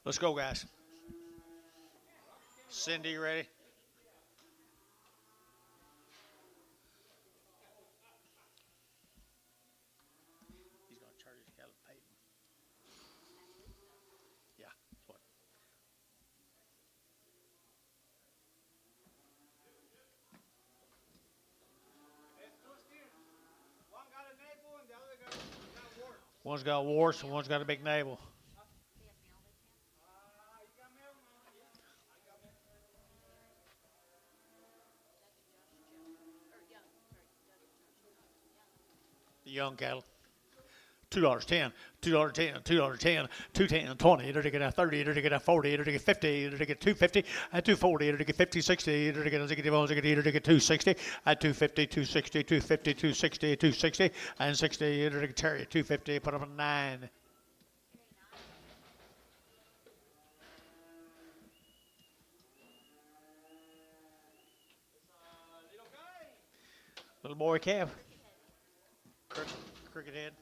Let's go, guys. Cindy, you ready? He's going to charge his cattle pay. Yeah. What? One's got warts and one's got a big navel. The young cattle. $2.10, $2.10, $2.10, $2.10, 20, it'll get a 30, it'll get a 40, it'll get 50, it'll get 250, at 240, it'll get 50, 60, it'll get 260, at 250, 260, 250, 260, 260, and 60, it'll get Terry, 250, put up a 9. Little boy calf. Cricket head.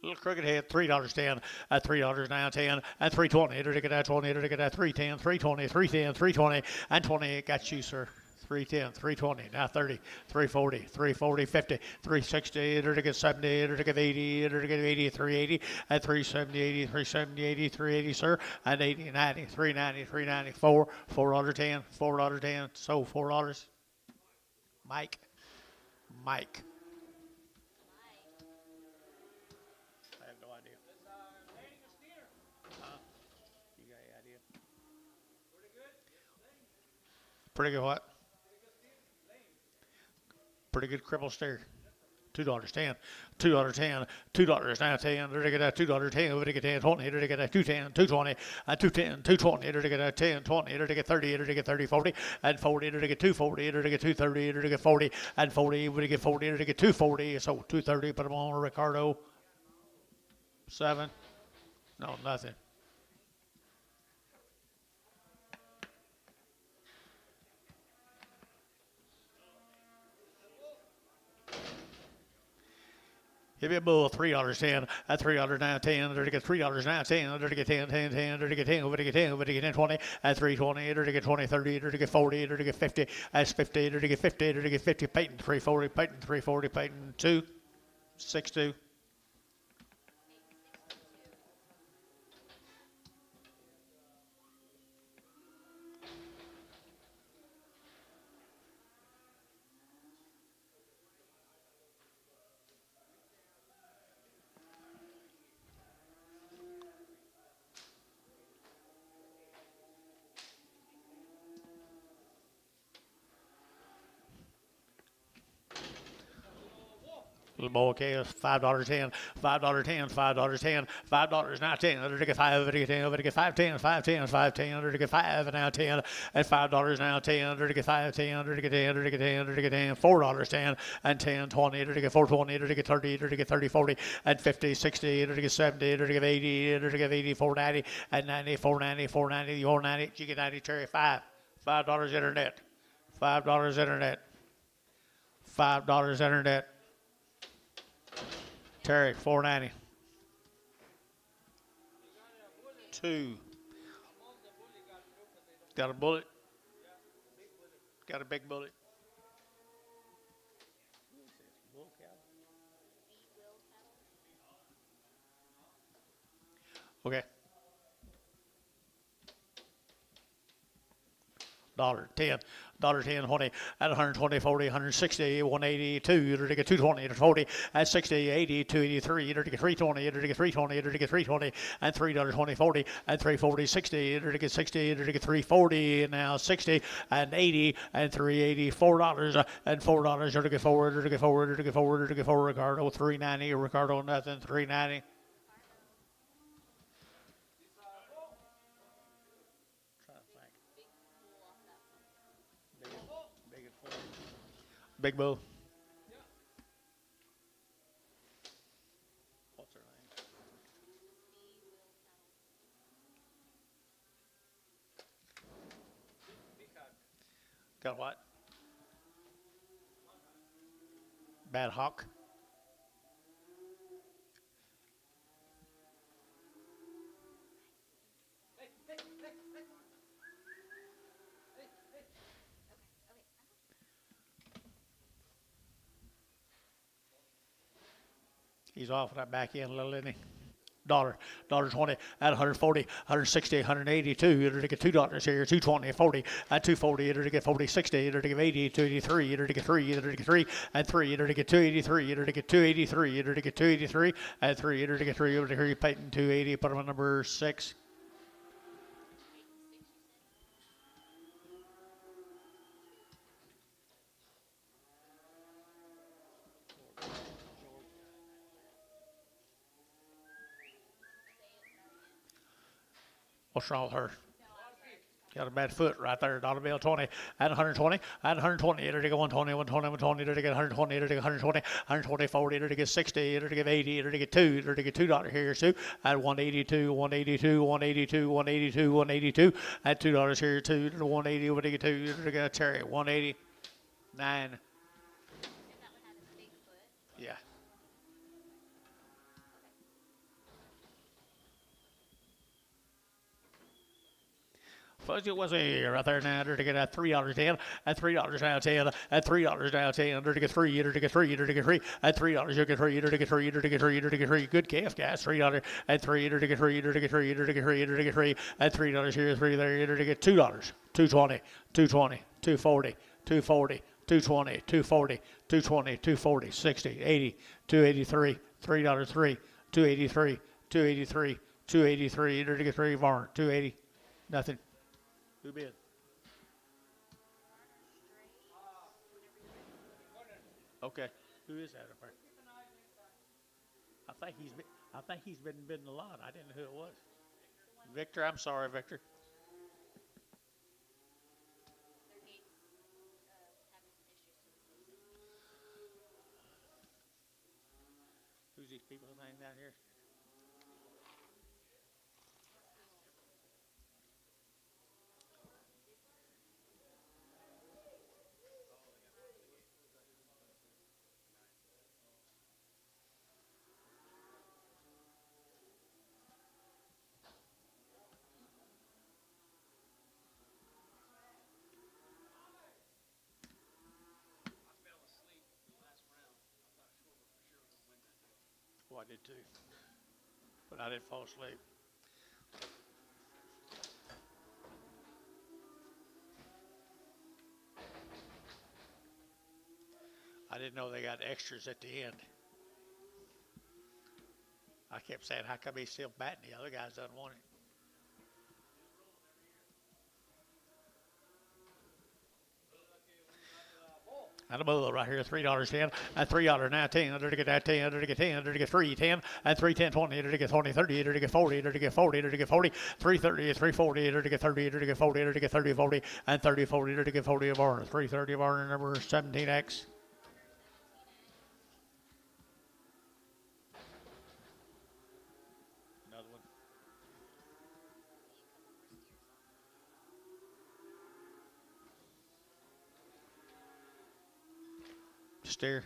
Little crooked head, $3.10, at $3.10, and 320, it'll get that 20, it'll get that 310, 320, 310, 320, and 20, got you, sir. 310, 320, now 30, 340, 340, 50, 360, it'll get 70, it'll get 80, it'll get 80, 380, and 370, 80, 370, 80, 380, sir, and 80, 90, 390, 394, $4.10, $4.10, so $4. Mike. I have no idea. You got any idea? Pretty good what? Pretty good cripple steer. $2.10, $2.10, $2.10, it'll get that $2.10, it'll get 10, 20, it'll get that 210, 220, and 210, 220, it'll get that 10, 20, it'll get 30, it'll get 30, 40, and 40, it'll get 240, it'll get 230, it'll get 40, and 40, it'll get 40, it'll get 240, so 230, put them on Ricardo. 7. No, nothing. Give me a bull, $3.10, at $3.10, it'll get $3.10, it'll get 10, 10, 10, it'll get 10, it'll get 10, it'll get 10, 20, at 320, it'll get 20, 30, it'll get 40, it'll get 50, that's 50, it'll get 50, it'll get 50, Peyton 340, Peyton 340, Peyton 2, 6-2. Little boy calves, $5.10, $5.10, $5.10, $5 now 10, it'll get 5, it'll get 10, it'll get 5.10, 5.10, 5.10, it'll get 5 now 10, and $5 now 10, it'll get 5.10, it'll get 10, it'll get 10, it'll get 10, $4.10, and 10, 20, it'll get 4.20, it'll get 30, it'll get 30, 40, and 50, 60, it'll get 70, it'll get 80, it'll get 80, 490, and 90, 490, 490, your 90, you get 90, Terry, $5 internet, $5 internet, $5 internet. Terry, 490. 2. Got a bullet? Got a big bullet? Okay. $10, $10, 20, at 120, 40, 160, 182, it'll get 220, it'll 40, at 60, 80, 283, it'll get 320, it'll get 320, it'll get 320, and $3.20, 40, and 340, 60, it'll get 60, it'll get 340, and now 60, and 80, and 380, $4, and $4, it'll get 4, it'll get 4, it'll get 4, it'll get 4, Ricardo, 390, Ricardo, nothing, 390. Big bull. What's her name? Got what? Bad hawk. He's off that back end a little, isn't he? $1.20 at 140, 160, 182. It'll get $2 here, 220, 40 at 240. It'll get 40, 60. It'll get 80, 283. It'll get 3. It'll get 3 at 3. It'll get 283. It'll get 283. It'll get 283 at 3. It'll get 3. It'll get 3. Peyton 280. Put him on number 6. What's wrong with her? Got a bad foot right there. Dollar bill 20 at 120 at 120. It'll get 120, 120, 120. It'll get 120. It'll get 120, 120, 40. It'll get 60. It'll get 80. It'll get 2. It'll get $2 here too at 182, 182, 182, 182, 182 at $2 here too. 180. It'll get 2. It'll get a cherry 189. Yeah. Fuzzy was a right there now to get at $3.10 at $3 now 10 at $3 now 10 to get 3 to get 3 to get 3 at $3 you get 3 to get 3 to get 3 to get 3 good calf guys $3 at 3 to get 3 to get 3 to get 3 to get 3 at $3 here 3 there to get $2 220 220 240 240 220 240 220 240 60 80 283 $3 3 283 283 283 to get 3 Varn 280 nothing. Who bid? Okay. Who is that up there? I think he's been bidding a lot. I didn't know who it was. Victor, I'm sorry, Victor. Who's these people name down here? Oh, I did too, but I didn't fall asleep. I didn't know they got extras at the end. I kept saying, how come he's still batting? The other guys doesn't want it. And a bull right here, $3.10 at $3 now 10. Under to get that 10. Under to get 10. Under to get 3 10 at 3 10 20. Under to get 20 30. Under to get 40. Under to get 40. Under to get 40. 330 340. Under to get 30. Under to get 40. Under to get 30 40 and 30 40. Under to get 40 of our 330 of our number 17X. Another one. Steer.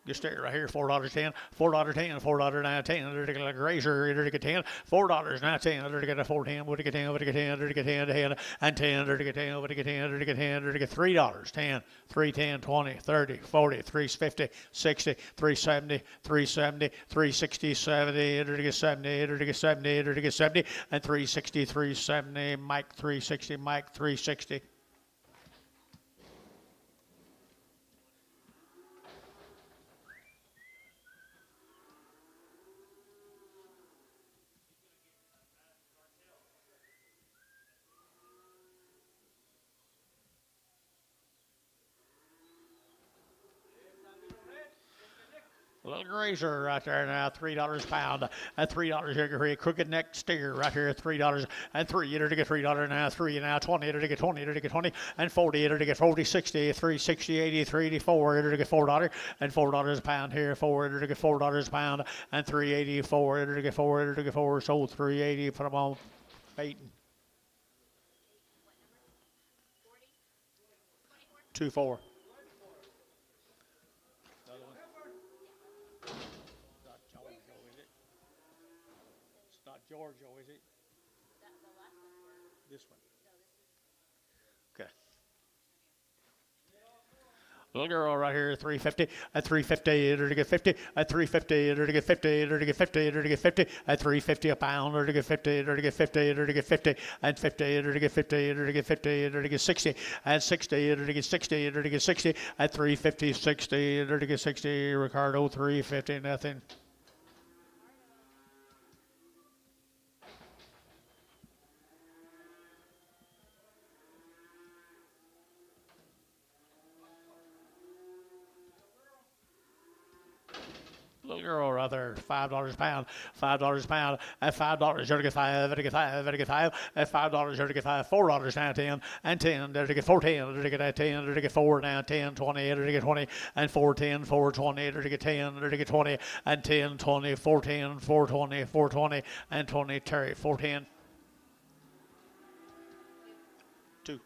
Just stay right here, $4.10, $4.10, $4.10, under to get a grazer, under to get 10, $4 now 10, under to get a 410, would to get 10, over to get 10, under to get 10, 10, and 10, under to get 10, over to get 10, under to get 10, under to get $3, 10, 310, 20, 30, 40, 350, 60, 370, 370, 360, 70, under to get 70, under to get 70, under to get 70, and 360, 370, Mike 360, Mike 360. A little grazer right there now, $3 a pound. At $3 here, crooked neck steer right here, $3 and 3. It'll get $3 now, 3 now, 20. It'll get 20. It'll get 20 and 40. It'll get 40, 60, 360, 80, 384. It'll get $4 and $4 a pound here, 4. It'll get $4 a pound and 384. It'll get 4. It'll get 4. Sold 380. Put them on baiting. 2-4. Giorgio, is it? This one. Okay. Little girl right here, 350, at 350, enter to get 50, at 350, enter to get 50, enter to get 50, enter to get 50, at 350 a pound, enter to get 50, enter to get 50, enter to get 50, and 50, enter to get 50, enter to get 50, enter to get 60, and 60, enter to get 60, enter to get 60, at 350, 60, enter to get 60, Ricardo, 350, nothing. Little girl right there, $5 a pound, $5 a pound, at $5, you're to get 5, to get 5, to get 5, at $5, you're to get 5, $4 now 10, and 10, there to get 410, there to get 10, there to get 4 now 10, 20, there to get 20, and 410, 420, there to get 10, there to get 20, and 10, 20, 410, 420, 420, and 20, Terry, 410. 2.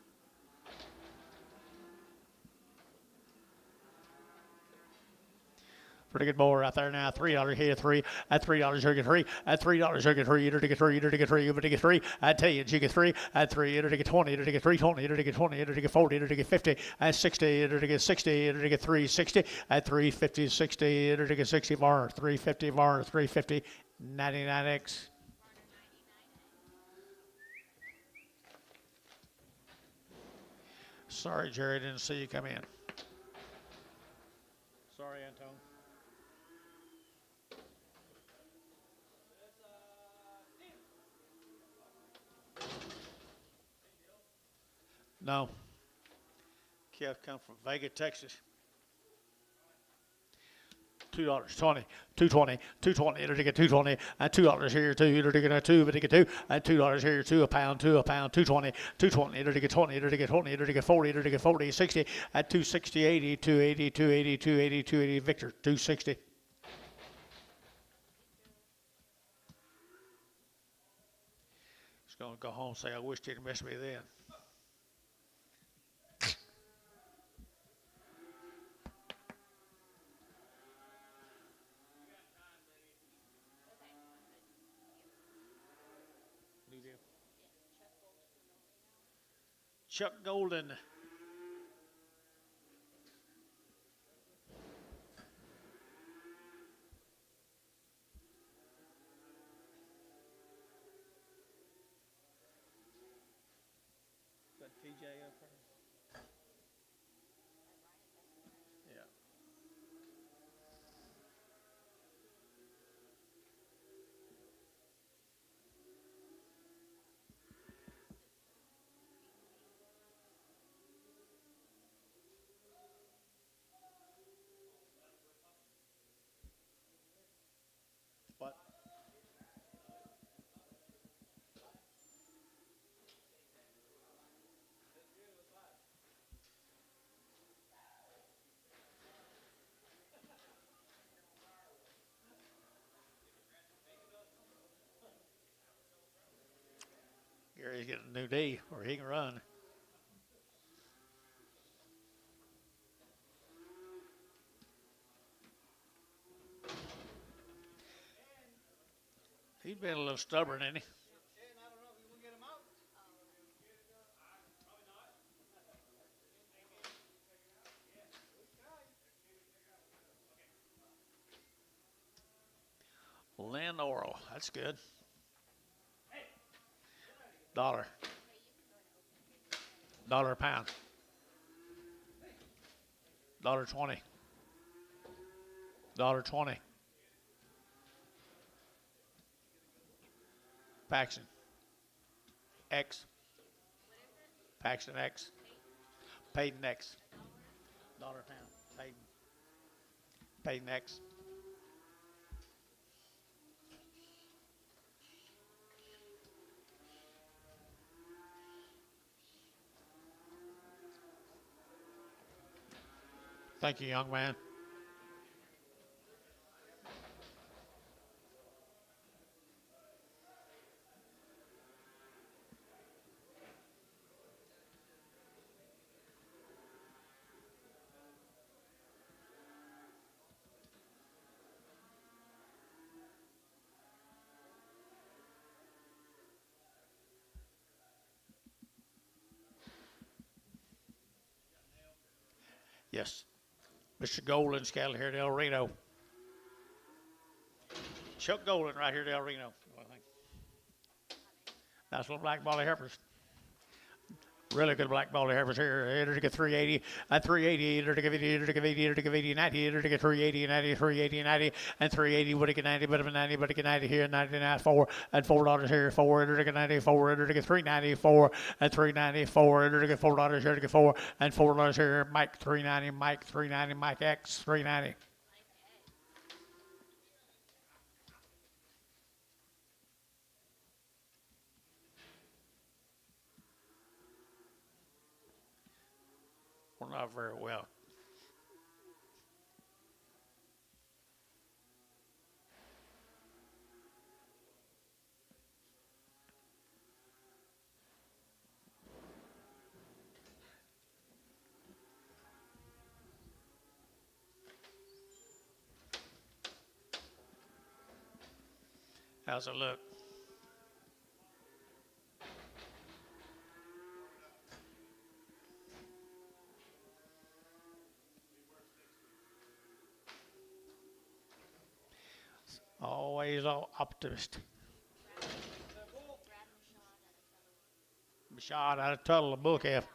Pretty good mower out there now. $3 here, 3 at $3. You get 3 at $3. You get 3. You get 3. You get 3. You get 3. At 10, you get 3 at 3. You get 20. You get 3. 20. You get 20. You get 40. You get 50 at 60. You get 60. You get 360 at 350. 60. You get 60 bar. 350 bar. 350. 99X. Sorry, Jerry, didn't see you come in. Sorry, Antone. No. Calf come from Vega, Texas. $2, 20, 220, 220, it'll get 220, and $2 here, 2, it'll get a 2, but it get 2, and $2 here, 2 a pound, 220, 220, it'll get 20, it'll get 20, it'll get 40, it'll get 40, 60, at 260, 80, 280, 280, 280, 280, Victor, 260. Just gonna go home and say, I wish he'd missed me then. Chuck Golden. Got TJ up there? Yeah. What? Gary's getting a new D where he can run. He's been a little stubborn, ain't he? Lynn Oral, that's good. $1 a pound. $1.20. $1.20. Paxton. X. Paxton X. Payton X. $1 a pound. Payton. Payton X. Thank you, young man. Yes. Mr. Golden's cattle here at El Reno. Chuck Golden right here at El Reno. Nice little black baldy heifers. Really good black baldy heifers here. Enter to get 380, and 380, enter to get 80, enter to get 80, enter to get 80, 90, enter to get 380, 90, 380, 90, and 380, would it get 90, but 90, but it get 90 here, 99, 4, and $4 here, 4, enter to get 94, enter to get 394, and 394, enter to get $4 here to get 4, and $4 here, Mike 390, Mike 390, Mike X 390. Well, not very well. How's it look? Always optimist. Shot out of Tuttle, a bull calf.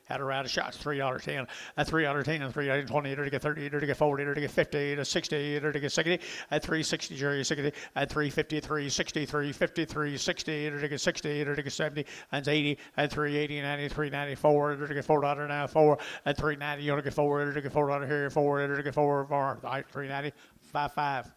Had a round of shots, $3.10, at $3.10, $3.20, to get 30, to get 40, to get 50, to 60, to get 60, at 360, jury 60, at 353, 63, 53, 60, to get 60, to get 70, and 80, at 380, 90, 394, to get $4 now, 4, at 390, you want to get 4, to get $4 here, 4, to get 4, all right, 390, 55.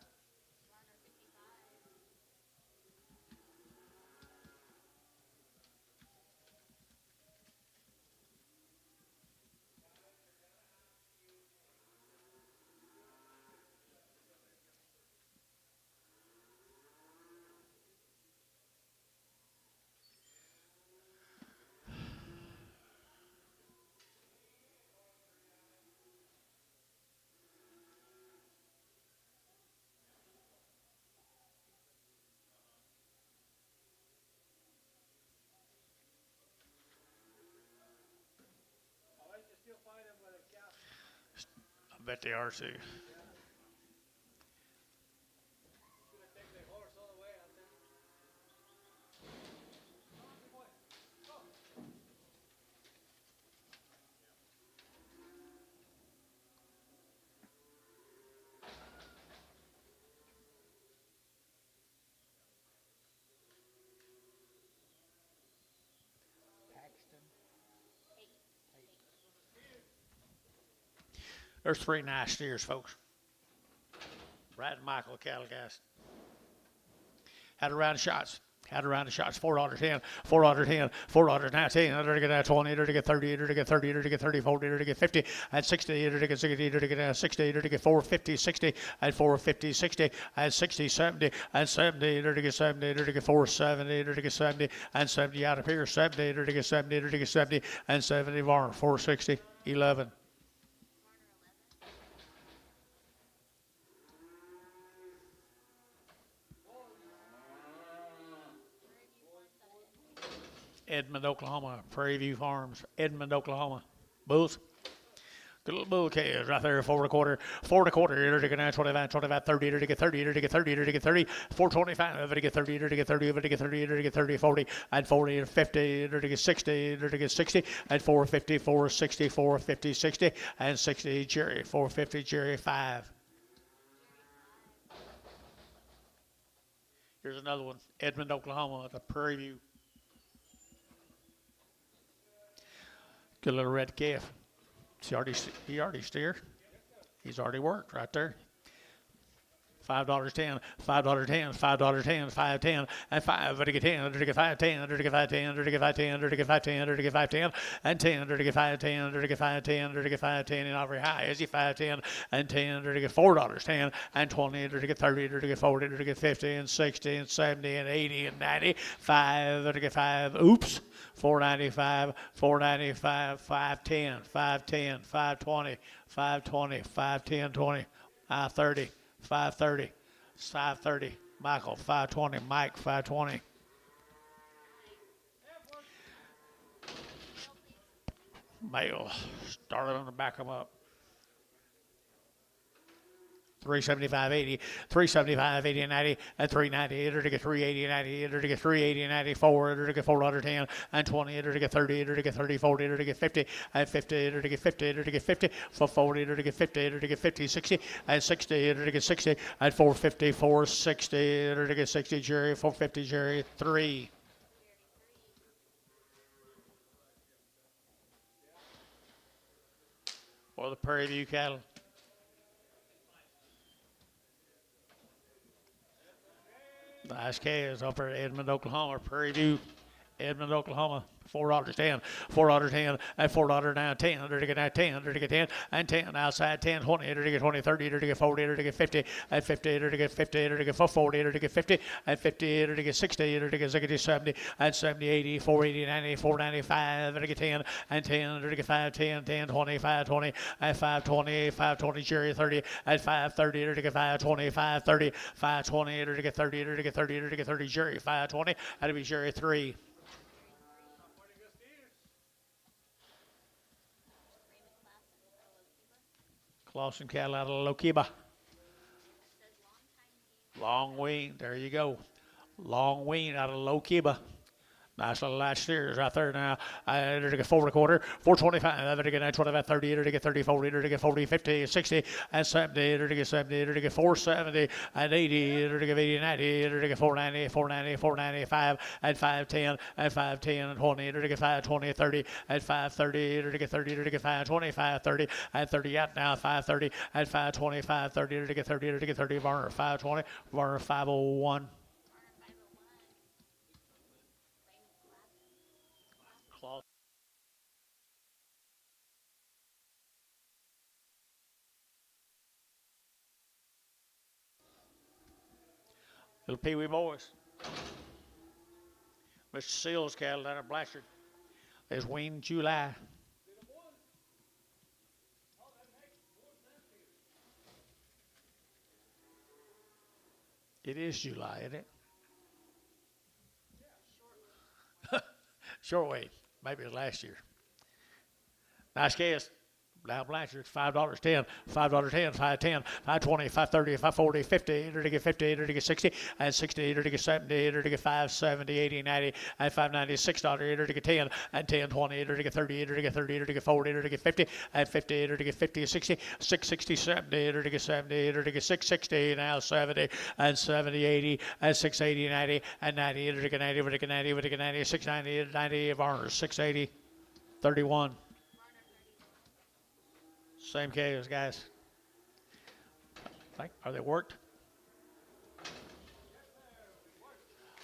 I bet they are too. There's 3 nice steers, folks. Brad and Michael, cattle guys. Had a round of shots. Had a round of shots. $4.10, $4.10, $4 now 10, to get 20, to get 30, to get 30, to get 30, 40, to get 50, and 60, to get 60, to get 60, to get 450, 60, and 450, 60, and 60, 70, and 70, to get 70, to get 470, to get 70, and 70 out of here, 70, to get 70, to get 70, and 70 barn, 460, 11. Edmond, Oklahoma, Prairie View Farms, Edmond, Oklahoma. Bulls. Good little bull calves right there, 4 1/4, 4 1/4, to get 25, 25, 30, to get 30, to get 30, to get 30, 425, to get 30, to get 30, to get 30, to get 30, 40, and 40, 50, to get 60, to get 60, and 450, 460, 450, 60, and 60, Jerry, 450, Jerry, 5. Here's another one, Edmond, Oklahoma, at the Prairie View. Good little red calf. He already steered. He's already worked right there. $5.10, $5.10, $5.10, $5.10, and 5, to get 10, to get 5.10, to get 5.10, to get 5.10, to get 5.10, to get 5.10, and 10, to get 5.10, to get 5.10, to get 5.10, and not very high. Is he 5.10, and 10, to get $4.10, and 20, to get 30, to get 40, to get 50, and 60, and 70, and 80, and 90, 5, to get 5. Oops. 495, 495, 510, 510, 520, 520, 510, 20, 530, 530, 530, Michael, 520, Mike, 520. Male, started on to back them up. 375, 80, 375, 80, 90, and 390, enter to get 380, 90, enter to get 380, 94, enter to get 410, and 20, enter to get 30, enter to get 30, 40, enter to get 50, and 50, enter to get 50, enter to get 50, 440, enter to get 50, enter to get 50, 60, and 60, enter to get 60, and 450, 460, enter to get 60, Jerry, 450, Jerry, 3. For the Prairie View cattle. Nice calves up at Edmond, Oklahoma. Prairie View, Edmond, Oklahoma. $4.10, $4.10, and $4 now 10, under to get now 10, under to get 10, and 10 outside 10, 20, under to get 20, 30, under to get 40, under to get 50, and 50, under to get 50, under to get 40, under to get 50, and 50, under to get 60, under to get 60, 70, and 70, 80, 480, 90, 495, under to get 10, and 10, under to get 5, 10, 10, 20, 520, and 520, 520, Jerry 30, and 530, under to get 520, 530, 520, under to get 30, under to get 30, under to get 30, Jerry 520, and to be Jerry 3. Clausen cattle out of Lokiba. Long wean, there you go. Long wean out of Lokiba. Nice little latch steers right there now. Enter to get 4 1/4, 425, enter to get 25, 30, enter to get 30, 40, enter to get 40, 50, 60, and 70, enter to get 70, enter to get 470, and 80, enter to get 80, 90, enter to get 490, 490, 495, and 510, and 510, and 20, enter to get 520, 30, and 530, enter to get 30, enter to get 520, 530, and 30 out now, 530, and 520, 530, enter to get 30, enter to get 30, Varner 520, Varner 501. Little Pee Wee boys. Mr. Seals cattle down at Blanchard. There's weaned July. It is July, isn't it? Short weight. Maybe it was last year. Nice guess. Now Blanchard, $5.10, $5.10, $5.10, $5.20, $5.30, $5.40, $50, enter to get 50, enter to get 60, and 60, enter to get 70, enter to get 5.70, 80, 90, and $5.90, $6, enter to get 10, and 10, 20, enter to get 30, enter to get 30, enter to get 40, enter to get 50, and 50, enter to get 50, 60, 660, 70, enter to get 70, enter to get 660, now 70, and 70, 80, and 680, 90, and 90, enter to get 90, enter to get 90, enter to get 90, 690, 90, Varner, 680, 31. Same calves, guys. Are they worked?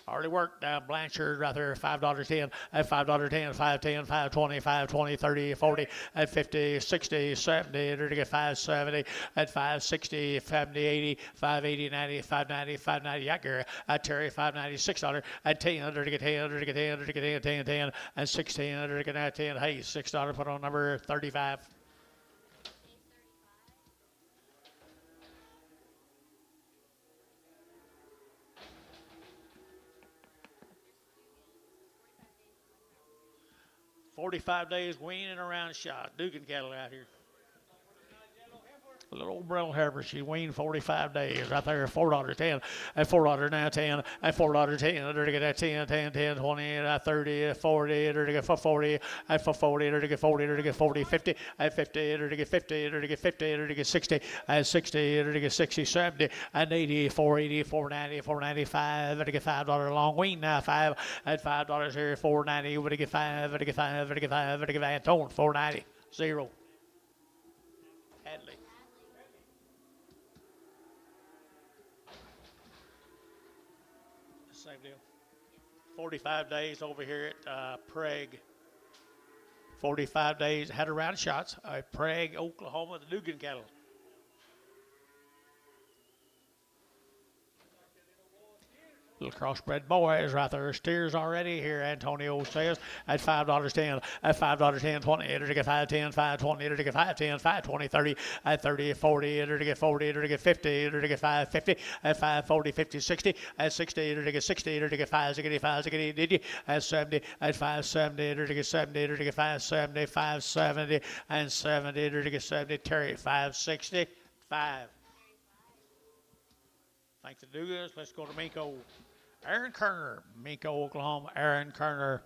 Already worked down Blanchard right there, $5.10, at $5.10, $5.10, $5.20, $5.20, $30, $40, at $50, $60, $70, enter to get $5.70, at $5.60, $70, $80, $5.80, $90, $5.90, $5.90, yeah, Gary, at Terry, $5.90, $6, at $10, enter to get $10, enter to get $10, enter to get $10, $10, $10, and $16, enter to get $10, hey, $6, put on number 35. $45 days weaning around shot. Dugan cattle out here. A little old brown heifer. She weaned 45 days right there. $4.10 and $4 now 10 and $4.10. Under to get that 10, 10, 10, 20, and 30, 40. Under to get 40 and 40. Under to get 40. Under to get 40, 50 and 50. Under to get 50. Under to get 50. Under to get 60 and 60. Under to get 60, 70 and 80, 480, 490, 495. Under to get $5 long wean now 5 and $5 here 490. Under to get 5. Under to get 5. Under to get 5. Under to get Antone 490 0. Hadley. Same deal. 45 days over here at Prague. 45 days, had a round of shots at Prague, Oklahoma, the Dugan cattle. Little crossbred boys right there. Steers already here, Antonio says, at $5.10, at $5.10, 20, enter to get 5.10, 5.20, enter to get 5.10, 5.20, 30, at 30, 40, enter to get 40, enter to get 50, enter to get 5.50, at 5.40, 50, 60, at 60, enter to get 60, enter to get 5.60, 5.60, did you? At 70, at 5.70, enter to get 70, enter to get 5.70, 5.70, and 70, enter to get 70, Terry, 5.60, 5. Thanks to do this. Let's go to Minko. Aaron Kerner, Minko, Oklahoma. Aaron Kerner.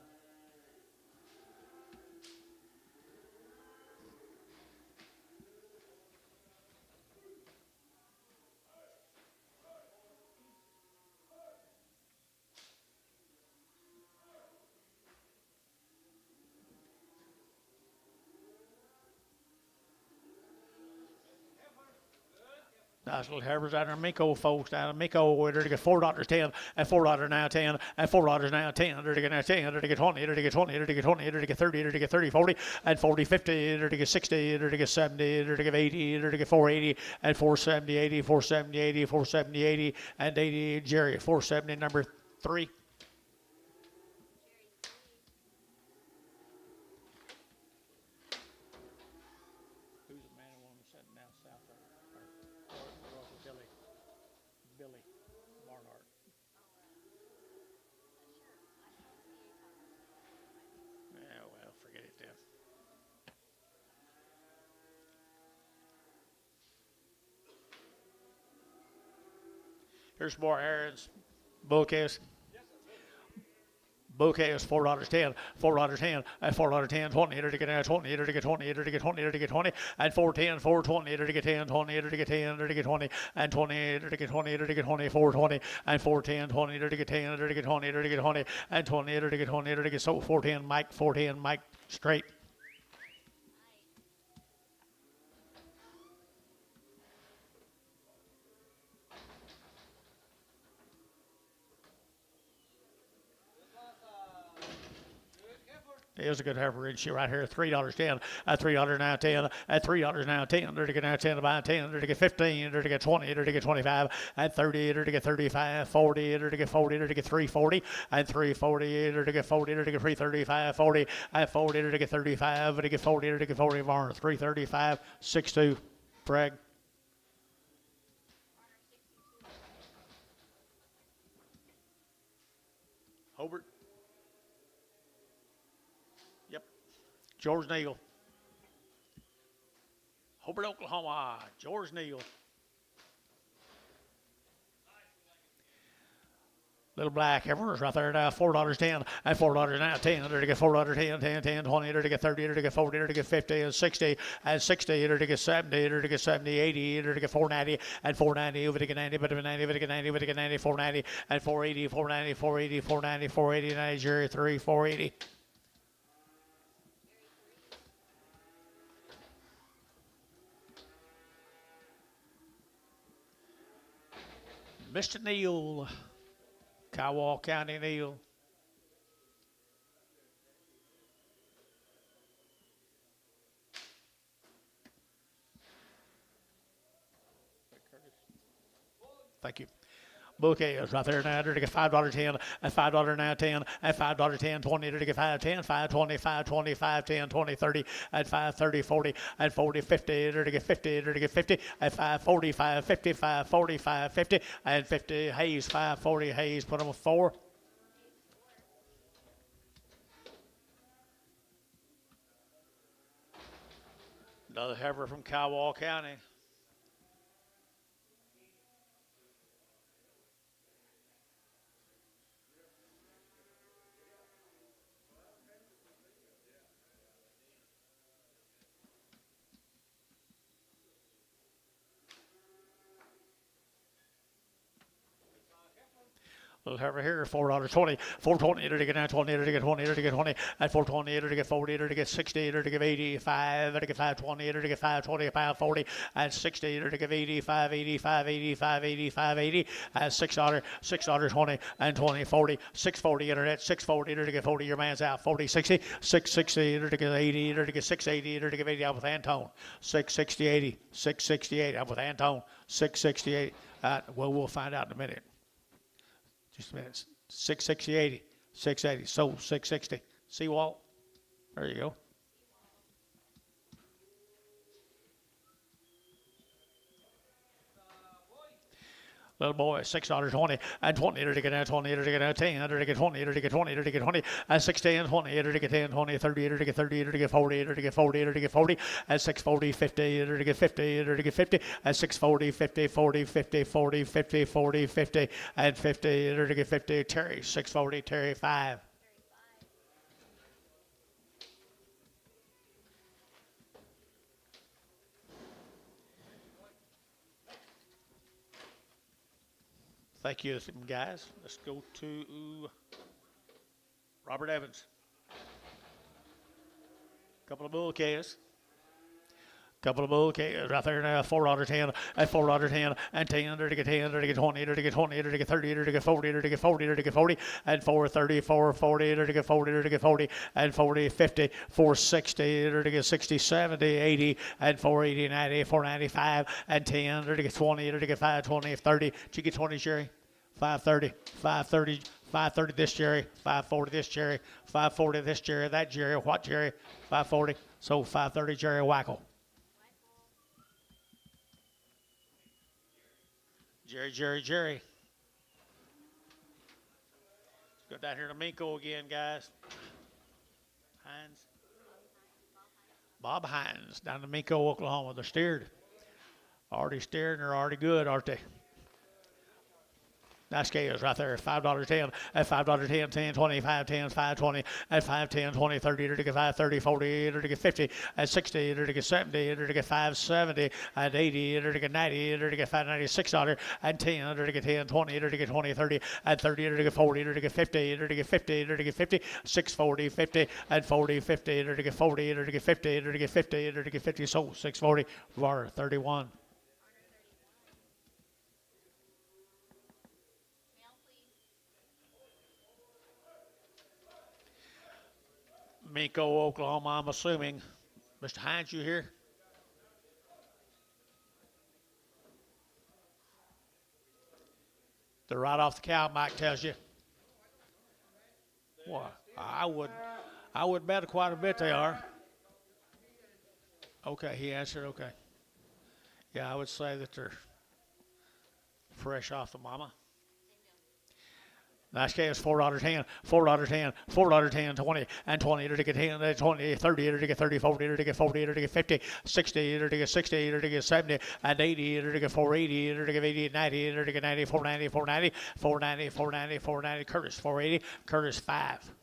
Nice little heifers out there, Minko folks down in Minko. We're to get $4.10 and $4 now 10 and $4 now 10. They're to get now 10. They're to get 20. They're to get 20. They're to get 20. They're to get 30. They're to get 30, 40 and 40, 50. They're to get 60. They're to get 70. They're to get 80. They're to get 480 and 470, 80, 470, 80, 470, 80 and 80. Jerry 470 number 3. Here's more Aaron's bouquets. Bouquet is $4.10, $4.10, and $4.10, 20, to get 20, to get 20, to get 20, to get 20, and $4.10, $4.20, to get 10, 20, to get 10, to get 20, and 20, to get 20, to get 20, $4.20, and $4.10, 20, to get 10, to get 20, to get 20, and 20, to get 20, to get so $4.10, Mike, $4.10, Mike, straight. Here's a good heifer issue right here. $3.10, $3 now 10, at $3 now 10. They're to get now 10 about 10. They're to get 15. They're to get 20. They're to get 25 and 30. They're to get 35, 40. They're to get 40. They're to get 340 and 340. They're to get 40. They're to get 335, 40 and 40. They're to get 35. They're to get 40. They're to get 40. Varner 335, 62. Bragg. Hobart. George Neal. Hobart, Oklahoma. George Neal. Little black heifers right there now, $4.10 and $4 now 10. They're to get $4.10, 10, 10, 20. They're to get 30. They're to get 40. They're to get 50 and 60 and 60. They're to get 70. They're to get 70, 80. They're to get 490 and 490. Over to get 90, but 90, but 90, but 90, 490 and 480, 490, 480, 490, 480. Nigeria 3, 480. Mr. Neal, Kiowa County Neal. Thank you. Bouquet is right there now. They're to get $5.10 and $5 now 10 and $5.10, 20. They're to get 5.10, 5.20, 5.20, 5.10, 20, 30 and 5.30, 40 and 40, 50. They're to get 50. They're to get 50 and 5.40, 5.50, 5.40, 5.50 and 50. Hayes 5.40. Hayes put them with 4. Another heifer from Kiowa County. Little heifer here, $4.20, $4.20, to get now 20, to get 20, to get 20, and $4.20, to get 40, to get 60, to get 85, to get 5.20, to get 5.20, 5.40, and 60, to get 85, 85, 85, 85, 80, and $6, $6.20, and 20, 40, 640 internet, 640, to get 40, your man's out, 40, 60, 660, to get 80, to get 680, to get 80, out with Antone, 660, 80, 668, out with Antone, 660, 80. Well, we'll find out in a minute. Just a minute. 660, 80, 680, so 660. See, Walt? There you go. Little boy, $6.20 and 20 to get 20 to get 10 to get 20 to get 20 to get 20 and 16 20 to get 10 20 30 to get 30 to get 40 to get 40 to get 40 and 640 50 to get 50 to get 50 and 640 50 40 50 40 50 40 50 and 50 to get 50. Terry 640 Terry 5. Thank you, guys. Let's go to Robert Evans. Couple of bull calves. Couple of bull calves right there now. $4.10 and $4.10 and 10 to get 10 to get 20 to get 20 to get 30 to get 40 to get 40 to get 40 and 4.30 4.40 to get 40 to get 40 and 40 50 4.60 to get 60 70 80 and 4.80 90 4.95 and 10 to get 20 to get 5.20 30. Did you get 20, Jerry? 5.30 5.30 5.30 this Jerry, 5.40 this Jerry, 5.40 this Jerry, that Jerry, what Jerry? 5.40. So 5.30 Jerry Wackel. Jerry. Let's go down here to Minko again, guys. Hines. Bob Hines down to Minko, Oklahoma. They're steered. Already steered and they're already good, aren't they? Nice scales right there. $5.10 at $5.10, 10, 25, 10, 5.20 at 5, 10, 20, 30 to get 5, 30, 40 to get 50 at 60 to get 70 to get 5.70 at 80 to get 90 to get $5.96 and 10 to get 10, 20 to get 20, 30 at 30 to get 40 to get 50 to get 50 to get 50, 6.40, 50 at 40, 50 to get 40 to get 50 to get 50 to get 50. So 6.40 var 31. Minko, Oklahoma, I'm assuming. Mr. Hines, you here? They're right off the cow, Mike tells you. Well, I would bet quite a bit they are. Okay, he answered okay. Yeah, I would say that they're fresh off the mama. Nice case, $4.10, $4.10, 20, and 20 to get 10, 20, 30 to get 30, 40 to get 40 to get 50, 60 to get 60 to get 70, and 80 to get 480 to get 80, 90 to get 90, 490, 490, 490, 490, 490, Curtis, 480, Curtis 5.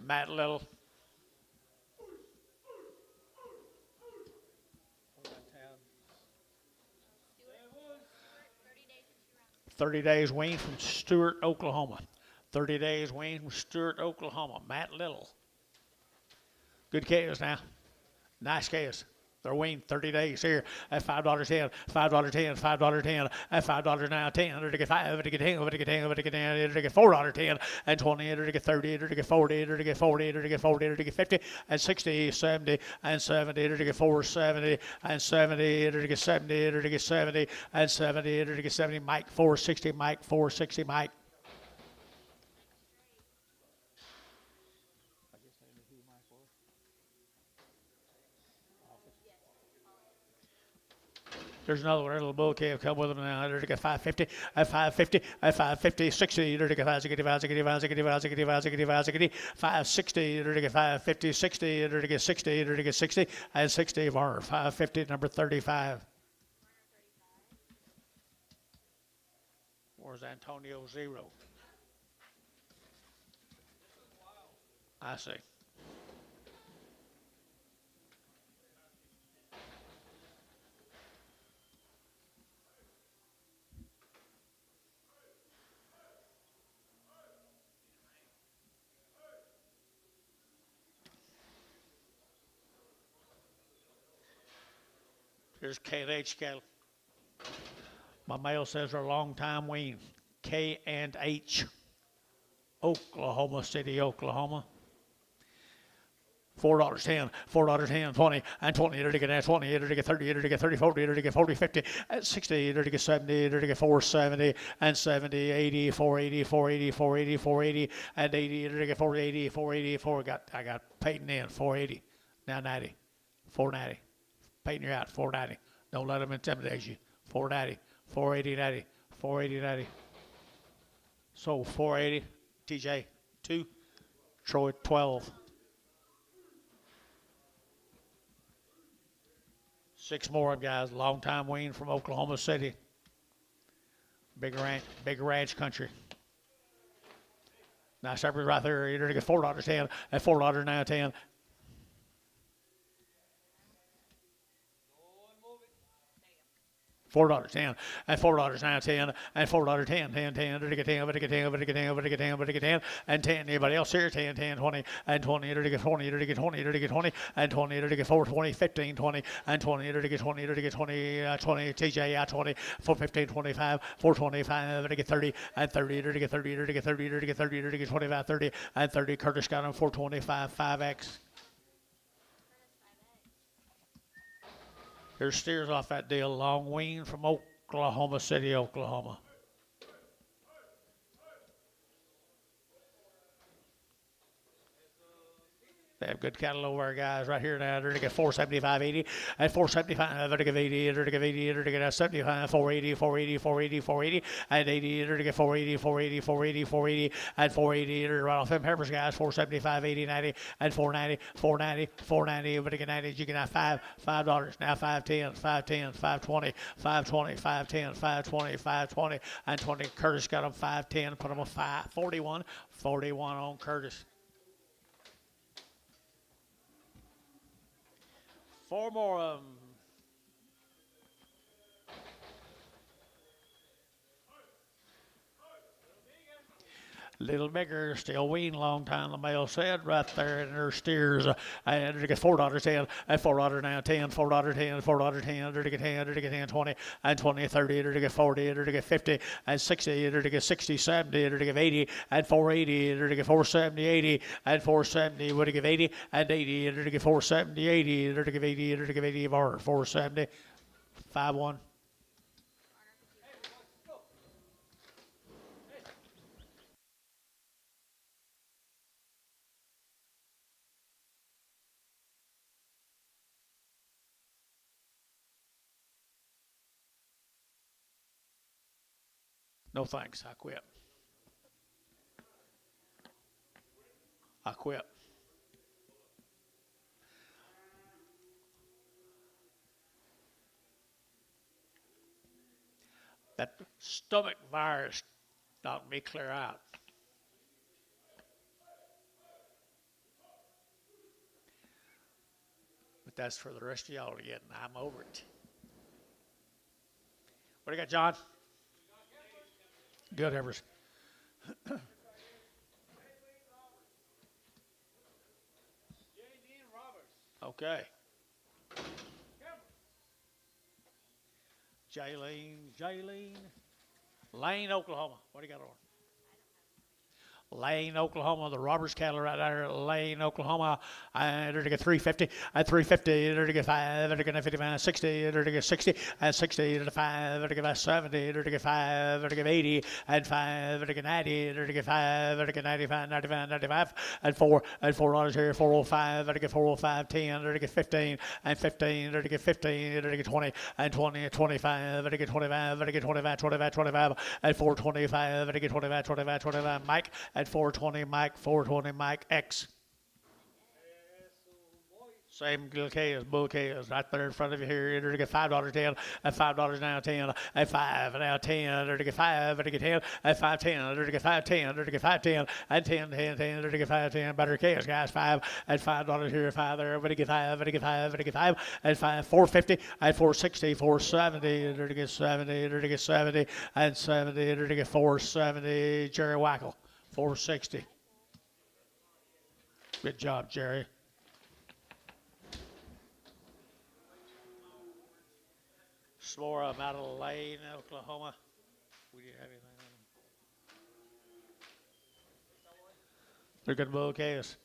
Matt Little. 30 days weaned from Stewart, Oklahoma. 30 days weaned from Stewart, Oklahoma. Matt Little. Good calves now. Nice calves. They're weaned 30 days here at $5.10, $5.10, $5.10, at $5 now, 10 to get 5 to get 10 to get 10 to get 10 to get $4.10, and 20 to get 30 to get 40 to get 40 to get 40 to get 50, and 60, 70, and 70 to get 470, and 70 to get 70 to get 70, and 70 to get 70. Mike 460, Mike 460, Mike. There's another one, little bull calf come with them now. They're to get 550, at 550, at 550, 60, they're to get 560, 560, they're to get 550, 60, they're to get 60, they're to get 60, and 60 var 550, number 35. Where's Antonio 0? I see. Here's K&H cattle. My mail says they're long time weaned. K&H, Oklahoma City, Oklahoma. $4.10, $4.10, 20, and 20, to get 20, to get 30, to get 30, 40, to get 40, 50, and 60, to get 70, to get 470, and 70, 80, 480, 480, 480, 480, and 80, to get 480, 480, I got Peyton in, 480, now 90. 490. Painting you out, 490. Don't let them intimidate you. 490, 480, 90, 480, 90. So 480, TJ 2, Troy 12. 6 more guys. Long time wean from Oklahoma City. Big ranch country. Nice shepherd right there. You're gonna get $4.10 and $4.10. $4.10 and $4.10 and $4.10, 10, 10, to get 10, to get 10, to get 10, to get 10, to get 10, and 10. Anybody else here? 10, 10, 20, and 20, to get 20, to get 20, to get 20, and 20, to get 4, 20, 15, 20, and 20, to get 20, to get 20, 20, TJ out 20, 4, 15, 25, 4, 25, to get 30, and 30, to get 30, to get 30, to get 30, to get 25, 30, and 30. Curtis got him 425, 5X. Here's steers off that deal. Long wean from Oklahoma City, Oklahoma. They have good cattle over there, guys. Right here now, they're to get 475, 80, and 475, they're to get 80, they're to get 80, they're to get 75, 480, 480, 480, 480, and 80, they're to get 480, 480, 480, 480, and 480, they're right off them peppers, guys. 475, 80, 90, and 490, 490, 490, but to get 90, you can have $5, now 510, 510, 520, 520, 510, 520, 520, and 20. Curtis got them 510, put them a 541, 41 on Curtis. 4 more of them. Little bigger, still wean long time, the male said, right there in their steers. And they get $4.10, and $4.10, $4.10, $4.10, they get 10, they get 10, 20, and 20, 30, they get 40, they get 50, and 60, they get 60, 70, they get 80, and 480, they get 470, 80, and 470, would they give 80, and 80, they get 470, 80, they give 80, they give 80, 470, 5-1. No thanks, I quit. I quit. That stomach virus knocked me clear out. But that's for the rest of y'all to get, and I'm over it. What do you got, John? Good, Evers. Okay. Jaylene. Lane, Oklahoma. What do you got on? Lane, Oklahoma, the Roberts cattle right there, Lane, Oklahoma, and they're to get 350, and 350, they're to get 5, they're to get 55, 60, they're to get 60, and 60, they're to 5, they're to get 70, they're to get 5, they're to get 80, and 5, they're to get 90, they're to get 5, they're to get 95, 95, 95, and $4 here, 405, they're to get 405, 10, they're to get 15, and 15, they're to get 15, they're to get 20, and 20, and 25, they're to get 25, they're to get 25, 25, 25, and 425, they're to get 25, 25, 25, Mike, at 420 Mike X. Same little calves, bull calves, right there in front of you here. They're to get $5.10, and $5 now 10, and 5 now 10. They're to get 5, they're to get 10, and 5.10. They're to get 5.10, they're to get 5.10, and 10, 10, 10. They're to get 5.10. Better calves, guys. 5 and $5 here, 5 there. Everybody get 5, everybody get 5, everybody get 5, and 5, 450, and 460, 470. They're to get 70, they're to get 70, and 70. They're to get 470. Jerry Wackel. 460. Good job, Jerry. Swore I'm out of Lane, Oklahoma. We didn't have anything on them. They're good bull calves.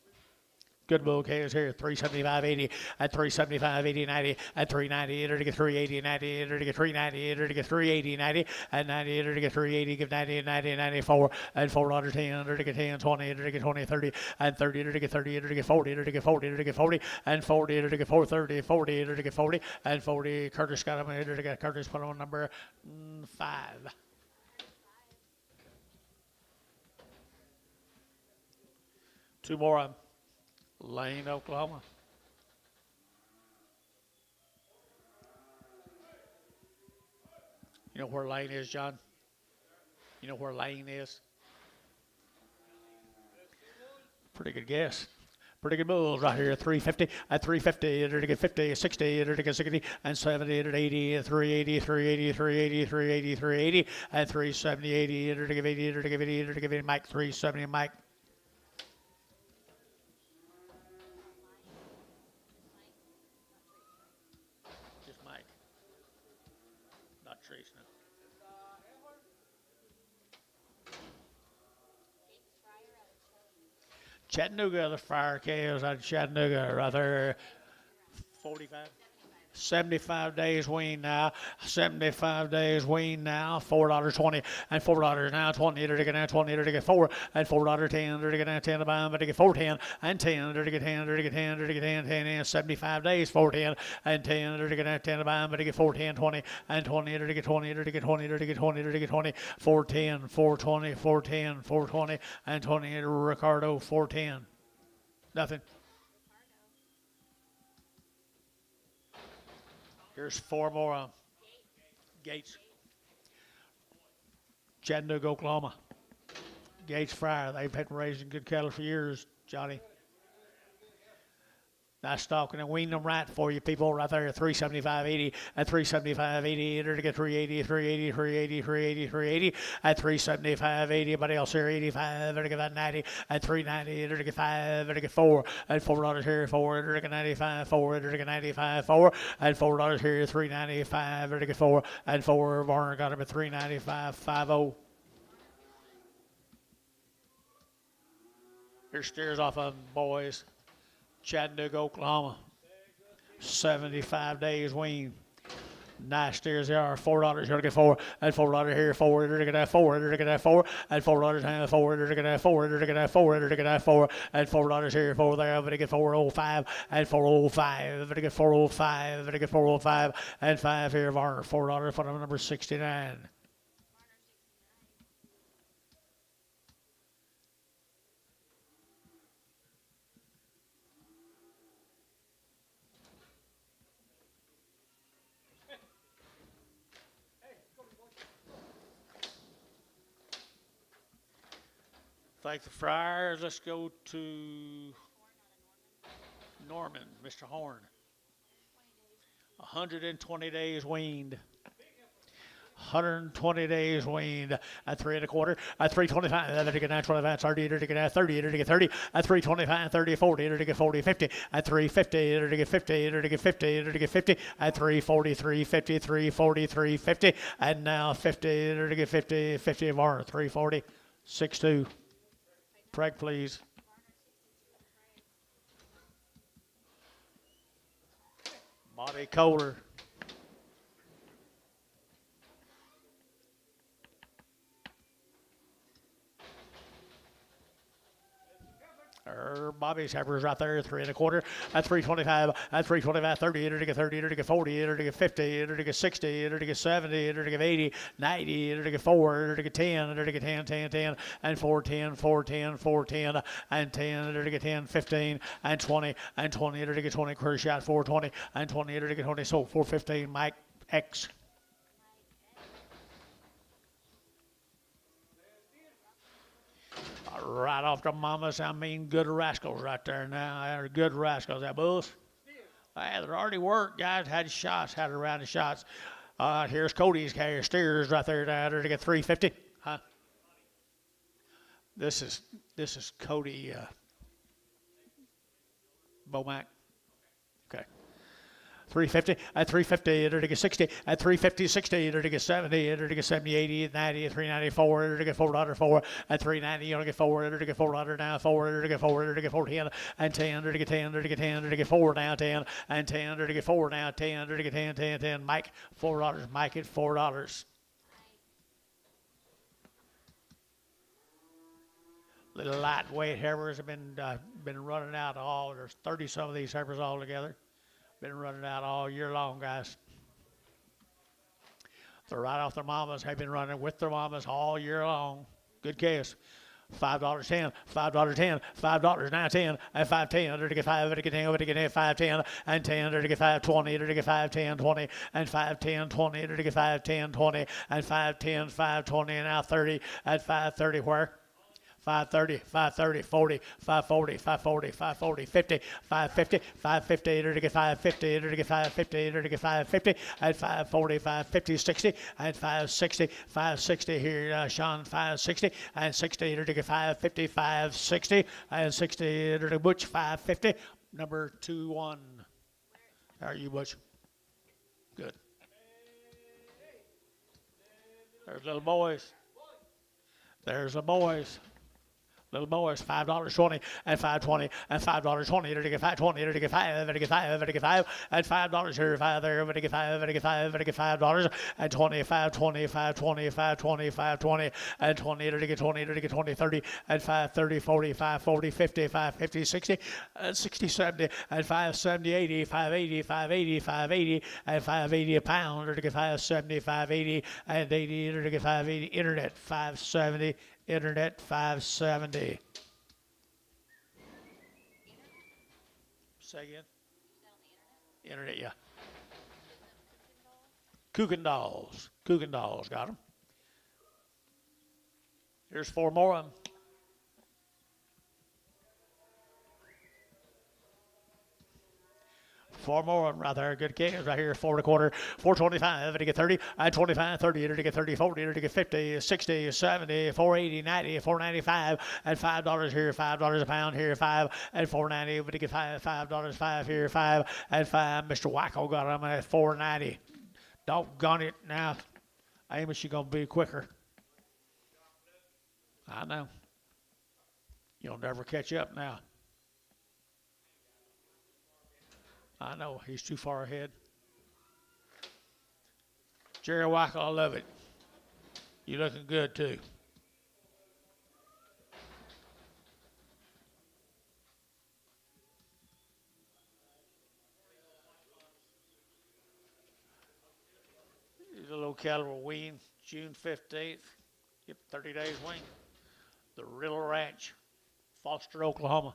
Good bull calves here, 375.80 at 375.80, 90 at 390, enter to get 380, 90, enter to get 390, enter to get 380, 90 at 90, enter to get 380, give 90 and 90 and 94 and 410, enter to get 10, 20, enter to get 20, 30 and 30, enter to get 30, enter to get 40, enter to get 40, enter to get 40 and 40, enter to get 430, 40, enter to get 40 and 40. Curtis got him, enter to get Curtis, put on number 5. Two more of them. Lane, Oklahoma. You know where Lane is, John? You know where Lane is? Pretty good guess. Pretty good bulls right here at 350, at 350, enter to get 50, 60, enter to get 60, and 70, enter to 80, 380, 380, 380, 380, 380, and 370, 80, enter to give 80, enter to give 80, enter to give 80, Mike, 370, Mike. Chattanooga, the fire calves out of Chattanooga, right there. 45. 75 days weaned now. 75 days weaned now. $4.20 and $4 now. 20 enter to get now. 20 enter to get 4 and $4.10 enter to get now. 10 to buy them to get 410 and 10 enter to get 10 enter to get 10 enter to get 10 10 and 75 days 410 and 10 enter to get now. 10 to buy them to get 410 20 and 20 enter to get 20 enter to get 20 enter to get 20 enter to get 20 410 420 410 420 and 20 enter Ricardo 410. Nothing. Here's 4 more. Gates. Chattanooga, Oklahoma. Gates Fryer. They've been raising good cattle for years, Johnny. Nice stalking and wean them right for you people right there at 375.80 at 375.80 enter to get 380 380 380 380 380 at 375.80 anybody else here 85 enter to get that 90 at 390 enter to get 5 enter to get 4 at $4 here 4 enter to get 95 4 enter to get 95 4 at $4 here 395 enter to get 4 at 4 Varner got him at 395 50. Here's steers off of them, boys. Chattanooga, Oklahoma. 75 days weaned. Nice steers they are. $4 you're gonna get 4 and $4 here 4 enter to get that 4 enter to get that 4 and $4 and 4 enter to get that 4 enter to get that 4 enter to get that 4 and $4 here 4 there enter to get 405 and 405 enter to get 405 enter to get 405 and 5 here Varner $4 for number 69. Thank the Friars. Let's go to Norman, Mr. Horn. 120 days weaned. 120 days weaned at 3 1/4, at 325, enter to get 925, 30, enter to get 30, enter to get 30, at 325, 30, 40, enter to get 40, 50, at 350, enter to get 50, enter to get 50, enter to get 50, at 340, 350, 340, 350, and now 50, enter to get 50, 50 of our 340, 62. Preg, please. Body Kohler. Bobby's Heifers right there, 3 1/4, at 325, at 325, 30, enter to get 30, enter to get 40, enter to get 50, enter to get 60, enter to get 70, enter to get 80, 90, enter to get 4, enter to get 10, enter to get 10, 10, 10, and 410, 410, 410, and 10, enter to get 10, 15, and 20, and 20, enter to get 20, clear shot, 420, and 20, enter to get 20, so 415, Mike X. Right off the mamas, I mean, good rascals right there now. They're good rascals, that bulls. Hey, they're already worked, guys. Had shots, had a round of shots. Here's Cody's carrier steers right there down there to get 350. Huh? This is Cody Bomac. Okay. 350, at 350, enter to get 60, at 350, 60, enter to get 70, enter to get 70, 80, 90, 394, enter to get $4, at 390, enter to get 4, enter to get $4 now, 4, enter to get 4, enter to get 410, and 10, enter to get 10, enter to get 10, enter to get 4 now, 10, and 10, enter to get 4 now, 10, enter to get 10, 10, 10, Mike, $4, Mike at $4. Little lightweight heifers have been running out all. There's 30 some of these heifers all together. Been running out all year long, guys. They're right off their mamas. Have been running with their mamas all year long. Good case. $5.10, $5.10, $5 now 10, and 5.10, under to get 5, under to get 10, over to get 5.10, and 10, under to get 5.20, under to get 5.10, 20, and 5.10, 20, under to get 5.10, 20, and 5.10, 5.20, and now 30, at 5.30 where? 530, 530, 40, 540, 540, 540, 50, 550, 550, enter to get 550, enter to get 550, enter to get 550, at 540, 550, 60, and 560, 560 here, Sean, 560, and 60, enter to get 550, 560, and 60, enter to Butch, 550, number 2-1. How are you, Butch? Good. There's little boys. There's the boys. Little boys, $5.20, and $5.20, and $5.20, enter to get 5.20, enter to get 5, enter to get 5, enter to get 5, and $5 here, 5 there, enter to get 5, enter to get 5, enter to get $5, and 20, 5.20, 5.20, 5.20, 5.20, and 20, enter to get 20, enter to get 20, 30, and 5.30, 40, 5.40, 50, 5.50, 60, and 60, 70, and 5.70, 80, 5.80, 5.80, 5.80, and 5.80 a pound, enter to get 5.70, 5.80, and 80, enter to get 5.80, internet, 5.70, internet 570. Say again? Internet, yeah. Kuykendalls. Kuykendalls, got them. Here's 4 more of them. Four more of them right there. Good kickers right here. 4 1/4, 4.25 to get 30, and 25, 30 to get 30, 40 to get 50, 60, 70, 4.80, 90, 4.95, and $5 here, $5 a pound here, 5, and 4.90 to get $5, 5 here, 5, and 5. Mr. Wacko got them at 4.90. Doggone it now. Amos, you're going to be quicker. I know. You'll never catch up now. I know, he's too far ahead. Jerry Wacko, I love it. You looking good, too. Here's a little caliber wean, June 15th. Get 30 days wean. The Riddle Ranch, Foster, Oklahoma.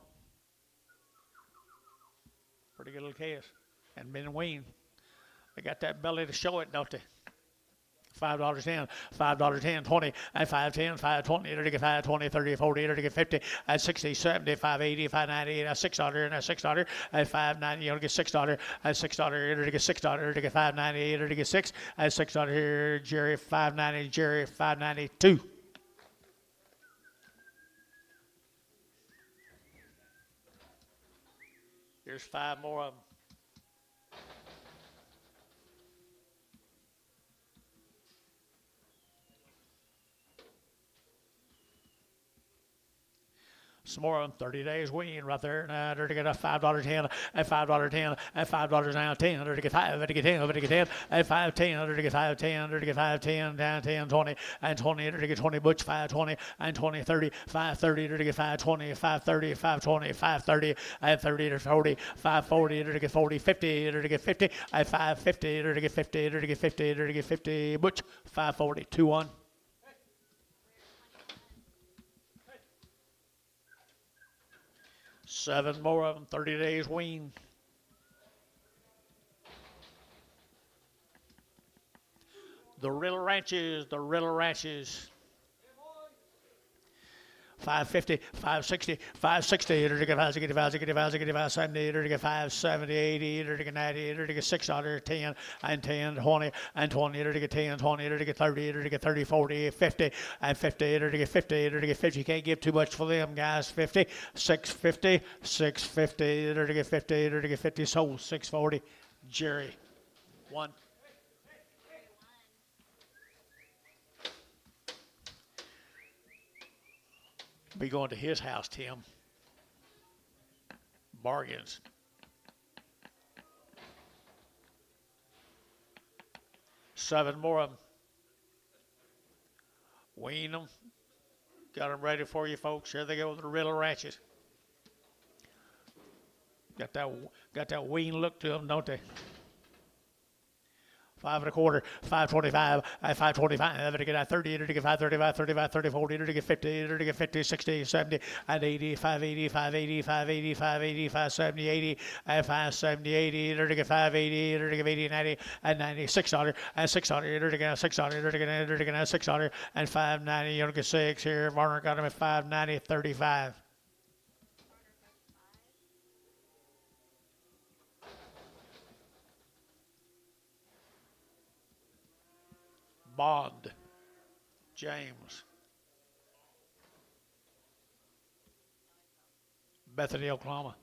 Pretty good little case. And been weaned. They got that belly to show it, don't they? $5.10, $5.10, 20, and 5.10, 5.20, enter to get 5.20, 30, 40, enter to get 50, and 60, 70, 5.80, 5.90, and $6, and $6, and 5.90, enter to get $6, and $6, enter to get $6, enter to get 5.90, enter to get 6, and $6 here, Jerry, 5.90, Jerry, 5.92. Here's 5 more of them. Some more of them, 30 days wean right there. Now they're to get a $5.10, and $5.10, and $5 now 10. They're to get 5, they're to get 10, they're to get 10, and 5.10, they're to get 5.10, they're to get 5.10, down 10, 20, and 20, they're to get 20, Butch, 5.20, and 20, 30, 5.30, they're to get 5.20, 5.30, 5.20, 5.30, and 30, they're 40, 5.40, they're to get 40, 50, they're to get 50, and 5.50, they're to get 50, they're to get 50, they're to get 50, Butch, 5.40, 2-1. Seven more of them, 30 days wean. The Riddle Ranches, the Riddle Ranches. 550, 560, 560, enter to get 560, 560, 560, 570, enter to get 570, 80, enter to get 90, enter to get $6, 10, and 10, 20, and 20, enter to get 10, 20, enter to get 30, enter to get 30, 40, 50, and 50, enter to get 50, enter to get 50. You can't give too much for them, guys. 50, 650, 650, enter to get 50, enter to get 50, sold 640. Jerry, 1. Be going to his house, Tim. Bargains. Seven more of them. Wean them. Got them ready for you, folks. Here they go, the Riddle Ranches. Got that wean look to them, don't they? 5 1/4, 525, at 525, to get at 30, to get 535, 35, 30, 40, to get 50, to get 50, 60, 70, and 80, 580, 580, 580, 580, 570, 80, and 570, 80, to get 580, to get 80, 90, and 90, 600, and 600, to get 600, to get 600, and 590, you get 6 here. Varner got him at 590, 35. Bond, James, Bethany, Oklahoma.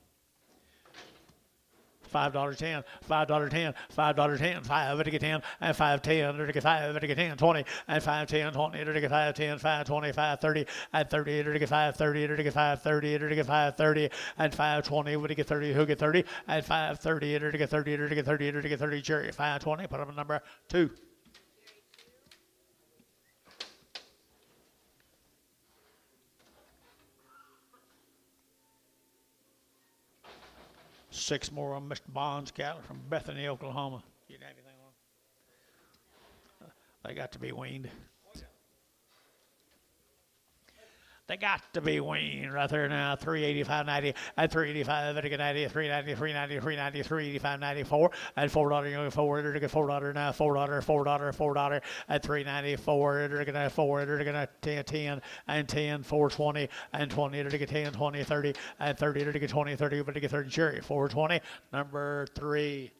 $5.10, $5.10, $5.10, 5 to get 10, and 5.10 to get 5 to get 10, 20, and 5.10, 20 to get 5.10, 5.20, 5.30, and 30 to get 5.30 to get 5.30 to get 5.30, and 5.20 to get 30, who get 30, and 5.30 to get 30 to get 30 to get 30, Jerry, 5.20, put up a number 2. Six more on Mr. Bond's cattle from Bethany, Oklahoma. You didn't have anything on? They got to be weaned. They got to be weaned right there now. 385, 90, and 385, to get 90, 390, 390, 390, 385, 94, and $4, you know, $4, to get $4 now, $4, $4, $4, and 394, to get 4, to get 10, 10, and 10, 420, and 20, to get 10, 20, 30, and 30, to get 20, 30, but to get 30, Jerry, 420, number 3.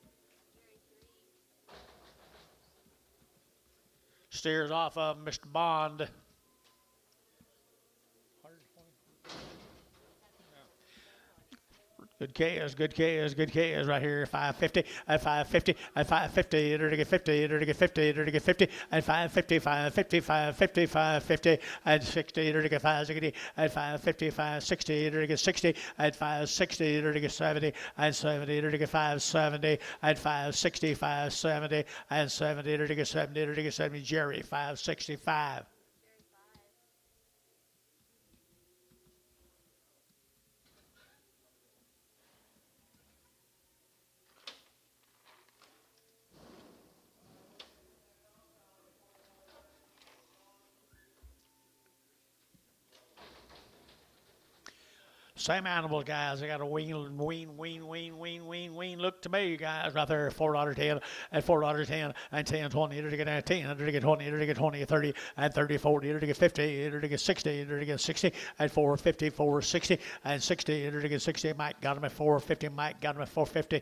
Steers off of Mr. Bond. Good KS, good KS, good KS right here. 550, at 550, at 550, to get 50, to get 50, to get 50, and 550, 550, 550, 550, and 60, to get 560, at 550, 560, to get 60, at 560, to get 70, and 70, to get 570, and 560, 570, and 70, to get 70, to get 70, Jerry, 565. Same animals, guys. I got a wean. Look to me, guys, right there. $4.10 and $4.10 and 10, 20, to get 10, to get 20, to get 20, 30, and 30, 40, to get 50, to get 60, to get 60, and 450, 460, and 60, to get 60. Mike got him at 450. Mike got him at 450.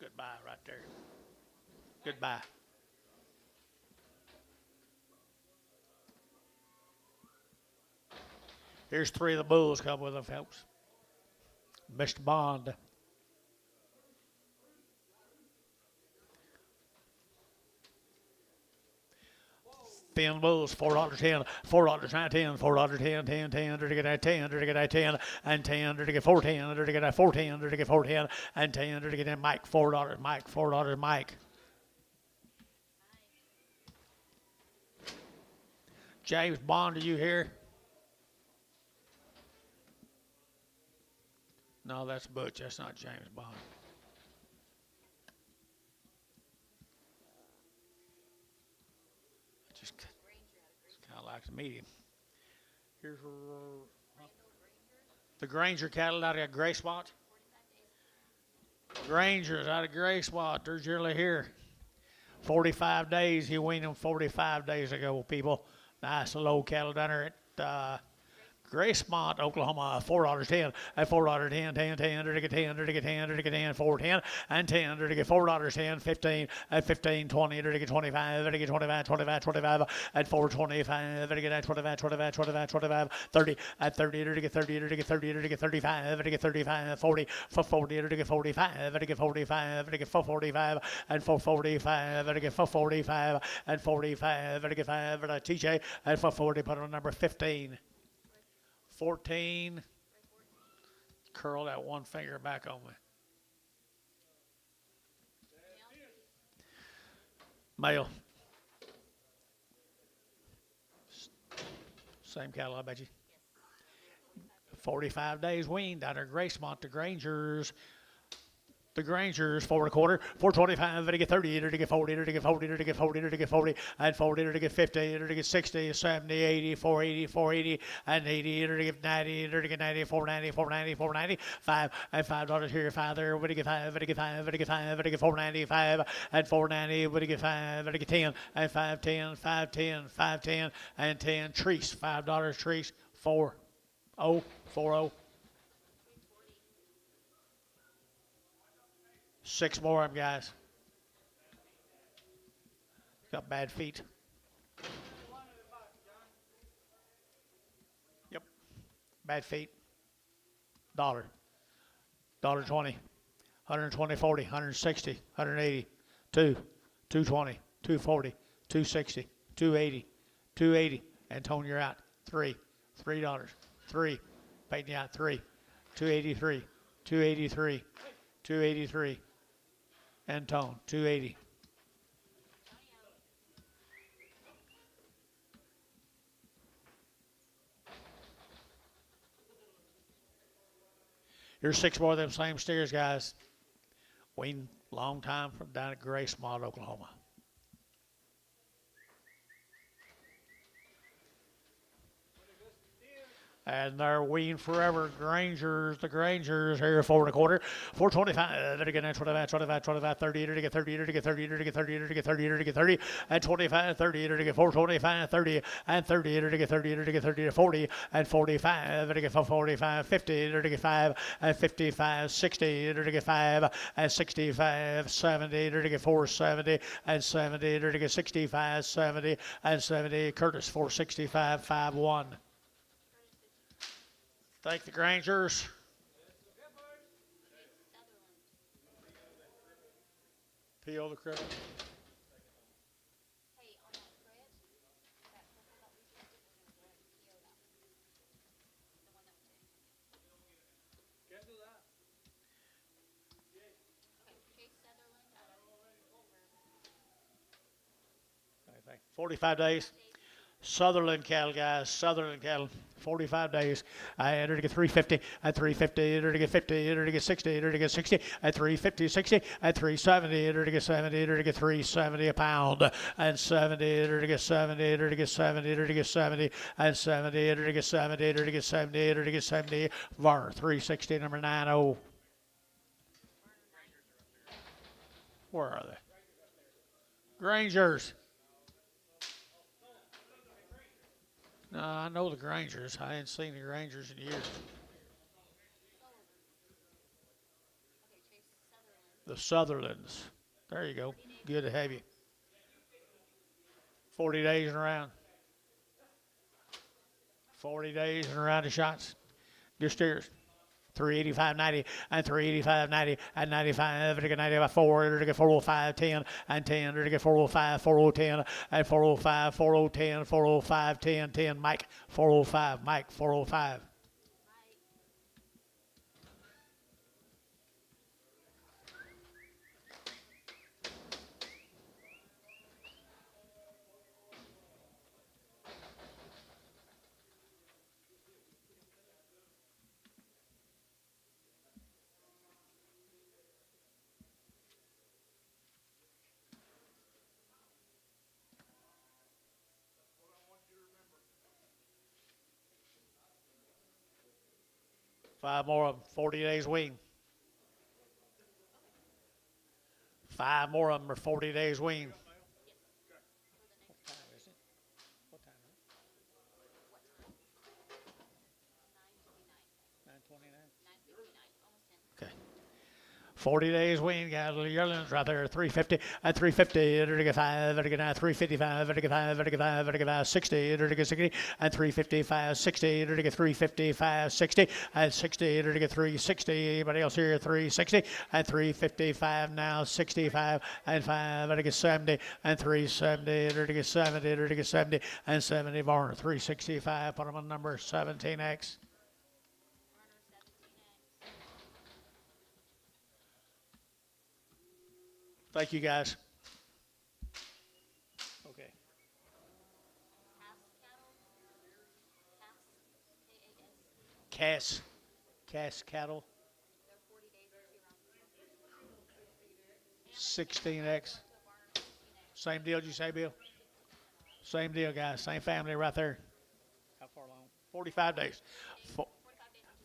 Goodbye right there. Goodbye. Here's 3 of the bulls come with them, folks. Mr. Bond. Thin bulls, $4.10, $4.10, $4.10, 10, 10, to get 10, to get 10, and 10, to get 410, to get 410, to get 410, and 10, to get Mike, $4, Mike, $4, Mike. James Bond, are you here? No, that's Butch. That's not James Bond. Just kind of like to meet him. Here's the Granger cattle out of Gray Spot. Granger's out of Gray Spot. They're generally here. 45 days. He weaned them 45 days ago, people. Nice low cattle down there at Gracemont, Oklahoma, $4.10 at $4.10, 10, 10, under to get 10, under to get 10, under to get 10, 4.10 and 10, under to get $4.10, 15 at 15, 20, under to get 25, under to get 25, 25, 25 at 4.25, under to get 25, 25, 25, 25, 30 at 30, under to get 30, under to get 30, under to get 35, under to get 35, 40 for 40, under to get 45, under to get 45, under to get 445 and 445, under to get 445 and 45, under to get 5 at TJ at 440, put on number 15. 14. Curl that one finger back on me. Male. Same cattle, I bet you. 45 days weaned out of Gracemont to Grangers. The Grangers, 4.25, 4.25, to get 30, to get 40, to get 40, to get 40, to get 40, and 40, to get 50, to get 60, 70, 80, 480, 480, and 80, to get 90, to get 90, 490, 490, 490, 5, and $5 here, 5 there, to get 5, to get 5, to get 5, to get 495, and 490, to get 5, to get 10, and 510, 510, 510, and 10, Treese, $5, Treese, 4-0, 4-0. 6 more of them, guys. Got bad feet. Yep. Bad feet. $1.20. 120, 40, 160, 180, 2, 220, 240, 260, 280, 280. And Tone, you're out. $3. $3. Paid you out. 3. 283, 283, 283. And Tone, 280. Here's 6 more of them same steers, guys. Weaned long time from down at Gracemont, Oklahoma. And they're weaned forever. Grangers, the Grangers here, 4.25, 425. Then again, 25, 25, 25, 30, to get 30, to get 30, to get 30, to get 30, to get 30, and 25, 30, to get 425, 30, and 30, to get 30, to get 30, to 40, and 45, to get 45, 50, to get 5, and 55, 60, to get 5, and 65, 70, to get 470, and 70, to get 65, 70, and 70. Curtis, 465, 5-1. Thank the Grangers. P.O. the critter. Okay, 45 days. Sutherland cattle, guys. Sutherland cattle. 45 days. I entered to get 350 at 350, entered to get 50, entered to get 60, entered to get 60 at 350, 60 at 370, entered to get 70, entered to get 370 a pound, and 70, entered to get 70, entered to get 70, entered to get 70, and 70, entered to get 70, entered to get 70, entered to get 70, VAR 360, number 90. Where are they? Grangers. No, I know the Grangers. I ain't seen the Grangers in years. The Sutherlands. There you go. Good to have you. 40 days and around. 40 days and around the shots. Good steers. 385.90 and 385.90 and 95 to get 95 4 to get 405 10 and 10 to get 405 4010 and 405 4010 405 10 10 Mike 405 Mike 405. Five more of them, 40 days wean. 5 more of them are 40 days wean. What time is it? 40 days weaned cattle, yearlings right there, 350 and 350, to get 5, to get 355, to get 5, to get 5, to get 60, to get 60, and 355, 60, to get 355, 60, and 60, to get 360. Anybody else here? 360 and 355 now, 65 and 5, to get 70 and 370, to get 70, to get 70 and 70 barn, 365. Put them on number 17X. Thank you, guys. Okay. Cass cattle. 16X. Same deal, did you say, Bill? Same deal, guys. Same family right there. How far along? 45 days.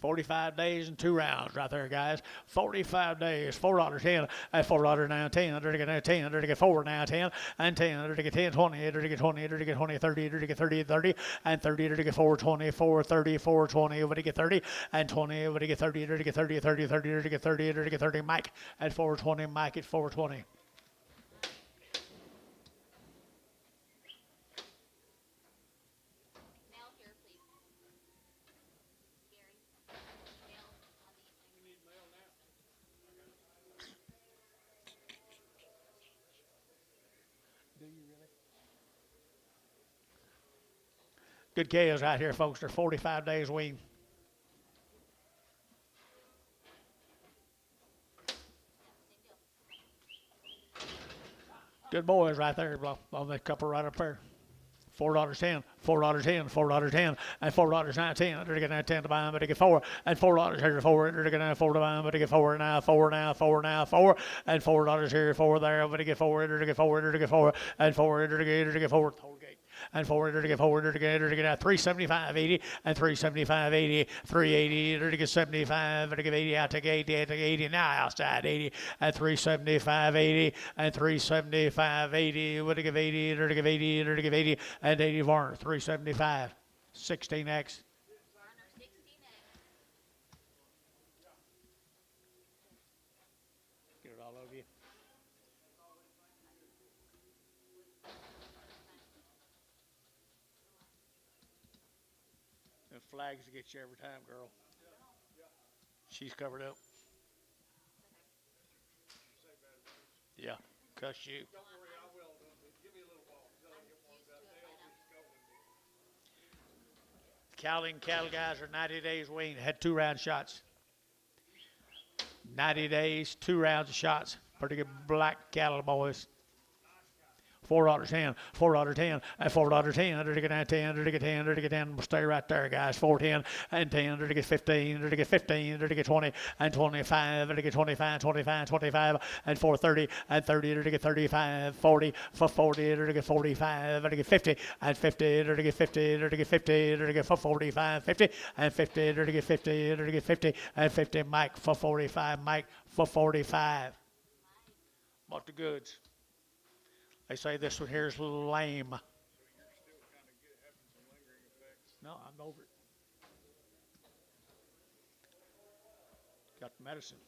45 days and 2 rounds right there, guys. 45 days, $4.10, and $4 now, 10, under to get 10, under to get 4 now, 10, and 10, under to get 10, 20, under to get 20, under to get 20, 30, under to get 30, 30, and 30, under to get 4, 20, 4, 30, 4, 20, over to get 30, and 20, over to get 30, under to get 30, 30, 30, under to get 30, under to get 30, Mike at 420, Mike at 420. Good calves out here, folks. They're 45 days weaned. Good boys right there, on that couple right up there. $4.10, $4.10, $4.10, and $4.19. Under to get 10 to buy them, but to get 4, and $4 here, 4. Under to get 4 to buy them, but to get 4 now, 4 now, 4 now, 4, and $4 here, 4 there, but to get 4. Under to get 4, under to get 4, and 4 under to get 4. And 4 under to get 4 under to get 375.80 and 375.80, 380 under to get 75, under to get 80 out to 80, out to 80 now outside 80 and 375.80 and 375.80, would to give 80 under to give 80 under to give 80 and 80 Varner 375, 16X. Get it all over you. Flags to get you every time, girl. She's covered up. Yeah, cuss you. Don't worry, I will. Give me a little while until I get warmed up. Cattle guys are 90 days weaned. Had 2 round shots. 90 days, 2 rounds of shots. Pretty good black cattle, boys. $4.10, $4.10, and $4.10, under to get 10, under to get 10, under to get 10, we'll stay right there, guys, 4.10, and 10, under to get 15, under to get 15, under to get 20, and 25, under to get 25, 25, 25, and 4.30, and 30, under to get 35, 40, for 40, under to get 45, under to get 50, and 50, under to get 50, under to get 50, under to get for 45, 50, and 50, under to get 50, under to get 50, and 50, Mike for 45, Mike for 45. Bought the goods. They say this one here is a little lame. So you're still kind of having some lingering effects? No, I'm over it. Got the medicine.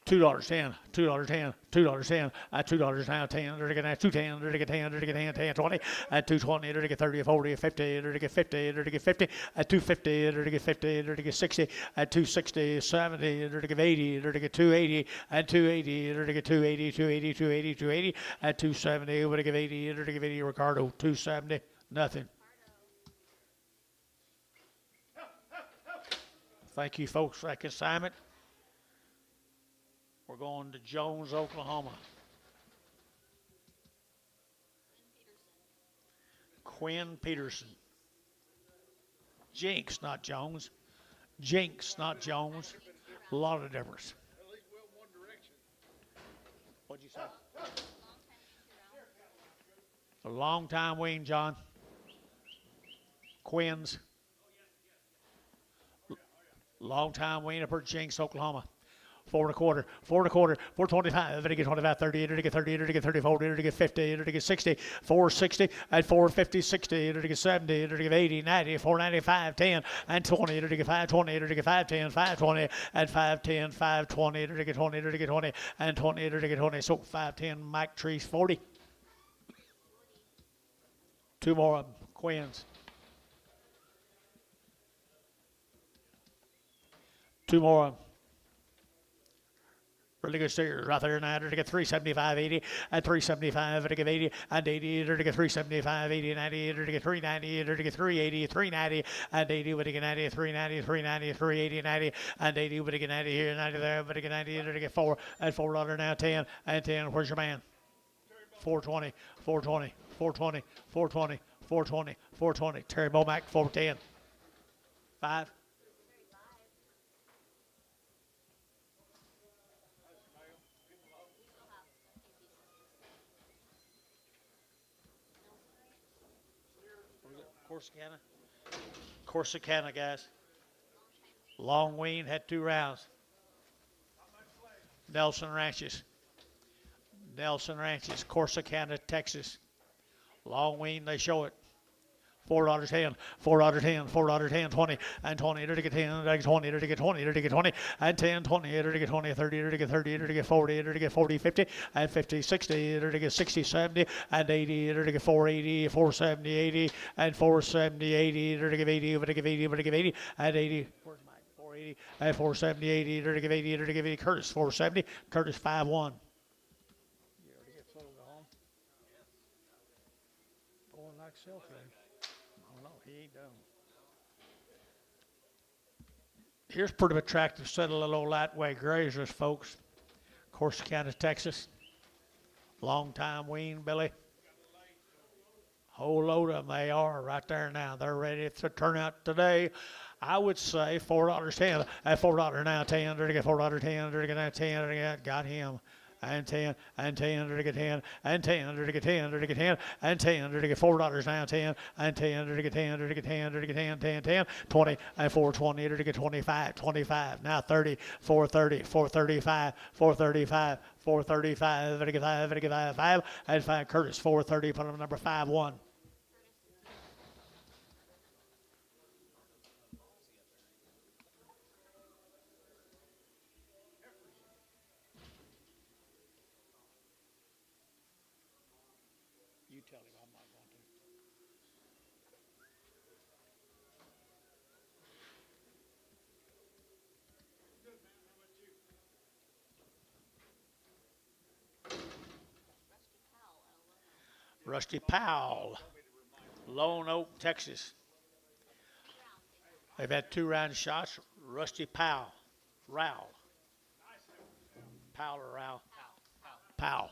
$2.10, $2.10, $2.10, $2 now, 10, under to get 2.10, under to get 10, under to get 10, 10, 20, and 2.20, under to get 30, 40, 50, under to get 50, under to get 50, at 2.50, under to get 50, under to get 60, at 2.60, 70, under to get 80, under to get 2.80, and 2.80, under to get 2.80, 2.80, 2.80, 2.80, at 2.70, under to get 80, under to get 80, Ricardo, 2.70, nothing. Thank you, folks, for that consignment. We're going to Jones, Oklahoma. Quinn Peterson. Jinx, not Jones. Jinx, not Jones. A lot of difference. What'd you say? A long time wean, John. Quinn's. Long time wean up at Jinx, Oklahoma. 4 and a quarter, 425, to get 25, 30, to get 30, to get 30, 40, to get 50, to get 60, 460, and 450, 60, to get 70, to get 80, 90, 495, 10, and 20, to get 520, to get 510, 520, and 510, 520, to get 20, to get 20, and 20, to get 20. So 510, Mike Trees, 40. 2 more of them, Quins. 2 more of them. Really good steers right there now. To get 375, 80, and 375, to get 80, and 80, to get 375, 80, 90, to get 390, to get 380, 390, and 80, to get 90, 390, 390, 380, 90, and 80, to get 90 here, 90 there, to get 90, to get 4, and $4 now, 10, and 10. Where's your man? 420, 420, 420, 420, 420, 420. Terry Bomack, 410. 5. Corsicana, guys. Long wean, had 2 rounds. Nelson Ranches, Corsicana, Texas. Long wean, they show it. $4.10, $4.10, $4.10, 20, and 20, to get 10, to get 20, to get 20, to get 20, and 10, 20, to get 20, 30, to get 30, to get 40, to get 40, 50, and 50, 60, to get 60, 70, and 80, to get 480, 470, 80, and 470, 80, to get 80, to get 80, to get 80, and 80. Where's Mike? 480, and 470, 80, to get 80, to get 80. Curtis, 470, Curtis, 5-1. You already get sold at home? Going like self then. No, he ain't done. Here's pretty attractive set of little lightweight grazers, folks. Corsicana, Texas. Long time wean, Billy. Whole load of them they are right there now. They're ready to turn out today. I would say $4.10. At $4 now, 10, to get $4.10, to get that 10, to get got him. And 10, and 10, to get 10, and 10, to get 10, to get 10, and 10, to get $4 now, 10, and 10, to get 10, to get 10, to get 10, 10, 10, 20, and 420, to get 25, 25, now 30, 430, 435, 435, 435, to get 5, to get 5, 5, and 5, Curtis, 430, put him number 5-1. Tell him I'm not going to. Rusty Powell, Lone Oak, Texas. They've had 2 round shots. Rusty Powell, Rowell. Powell or Rowell? Powell.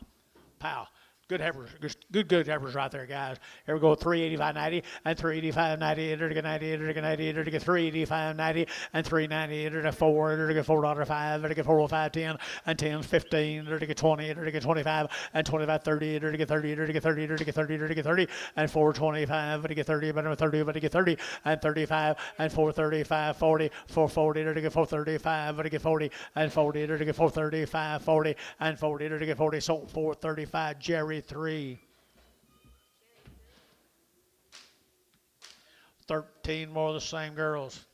Powell. Good heifers, good heifers right there, guys. Here we go, 385.90 and 385.90, enter to get 90, enter to get 90, enter to get 385.90 and 390, enter to 4, enter to get $4.05, enter to get 405.10 and 10, 15, enter to get 20, enter to get 25 and 25.30, enter to get 30, enter to get 30, enter to get 30, enter to get 30 and 425, enter to get 30, but 30, but to get 30 and 35 and 435, 40, 440, enter to get 435, enter to get 40 and 40, enter to get 435, 40 and 40, enter to get 40, so 435, Jerry 3. 13 more of the same girls.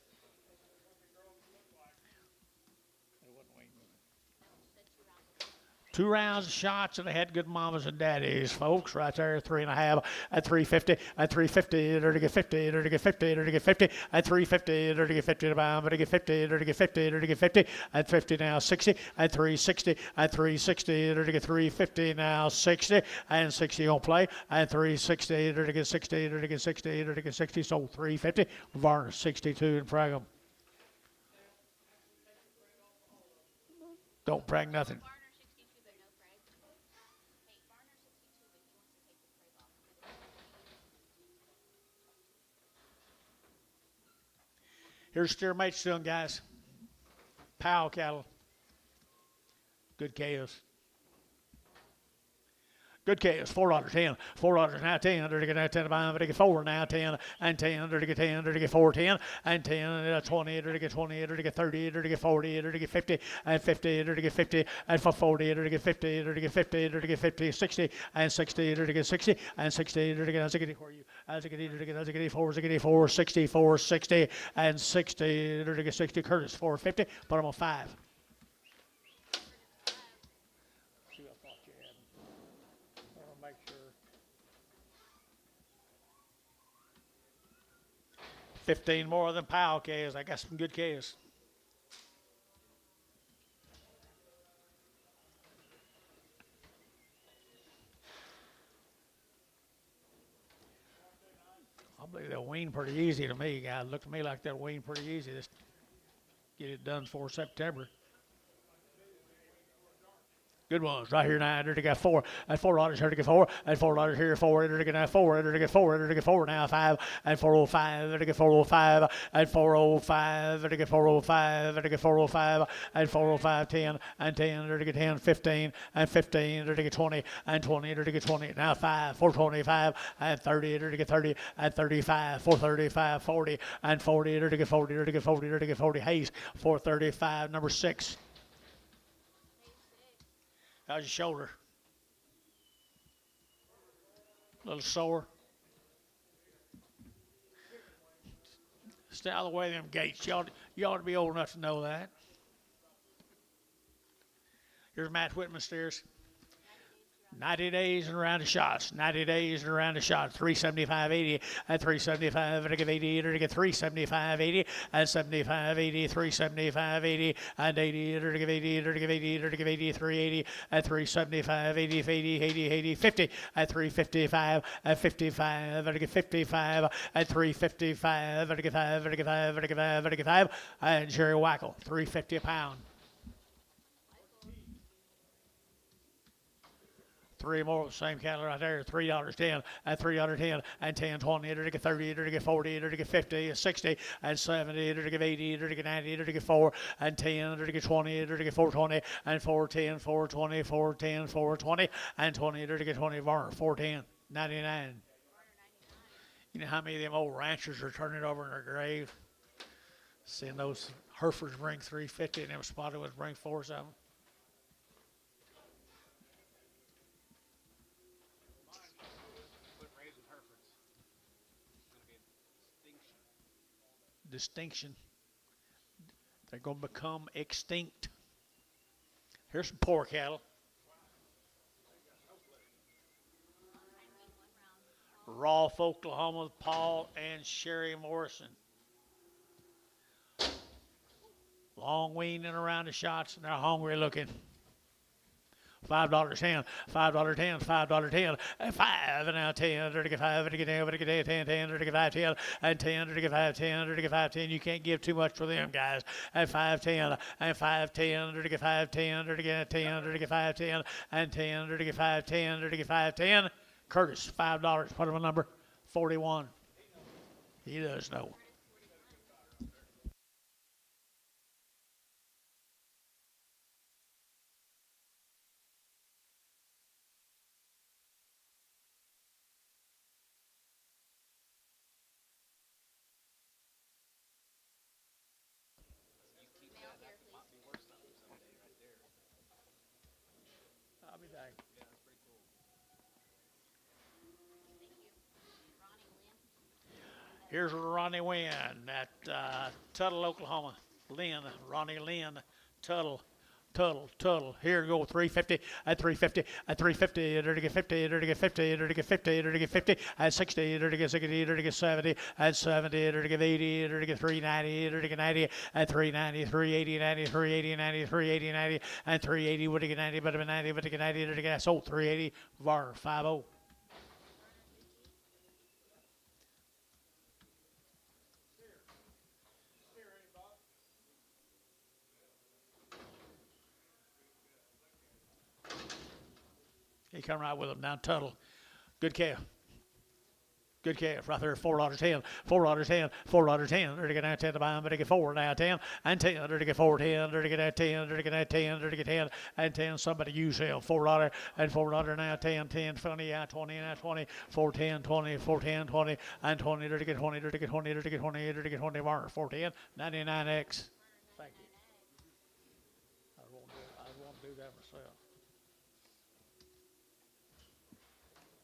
2 rounds of shots, and they had good mamas and daddies, folks, right there, 3.5 at 350, at 350, to get 50, to get 50, to get 50, at 350, to get 50 to bound, to get 50, to get 50, to get 50, at 50 now 60, at 360, at 360, to get 350 now 60, and 60 on play, at 360, to get 60, to get 60, to get 60, so 350, Varner 62 and Pragum. Don't brag nothing. Here's steer mates doing, guys. Powell cattle. Good calves. Good case, $4.10. $4 now 10. Under to get now 10 by under to get 4 now 10 and 10 under to get 10 under to get 4 10 and 10 20 under to get 20 under to get 30 under to get 40 under to get 50 and 50 under to get 50 and for 40 under to get 50 under to get 50 under to get 50 60 and 60 under to get 60 and 60 under to get 60 for you as a get under to get 4 64 60 and 60 under to get 60 Curtis 450 put them on 5. 15 more than Powell calves. I got some good calves. I believe they'll wean pretty easy to me, guys. Look to me like they'll wean pretty easy. Just get it done for September. Good ones right here now. Enter to get 4 and $4 here to get 4 and $4 here 4. Enter to get now 4. Enter to get 4. Enter to get 4 now 5 and 405. Enter to get 405 and 405. Enter to get 405. Enter to get 405 and 405 10 and 10. Enter to get 10 15 and 15. Enter to get 20 and 20. Enter to get 20 now 5 425 and 30. Enter to get 30 and 35 435 40 and 40. Enter to get 40. Enter to get 40. Enter to get 40. Hayes 435 number 6. How's your shoulder? A little sore? Stay out of the way of them gates. You ought to be old enough to know that. Here's Matt Whitman steers. 90 days and around the shots. 90 days and around the shots. 375.80 and 375 and to get 80 and to get 375.80 and 75.80 375.80 and 80 and to give 80 and to give 80 and to give 80 380 and 375 80 80 50 and 355 and 55 and to get 55 and 355 and to get 5 and to get 5 and to get 5 and to get 5 and Jerry Wackel 350 a pound. 3 more of the same cattle right there. $3.10 and $3.10 and 10, 20, to get 30, to get 40, to get 50, 60 and 70, to get 80, to get 90, to get 4 and 10, to get 20, to get 420 and 410, 420, 410, 420 and 20, to get 20 bar 410, 99. You know how many of them old ranchers are turning over in their grave? Seeing those Heifers bring 350 and them spotted ones bring 4 something. Distinction. They're going to become extinct. Here's some poor cattle. Rolfe, Oklahoma, Paul and Sherry Morrison. Long weaning around the shots and they're hungry looking. $5.10, $5.10, $5.10, and 5, and now 10, to get 5, to get 10, to get 10, 10, to get 5, 10, and 10, to get 5, 10, to get 5, 10. You can't give too much for them, guys. And 5, 10, and 5, 10, to get 5, 10, to get 10, to get 5, 10, and 10, to get 5, 10, to get 5, 10. Curtis, $5. Put him a number 41. He does know. I'll be back. Here's Ronnie Wynn at Tuttle, Oklahoma. Ronnie Lynn, Tuttle. Here we go, 350, at 350, at 350, to get 50, to get 50, to get 50, to get 50, at 60, to get 60, to get 70, at 70, to get 80, to get 390, to get 90, at 390, 380, 90, 380, 90, 380, 90, and 380, would get 90, but 90, but to get 90, to get sold 380, VAR 50. He come right with him down Tuttle. Good calf. Good calf right there, $4.10, $4.10, $4.10. They're to get that 10 to buy them, but they get 4 now, 10 and 10. They're to get 4, 10. They're to get that 10. They're to get that 10. They're to get 10 and 10. Somebody use him. $4 and $4 now, 10, 10, 20, now 20, now 20, 4, 10, 20, 4, 10, 20, and 20. They're to get 20. They're to get 20. They're to get 20. They're to get 20. Mark 4, 10, 99X. Thank you. I won't do that myself.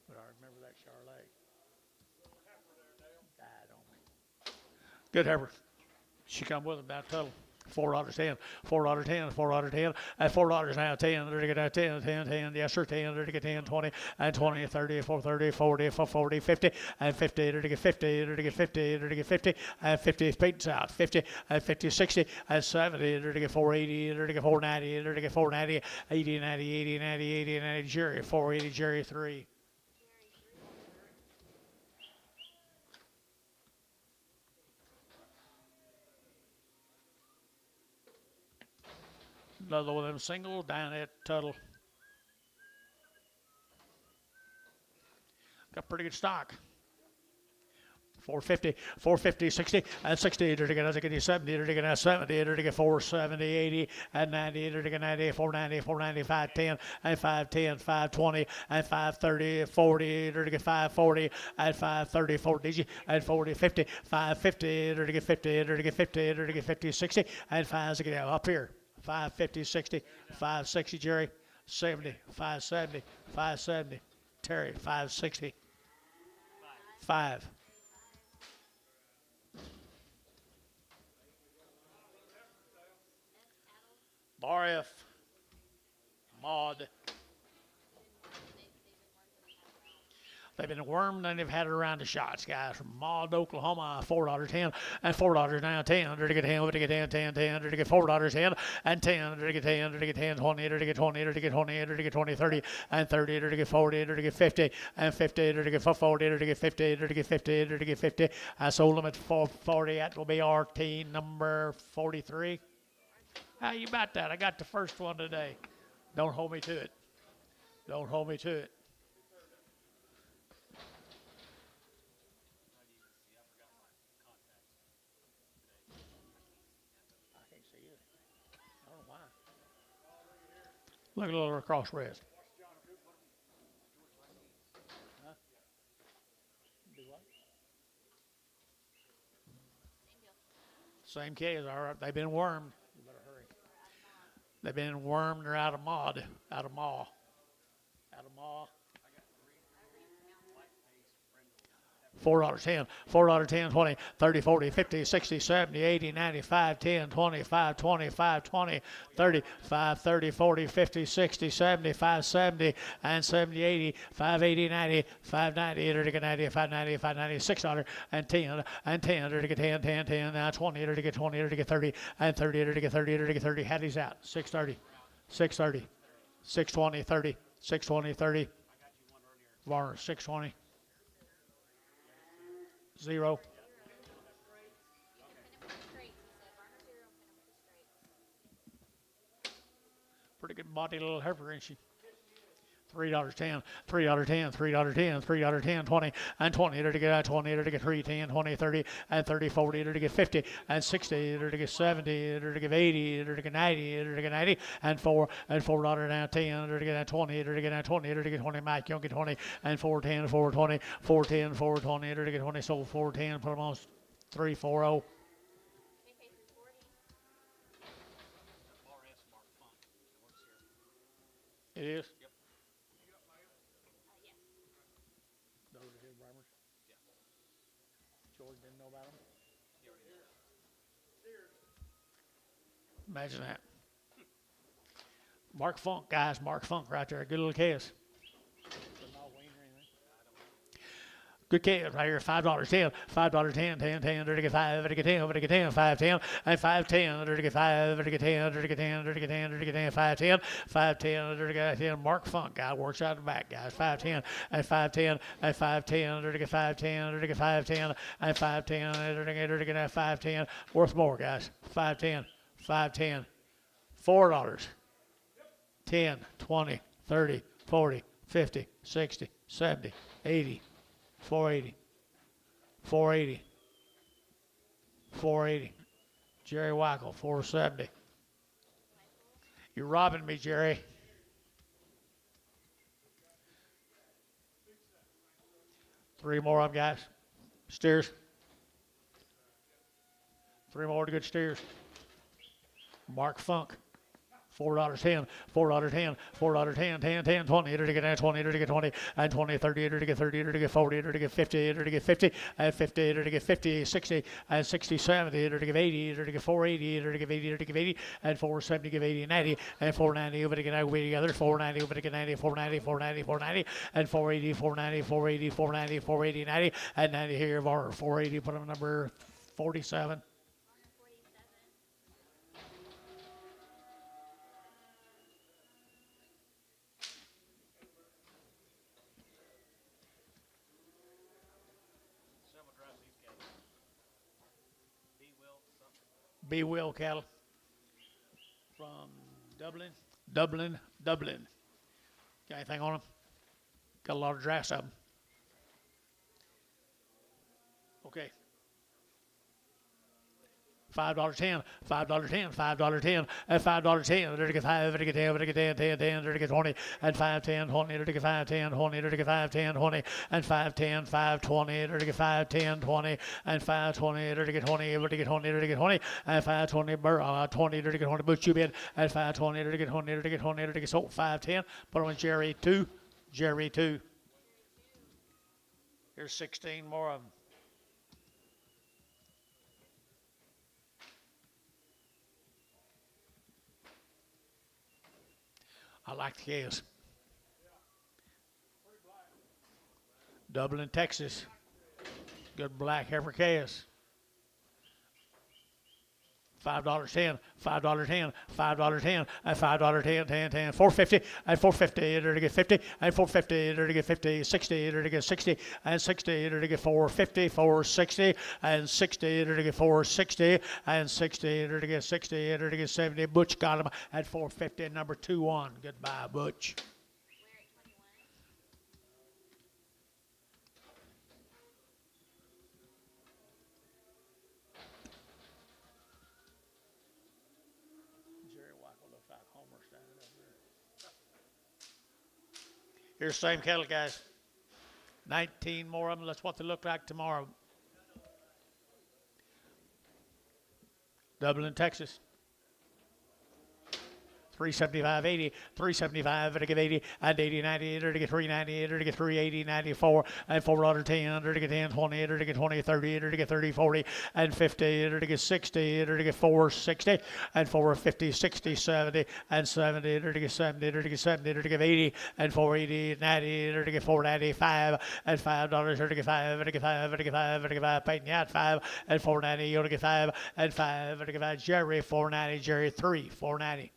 But I remember that Charlotte. Died on me. Good heifer. She come with him down total. $4.10, $4.10, $4.10, and $4 now, 10. They're to get that 10, 10, 10. Yes, sir, 10. They're to get 10, 20, and 20, 30, 40, 40, 40, 50, and 50. They're to get 50. They're to get 50. They're to get 50, and 50 feet out. 50, and 50, 60, and 70. They're to get 480. They're to get 490. They're to get 490, 80, 90, 80, 90, 80, 90. Jerry, 480, Jerry, 3. Another one of them single down at Tuttle. Got pretty good stock. 450, 450, 60, and 60. They're to get 70. They're to get 70. They're to get 470, 80, and 90. They're to get 90, 490, 490, 510, and 510, 520, and 530, 40. They're to get 540, and 530, 40, and 40, 50, 550. They're to get 50. They're to get 50. They're to get 50, 60, and 5 to get up here. 550, 60, 560, Jerry, 70, 570, 570, Terry, 560, 5. Bar F, Mod. They've been wormed and they've had it around the shots, guys. From Maud, Oklahoma, $4.10 and $4 now, 10. They're to get 10, they're to get 10, 10, 10. They're to get $4.10 and 10. They're to get 10, they're to get 10, 20. They're to get 20, they're to get 20, they're to get 20, 30, and 30. They're to get 40, they're to get 50, and 50. They're to get 40, they're to get 50, they're to get 50, they're to get 50. I sold them at 440. That will be RT number 43. How you about that? I got the first one today. Don't hold me to it. Don't hold me to it. Look a little across rest. Huh? Do what? Same case, all right. They've been wormed. You better hurry. They've been wormed or out of mod, out of maw. Out of maw. $4.10, $4.10, 20, 30, 40, 50, 60, 70, 80, 95, 10, 20, 5, 20, 5, 20, 30, 5, 30, 40, 50, 60, 70, 5, 70, and 70, 80, 5, 80, 90, 5, 90, 30, 90, 5, 90, 5, 90, $6, and 10, and 10, 30, 10, 10, 10, now 20, 30, 20, 30, 30, and 30, 30, 30, 30, 30, Hattie's out, 630, 630, 620, 30, 620, 30, Varner, 620. 0. Pretty good body little heifer, ain't she? $3.10, $3.10, $3.10, $3.10, 20, and 20. They're to get 20, they're to get 3, 10, 20, 30, and 30, 40. They're to get 50, and 60. They're to get 70. They're to get 80. They're to get 90. They're to get 90, and 4, and $4 now 10. They're to get 20. They're to get 20. They're to get 20. Mike, you don't get 20, and 410, 420, 410, 420. They're to get 20. Sold 410. Put them on 340. It is. George didn't know about them? Imagine that. Mark Funk, guys. Mark Funk right there. Good little case. Good case right here. $5.10, $5.10, 10, 10. They're to get 5. They're to get 10. They're to get 10. 5, 10, and 5, 10. They're to get 5. They're to get 10. They're to get 10. They're to get 10. They're to get 10. 5, 10, 5, 10. They're to get 10. Mark Funk, guy works out the back, guys. 5, 10, and 5, 10, and 5, 10. They're to get 5, 10. They're to get 5, 10, and 5, 10. They're to get 5, 10. Worth more, guys. 5, 10, 5, 10. $4. 10, 20, 30, 40, 50, 60, 70, 80. 480. 480. 480. Jerry Wackel, 470. You're robbing me, Jerry. Three more of them, guys. Steers. Three more to good steers. Mark Funk. $4.10, $4.10, $4.10, 10, 10, 20, to get 20, to get 20, and 20, 30, to get 30, to get 40, to get 50, to get 50, and 50, to get 50, 60, and 60, 70, to get 80, to get 480, to get 80, to get 80, and 470, give 80, 90, and 490, over to get 90, together, 490, over to get 90, 490, 490, 490, and 480, 490, 480, 490, 480, 90, and 90 here, 480, put on number 47. B. Will cattle from Dublin. Got anything on them? Got a lot of drafts of them. Okay. $5.10, $5.10, $5.10, and $5.10. There to get 5, there to get 10, there to get 10, 10, 10, there to get 20, and 5, 10, 20, there to get 5, 10, 20, there to get 5, 10, 20, and 5, 10, 5, 20, there to get 5, 10, 20, and 5, 20, there to get 20, there to get 20, there to get 20, and 5, 20, 20, there to get 20, Butch, you bid, and 5, 20, there to get 20, there to get 20, there to get sold, 5, 10. Put on Jerry 2, Jerry 2. Here's 16 more of them. I like the calves. Dublin, Texas. Good black heifer calves. $5.10, $5.10, $5.10, and $5.10, 10, 10, 450, and 450, there to get 50, and 450, there to get 50, 60, there to get 60, and 60, there to get 450, 460, and 60, there to get 460, and 60, there to get 60, there to get 70. Butch got him at 450, number 2-1. Goodbye, Butch. Here's the same cattle, guys. 19 more of them. That's what they look like tomorrow. Dublin, Texas. 375.80, 375, to get 80, and 80, 90, to get 390, to get 380, 94, and $4.10, to get 10, 20, to get 20, 30, to get 30, 40, and 50, to get 60, to get 460, and 450, 60, 70, and 70, to get 70, to get 70, to get 80, and 480, 90, to get 495, and $5, to get 5, to get 5, to get 5, to get 5, paying you out 5, and 490, you to get 5, and 5, to get 5, Jerry 490, Jerry 3, 490.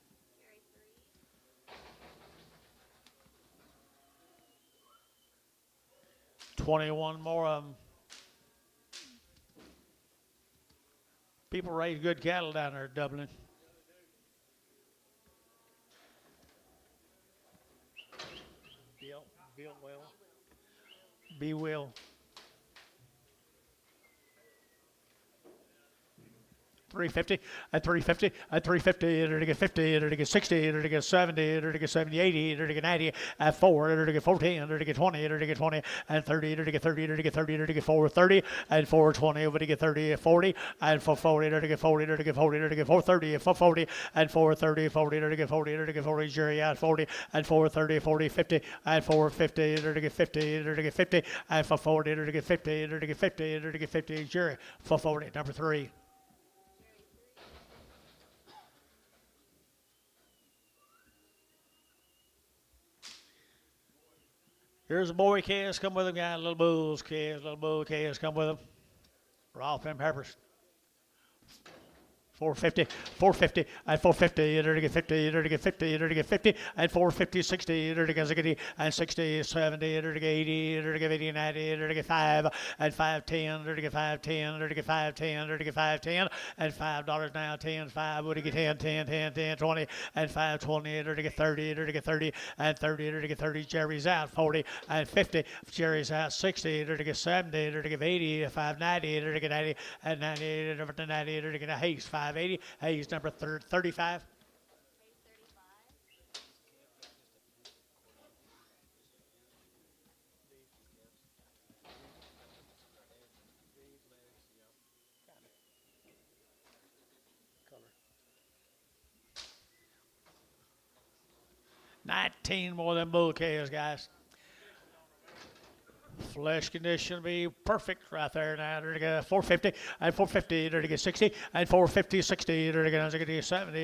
21 more of them. People raise good cattle down there at Dublin. Bill Will. 350, at 350, at 350, to get 50, to get 60, to get 70, to get 70, 80, to get 90, at 4, to get 14, to get 20, to get 20, and 30, to get 30, to get 30, to get 430, and 420, over to get 30, 40, and 440, to get 40, to get 40, to get 430, 440, and 430, 40, to get 40, to get 40, Jerry out 40, and 430, 40, 50, and 450, to get 50, to get 50, and 440, to get 50, to get 50, to get 50, Jerry 440, number 3. Here's a boy calves come with them, guys. Little bulls calves, little bull calves come with them. Raw pimp heifers. 450, 450, and 450, and 50, and 50, and 50, and 450, 60, and 60, and 60, 70, and 80, and 80, 90, and 5, and 510, and 510, and 510, and 510, and $5 now, 10, 5, would you get 10, 10, 10, 10, 20, and 520, and 30, and 30, and 30, and 30, Jerry's out, 40, and 50, Jerry's out, 60, and 70, and 80, 590, and 90, and 90, and 90, and Hayes, 580. Hayes, number 35. $19 more than bull calves, guys. Flesh condition be perfect right there now. 450 and 450, 60 and 450, 60, 70, 70, 70,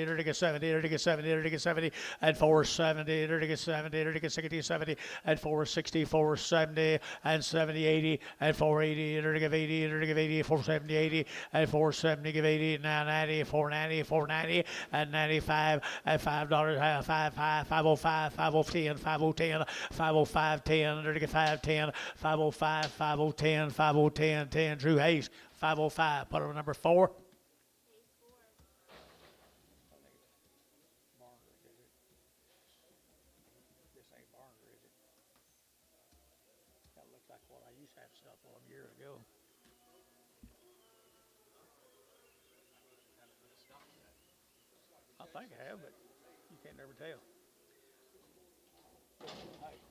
70, and 470, 70, 60, 70, and 460, 470, and 70, 80, and 480, 80, 470, 80, and 470, 80, now 90, 490, 490, and 95, and $5, 505, 510, 510, 505, 10, 510, 505, 5010, 5010, 10. Drew Hayes, 505. Put on number 4. This ain't Barner, is it? That looks like what I used to have stuff on years ago. I think I have, but you can't never tell. Hey.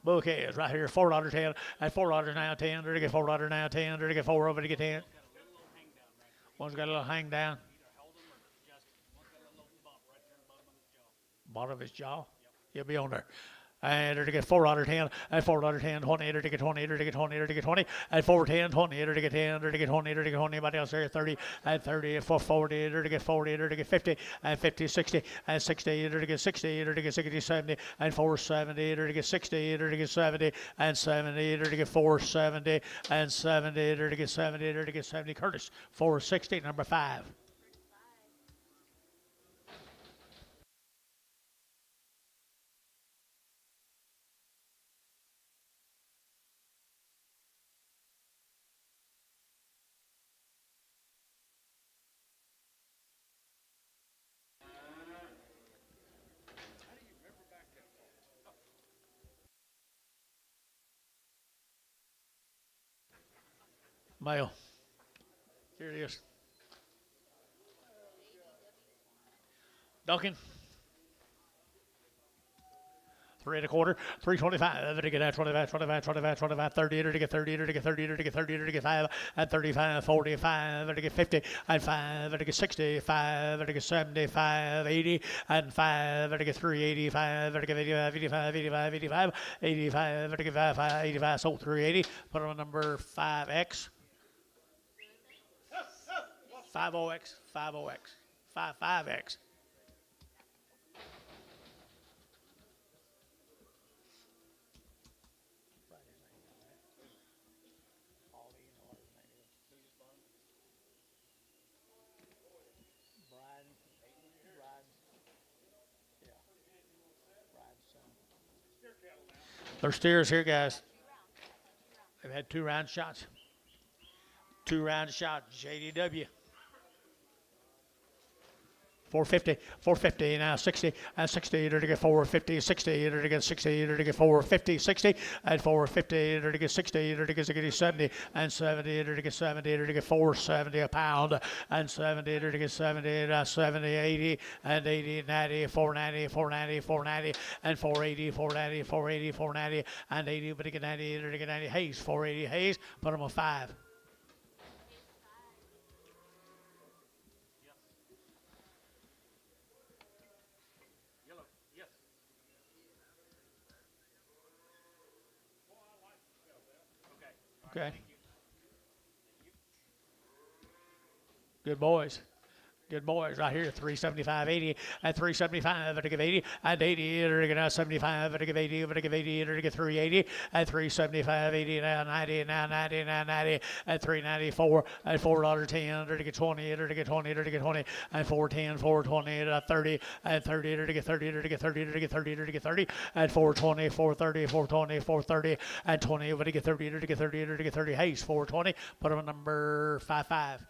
Bull calves right here, $4.10, and $4 now 10, to get $4 now 10, to get 4 over to get 10. One's got a little hang down. Bottom of his jaw? He'll be on there. And to get $4.10, and $4.10, 20, to get 20, to get 20, to get 20, and $4.10, 20, to get 10, to get 20, to get 20. Anybody else there? 30, and 30, for 40, to get 40, to get 50, and 50, 60, and 60, to get 60, to get 60, 70, and 470, to get 60, to get 70, and 70, to get 470, and 70, to get 70, to get 70. Curtis, 460, number 5. Male. Here it is. Duncan. 3 1/4, 325, to get 25, 25, 25, 25, 30, to get 30, to get 30, to get 30, to get 5, and 35, 45, to get 50, and 5, to get 60, 5, to get 75, 80, and 5, to get 385, to get 85, 85, 85, 85, 85, to get 5, 85, sold 380. Put on number 5X. 50X, 50X, 55X. There's steers here, guys. They've had 2 round shots. 2 round shots, JDW. 450, 450, now 60, and 60, to get 450, 60, to get 60, to get 450, 60, and 450, to get 60, to get 70, and 70, to get 70, to get 470 a pound, and 70, to get 70, 70, 80, and 80, 90, 490, 490, 490, and 480, 490, 480, 490, and 80, but to get 90, to get 90. Hayes, 480, Hayes, put him on 5. Okay. Good boys. Good boys right here, 375, 80, and 375, to give 80, and 80, to give 75, to give 80, to give 80, to give 380, and 375, 80, now 90, now 90, now 90, and 394, and $4.10, to give 20, to give 20, to give 20, and 410, 420, 30, and 30, to give 30, to give 30, to give 30, to give 30, and 420, 430, 420, 430, and 20, to give 30, to give 30, to give 30, Hayes, 420, put them on number 55.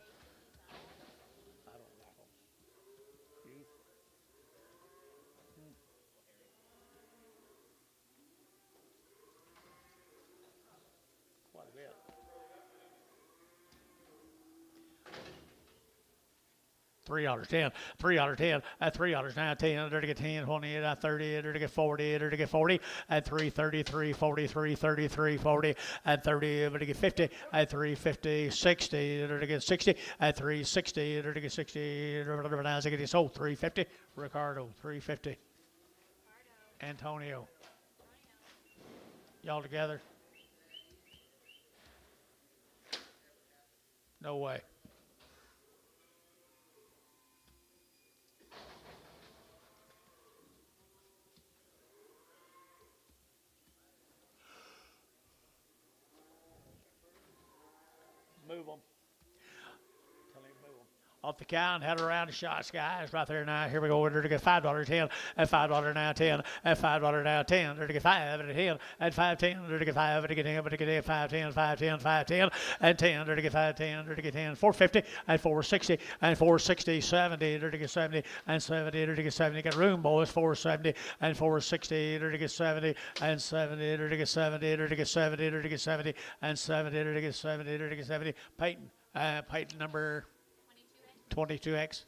$3.10, $3.10, at $3 now 10, to get 10, 20, at 30, to get 40, to get 40, at 333, 43, 33, 40, at 30, to get 50, at 350, 60, to get 60, at 360, to get 60, now to get sold 350, Ricardo 350, Antonio, y'all together? No way. Move them. Tell him move them. Off the cow and head around the shots, guys. Right there now. Here we go. We're to get $5.10 and $5 now 10 and $5 now 10. They're to get 5 and 10 and 5.10. They're to get 5 and to get 10, but to get 5.10, 5.10, 5.10 and 10. They're to get 5.10. They're to get 10, 4.50 and 4.60 and 4.60, 70. They're to get 70 and 70. They're to get 70. Get room, boys. 4.70 and 4.60. They're to get 70 and 70. They're to get 70. They're to get 70. They're to get 70 and 70. They're to get 70. They're to get 70. Peyton. Peyton number 22X.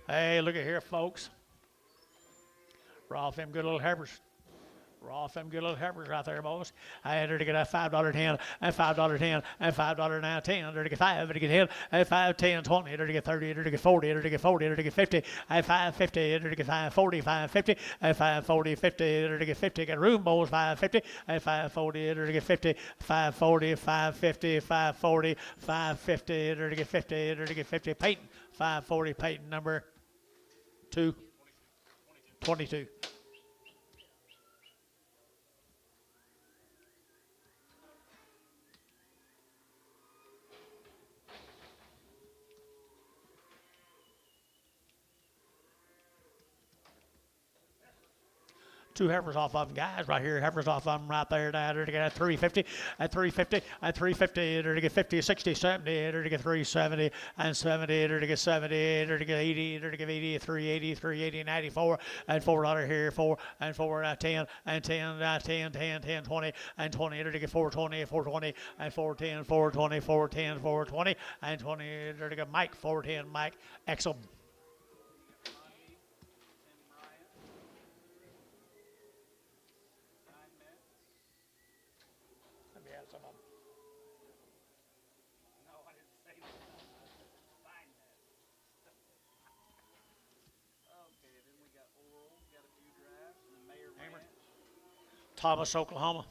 Hey, look at here, folks. We're off them good little heifers. We're off them good little heifers right there, boys. I had her to get a $5.10 and $5.10 and $5 now 10. They're to get 5, to get 10 and 5, 10, 20. They're to get 30. They're to get 40. They're to get 40. They're to get 50 and 5.50. They're to get 5.40, 5.50 and 5.40, 50. They're to get 50. Get room, boys. 5.50 and 5.40. They're to get 50, 5.40, 5.50, 5.40, 5.50. They're to get 50. They're to get 50. Peyton, 5.40. Peyton number 2, 22. Two heifers off of them, guys, right here. Heifers off of them right there. They're to get 350, at 350, at 350. They're to get 50, 60, 70. They're to get 370 and 70. They're to get 70. They're to get 80. They're to get 80, 380, 380, 94, and $4 here, 4 and 4, 10 and 10, 10, 10, 10, 20 and 20. They're to get 420, 420 and 410, 420, 410, 420 and 20. They're to get Mike, 410, Mike, Exum. Thomas, Oklahoma.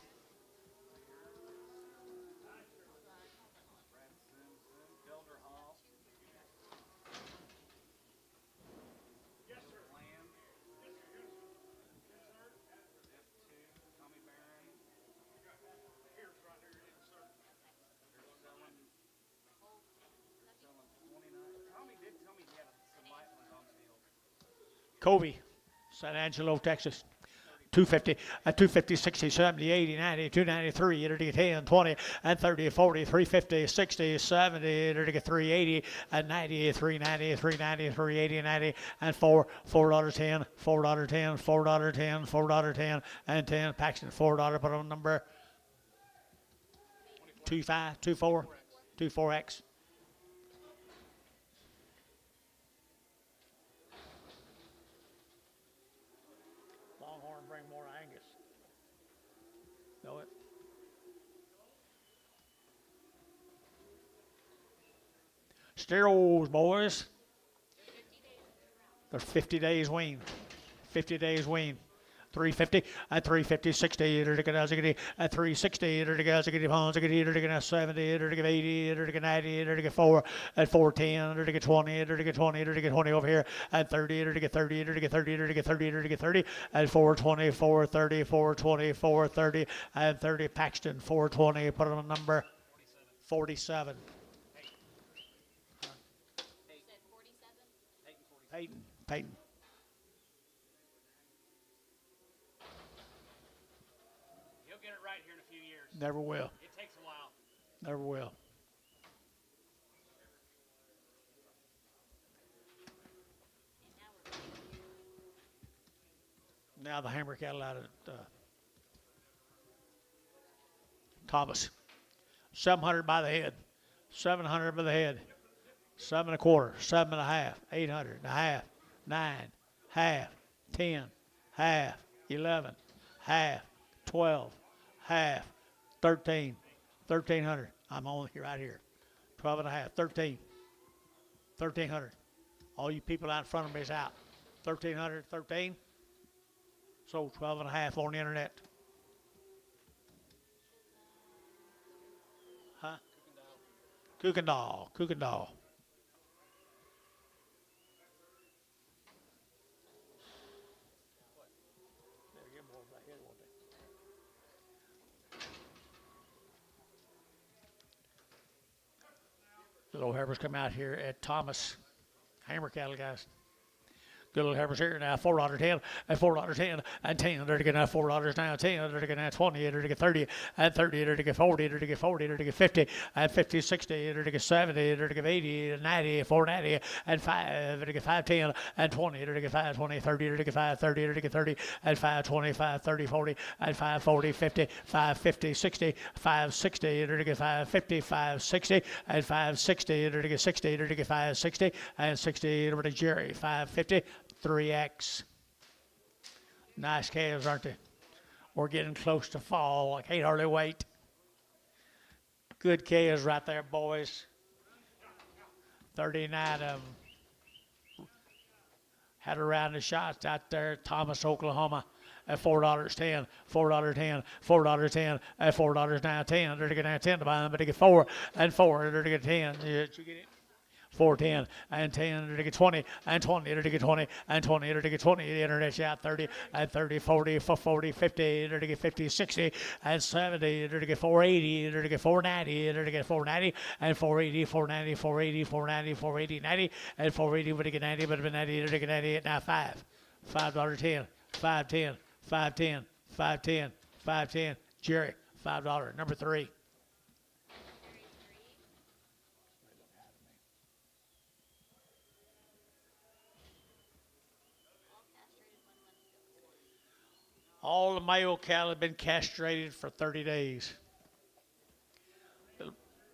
Kobe, San Angelo, Texas. 250, 250, 60, 70, 80, 90, 293, to get 10, 20, and 30, 40, 350, 60, 70, to get 380, and 90, 390, 390, 380, 90, and $4.10, $4.10, $4.10, $4.10, and 10. Paxton, $4, put on number 25, 24, 24X. Bring more Angus. Steros, boys. They're 50 days weaned. 50 days weaned. 350 at 350, 60, at 360, at 70, at 80, at 90, at 4, at 410, at 20, at 20, at 20 over here, at 30, at 30, at 30, at 30, at 30, at 420, 430, 420, 430, at 30, Paxton, 420, put on a number 47. Peyton. Get it right here in a few years. Never will. It takes a while. Never will. Now the hammer cattle out at Thomas. 700 by the head. 700 by the head. 7 1/4. 7 1/2. 800. A half. 9. Half. 10. Half. 11. Half. 12. Half. 13. 1,300. I'm on here right here. 12 and a half. 13. 1,300. All you people out in front of me is out. 1,300. 13. Sold 12 and a half on the internet. Huh? Kukendall. Kukendall. Little heifers come out here at Thomas. Hammer cattle, guys. Good little heifers here now. $4.10 and $4.10 and 10. They're to get now $4 now. 10. They're to get now 20. They're to get 30 and 30. They're to get 40. They're to get 40. They're to get 50 and 50, 60. They're to get 70. They're to get 80 and 90. 490 and 5. They're to get 510 and 20. They're to get 520, 30. They're to get 530. They're to get 30 and 520, 530, 40 and 540, 50, 550, 60, 560. They're to get 550, 560 and 560. They're to get 60. They're to get 560 and 60. They're to Jerry 550. 3X. Nice calves, aren't they? We're getting close to fall. I can't hardly wait. Good calves right there, boys. 39 of them. Had a round of shots out there at Thomas, Oklahoma at $4.10, $4.10, $4.10, at $4 now 10. They're to get now 10 to buy them, but they get 4 and 4. They're to get 10. Did you get it? 410 and 10, to get 20 and 20, to get 20 and 20, to get 20. The internet's out 30 and 30, 40, 40, 50, to get 50, 60 and 70, to get 480, to get 490, to get 490 and 480, 490, 480, 490, 480, 90 and 480, but to get 90, but 90, to get 98. Now $5.10, 510, 510, 510, 510. Jerry, $5. Number 3. All the male cattle have been castrated for 30 days.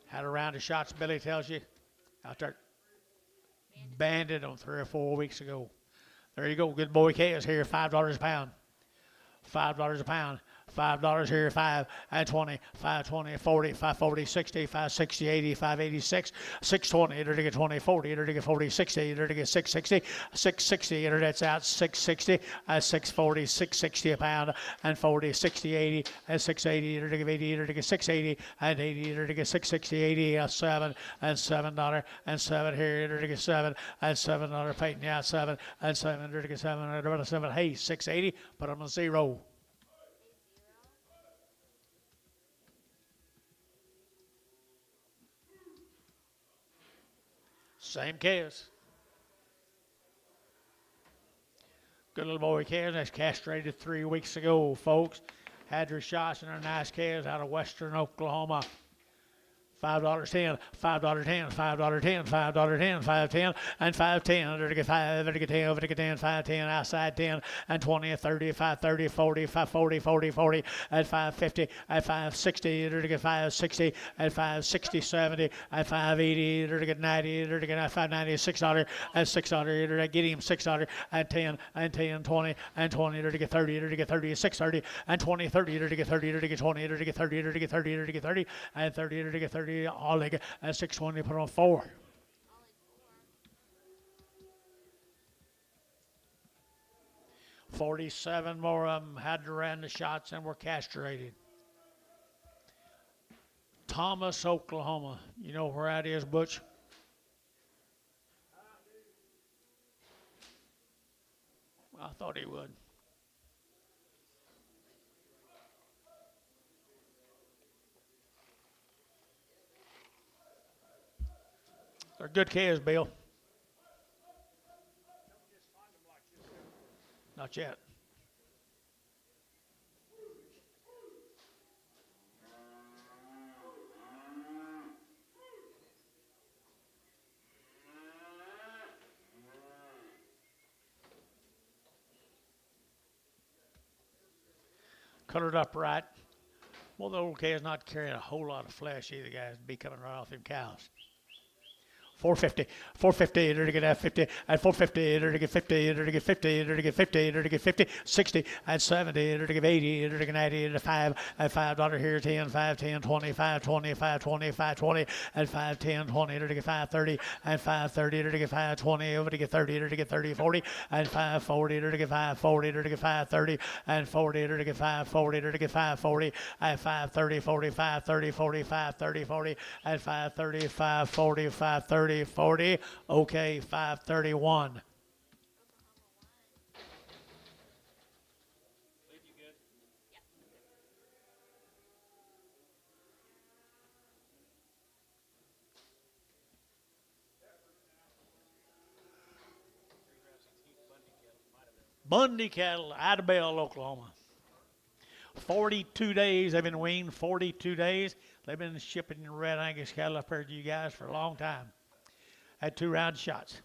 Had a round of shots, Billy tells you. Out there, banded them 3 or 4 weeks ago. There you go, good boy calves here, $5 a pound. $5 a pound. $5 here, 5 and 20, 520, 40, 540, 60, 560, 80, 586, 620, to get 20, 40, to get 40, 60, to get 660, 660, internet's out, 660, 640, 660 a pound, and 40, 60, 80, and 680, to get 80, to get 680, and 80, to get 660, 80, 7, and $7, and 7 here, to get 7, and $7 Peyton, yeah, 7, and 7, to get 7, and 7, hey, 680, put them on 0. Same calves. Good little boy calves. That's castrated 3 weeks ago, folks. Had their shots and their nice calves out of western Oklahoma. $5.10, $5.10, $5.10, $5.10, $5.10, and $5.10. They're to get 5, they're to get 10, over to get 10, $5.10, outside 10, and 20, 30, $5.30, 40, $5.40, 40, 40, at $5.50, at $5.60. They're to get $5.60, at $5.60, 70, at $5.80. They're to get 90, they're to get $5.90, $6, and $6. They're to get him $6, and 10, and 10, 20, and 20. They're to get 30, they're to get 30, 6.30, and 20, 30. They're to get 30, they're to get 20, they're to get 30, they're to get 30, they're to get 30, and 30, they're to get 30. All they get at 620, put on 4. 47 more of them had to ran the shots and were castrated. Thomas, Oklahoma. You know where that is, Butch? I thought he would. They're good calves, Bill. Not yet. Cut it up right. Well, the old calf's not carrying a whole lot of flesh either, guys. Be coming right off them cows. 450, 450, enter to get at 50, at 450, enter to get 50, enter to get 50, enter to get 50, enter to get 50, 60, at 70, enter to get 80, enter to get 90, enter to 5, at $5 here, 10, 5, 10, 20, 5, 20, 5, 20, 5, 20, at 5, 10, 20, enter to get 5, 30, at 5, 30, enter to get 5, 20, over to get 30, enter to get 30, 40, at 5, 40, enter to get 5, 40, enter to get 5, 30, and 40, enter to get 5, 40, enter to get 5, 40, at 5, 30, 45, 30, 45, 30, 40, at 5, 30, 5, 40, 5, 30, 40, okay, 531. Bundy cattle, Idabel, Oklahoma. 42 days they've been weaned, 42 days. They've been shipping red Angus cattle up here to you guys for a long time. Had 2 round shots.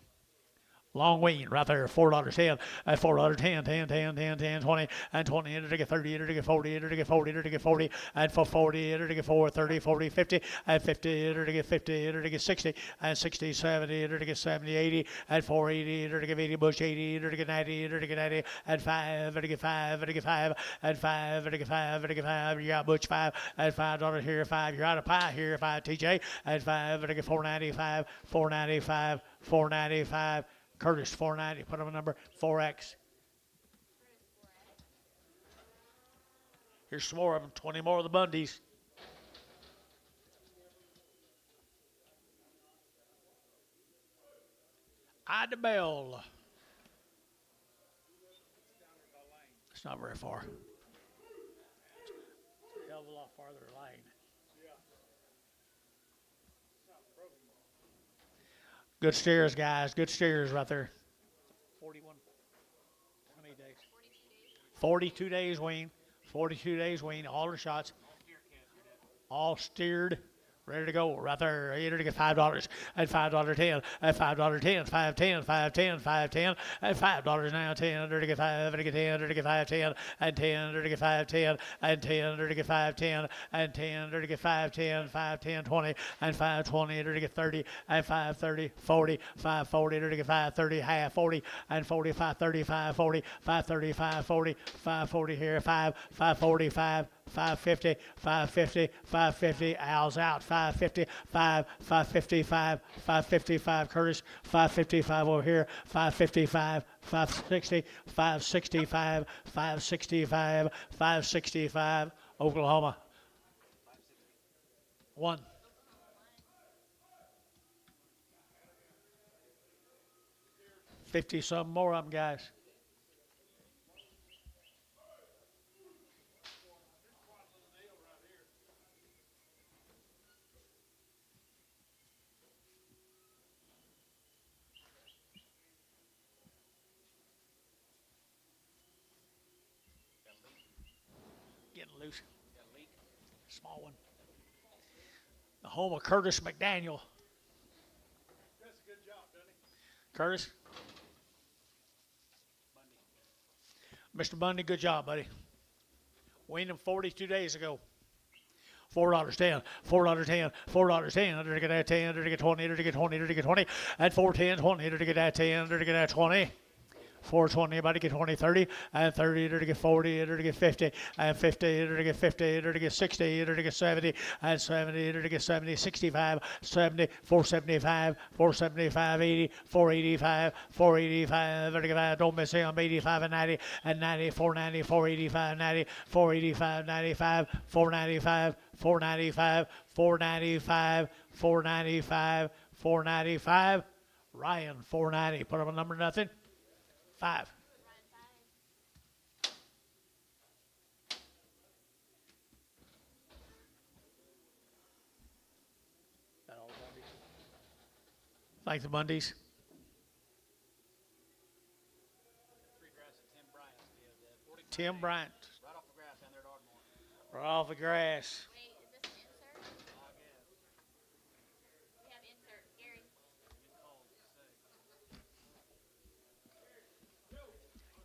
Long wean right there, $4.10, at $4.10, 10, 10, 10, 10, 20, and 20, enter to get 30, enter to get 40, enter to get 40, enter to get 40, and for 40, enter to get 4, 30, 40, 50, and 50, enter to get 50, enter to get 60, and 60, 70, enter to get 70, 80, and 480, enter to get 80, bush 80, enter to get 90, enter to get 90, and 5, enter to get 5, enter to get 5, and 5, enter to get 5, enter to get 5, you got bush 5, and $5 here, 5, you're out of pie here, 5, TJ, and 5, enter to get 495, 495, 495, Curtis 490, put him a number 4X. Here's some more of them, 20 more of the Bundys. Idabel. It's not very far. It's a hell of a lot farther lane. Good steers, guys. Good steers right there. 41. How many days? 42 days wean. 42 days wean. All the shots. All steered. Ready to go right there. Enter to get $5 at $5.10 at $5.10, 5.10, 5.10, 5.10 at $5 now 10. Enter to get 5, enter to get 10, enter to get 5.10 and 10, enter to get 5.10 and 10, enter to get 5.10 and 10, enter to get 5.10, 5.10, 20 and 5.20, enter to get 30 and 5.30, 40, 5.40, enter to get 5.30, half 40 and 40, 5.30, 5.40, 5.30, 5.40, 5.40 here, 5, 5.45. 550, 550, 550, Al's out, 550, 5, 555, 555, Curtis, 555 over here, 555, 560, 565, 565, 565, Oklahoma. 1. $50-some more of them, guys. Getting loose. Small one. The home of Curtis McDaniel. Does a good job, doesn't he? Curtis? Mr. Bundy, good job, buddy. Weaned him 42 days ago. $4.10, $4.10, $4.10, under to get that 10, under to get 20, under to get 20, under to get 20, at 4.10, 20, under to get that 10, under to get that 20. 420, about to get 20, 30, and 30, to get 40, to get 50, and 50, to get 50, to get 60, to get 70, and 70, to get 70, 65, 70, 475, 475, 80, 485, 485, to get 5, don't miss him, 85 and 90, 490, 485, 90, 485, 95, 495, 495, 495, 495, 495, Ryan, 490, put up a number, nothing. 5. Like the Mondays. Tim Bryant. Right off the grass down there at Ardmore. Right off the grass. Wait, is this an insert? We have insert. Gary.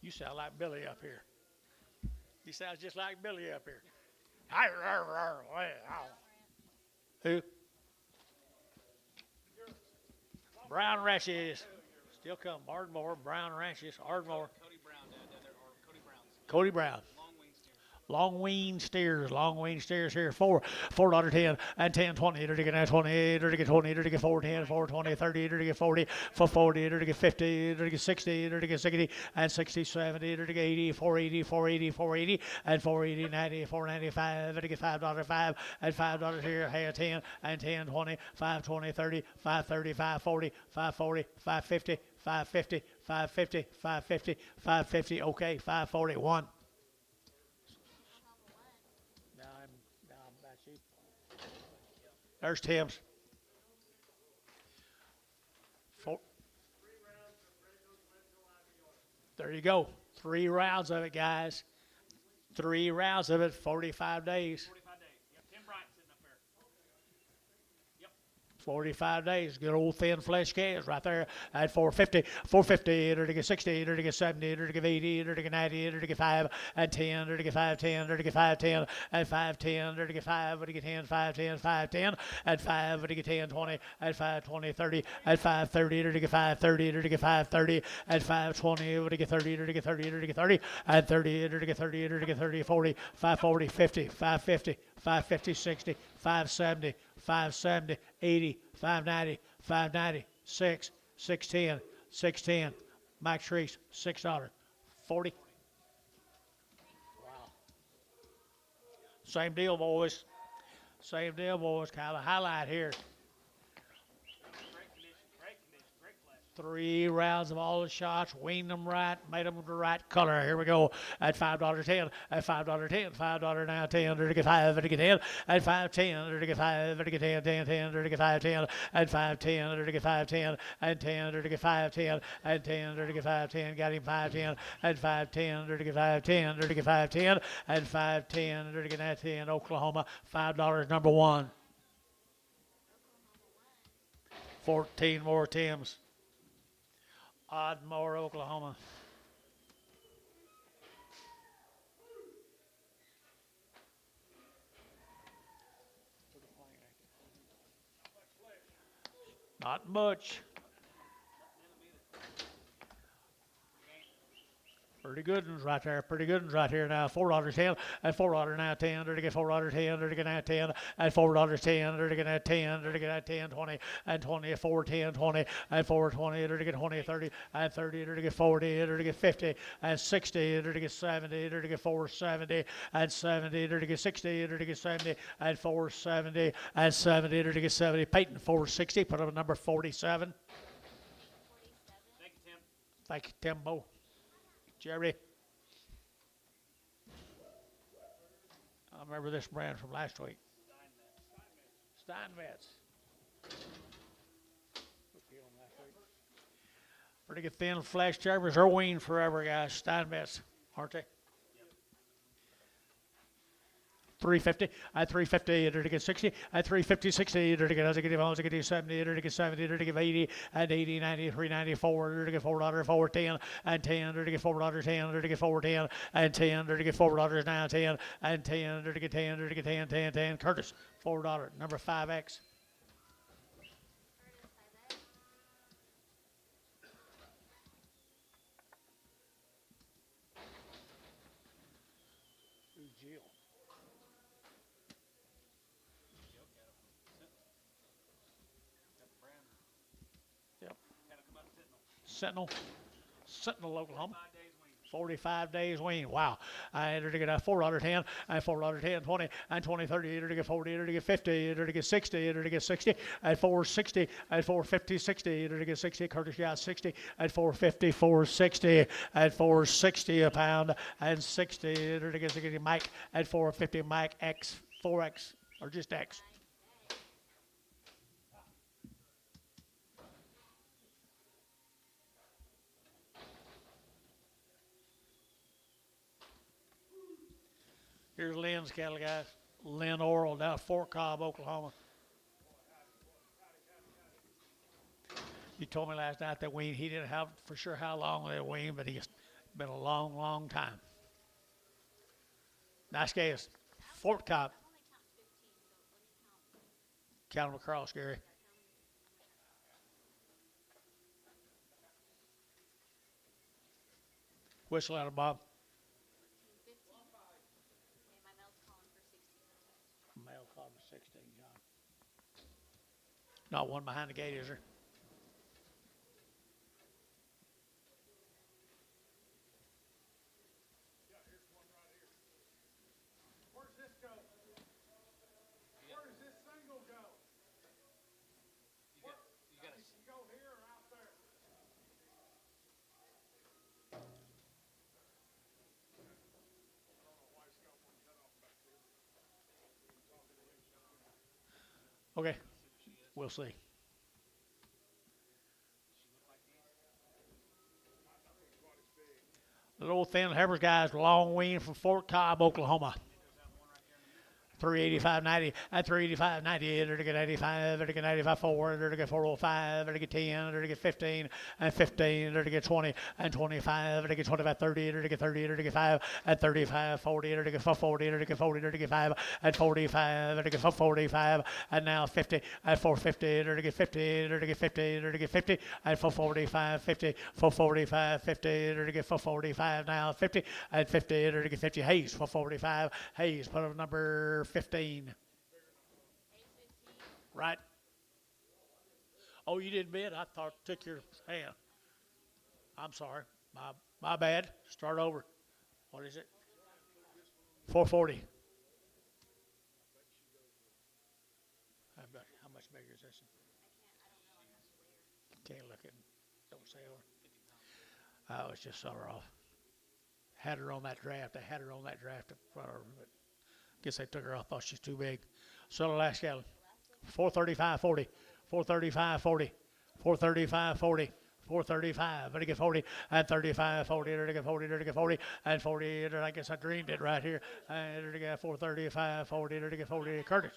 You sound like Billy up here. You sound just like Billy up here. Who? Brown Ranches. Still come. Ardmore, Brown Ranches, Ardmore. Cody Brown down there, or Cody Brown's. Cody Brown. Long weaned steers here. $4, $10, and 10, 20, to get 20, to get 20, to get 4, 10, 4, 20, 30, to get 40, for 40, to get 50, to get 60, to get 60, and 60, 70, to get 80, 480, 480, 480, and 480, 90, 495, to get $5, 5, and $5 here, hey, 10, and 10, 20, 5, 20, 30, 5, 30, 5, 40, 5, 40, 5, 50, 5, 50, 5, 50, 5, 50, 5, 50, okay, 541. Now I'm back sheep. There's Tim's. There you go. 3 rounds of it, guys. 3 rounds of it, 45 days. 45 days. Yep, Tim Bryant sitting up there. 45 days. Good old thin flesh calves right there at 450, 450, to get 60, to get 70, to get 80, to get 90, to get 5, and 10, to get 5, 10, to get 5, 10, and 5, 10, to get 5, to get 10, 5, 10, 5, 10, and 5, to get 10, 20, and 5, 20, 30, and 5, 30, to get 5, 30, to get 5, 30, and 5, 20, to get 30, to get 30, to get 30, and 30, to get 30, to get 30, 40, 5, 40, 50, 5, 50, 5, 50, 60, 5, 70, 5, 70, 80, 590, 590, 6, 610, 610. Max Reese, $6, 40. Wow. Same deal, boys. Same deal, boys. Kind of a highlight here. Great condition, great flesh. 3 rounds of all the shots, weaned them right, made them the right color. Here we go at $5.10, at $5.10, $5 now 10, to get 5, to get 10, at 5.10, to get 5, to get 10, 10, 10, to get 5.10, at 5.10, to get 5.10, and 10, to get 5.10, and 10, to get 5.10, got him 5.10, and 5.10, to get 5.10, to get 5.10, and 5.10, to get that 10, Oklahoma, $5 number 1. 14 more Tims. Ardmore, Oklahoma. Not much. Pretty good ones right there. Pretty good ones right here now. $4.10 and $4 now 10. To get $4.10. To get that 10 and $4.10. To get that 10. To get that 10, 20 and 20. 4, 10, 20 and 4.20. To get 20, 30 and 30. To get 40. To get 50 and 60. To get 70. To get 470 and 70. To get 60. To get 70 and 470 and 70. To get 70. Peyton 460. Put up a number 47. 47. Thank you, Tim. Thank you, Timbo. Jerry. I remember this brand from last week. Steinmetz. Pretty good thin flesh chambers. They're weaned forever, guys. Steinmetz, aren't they? 350, at 350, to get 60, at 350, 60, to get 70, to get 70, to get 80, and 80, 90, 394, to get $4, 410, and 10, to get $4.10, to get 410, and 10, to get $4 now 10, and 10, to get 10, to get 10, 10, 10. Curtis, $4, number 5X. Jill. Yep. Sentinel. Sentinel, Oklahoma. 45 days wean. Wow. I entered to get a $4.10, and $4.10, 20, and 20, 30, entered to get 40, entered to get 50, entered to get 60, entered to get 60, at 460, at 450, 60, entered to get 60, Curtis got 60, at 450, 460, at 460 a pound, and 60, entered to get 60, Mike, at 450, Mike X, 4X, or just X. Here's Lynn's cattle, guys. Lynn Oral down at Fort Cobb, Oklahoma. He told me last night that wean, he didn't have for sure how long they weaned, but he's been a long, long time. Nice guys. Fort Cobb. I'm only counting 15, so let me count. Count them across, Gary. Whistle at him, Bob. 14, 15. Okay, my mail's calling for 16. Male called for 16, John. Not one behind the gate, is there? Yeah, here's one right here. Where's this go? Where does this single go? You can go here or out there. Okay, we'll see. Little thin heifers, guys, long wean from Fort Cobb, Oklahoma. 385.90 at 385.90, enter to get 85, enter to get 95, 4, enter to get 405, enter to get 10, enter to get 15, and 15, enter to get 20, and 25, enter to get 25, 30, enter to get 30, enter to get 5, at 35, 40, enter to get 40, enter to get 40, enter to get 5, at 45, enter to get 45, and now 50, at 450, enter to get 50, enter to get 50, enter to get 50, at 445, 50, 445, 50, enter to get 445, now 50, at 50, enter to get 50, Hayes, 445, Hayes, put up number 15. Right? Oh, you didn't bid? I thought took your hand. I'm sorry. My bad. Start over. What is it? 440. How much bigger is this? Can't look at it. Don't say over. Oh, it's just sort of off. Had her on that draft. I had her on that draft in front of her, but guess they took her off. Thought she's too big. So the last gallon. 435.40. 435.40. 435.40. 435, but to get 40, and 35, 40, to get 40, to get 40, and 40, I guess I dreamed it right here, and to get 435, 40, to get 40, Curtis,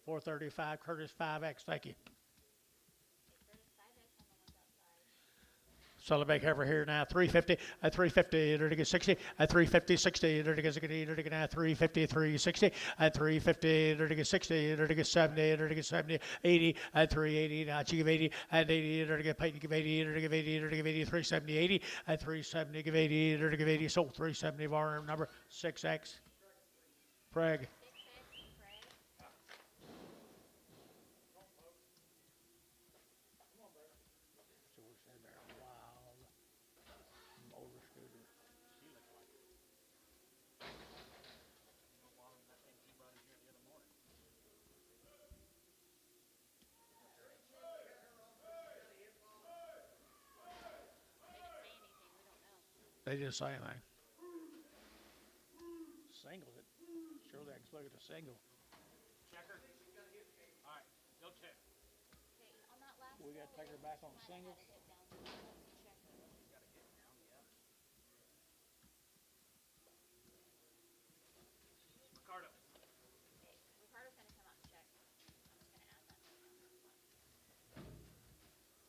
435, Curtis 5X, thank you. So the big heifer here now, 350, at 350, to get 60, at 350, 60, to get 60, to get now 350, 360, at 350, to get 60, to get 70, to get 70, 80, at 380, now she give 80, and 80, to get paid, give 80, to give 80, to give 80, 370, 80, at 370, give 80, to give 80, so 370 bar number 6X. Prague. They didn't say anything. Singles it. Sure, they can look at the single. Checker. All right, go check. Okay, on that last We got to take her back on the single. Ricardo. Okay, Ricardo's gonna come out and check. I'm just gonna add that.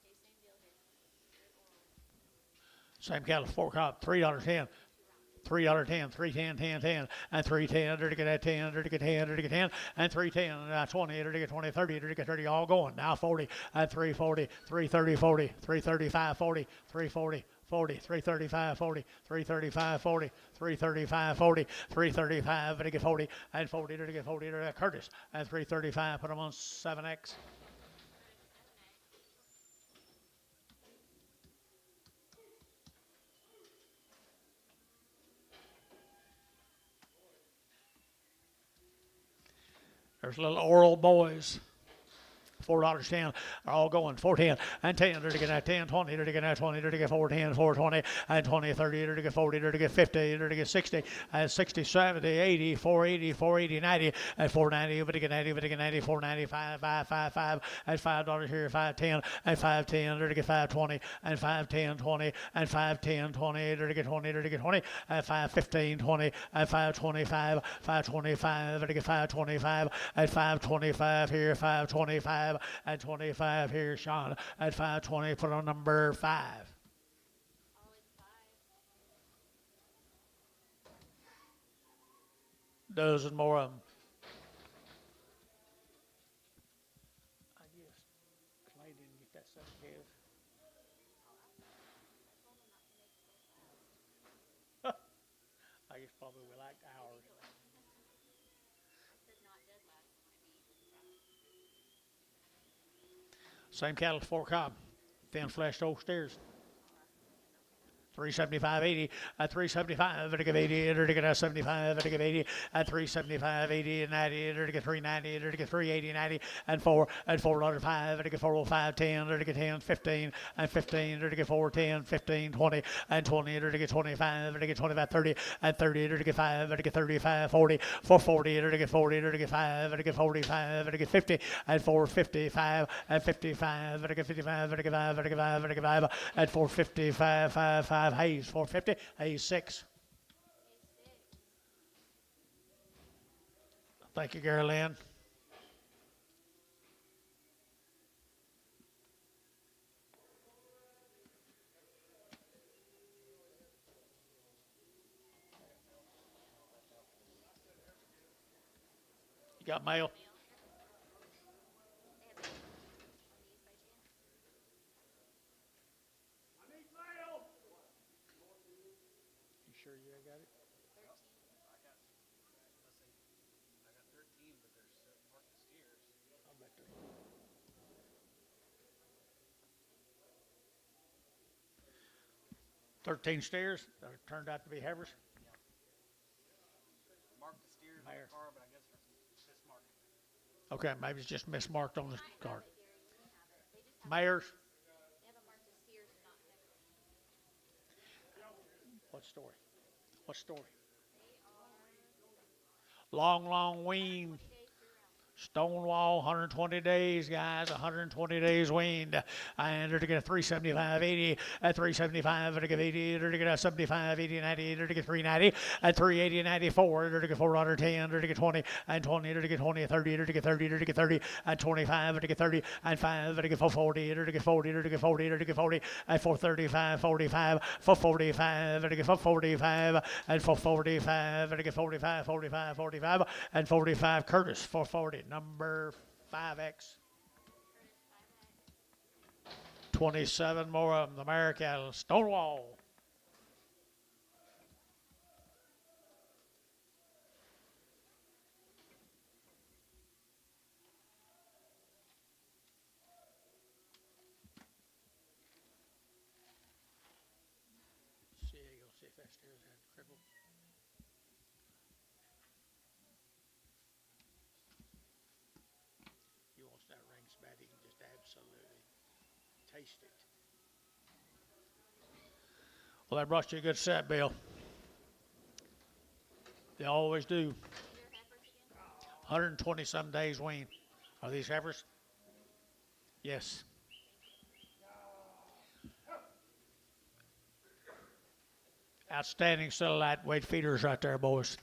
Okay, same deal here. Same cattle, Fort Cobb, $3.10. $3.10, 310, 10, 10, and 310, under to get that 10, under to get 10, under to get 10, and 310, and 20, under to get 20, 30, under to get 30, all going. Now 40, and 340, 330, 40, 335, 40, 340, 40, 335, 40, 335, 40, 335, 40, 335, to get 40, and 40 to get 40 to Curtis, and 335, put them on 7X. There's little oral boys. $4.10. They're all going 410 and 10 to get at 10, 20 to get at 20 to get 410, 420 and 20, 30 to get 40 to get 50 to get 60 and 60, 70, 80, 480, 480, 90 and 490 to get 90 to get 90, 490, 555 and $5 here, 510 and 510 to get 520 and 510, 20 and 510, 20 to get 20 to get 20 and 515, 20 and 525, 525 to get 525 and 525 here, 525 and 25 here, Sean, at 520, put on number 5. All in 5. Dozen more of them. I guess Clay didn't get that stuff, Kev. I guess probably we liked ours. I said not dead last time. Same cattle as Fort Cobb, thin fleshed old steers. 375.80 at 375 to get 80 to get 75 to get 80 at 375 80 and 90 to get 390 to get 380 90 and 4 and $4.05 to get 405 10 to get 10 15 and 15 to get 4 10 15 20 and 20 to get 25 to get 25 30 and 30 to get 5 to get 35 40 440 to get 40 to get 5 to get 45 to get 50 and 455 and 55 to get 55 to get 5 to get 5 to get 5 and 455 5 Hayes 450 Hayes 6. Thank you, Gary Lynn. You got mail? You sure you got it? I got 13, but there's marked as steers. I'll bet there. 13 steers that turned out to be heifers. Marked the steers on Mayor. the car, but I guess it's mismarked. Okay, maybe it's just mismarked on the card. Gary, we have it. They just have Mayors, They have a marked as steers and not heavy. what story? What story? They are Long weaned. 20 days year-round. Stonewall, 120 days, guys, 120 days weaned. And to get a 375, 80, at 375, to get 80, to get a 75, 80, 90, to get 390, at 380, 94, to get 410, to get 20, and 20, to get 20, 30, to get 30, to get 30, and 25, to get 30, and 5, to get 440, to get 40, to get 40, to get 40, and 435, 45, 445, to get 445, and 445, to get 45, 45, 45, and 45, Curtis, 440. Number 5X. 27 more of them. The mare cattle. Stonewall. See, you'll see if that steer's had crippled. You want that ring so bad, you can just absolutely taste it. Well, that brought you a good set, Bill. They always do. These are heifers again? 120 some days wean. Are these heifers? Yes. Outstanding set of lightweight feeders right there, boys.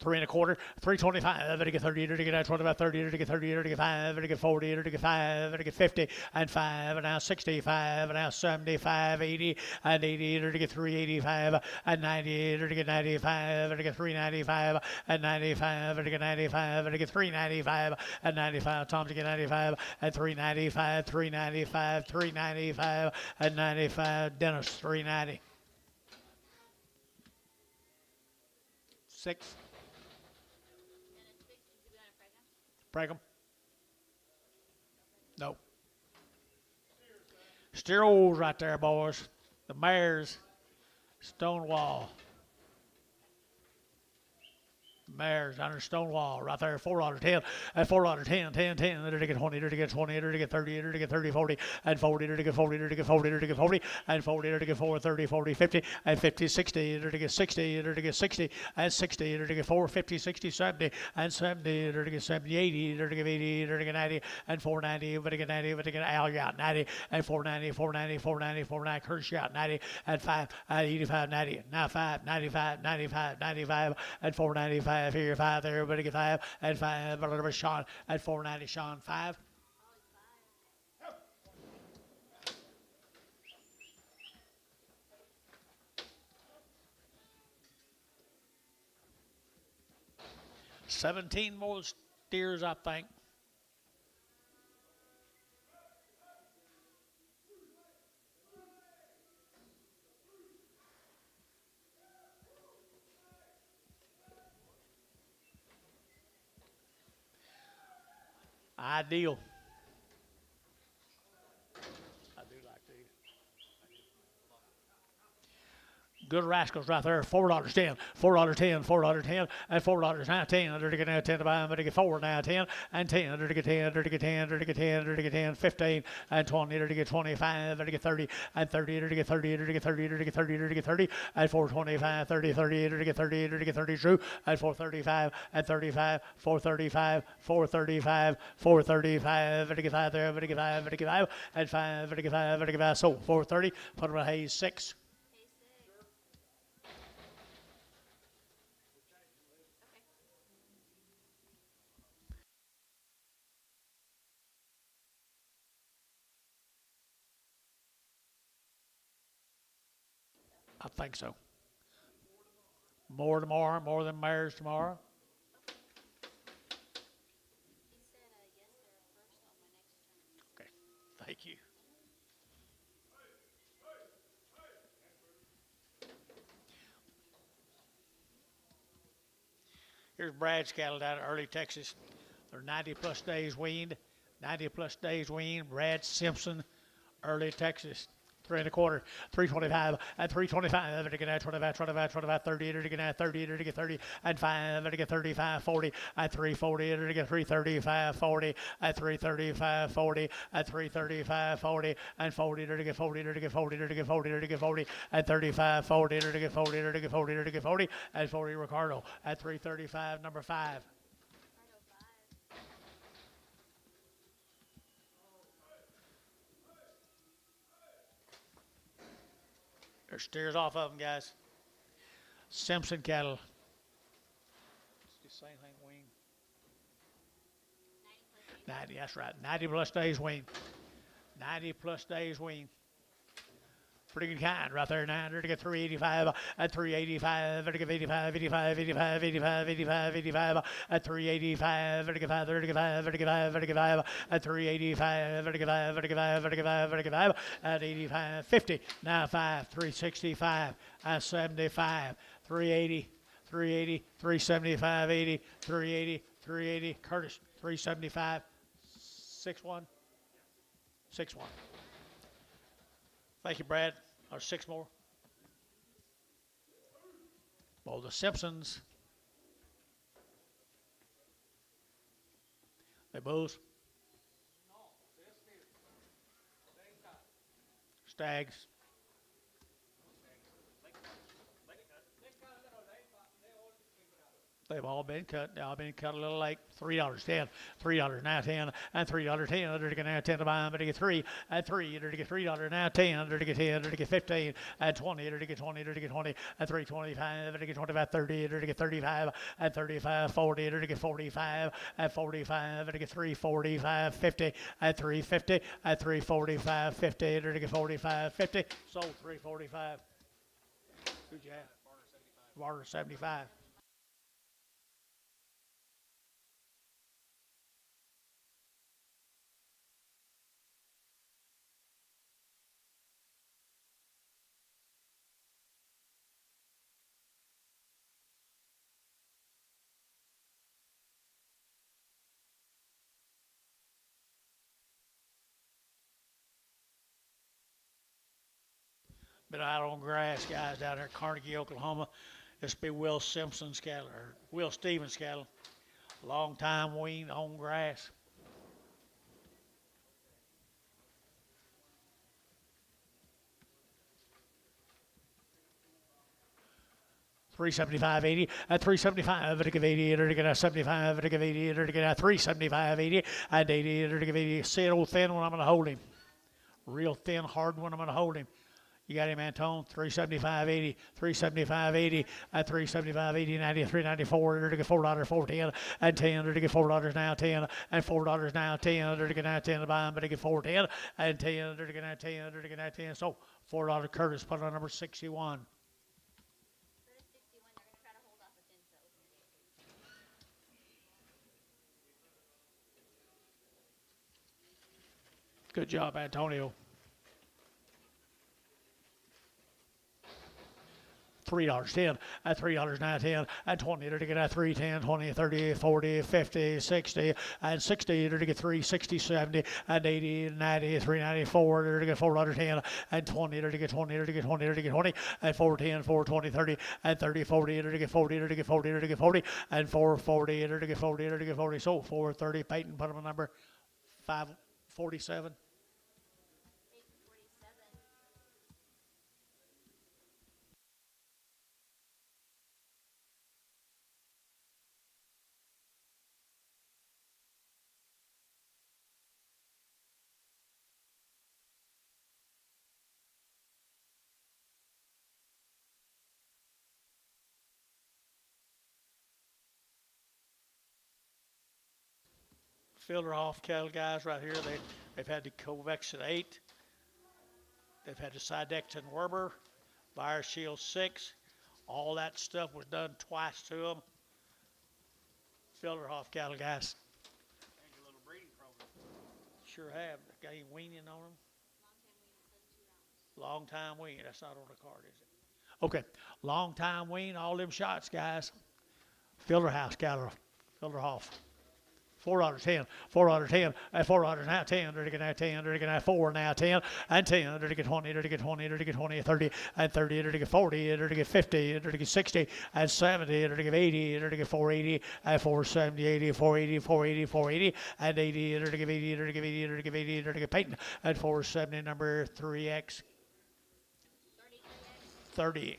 3 1/4, 325, to get 30, to get 25, 30, to get 30, to get 5, to get 40, to get 5, to get 50, and 5, and now 65, and now 75, 80, and 80, to get 385, and 90, to get 95, to get 395, and 95, to get 95, to get 395, and 95, Tom to get 95, and 395, 395, 395, and 95, Dennis 390. 6. Break 'em. No. Steers right there, boys. The mares, Stonewall. Mares under Stonewall right there, $4.10 and $4.10, 10, 10, to get 20, to get 20, to get 30, to get 30, 40, and 40, to get 40, to get 40, to get 40, and 40, to get 4, 30, 40, 50, and 50, 60, to get 60, to get 60, and 60, to get 4, 50, 60, 70, and 70, to get 70, 80, to get 80, to get 90, and 490, to get 90, to get Al out 90, and 490, 490, 490, 490, Kirsch out 90, and 5, 85, 90, now 5, 95, 95, 95, and 495. Here, 5 there, everybody get 5, and 5, whatever, Sean, at 490, Sean, 5. $17 more steers, I think. Ideal. I do like these. Good rascals right there. $4.10, $4.10, $4.10, and $4 now 10. To get now 10 to buy them, to get 4 now 10, and 10, to get 10, to get 10, to get 10, to get 10, 15, and 20, to get 25, to get 30, and 30, to get 30, to get 30, to get 30, to get 30, and 425, 30, 30, to get 30, to get 30 true, and 435, and 35, 435, 435, 435, to get 5 there, to get 5, to get 5, and 5, to get 5, to get 5. So 430, put them on Hayes 6. I think so. More tomorrow, more than mares tomorrow. He said yes, they're first on my next turn. Okay, thank you. Here's Brad's cattle down in early Texas. They're 90 plus days weaned. 90 plus days weaned. Brad Simpson, early Texas. 3 1/4, 325, and 325, to get 25, 25, 25, 30, to get 30, to get 30, and 5, to get 35, 40, and 340, to get 335, 40, and 335, 40, and 335, 40, and 40, to get 40, to get 40, to get 40, to get 40, and 35, 40, to get 40, to get 40, to get 40, and 40 Ricardo at 335, number 5. There's steers off of them, guys. Simpson cattle. It's the same thing, wean. 90, that's right. 90 plus days wean. 90 plus days wean. Pretty good kind right there now. To get 385 at 385, to get 85, 85, 85, 85, 85, 85 at 385, to get 5, to get 5, to get 5, to get 5 at 385, to get 5, to get 5, to get 5, to get 5 at 85, 50. Now 5, 365 at 75, 380, 380, 375, 80, 380, 380. Curtis 375, 61, 61. Thank you, Brad. Or 6 more. Well, the Simpsons. They bulls. Stags. They've all been cut. They all been cut a little late. $3.10, $3 now 10, and $3.10. Under to get now 10 to buy. Under to get 3 and 3. Under to get $3 now 10. Under to get 10. Under to get 15 and 20. Under to get 20. Under to get 20 and 325. Under to get 25, 30. Under to get 35 and 35, 40. Under to get 45 and 45. Under to get 345, 50 and 350 and 345, 50. Under to get 45, 50. Sold 345. Who'd you have? Barter 75. Been out on grass, guys, down there at Carnegie, Oklahoma. This will be Will Simpson's cattle, or Will Stevens' cattle. Long time weaned on grass. $375.80 at $375 to give 80 to get a 75 to give 80 to get a $375.80 and 80 to give 80. See it old thin one, I'm gonna hold him. Real thin, hard one, I'm gonna hold him. You got him, Antone. 375.80, 375.80 at 375.80, 90, 394 to get $4.410 and 10 to get $4 now 10 and $4 now 10 to get now 10 to buy him, but to get $4.10 and 10 to get now 10 to get now 10. So $4 Curtis put on number 61. Curtis 61, they're going to try to hold off a thin to open your gate. Good job, Antonio. $3.10 at $3 now 10 and 20 to get at 310, 20, 30, 40, 50, 60 and 60 to get 360, 70 and 80, 90, 394 to get $4.10 and 20 to get 20 to get 20 to get 20 and 410, 420, 30 and 30, 40 to get 40 to get 40 to get 40 and 440 to get 40 to get 40. So 430. Peyton put him on number 547. Filterhoff cattle guys right here. They've had the Covexit 8. They've had the Sidexton Werber, Virus Shield 6. All that stuff was done twice to them. Filterhoff cattle guys. And your little breeding program. Sure have. Got any weaning on them? Long time wean. That's not on the card, is it? Okay. Long time wean. All them shots, guys. Filterhouse cattle. Filterhoff. $4.10, $4.10, and $4 now 10, to get now 10, to get now 4 now 10, and 10, to get 20, to get 20, to get 20, 30, and 30, to get 40, to get 50, to get 60, and 70, to get 80, to get 480, and 470, 80, 480, 480, 480, and 80, to get 80, to get 80, to get 80, to get Peyton, and 470, number 3X. 30.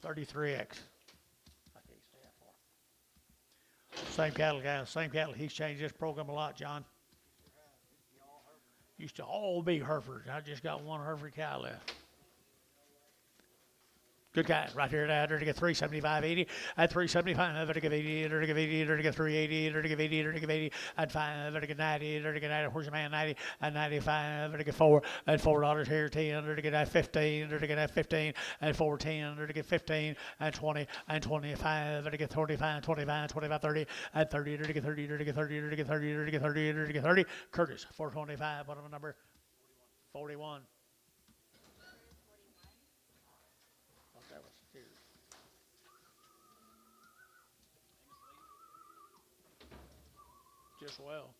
33X. Same cattle, guys. Same cattle. He's changed this program a lot, John. Used to all be Herefords. I just got one Hereford cow left. Good guys right here at to get 375.80 at 375 to get 80 to get 80 to get 380 to get 80 to get 80 and 5 to get 90 to get 90. Where's your man? 90 and 95 to get 4 and $4 here 10 to get that 15 to get that 15 and 410 to get 15 and 20 and 25 to get 25 25 25 30 and 30 to get 30 to get 30 to get 30 to get 30 to get 30. Curtis 425. What number? 41. Just well.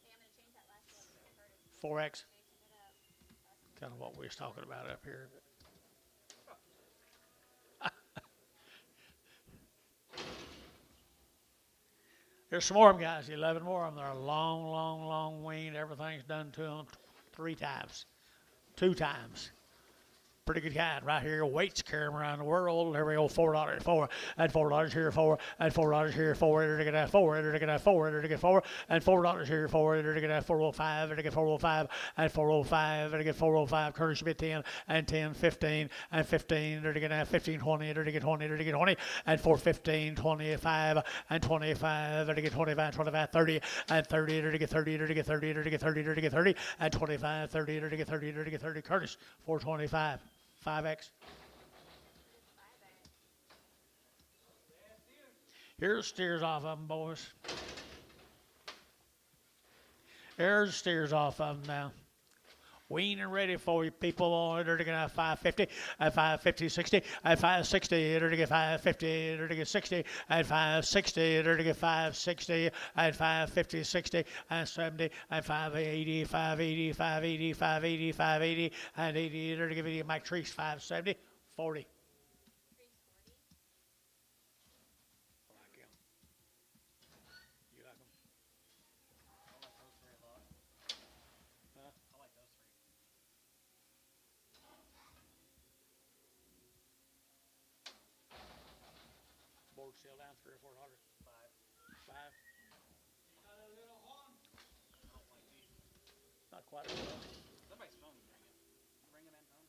Hey, I'm going to change that last one. 4X. Kind of what we was talking about up here. There's some more of them, guys. 11 more of them. They're long, long, long weaned. Everything's done to them 3 times. 2 times. Pretty good kind right here. Weights carry them around the world. There we go. $4, 4, and $4 here, 4, and $4 here, 4. Enter to get that 4. Enter to get that 4. Enter to get 4, and $4 here, 4. Enter to get that 405. Enter to get 405, and 405. Enter to get 405. Curtis Schmidt 10, and 10, 15, and 15. Enter to get that 15, 20. Enter to get 20. Enter to get 20, and 415, 25, and 25. Enter to get 25, 25, 30, and 30. Enter to get 30. Enter to get 30. Enter to get 30. Enter to get 30, and 25, 30. Enter to get 30. Enter to get 30. Curtis 425. 5X. Here's steers off of them, boys. There's steers off of them now. Weaned and ready for you people. On enter to get 550, at 550, 60, at 560, enter to get 550, enter to get 60, at 560, enter to get 560, at 550, 60, and 70, at 580, 580, 580, 580, 580, and 80, enter to get 80, Mike Treese, 570, 40. Board sale down 3 or 400. 5. Not quite. Somebody's phone ringing. Ringing in home.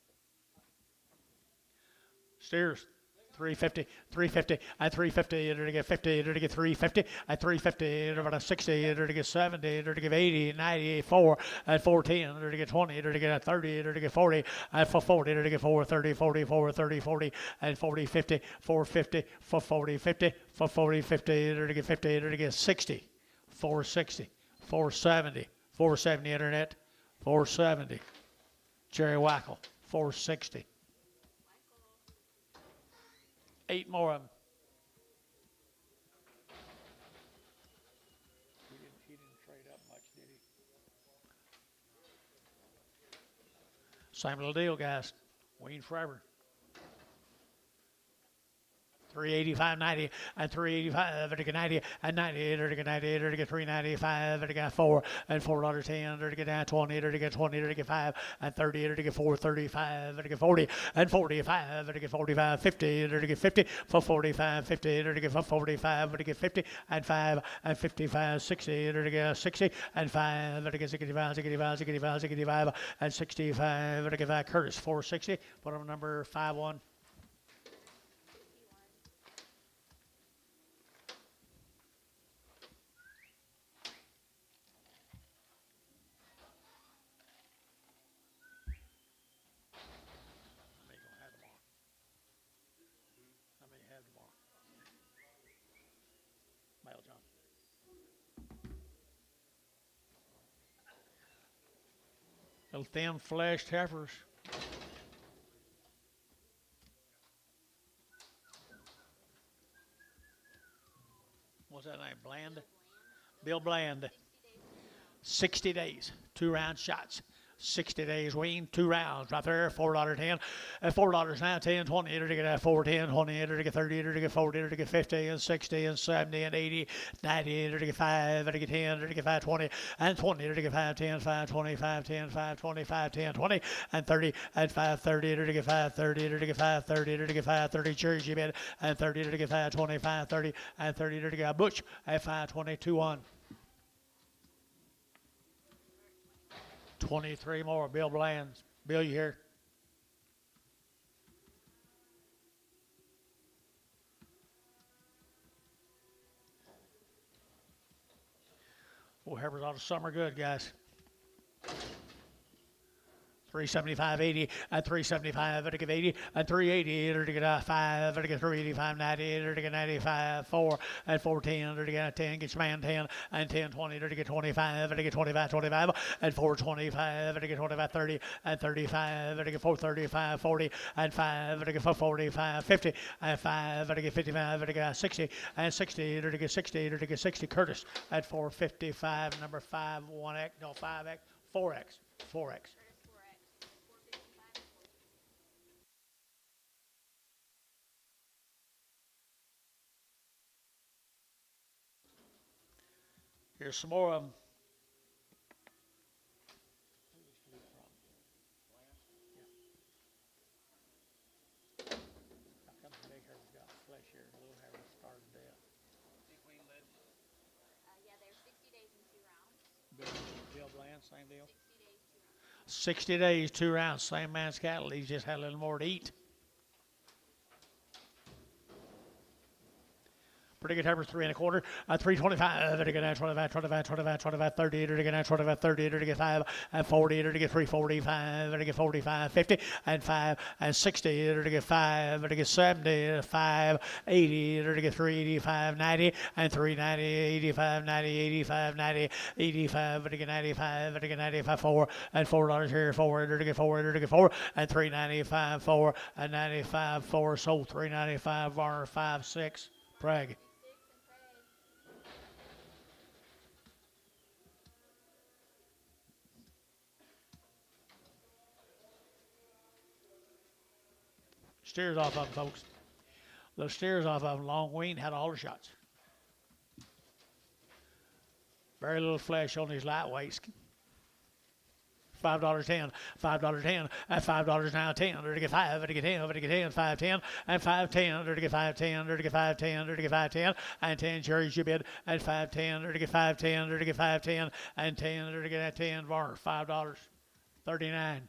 Steers. 350, 350, at 350, enter to get 50, enter to get 350, at 350, enter to 60, enter to get 70, enter to get 80, 90, 4, at 410, enter to get 20, enter to get 30, enter to get 40, at 440, enter to get 430, 40, 430, 40, and 40, 50, 450, 440, 50, 440, 50, enter to get 50, enter to get 60, 460, 470, 470 internet, 470, Jerry Wackel, 460. 8 more of them. He didn't trade up much, did he? Same little deal, guys. Weaned forever. 385, 90, and 385, enter to get 90, and 90, enter to get 90, enter to get 395, enter to get 4, and $4.10, enter to get down 20, enter to get 20, enter to get 5, and 30, enter to get 435, enter to get 40, and 45, enter to get 45, 50, enter to get 50, for 45, 50, enter to get 45, enter to get 50, and 5, and 55, 60, enter to get 60, and 5, enter to get 65, 65, 65, 65, and 65, enter to get 5, Curtis, 460, put on number 51. Little thin-fleshed heifers. What's that name? Bland? Bill Bland. 60 days, 2 round shots. 60 days weaned, 2 rounds right there, $4.10, and $4 now, 10, 20, enter to get 4, 10, 20, enter to get 30, enter to get 40, enter to get 50, and 60, and 70, and 80, 90, enter to get 5, enter to get 10, enter to get 5, 20, and 20, enter to get 5, 10, 5, 20, 5, 10, 5, 20, 5, 10, 20, and 30, and 5, 30, enter to get 5, 30, enter to get 5, 30, enter to get 5, 30, Jersey bed, and 30, enter to get 5, 20, 5, 30, and 30, enter to get Butch at 5, 20, 2, 1. 23 more. Bill Bland's. Bill, you here? Well, heifers all the summer good, guys. 375, 80, and 375, enter to get 80, and 380, enter to get 5, enter to get 385, 90, enter to get 95, 4, and 410, enter to get 10, get your man 10, and 10, 20, enter to get 25, enter to get 25, 25, and 425, enter to get 25, 30, and 35, enter to get 435, 40, and 5, enter to get 445, 50, and 5, enter to get 55, enter to get 60, and 60, enter to get 60, enter to get 60, Curtis at 455, number 5, 1X, no, 5X, 4X, 4X. Here's some more of them. Same deal. 60 days, 2 rounds. 60 days, 2 rounds. Same man's cattle. He's just had a little more to eat. Pretty good heifer, 3 1/4, 325, to get 25, 25, 25, 25, 30, to get 25, 30, to get 5, and 40, to get 345, to get 45, 50, and 5, and 60, to get 5, to get 70, 5, 80, to get 385, 90, and 390, 85, 90, 85, 90, 85, to get 95, to get 95, 4, and $4 here, 4, to get 4, to get 4, and 395, 4, and 95, 4, sold 395, bar 5, 6, Prague. 6 and pray. Steers off of them, folks. Those steers off of them, long weaned, had all the shots. Very little flesh on these lightweights. $5.10, $5.10, and $5 now 10, to get 5, to get 10, to get 10, 5.10, and 5.10, to get 5.10, to get 5.10, to get 5.10, and 10 cherries you bid, and 5.10, to get 5.10, to get 5.10, and 10, to get 10 bar, $5.39. 39.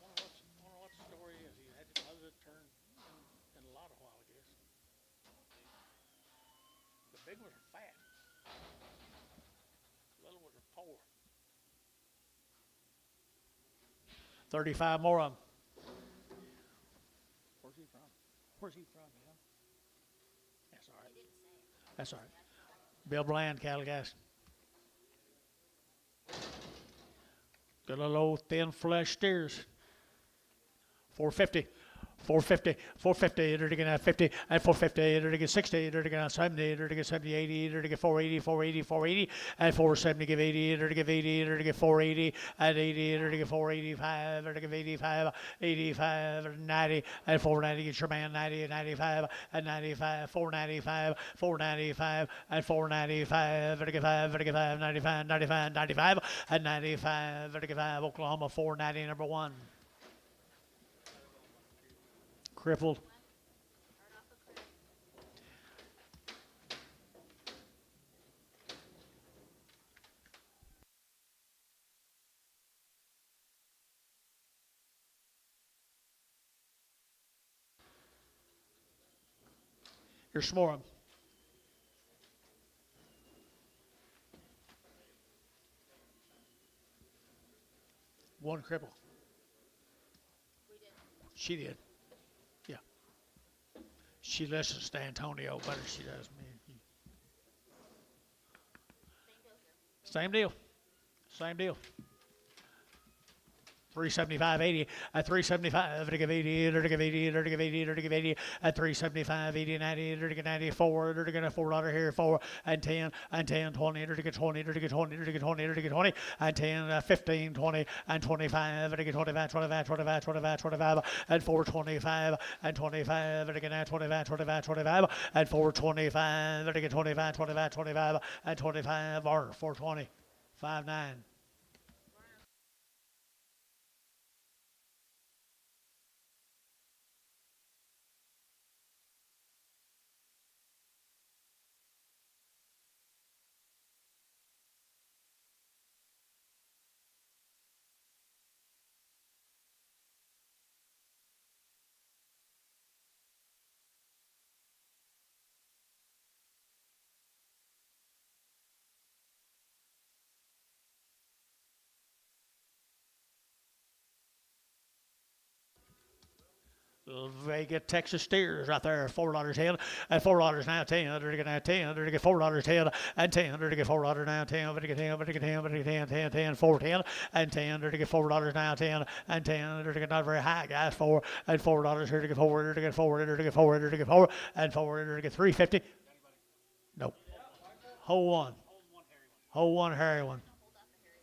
Wonder what the story is. He had his mother turn in a lot a while, I guess. The big ones are fat. Little ones are poor. 35 more of them. Where's he from? Where's he from, you know? That's all right. He didn't say it. That's all right. Bill Bland, cattle guys. Good little old thin flesh steers. 450. 450, 450, to get 50, and 450, to get 60, to get 70, to get 70, 80, to get 480, 480, 480, and 470, give 80, to give 80, to get 480, and 80, to get 485, to give 85, 85, 90, and 490, get your man 90, 95, and 95, 495, 495, and 495, to get 5, to get 5, 95, 95, 95, and 95, to get 5, Oklahoma 490, number 1. Crippled. Start off a credit. Here's some more of them. One cripple. We did. She did. Yeah. She listens to Antonio better than she does me. Same deal here. Same deal. Same deal. 375.80 at 375 to give 80 to give 80 to give 80 to give 80 at 375 80 90 to get 94 to get a $4 here 4 and 10 and 10 20 to get 20 to get 20 to get 20 to get 20 and 10 15 20 and 25 to get 25 25 25 25 25 and 425 and 25 to get 25 25 25 and 425 to get 25 25 25 and 25 or 420 59. Vegas, Texas steers right there, $4.10 and $4 now 10, to get now 10, to get $4.10 and 10, to get $4 now 10, to get 10, to get 10, to get 10, 10, 10, 410 and 10, to get $4 now 10 and 10, to get not very high guys 4 and $4 here to get 4, to get 4, to get 4, to get 4 and 4, to get 350. Nope. Whole one. Whole one hairy one.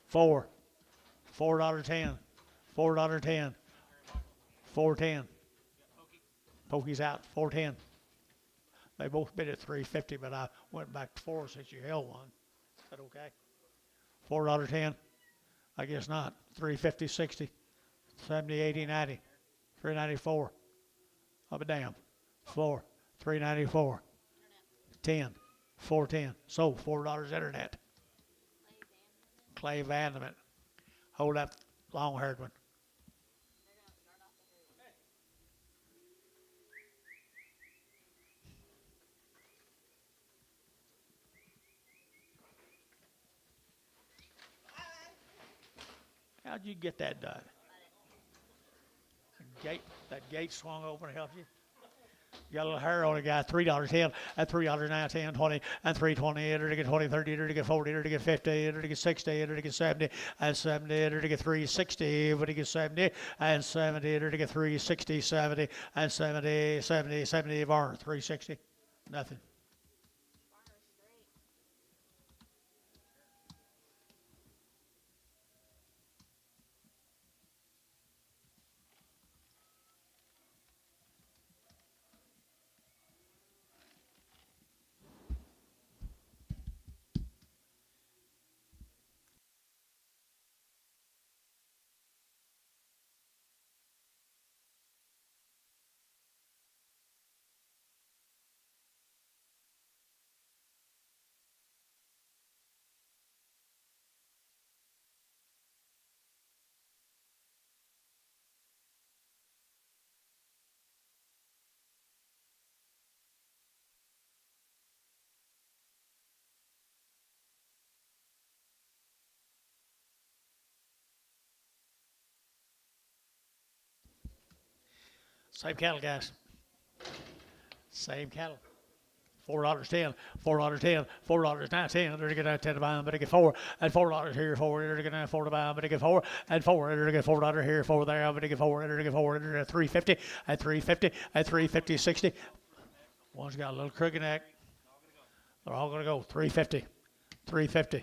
4. $4.10. $4.10. 410. Pokey's out, 410. They both bid at 350, but I went back to 4 since you held one. Is that okay? $4.10? I guess not. 350, 60. 70, 80, 90, 394. Up and down. Floor, 394. 10, 410. Sold, $4 internet. Clay Vanderman. Hold that long-haired one. How'd you get that done? That gate swung open to help you. You got a little hair on it, guy. $3.10, at $3 now, 10, 20, and 320, enter to get 20, 30, enter to get 40, enter to get 50, enter to get 60, enter to get 70, and 70, enter to get 360, enter to get 70, and 70, enter to get 360, 70, and 70, 70, 70, bar, 360, nothing. Same cattle, guys. Same cattle. $4.10, $4.10, $4.10, they're going to get 10 to buy, but they get 4, and $4 here, 4, they're going to 4 to buy, but they get 4, and 4, they're going to get $4 here, 4 there, but they get 4, they're going to get 4, they're at 350, at 350, at 350, 60. One's got a little crooked neck. They're all going to go 350, 350,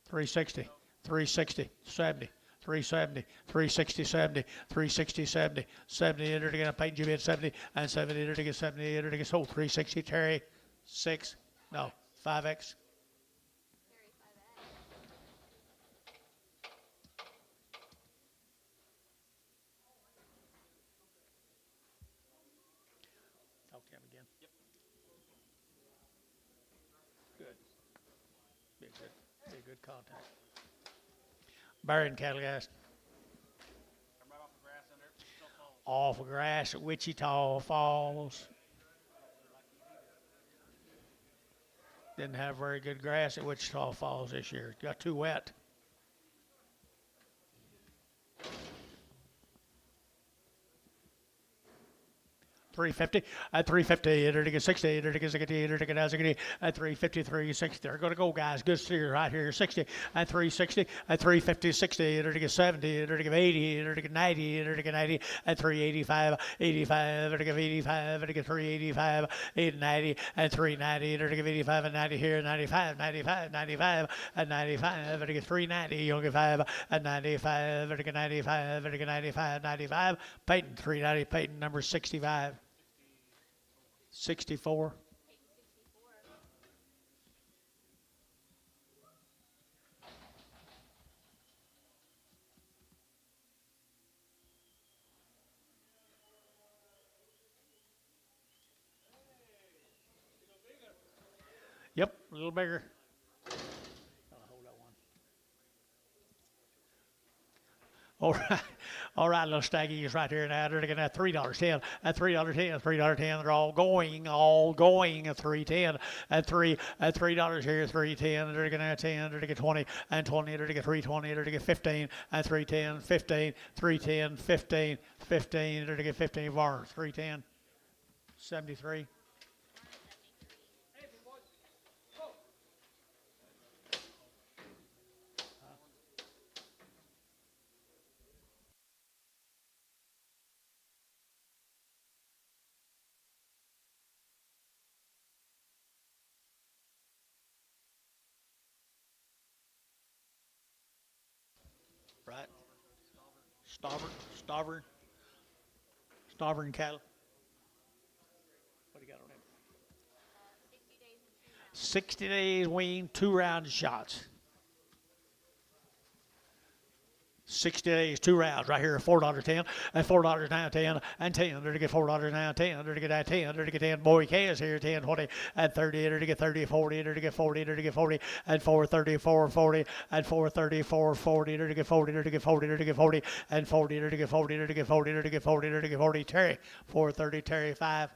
360, 360, 70. 370, 360, 70, 360, 70, 70, enter to get a paint you bid 70, and 70, enter to get 70, enter to get sold 360, Terry, 6, no, 5X. Talk to him again. Yep. Good. Be a good contact. Burying cattle, guys. Come right off the grass under it. Still falls. Off of grass at Wichita Falls. Didn't have very good grass at Wichita Falls this year. Got too wet. $350 at $350, enter to get 60, enter to get 60, enter to get 60 at $350, $360. They're going to go, guys. Good steer right here. 60 at $360 at $350, 60, enter to get 70, enter to get 80, enter to get 90, enter to get 90 at $385, 85, enter to get 85, enter to get $385, 890 at $390, enter to get 85 and 90 here, 95, 95, 95 at 95, enter to get $390, you'll get 5 at 95, enter to get 95, enter to get 95, 95. Peyton, $390, Peyton number 65. 64. Yep, a little bigger. Hold that one. All right, little staggies right here now. They're looking at $3.10, at $3.10, $3.10. They're all going at $3.10, at $3 here, $3.10. They're looking at 10, they're looking at 20, and 20. They're looking at 320, they're looking at 15, and 310, 15, 310, 15, 15. They're looking at 15 bars, 310, 73. Right. Stauber cattle. What do you got on him? 60 days weaned, 2 round shots. 60 days, 2 rounds right here, $4.10, and $4 now 10, and 10, to get $4 now 10, to get that 10, to get 10, boy calves here, 10, 20, and 30, to get 30, 40, to get 40, to get 40, and 434, 40, and 434, 40, to get 40, to get 40, to get 40, and 40, to get 40, to get 40, to get 40, to get 40, Terry, 430, Terry, 5.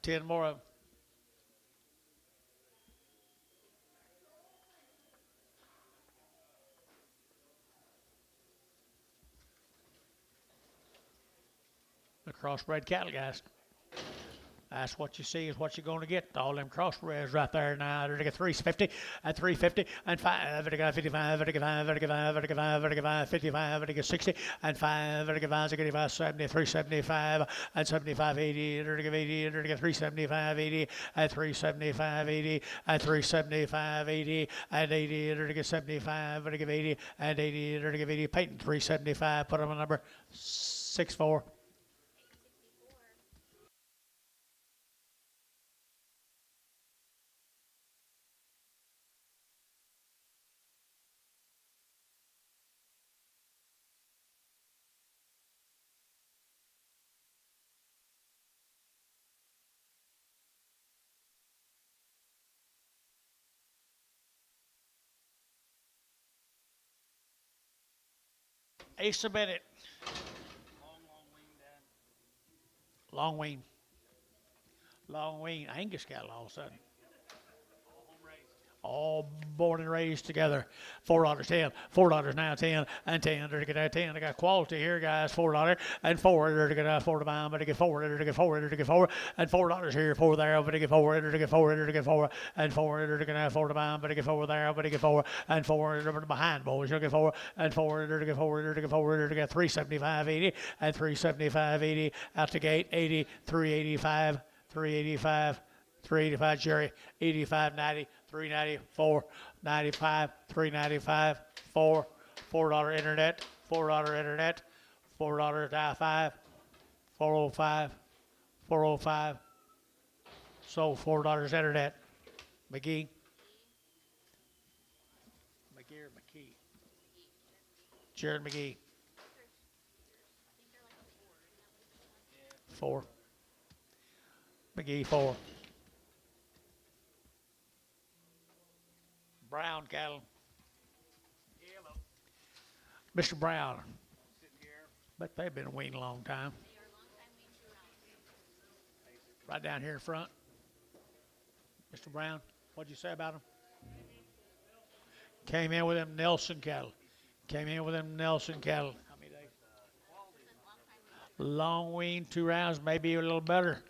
Ten more of them. The crossbred cattle, guys. That's what you see is what you're going to get. All them crossbreds right there now. They're going to get 350 and 350 and 5. They're going to 55, they're going to 5, they're going to 5, they're going to 5, they're going to 5, 55, they're going to 60 and 5. They're going to 5, they're going to 5, 70, 375 and 75, 80. They're going to 80, they're going to 375, 80 and 375, 80 and 375, 80 and 80. They're going to get 75, they're going to 80 and 80. They're going to give 80. Peyton 375. Put on a number 64. Asa Bennett. Long wean. Long wean. Angus cattle all of a sudden. All born and raised together. $4 10, $4 now 10, and 10. They're gonna 10. I got quality here, guys. $4 and 4. They're gonna 4 to buy, but they get 4. They're gonna 4. They're gonna 4 and $4 here, 4 there, but they get 4. They're gonna 4. They're gonna 4 and 4. They're gonna 4 to buy, but they get 4 there, but they get 4 and 4. They're behind boys. They're gonna 4 and 4. They're gonna 4. They're gonna 4. They're gonna 375, 80 and 375, 80 out the gate. 80, 385, 385. 385 Jerry, 85 90, 390, 495, 395, 4, $4 internet, $4 internet, $4 die 5, 405, 405. So $4 internet. McGee. McGee or McKee? Jared McGee. 4. McGee 4. Brown cattle. Mr. Brown. Bet they've been weaned a long time. Right down here in front. Mr. Brown, what'd you say about them? Came in with them Nelson cattle. Came in with them Nelson cattle. How many days? Long wean, 2 rounds, maybe a little better.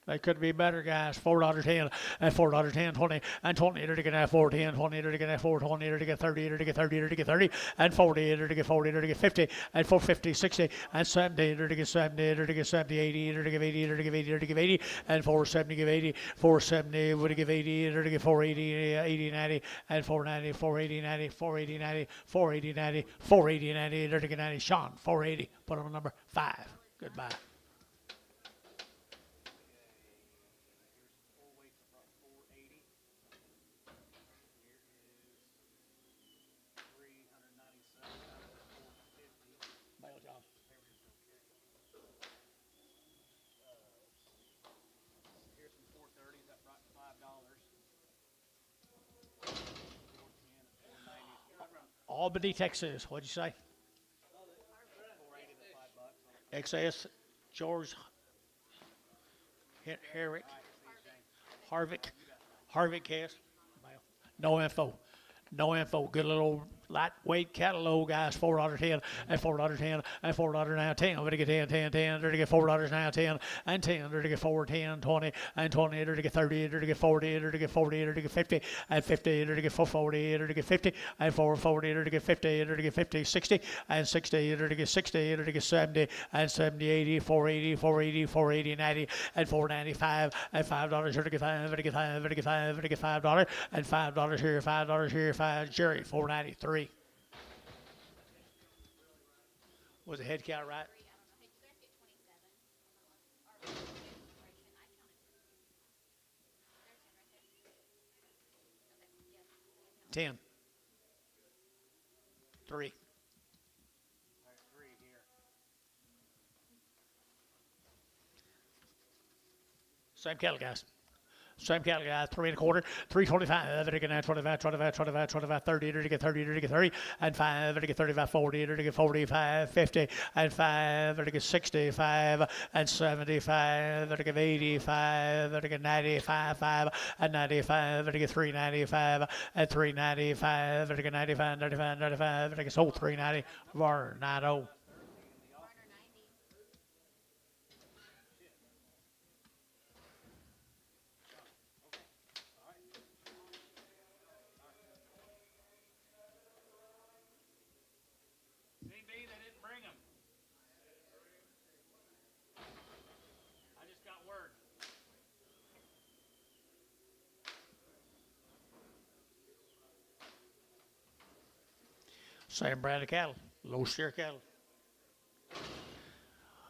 They could be better, guys. $4 10 and $4 10, 20 and 20. They're going to have 4 10, 20. They're going to have 4 20. They're going to get 30. They're going to get 30. They're going to get 30 and 40. They're going to get 40. They're going to get 50 and 450, 60 and 70. They're going to get 70. They're going to get 70, 80. They're going to give 80. They're going to give 80. They're going to give 80 and 470. Give 80. 470. Would give 80. They're going to get 480, 80, 90 and 490, 480, 90, 480, 90, 480, 90, 480, 90. They're going to get 90. Sean 480. Put on number 5. Goodbye. Albany, Texas. What'd you say? XS, George, Herrick, Harvick cast. No info. No info. Good little lightweight cattle, guys. $4 10 and $4 10 and $4 now 10. They're to get 10, 10, 10. They're to get $4 now 10 and 10. They're to get 4, 10, 20 and 20. They're to get 30. They're to get 40. They're to get 40. They're to get 50 and 50. They're to get 440. They're to get 50 and 440. They're to get 50. They're to get 50, 60 and 60. They're to get 60. They're to get 70 and 70, 80, 480, 480, 480, 90 and 495 and $5. They're to get 5. They're to get 5. They're to get 5. They're to get $5 and $5 here. $5 here. 5. Jerry 493. Was the head count right? Three, I don't know. Hey, you guys get 27 on that one? Or was it expiration? I counted 15. There's 10 right there. Okay, yes. I count. 10. 3. There's 3 here. Same cattle, guys. Same cattle, guys. 3 1/4, 325, to get 25, 25, 25, 25, 30, to get 30, to get 30, and 5, to get 35, 40, to get 45, 50, and 5, to get 65, and 75, to get 85, to get 95, 5, and 95, to get 395, and 395, to get 95, 95, 95, to get sold 390, var 90. Barner 90. CB, they didn't bring them. I just got word. Same brand of cattle, low steer cattle.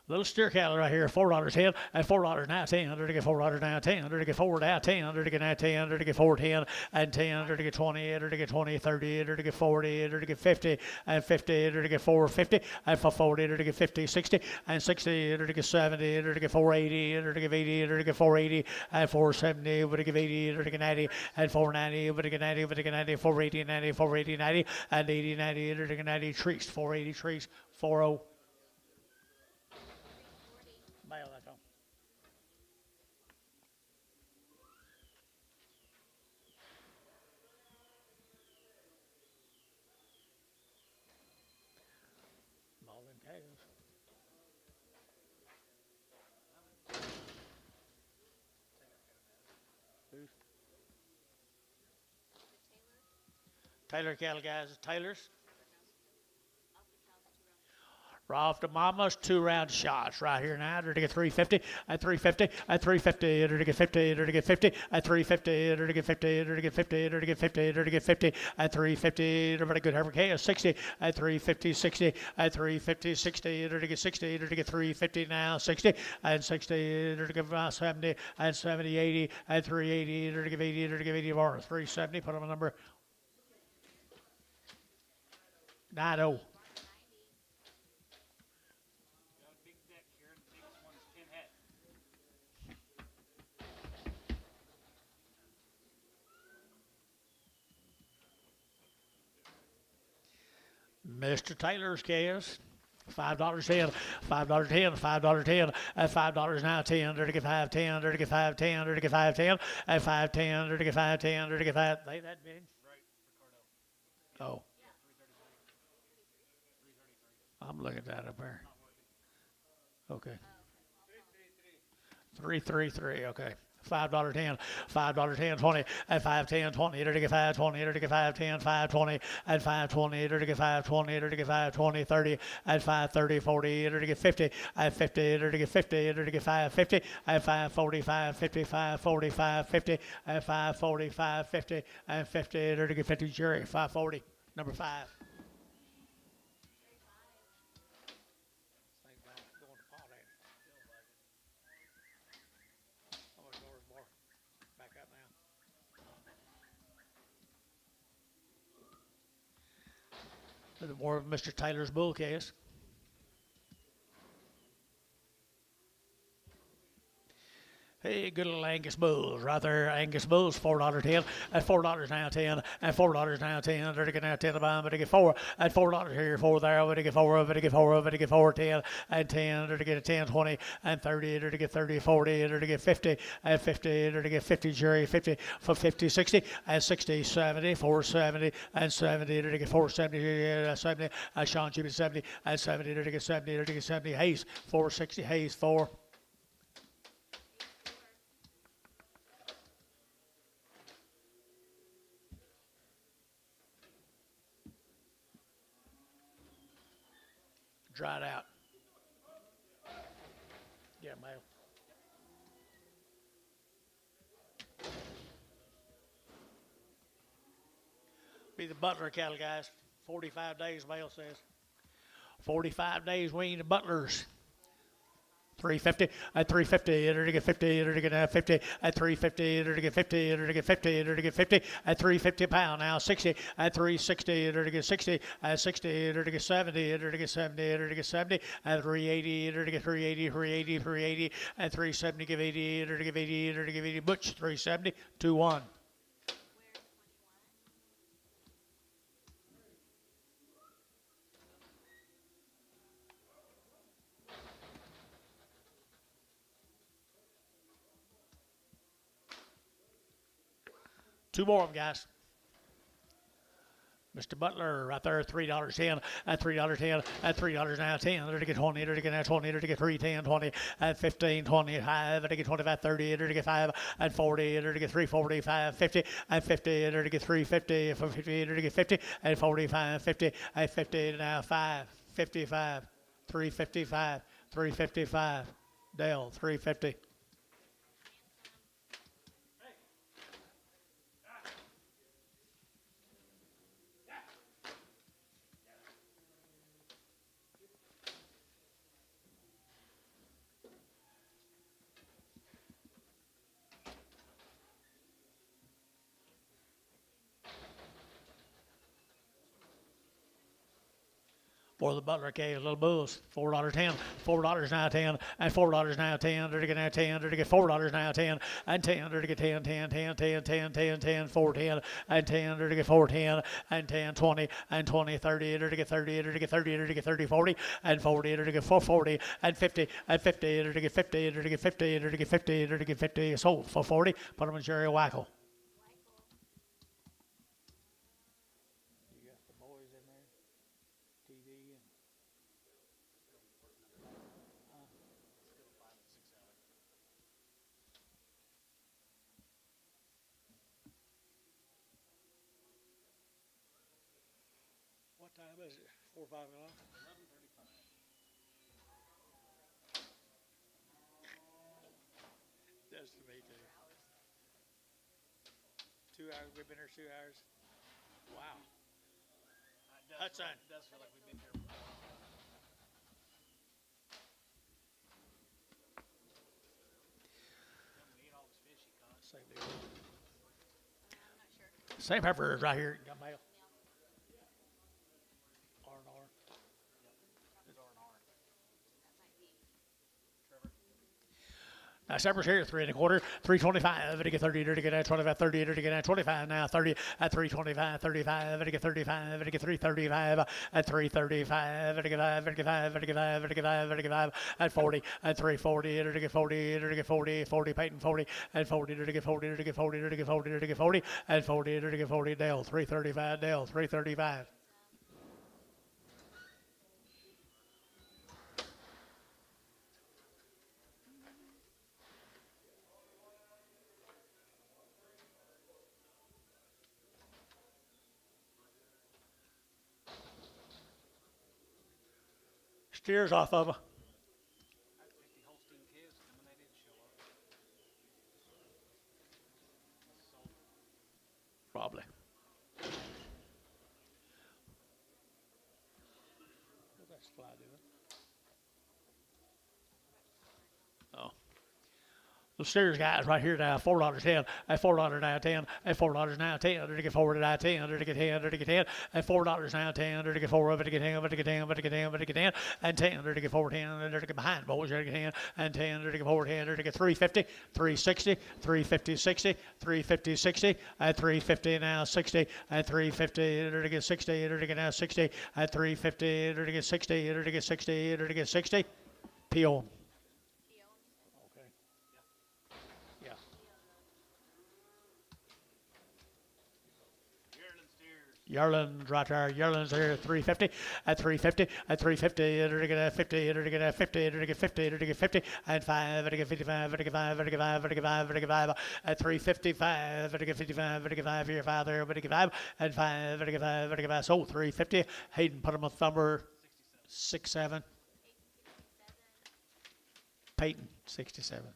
Little steer cattle right here, $4.10 and $4 now 10, to get $4 now 10, to get 4 now 10, to get now 10, to get 4 10 and 10, to get 20, to get 20 30, to get 40, to get 50 and 50, to get 4 50 and for 40, to get 50 60 and 60, to get 70, to get 480, to get 80, to get 480 and 470, to get 80, to get 90 and 490, to get 90, to get 90, 480 90, 480 90 and 80 90, to get 90 trees, 480 trees, 40. Mail that home. All them calves. Who's? Taylor cattle, guys. Taylor's. Off the mamas, 2 round shots right here now. To get 350 and 350 and 350, to get 50, to get 50 and 350, to get 50, to get 50, to get 50, to get 50 and 350. To get good heifer calves, 60 and 350, 60 and 350, 60, to get 60, to get 350 now, 60 and 60, to get 70 and 70, 80 and 380, to get 80, to get 80 or 370. Put on a number 90. Got a big deck here. The biggest one is 10 head. Mr. Taylor's calves. $5.10, $5.10, $5.10, and $5 now 10, to get 5.10, to get 5.10, to get 5.10, and 5.10, to get 5.10, to get 5. They that big? Right, Ricardo. Oh. I'm looking at that up there. Okay. 333. Okay. $5.10, $5.10, 20, and 5.10, 20, to get 5.20, to get 5.10, 5.20, and 5.20, to get 5.20, to get 5.20, 30, and 5.30, 40, to get 50, and 50, to get 50, to get 5.50, and 5.40, 5.50, 5.40, 5.50, and 5.40, 5.50, and 50, to get 50, Jerry, 5.40, number 5. More of Mr. Taylor's bull case. Hey, good little Angus bulls right there. Angus bulls, $4.10, and $4 now 10, and $4 now 10. To get now 10 to buy, but to get 4, and $4 here, 4 there, but to get 4, but to get 4, but to get 4, 10, and 10, to get a 10, 20, and 30, to get 30, 40, to get 50, and 50, to get 50, Jerry, 50, for 50, 60, and 60, 70, 470, and 70, to get 470, 70, and Sean Jimmy 70, and 70, to get 70, to get 70, Hayes, 460, Hayes, 4. Dried out. Yeah, male. Be the Butler cattle, guys. 45 days, male says. 45 days weaned butlers. 350 at 350, enter to get 50, enter to get 50 at 350, enter to get 50, enter to get 50, enter to get 50 at 350 pound. Now 60 at 360, enter to get 60 at 60, enter to get 70, enter to get 70, enter to get 70 at 380, enter to get 380, 380, 380 at 370, give 80, enter to give 80, enter to give 80. Butch 370, 2-1. Two more of them, guys. Mr. Butler right there, $3.10 at $3.10 at $3 now 10. There to get 20, there to get now 20, there to get 310, 20 at 15, 25, there to get 25, 30, there to get 5 at 40, there to get 345, 50 at 50, there to get 350, 50, there to get 50 at 45, 50 at 50 now 5, 55, 355, 355. Dale 350. For the Butler Cave, little bulls, $4.10, $4 now 10, and $4 now 10, there to get now 10, there to get $4 now 10, and 10, there to get 10, 10, 10, 10, 10, 10, 10, 410, and 10, there to get 410, and 10, 20, and 20, 30, there to get 30, there to get 30, there to get 30, 40, and 40, there to get 440, and 50, and 50, there to get 50, there to get 50, there to get 50, there to get 50, sold for 40, put them in Jerry Wackel. What time is it? 4 or 5 o'clock? 11:35. That's to me too. 2 hours. We've been here 2 hours. Wow. Hudson. It does feel like we've been here. We ate all this fish he caught. Same deal. I'm not sure. Same pepper is right here. Got mail. R&R. It's R&R. That might be. Trevor. Now, Sepper's here, 3 1/4, 325, to get 30, to get 25, 30, to get 25, now 30 at 325, 35, to get 35, to get 335, at 335, to get 5, to get 5, to get 5, to get 5, to get 5, at 40, at 340, to get 40, to get 40, 40, Peyton 40, at 40, to get 40, to get 40, to get 40, to get 40, at 40, to get 40, Dale, 335, Dale, 335. Steers off of her. I had 50 Holstein kids, and when they didn't show up, sold. Probably. What's that fly doing? Oh. The steers guys right here now, $4.10, at $4 now 10, at $4 now 10, to get 4 to now 10, to get 10, to get 10, at $4 now 10, to get 4, to get 10, to get 10, to get 10, to get 10, and 10, to get 410, to get behind boys, to get 10, and 10, to get 410, to get 350, 360, 350, 60, 350, 60, at 350 now 60, at 350, to get 60, to get now 60, at 350, to get 60, to get 60, to get 60, Peel. Okay. Yeah. Yearling steers. Yearlings right there. Yearlings here at 350, at 350, at 350, to get 50, to get 50, to get 50, to get 50, and 5, to get 55, to get 5, to get 5, to get 5, to get 5, at 355, to get 55, to get 5 here, 5 there, to get 5, and 5, to get 5, to get 5. So 350. Hayden put him on number 67. Peyton 67.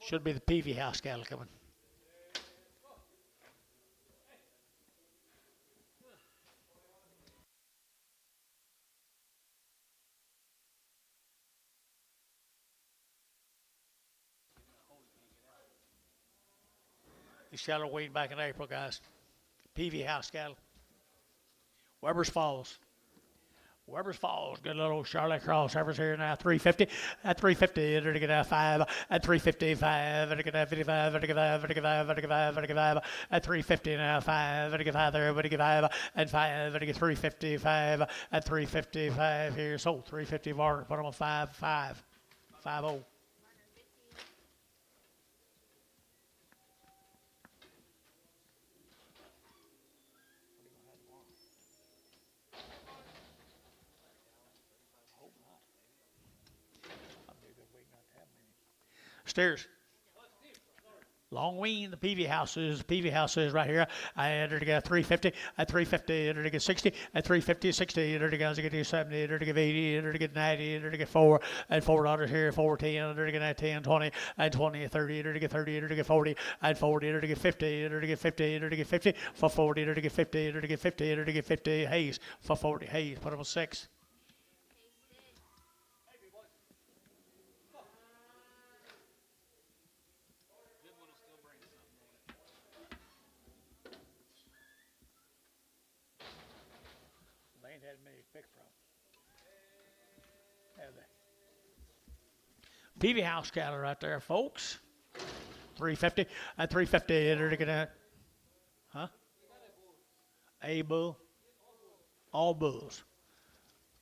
Should be the PV house cattle coming. These cattle are weaned back in April, guys. PV house cattle. Weber's Falls. Weber's Falls, good little Charlotte cross. Heifers here now, 350. At 350, enter to get out 5. At 355, enter to get out 55, enter to get 5, enter to get 5, enter to get 5, enter to get 5. At 350 now, 5, enter to get 5 there, enter to get 5. And 5, enter to get 355. At 355 here, sold 350 bar. Put them on 5, 5, 5 0. Steers. Long wean, the PV house is right here. I entered to get 350, at 350, entered to get 60, at 350, 60, entered to get 70, entered to get 80, entered to get 90, entered to get 4, and $4 here, 410, entered to get 10, 20, and 20, 30, entered to get 30, entered to get 40, and 40, entered to get 50, entered to get 50, entered to get 50, for 40, entered to get 50, entered to get 50, entered to get 50, Hayes, for 40, Hayes, put him on 6. Good one will still bring something on it. They ain't had many to pick from. Have they? PV house cattle right there, folks. 350. At 350, enter to get that. Huh? A bull. All bulls.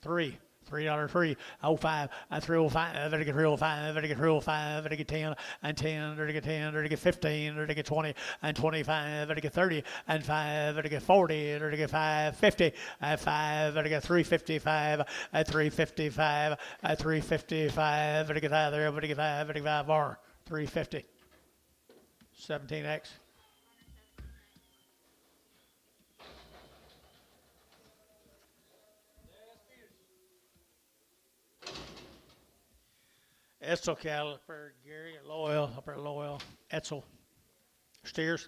$3. $3 305 at 305 enter to get 305 enter to get 305 enter to get 10 and 10 enter to get 10 enter to get 15 enter to get 20 and 25 enter to get 30 and 5 enter to get 40 enter to get 550 at 5 enter to get 355 at 355 at 355 enter to get 5 there enter to get 5 enter to get 5 bar 350 17x. Etzel cattle up there, Gary, Loyal, up there, Loyal, Etzel. Steers.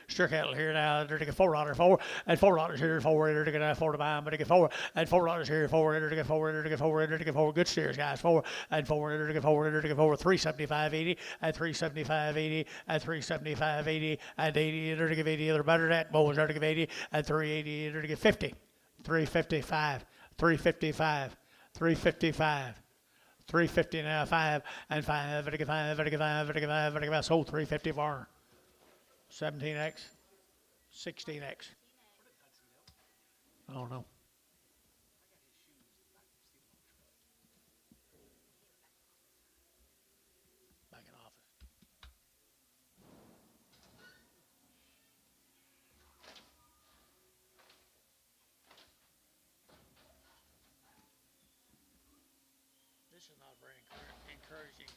Steer cattle here now, they're to get $4, 4, and $4 here, 4, they're to get 4 to buy them, but to get 4, and $4 here, 4, they're to get 4, they're to get 4, they're to get 4, good steers, guys, 4, and 4, they're to get 4, they're to get 4, 375.80, and 375.80, and 375.80, and 80, they're to give 80, they're better than that, bulls are to give 80, and 380, they're to get 50, 355, 355, 355. 350 now, 5 and 5, vertical 5, vertical 5, vertical 5, vertical 5, sold 350 bar. 17x, 16x. I don't know. Back in office. This is not very encouraging.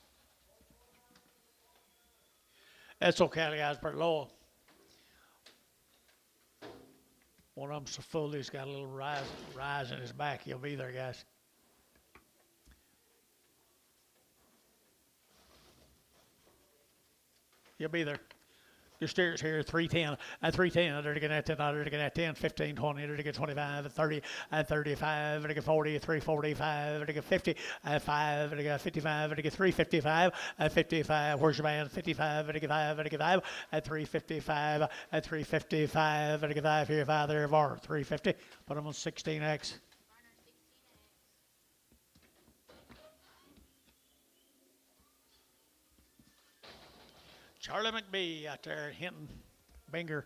That's okay, guys, pretty low. One of them's so full, he's got a little rise in his back. He'll be there, guys. He'll be there. Your steers here, 310, at 310, they're to get at 10, they're to get at 10, 15, 20, they're to get 25, at 30, at 35, they're to get 40, 345, they're to get 50, at 5, they're to get 55, they're to get 355, at 55, where's your man? 55, they're to get 5, they're to get 5, at 355, at 355, they're to get 5 here, 5 there, var, 350, put them on 16x. Charlie McBee out there at Hinton. Binger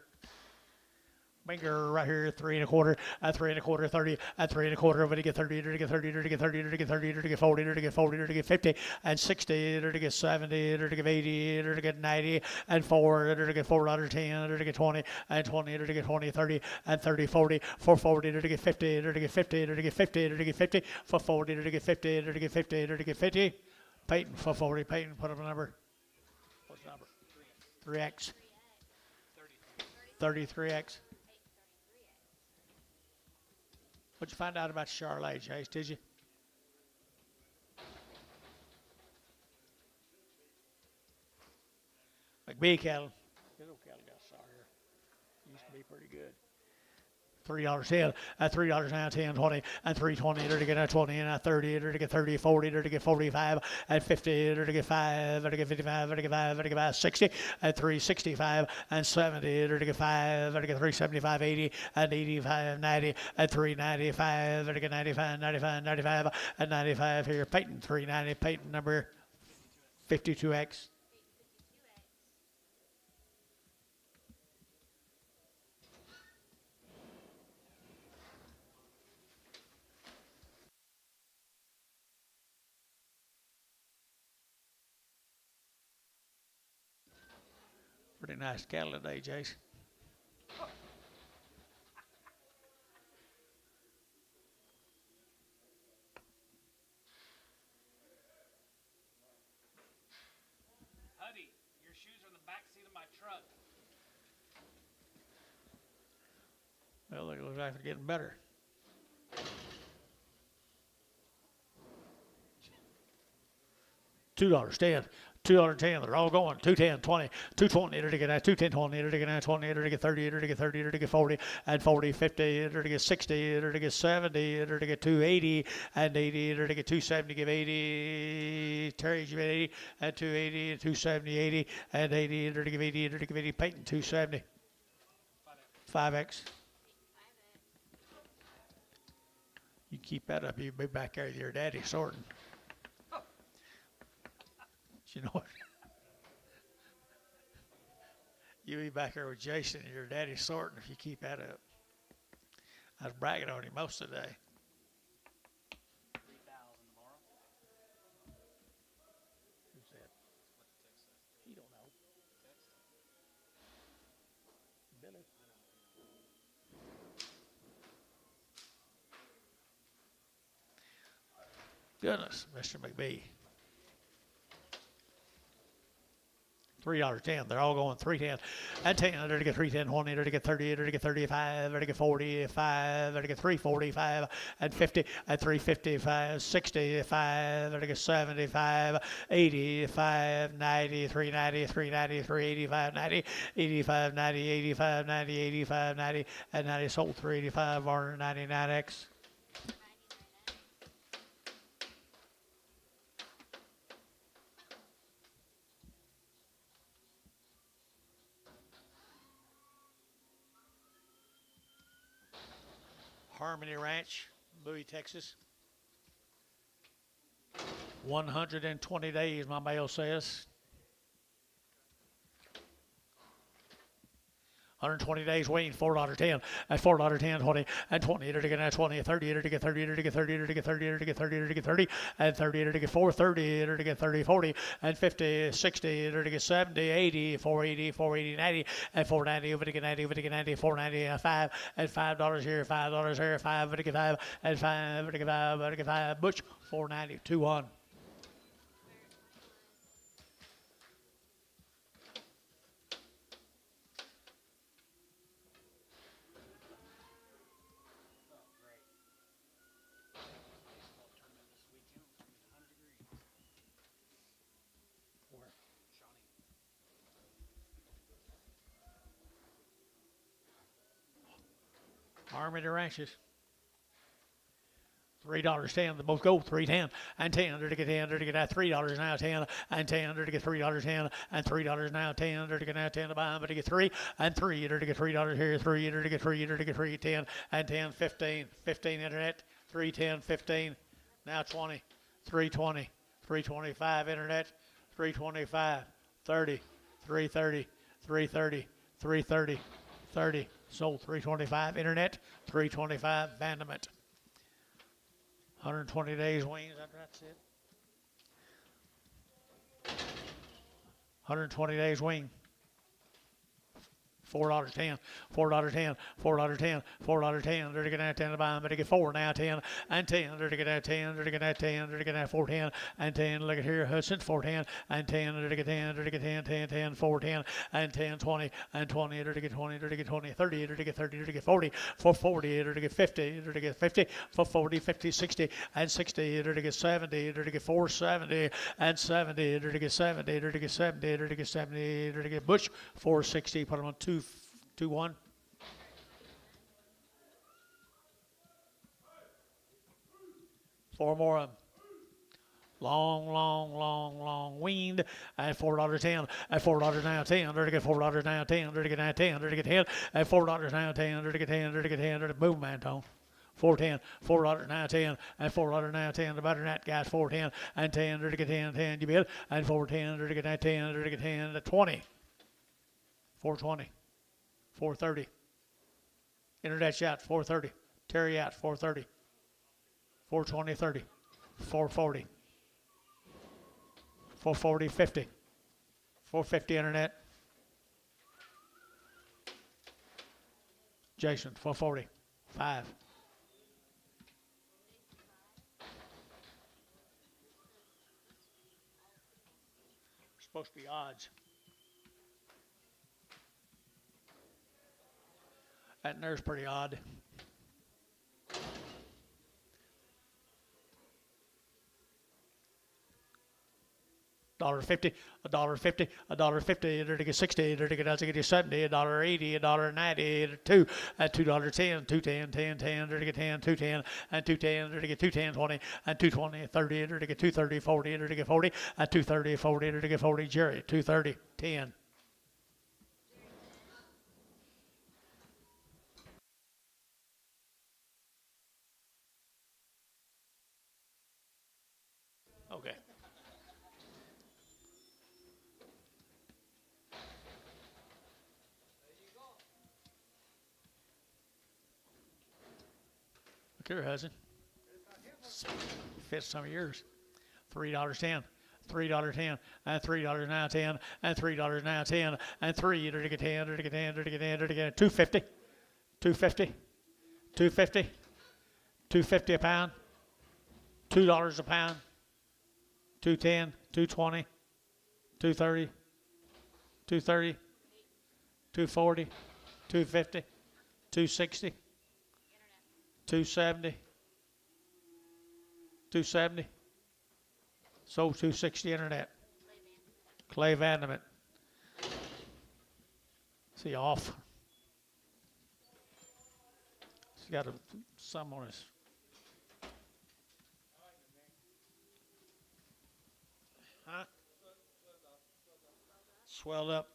right here, 3 1/4, at 3 1/4, 30, at 3 1/4, but to get 30, to get 30, to get 30, to get 30, to get 40, to get 40, to get 50, and 60, to get 70, to get 80, to get 90, and 4, to get $4, 10, to get 20, and 20, to get 20, 30, and 30, 40, 440, to get 50, to get 50, to get 50, to get 50, for 40, to get 50, to get 50, to get 50. Peyton, for 40, Peyton, put up a number. What's the number? 3x. 33x. What'd you find out about Charlotte, Chase? Did you? McBee cattle. This old cattle got sour here. Used to be pretty good. $3.10, at $3 now, 10, 20, and 3.20, to get 20, and 30, to get 30, 40, to get 45, and 50, to get 5, to get 55, to get 5, to get 5, 60, and 365, and 70, to get 5, to get 375, 80, and 85, 90, and 395, to get 95, 95, 95, and 95 here. Peyton, 390, Peyton number 52X. Pretty nice cattle today, Jace. Huddy, your shoes are in the back seat of my truck. Well, it looks like they're getting better. $2.10. $2.10. They're all going. 210, 20, 220, to get 210, 20, to get 20, to get 30, to get 30, to get 40, and 40, 50, to get 60, to get 70, to get 280, and 80, to get 270, give 80, Terry, give 80, and 280, 270, 80, and 80, to give 80, to give 80, Peyton, 270. 5X. You keep that up, you'll be back there with your daddy sorting. You know what? You'll be back there with Jason and your daddy sorting if you keep that up. I was bragging on him most of the day. 3,000 tomorrow. Who's that? What the text says. He don't know. Text? Billy. Goodness, Mr. McBee. $3.10. They're all going 310 and 10. To get 310, 20, to get 30, to get 35, to get 45, to get 345 and 50 and 355, 65, to get 75, 85, 90, 390, 390, 385, 90, 85, 90, 85, 90, 85, 90, and 90 sold 385 R99X. Harmony Ranch, Bowie, Texas. 120 days, my mail says. 120 days weaned, $4.10, at $4.10, 20, and 20, to get 20, 30, to get 30, to get 30, to get 30, to get 30, to get 30, and 30, to get 430, to get 30, 40, and 50, 60, to get 70, 80, 480, 480, 90, and 490, over to get 90, over to get 90, 490, and 5, and $5 here, $5 here, 5, over to get 5, and 5, over to get 5, over to get 5, Butch, 490, 2-1. Harmony Ranches. $3.10. The both go 310 and 10 to get 10 to get at $3 now 10 and 10 to get $3.10 and $3 now 10 to get now 10 to buy but to get 3 and 3 to get $3 here 3 to get 3 to get 3 10 and 10 15 15 internet 310 15 now 20 320 325 internet 325 30 330 330 330 30 sold 325 internet 325 abandonment 120 days weaned, that's it. 120 days weaned. $4.10, $4.10, $4.10, $4.10, they're get that 10 to buy, but they get 4 now, 10 and 10, they're get that 10, they're get that 10, they're get that 410 and 10, look at here, Hudson, 410 and 10, they're get 10, they're get 10, 10, 10, 410 and 10, 20 and 20, they're get 20, they're get 20, 30, they're get 30, they're get 40, 440, they're get 50, they're get 50, 440, 50, 60 and 60, they're get 70, they're get 470 and 70, they're get 70, they're get 70, they're get 70, they're get Bush 460, put them on 2-1. Four more of them. Long weaned at $4.10 at $4 now 10. They're to get $4 now 10. They're to get now 10. They're to get 10 at $4 now 10. They're to get 10. They're to get 10. They're to boom man tone. $4.10, $4 now 10 and $4 now 10. The butternut guys $4.10 and 10. They're to get 10, 10. You bid and $4.10. They're to get that 10. They're to get 10 at 20. $4.20, $4.30. Internet shot $4.30. Terry out $4.30. $4.20, $30. $4.40. $4.40, $50. $4.50 internet. Jason, $4.40. 5. Supposed to be odds. That there's pretty odd. $1.50, $1.50, $1.50, they're to get 60, they're to get 70, $1.80, $1.90, $2 at $2.10, $2.10, $10, they're to get 10, $2.10, and $2.10, they're to get 2.10, 20, and $2.20, $30, they're to get 2.30, 40, they're to get 40, at $2.30, 40, they're to get 40, Jerry, $2.30, 10. Okay. Look here, Hudson. Fits some of yours. $3.10. $3.10 and $3 now 10 and $3 now 10 and 3 to get 10 to get 10 to get 10 to get 250 250 250 250 a pound $2 a pound 210 220 230 230 240 250 260 270 270 So 260 internet. Clay Vandament. See off. He's got some on his. Huh? Swelled up.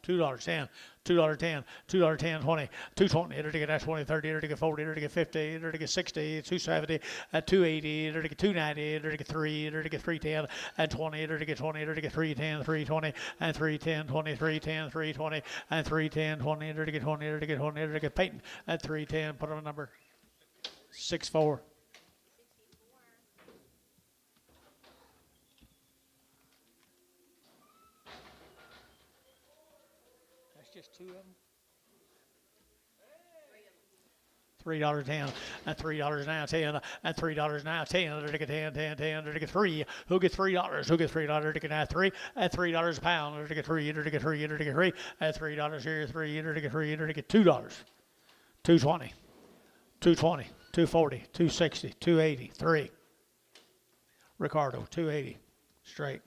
$2.10, $2.10, $2.10, 20, 220, to get that 20, 30, to get 40, to get 50, to get 60, 270, at 280, to get 290, to get 3, to get 310, and 20, to get 20, to get 310, 320, and 310, 20, 310, 320, and 310, 20, to get 20, to get 20, to get Peyton, at 310, put on a number 64. Just 2 of them. $3.10 and $3 now 10 and $3 now 10 to get 10 10 10 to get 3. Who gets $3? Who gets $3 to get now 3 and $3 a pound to get 3 to get 3 to get 3 and $3 here 3 to get 3 to get $2. 220 220 240 260 280 3. Ricardo 280 straight.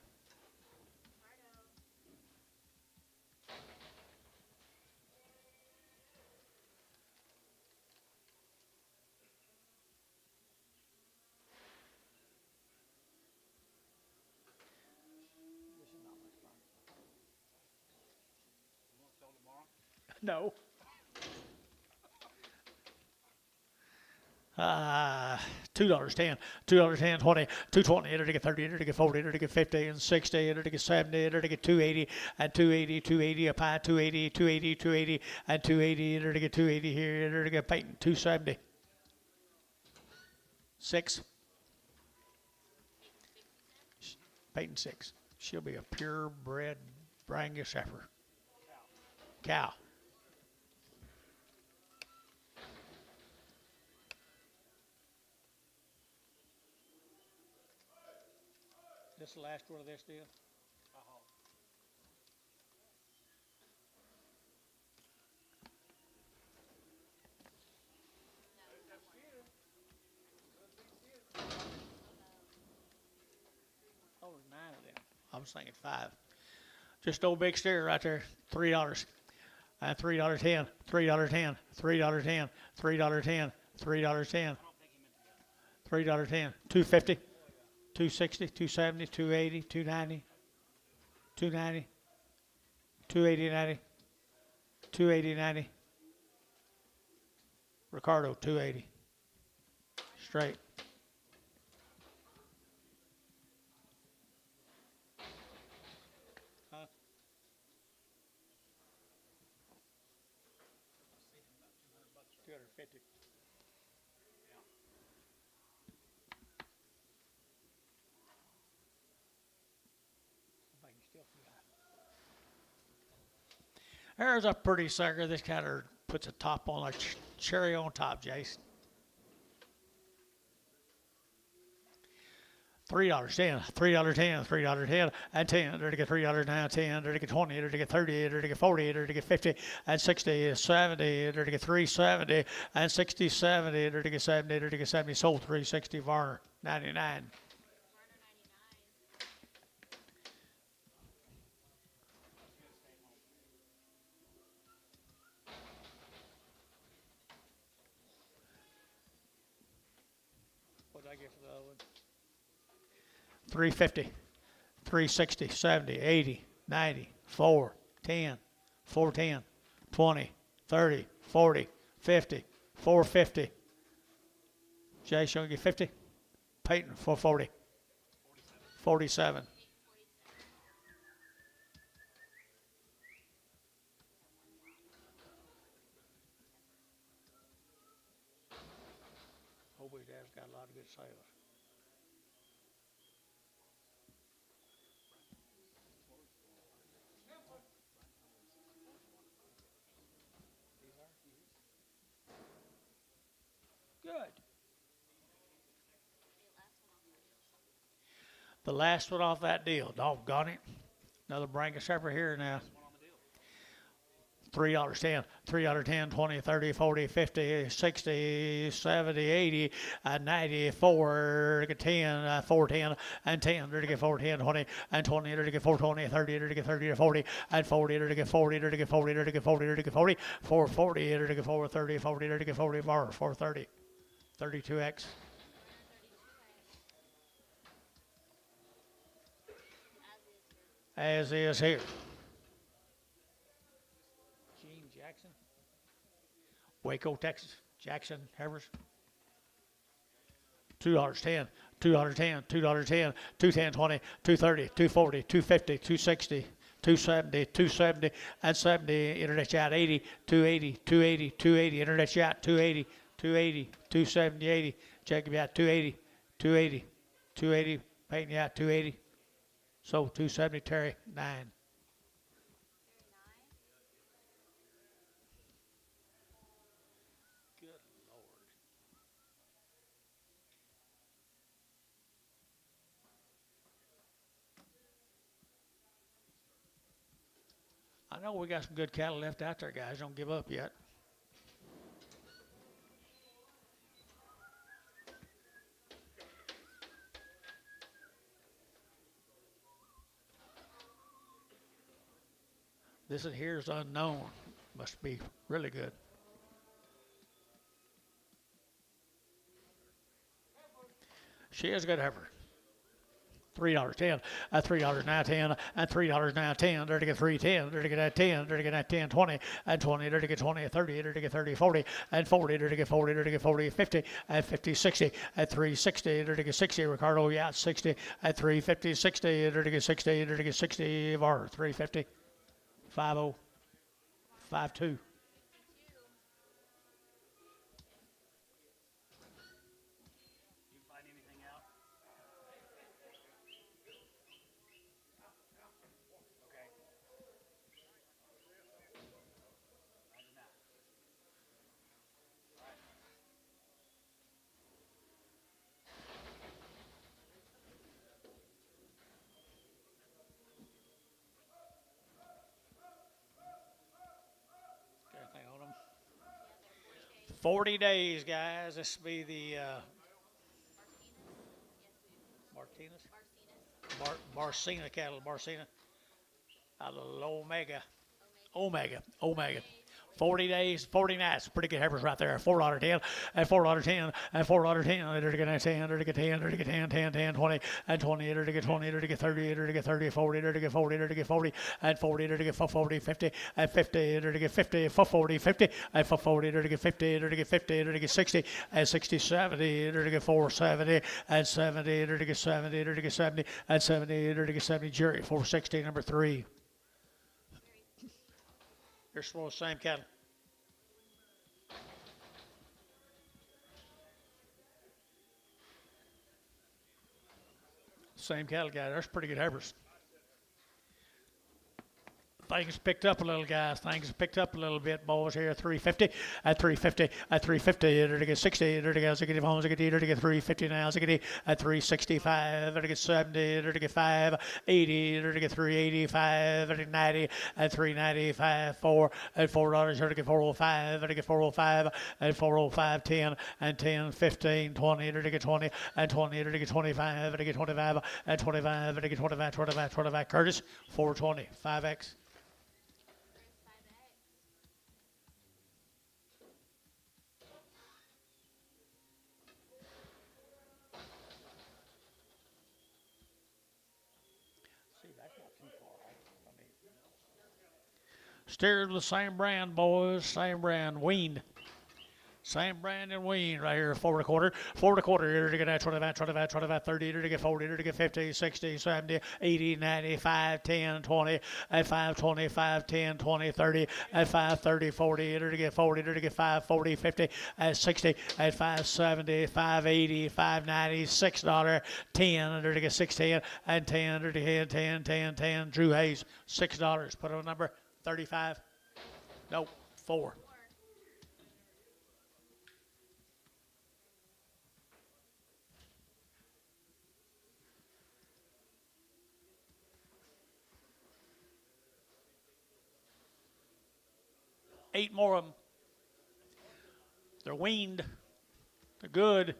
No. $2.10, $2.10, 20, 220, to get 30, to get 40, to get 50, and 60, to get 70, to get 280, and 280, 280 a pie, 280, 280, 280, and 280, to get 280 here, to get Peyton, 270. 6. Peyton 6. She'll be a purebred Brangus heifer. Cow. This is the last one of this deal? Uh-huh. Oh, there's 9 of them. I was thinking 5. Just old big steer right there, $3. And $3.10, $3.10, $3.10, $3.10, $3.10, $3.10, $2.50, $2.60, $2.70, $2.80, $2.90, $2.90, $2.80, $2.80, $2.80. Ricardo, $2.80. Straight. Huh? $250. There's a pretty sucker. This kind of puts a top on, like cherry on top, Jason. $3.10, $3.10, $3.10, and 10. There to get $3 now, 10. There to get 20. There to get 30. There to get 40. There to get 50 and 60, 70. There to get 370 and 60, 70. There to get 70. There to get 70. Sold 360. Varner 99. What did I get for the other one? 350, 360, 70, 80, 90, 4, 10, 410, 20, 30, 40, 50, 450. Jay, shall we get 50? Peyton, 440. 47. Hope his dad's got a lot of good sales. Good. The last one off that deal. Doggone it. Another Brangus heifer here now. $3.10, $3.10, 20, 30, 40, 50, 60, 70, 80, 90, 4, 10, 410, and 10. There to get 410, 20, and 20. There to get 420, 30. There to get 30 to 40, and 40. There to get 40. There to get 40. There to get 40. There to get 40. 440. There to get 430, 40. There to get 40 bar. 430. 32X. As is here. Gene Jackson. Waco, Texas. Jackson, Heifers. $2.10, $2.10, $2.10, $2.10, 20, 230, 240, 250, 260, 270, 270, and 70. Internet chat 80, 280, 280, 280. Internet chat 280, 280, 270, 80. Jacob out 280, 280, 280. Peyton out 280. So 270. Terry 9. Good Lord. I know we got some good cattle left out there, guys. Don't give up yet. This is here's unknown. Must be really good. She is a good heifer. $3.10, $3 now 10, and $3 now 10. There to get 310. There to get that 10. There to get that 10, 20, and 20. There to get 20, 30. There to get 30, 40, and 40. There to get 40. There to get 40, 50, and 50, 60, and 360. There to get 60. Ricardo, yeah, 60, and 350, 60. There to get 60. There to get 60. Var 350, 50, 52. You find anything out? Okay. Roger that. All right. 40 days, guys. This will be the Martinez? Barcina cattle, Barcina. Out of Omega. Omega. 40 days, 40 nights. Pretty good heifers right there. $4.10 and $4.10 and $4.10. They're going to 10, they're going to 10, they're going to 10, 10, 10, 20 and 20. They're going to get 20, they're going to get 30, they're going to get 30, 40, they're going to get 40, they're going to get 40 and 40, they're going to get 40, 50 and 50, they're going to get 50, 40, 50 and 40, they're going to get 50, they're going to get 50, they're going to get 60 and 60, 70, they're going to get 470 and 70, they're going to get 70, they're going to get 70 and 70, they're going to get 70. Jerry, 460, number 3. You're supposed to same cattle. Same cattle, guys. That's pretty good heifers. Things picked up a little, guys. Things picked up a little bit, boys. Here, 350 at 350 at 350. They're to get 60. They're to get 350 now. They're at 365. They're to get 70. They're to get 580. They're to get 385. They're to get 90 at 395. 4 at $4. They're to get 405. They're to get 405 at 405. 10 and 10, 15, 20. They're to get 20 and 20. They're to get 25. They're to get 25 and 25. They're to get 25. Curtis, 420. 5X. Steers with the same brand, boys. Same brand, weaned. Same brand and weaned right here, 4 1/4. 4 1/4 here to get at 25, 30, to get 40, to get 50, 60, 70, 80, 90, 5, 10, 20, at 5, 25, 10, 20, 30, at 5, 30, 40, to get 40, to get 5, 40, 50, at 60, at 5, 70, 5, 80, 5, 90, $6, 10, to get 16, and 10, to get 10, 10, 10. Drew Hayes, $6. Put on number 35. Nope, 4. Eight more of them. They're weaned. They're good.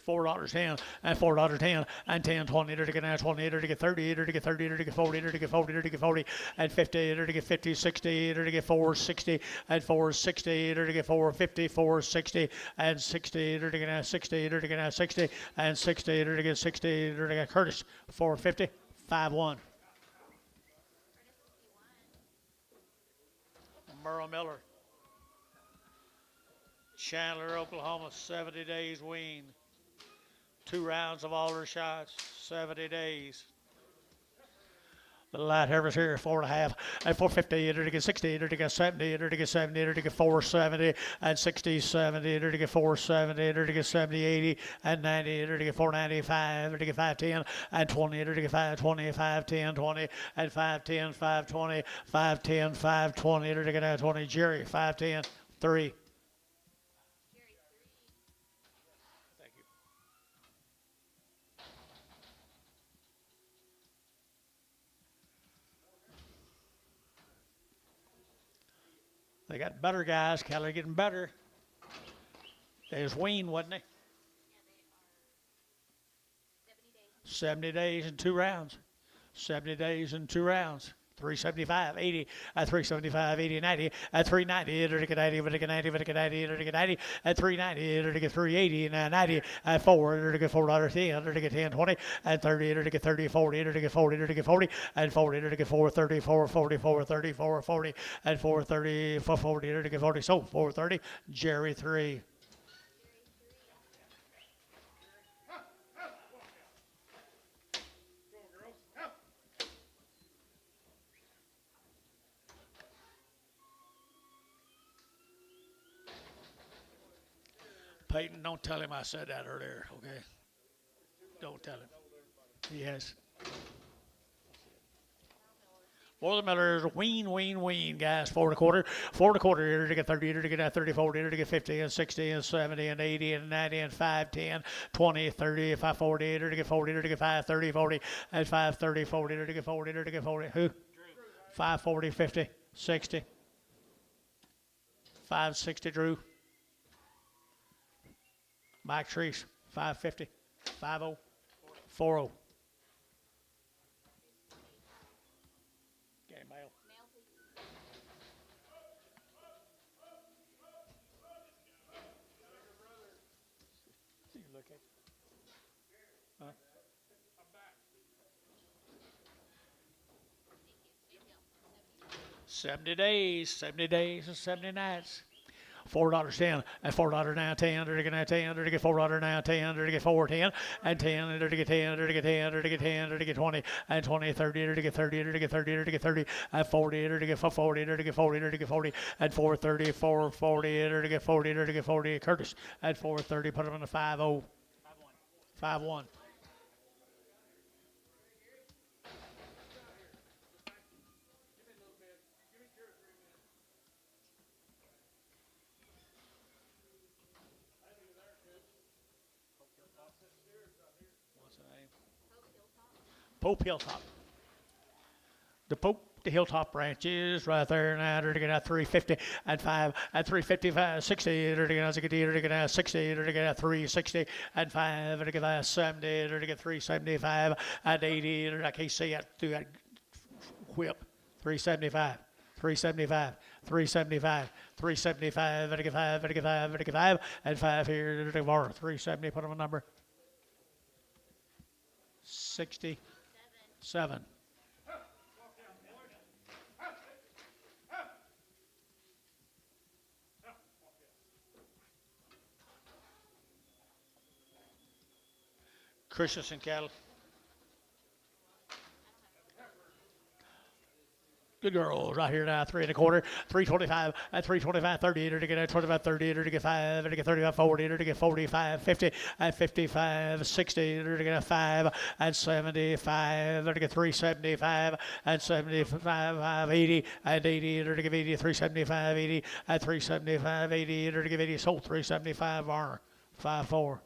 $4.10 and $4.10 and 10, 20, to get 20, to get 30, to get 30, to get 40, to get 40, to get 40 and 50, to get 50, 60, to get 460 and 460, to get 450, 460 and 60, to get 60, to get 60 and 60, to get 60, to get Curtis 450, 5-1. Merle Miller, Chandler, Oklahoma, 70 days weaned. 2 rounds of all her shots, 70 days. The light heifers here, 4.5 and 450, to get 60, to get 70, to get 70, to get 470 and 60, 70, to get 470, to get 70, 80 and 90, to get 495, to get 510 and 20, to get 520, 510, 20 and 510, 520, 510, 520, to get 20. Jerry, 510, 3. They got better, guys. Cattle are getting better. They was weaned, wasn't they? Yeah, they are 70 days and 2 rounds. 70 days and 2 rounds. 375, 80, at 375, 80, 90, at 390, to get 90, to get 90, to get 90, to get 90, at 390, to get 380, and 90, at 4, to get $4.10, to get 10, 20, at 30, to get 30, 40, to get 40, to get 40, and 40, to get 430, 440, 430, 440, and 430, 440, to get 40. So 430, Jerry 3. Peyton, don't tell him I said that earlier, okay? Don't tell him. Yes. Miller is wean, guys. 4 1/4. 4 1/4 to get 30, to get 30, 40, to get 50 and 60 and 70 and 80 and 90 and 5, 10, 20, 30, 5, 40, to get 40, to get 5, 30, 40, and 5, 30, 40, to get 40, to get 40. Who? 5, 40, 50, 60. 560, Drew. Mike Treese, 550, 50, 40. Okay, male. Male, please. Look at. Huh? Thank you. Stand still. 70 days and 70 nights. $4.10 and $4 now 10 to get now 10 to get $4 now 10 to get 4.10 and 10 to get 10 to get 10 to get 10 to get 20 and 20 30 to get 30 to get 30 to get 30 and 40 to get 40 to get 40 to get 40 and 430 440 to get 40 to get 40 Curtis at 430 put him in the 5-0 5-1. What's the name? Pope Hilltop. Pope Hilltop. The Pope, the Hilltop ranches right there now. They're going to get 350 and 5 and 355, 60. They're going to get 60. They're going to get 360 and 5. They're going to get 70. They're going to get 375 and 80. I can't see it through that whip. 375. 375, 375, 375, and 5, and 5, and 5, and 5 here, 370, put on a number. 67. Christensen cattle. Good girls right here now, 3 1/4, 325, and 325, 30, to get 25, 30, to get 5, to get 35, 40, to get 45, 50, and 55, 60, to get 5, and 75, to get 375, and 75, 80, and 80, to give 80, 375, 80, and 375, 80, to give 80, sold 375, Varner, 5-4.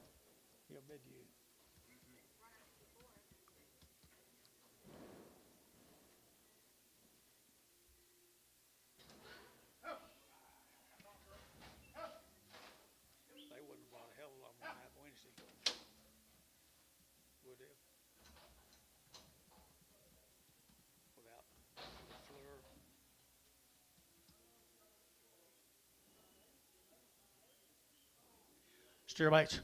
Steer bites.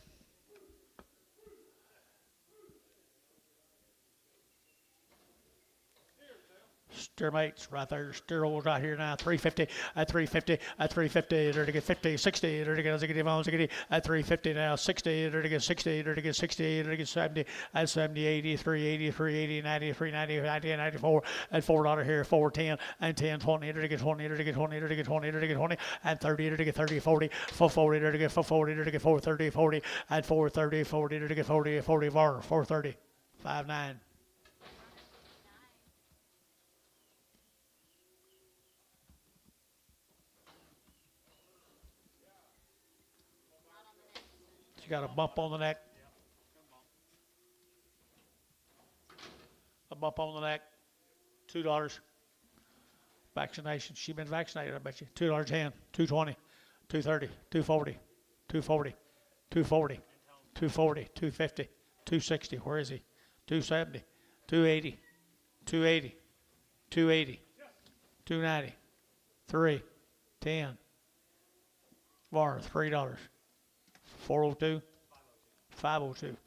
Steer mates right there. Steer rolls right here now. 350 at 350 at 350. They're to get 50, 60. They're to get at 350 now. 60. They're to get 60. They're to get 60. They're to get 70 at 70, 80, 380, 380, 90, 390, 90, 94 at $4 here. 410 and 10, 20. They're to get 20. They're to get 20. They're to get 20. They're to get 20 and 30. They're to get 30, 40, 440. They're to get 440. They're to get 430, 40 at 430, 40. They're to get 40, 40 var 430, 5-9. She got a bump on the neck. A bump on the neck. $2. Vaccination. She been vaccinated, I bet you. $2.10, $2.20, $2.30, $2.40, $2.40, $2.40, $2.40, $2.50, $2.60. Where is he? $2.70, $2.80, $2.80, $2.80, $2.90, $3, $10. Var, $3. 402, 502.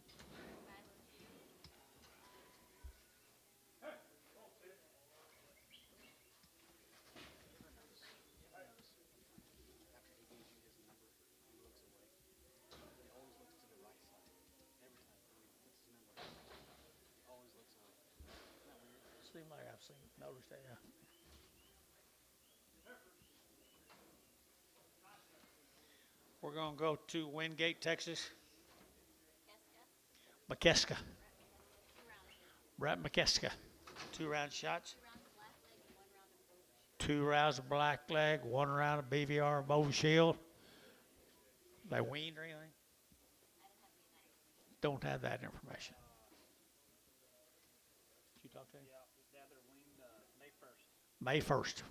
Seems like I've noticed that, yeah. We're going to go to Wingate, Texas. McKeska. Brett McKeska. 2 round shots. 2 rounds of black leg, 1 round of BVR bow shield. They weaned or anything? Don't have that information. Did you talk to him? Yeah, they're weaned May 1st. May 1st.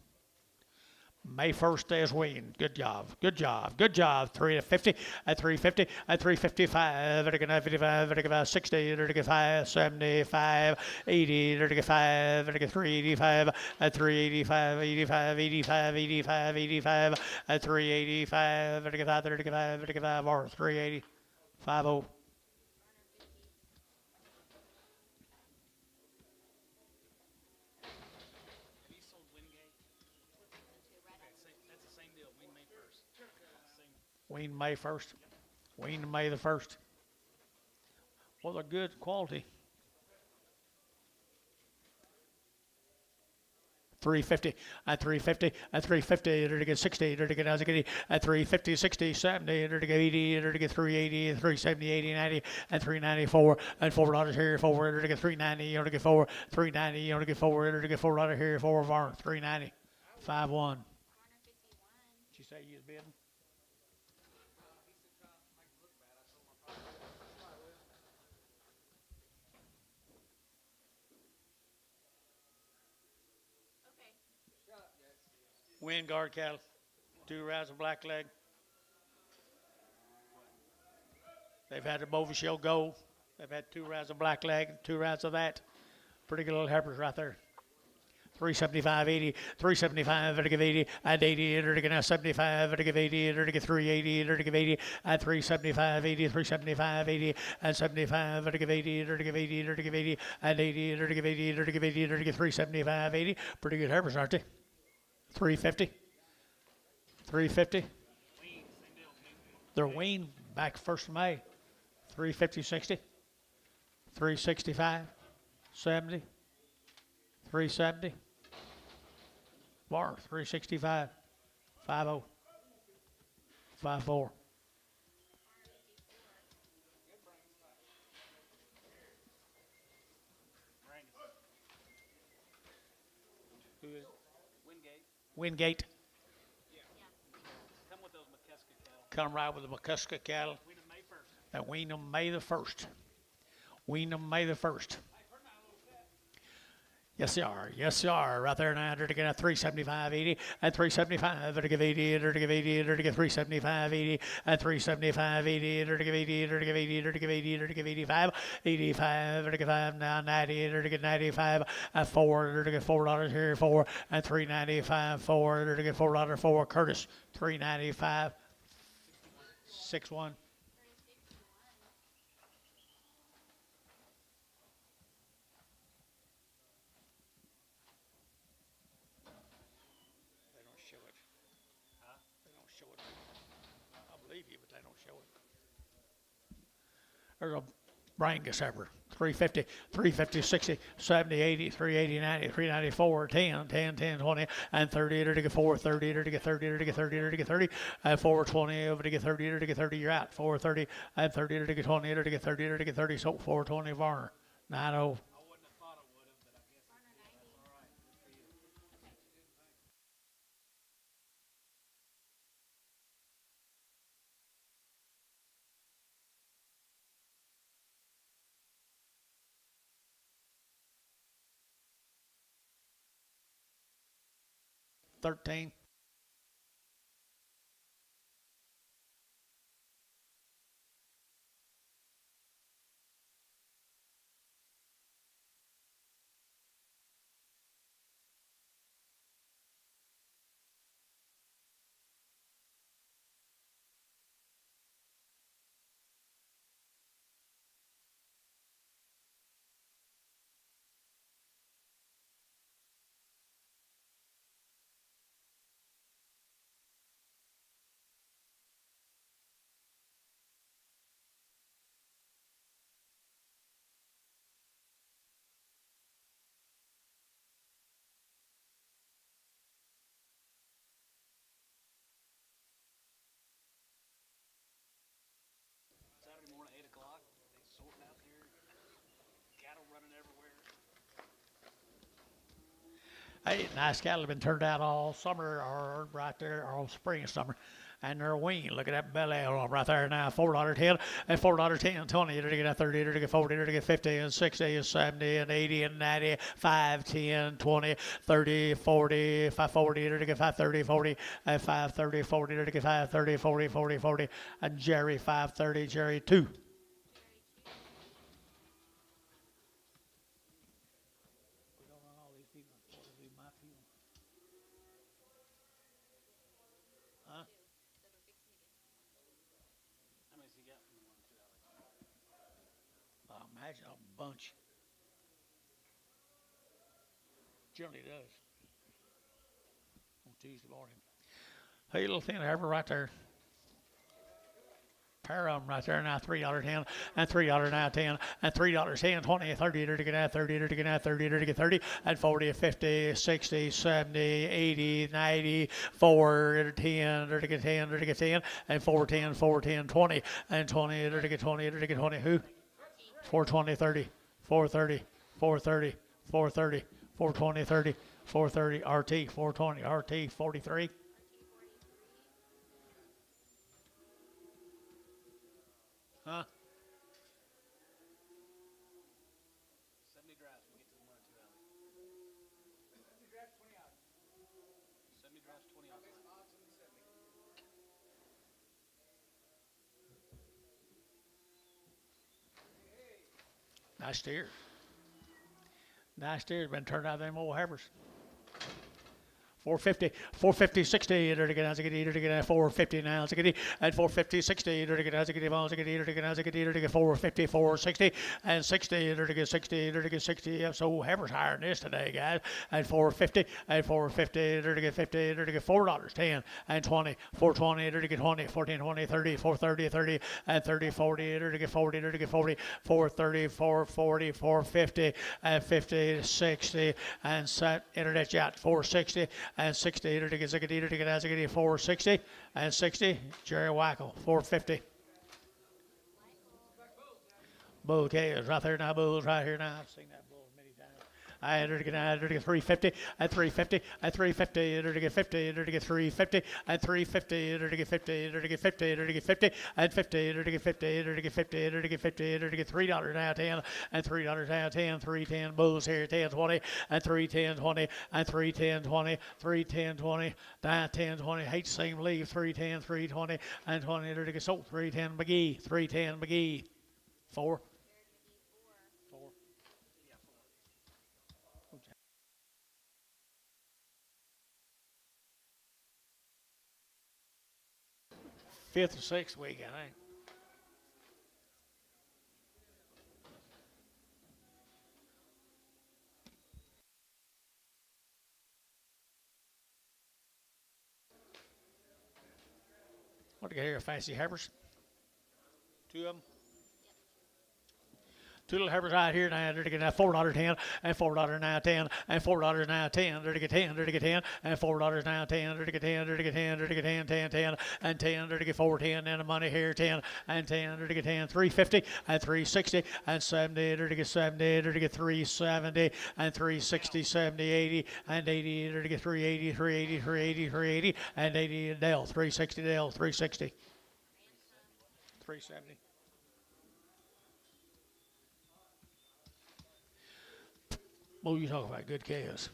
May 1st is weaned. Good job. Good job. Good job. 350 at 350 at 355 at 55 at 60 at 5 75 80 at 5 at 385 at 385 85 85 85 85 at 385 at 5 at 5 or 380 50. Have you sold Wingate? That's the same deal. We May 1st. Same. Weaned May 1st. Weaned May the 1st. Well, they're good quality. 350 at 350 at 350 to get 60 to get at 350 60 70 to get 80 to get 380 370 80 90 and 394 and $4 here forward to get 390 to get 4 390 to get forward to get $4 here for var 390 51. 451. Did you say you was bidding? Okay. Wind guard cattle, 2 rounds of black leg. They've had the Bova Shell Gold. They've had 2 rounds of black leg, 2 rounds of that. Pretty good little heifers right there. 375, 80, 375, to give 80, and 80, to give 75, to give 80, to give 380, to give 80, and 375, 80, 375, 80, and 75, to give 80, to give 80, to give 80, and 80, to give 80, to give 80, to give 375, 80. Pretty good heifers, aren't they? 350. 350. They're weaned back 1st of May. 350, 60. 365, 70. 370. Bar 365. 50. 54. Who is it? Wingate. Wingate. Come with those McCusker cattle. Come right with the McCusker cattle. We May 1st. That wean them May the 1st. Wean them May the 1st. Yes, they are. Yes, they are. Right there now, to get a 375, 80, and 375, to give 80, to give 80, to give 375, 80, and 375, 80, to give 80, to give 80, to give 80, to give 85, 85, to give 5, now 90, to get 95, and 4, to get $4 here, 4, and 395, 4, to get $4 for Curtis, 395, 61. There's a Brangus heifer. 350, 350, 60, 70, 80, 380, 90, 394, 10, 10, 10, 20, and 30 to get 4, 30 to get 30 to get 30 to get 30, and 420 over to get 30 to get 30, you're out. 430, and 30 to get 20 to get 30 to get 30, so 420 Varner. 90. I wouldn't have thought I would have, but I guess that's all right. Good for you. 13. Saturday morning, 8 o'clock. They sorting out there. Cattle running everywhere. Hey, nice cattle have been turned out all summer or right there, all spring and summer. and they're weaned. Look at that belly on them right there now. $4.10 and $4.10, 20, to get 30, to get 40, to get 50 and 60 and 70 and 80 and 90, 5, 10, 20, 30, 40, 540, to get 530, 40 and 530, 40, to get 530, 40, 40, 40, and Jerry 530, Jerry 2. Huh? How many's he got from the 1 2 Alex? Imagine a bunch. Generally does. On Tuesday morning. Hey, little thin heifer right there. Pair of them right there now, $3.10 and $3.10 and $3.10, 20, 30, to get 30, to get 30, to get 30, and 40, 50, 60, 70, 80, 90, 4, 10, to get 10, to get 10, and 410, 410, 20, and 20, to get 20, to get 20. Who? 420, 30, 430, 430, 430, 420, 30, 430, RT, 420, RT, 43. Huh? 70 drafts. We get to the 1 2 Alex. 70 drafts, 20 odds. 70 drafts, 20 odds. Odds on the 70. Nice steer. Nice steer. Been turned out of them old heifers. 450, 450, 60, to get 450 now, and 450, 60, to get 450, 460, and 60, to get 60, to get 60. So heifers higher than this today, guys. And 450, and 450, to get 50, to get $4.10, and 20, 420, to get 20, 14, 20, 30, 430, 30, and 30, 40, to get 40, to get 40, 430, 440, 450, and 50, 60, and set internet yacht 460. And 60, to get 60, to get 460, and 60, Jerry Wackel, 450. Bull calves right there now, bulls right here now. I've seen that bull many times. I had her to get 350, and 350, and 350, to get 50, to get 350, and 350, to get 50, to get 50, to get 50, and 50, to get 50, to get 50, to get 50, to get $3 now 10, and $3 now 10, 310 bulls here, 10, 20, and 310, 20, and 310, 20, 310, 20, 910, 20. Hate to see him leave. 310, 320, and 20 to get sold. 310 McGee, 310 McGee, 4. Fifth or sixth week, I think. What do you got here? Fancy heifers? 2 of them? Two little heifers right here now, to get $4.10, and $4 now 10, and $4 now 10, to get 10, to get 10, and $4 now 10, to get 10, to get 10, to get 10, 10, 10, and 10, to get 410, and the money here 10, and 10, to get 10, 350, and 360, and 70, to get 70, to get 370, and 360, 70, 80, and 80, to get 380, 380, 380, 380, and 80 Dell, 360 Dell, 360, 370. Oh, you talk about good calves.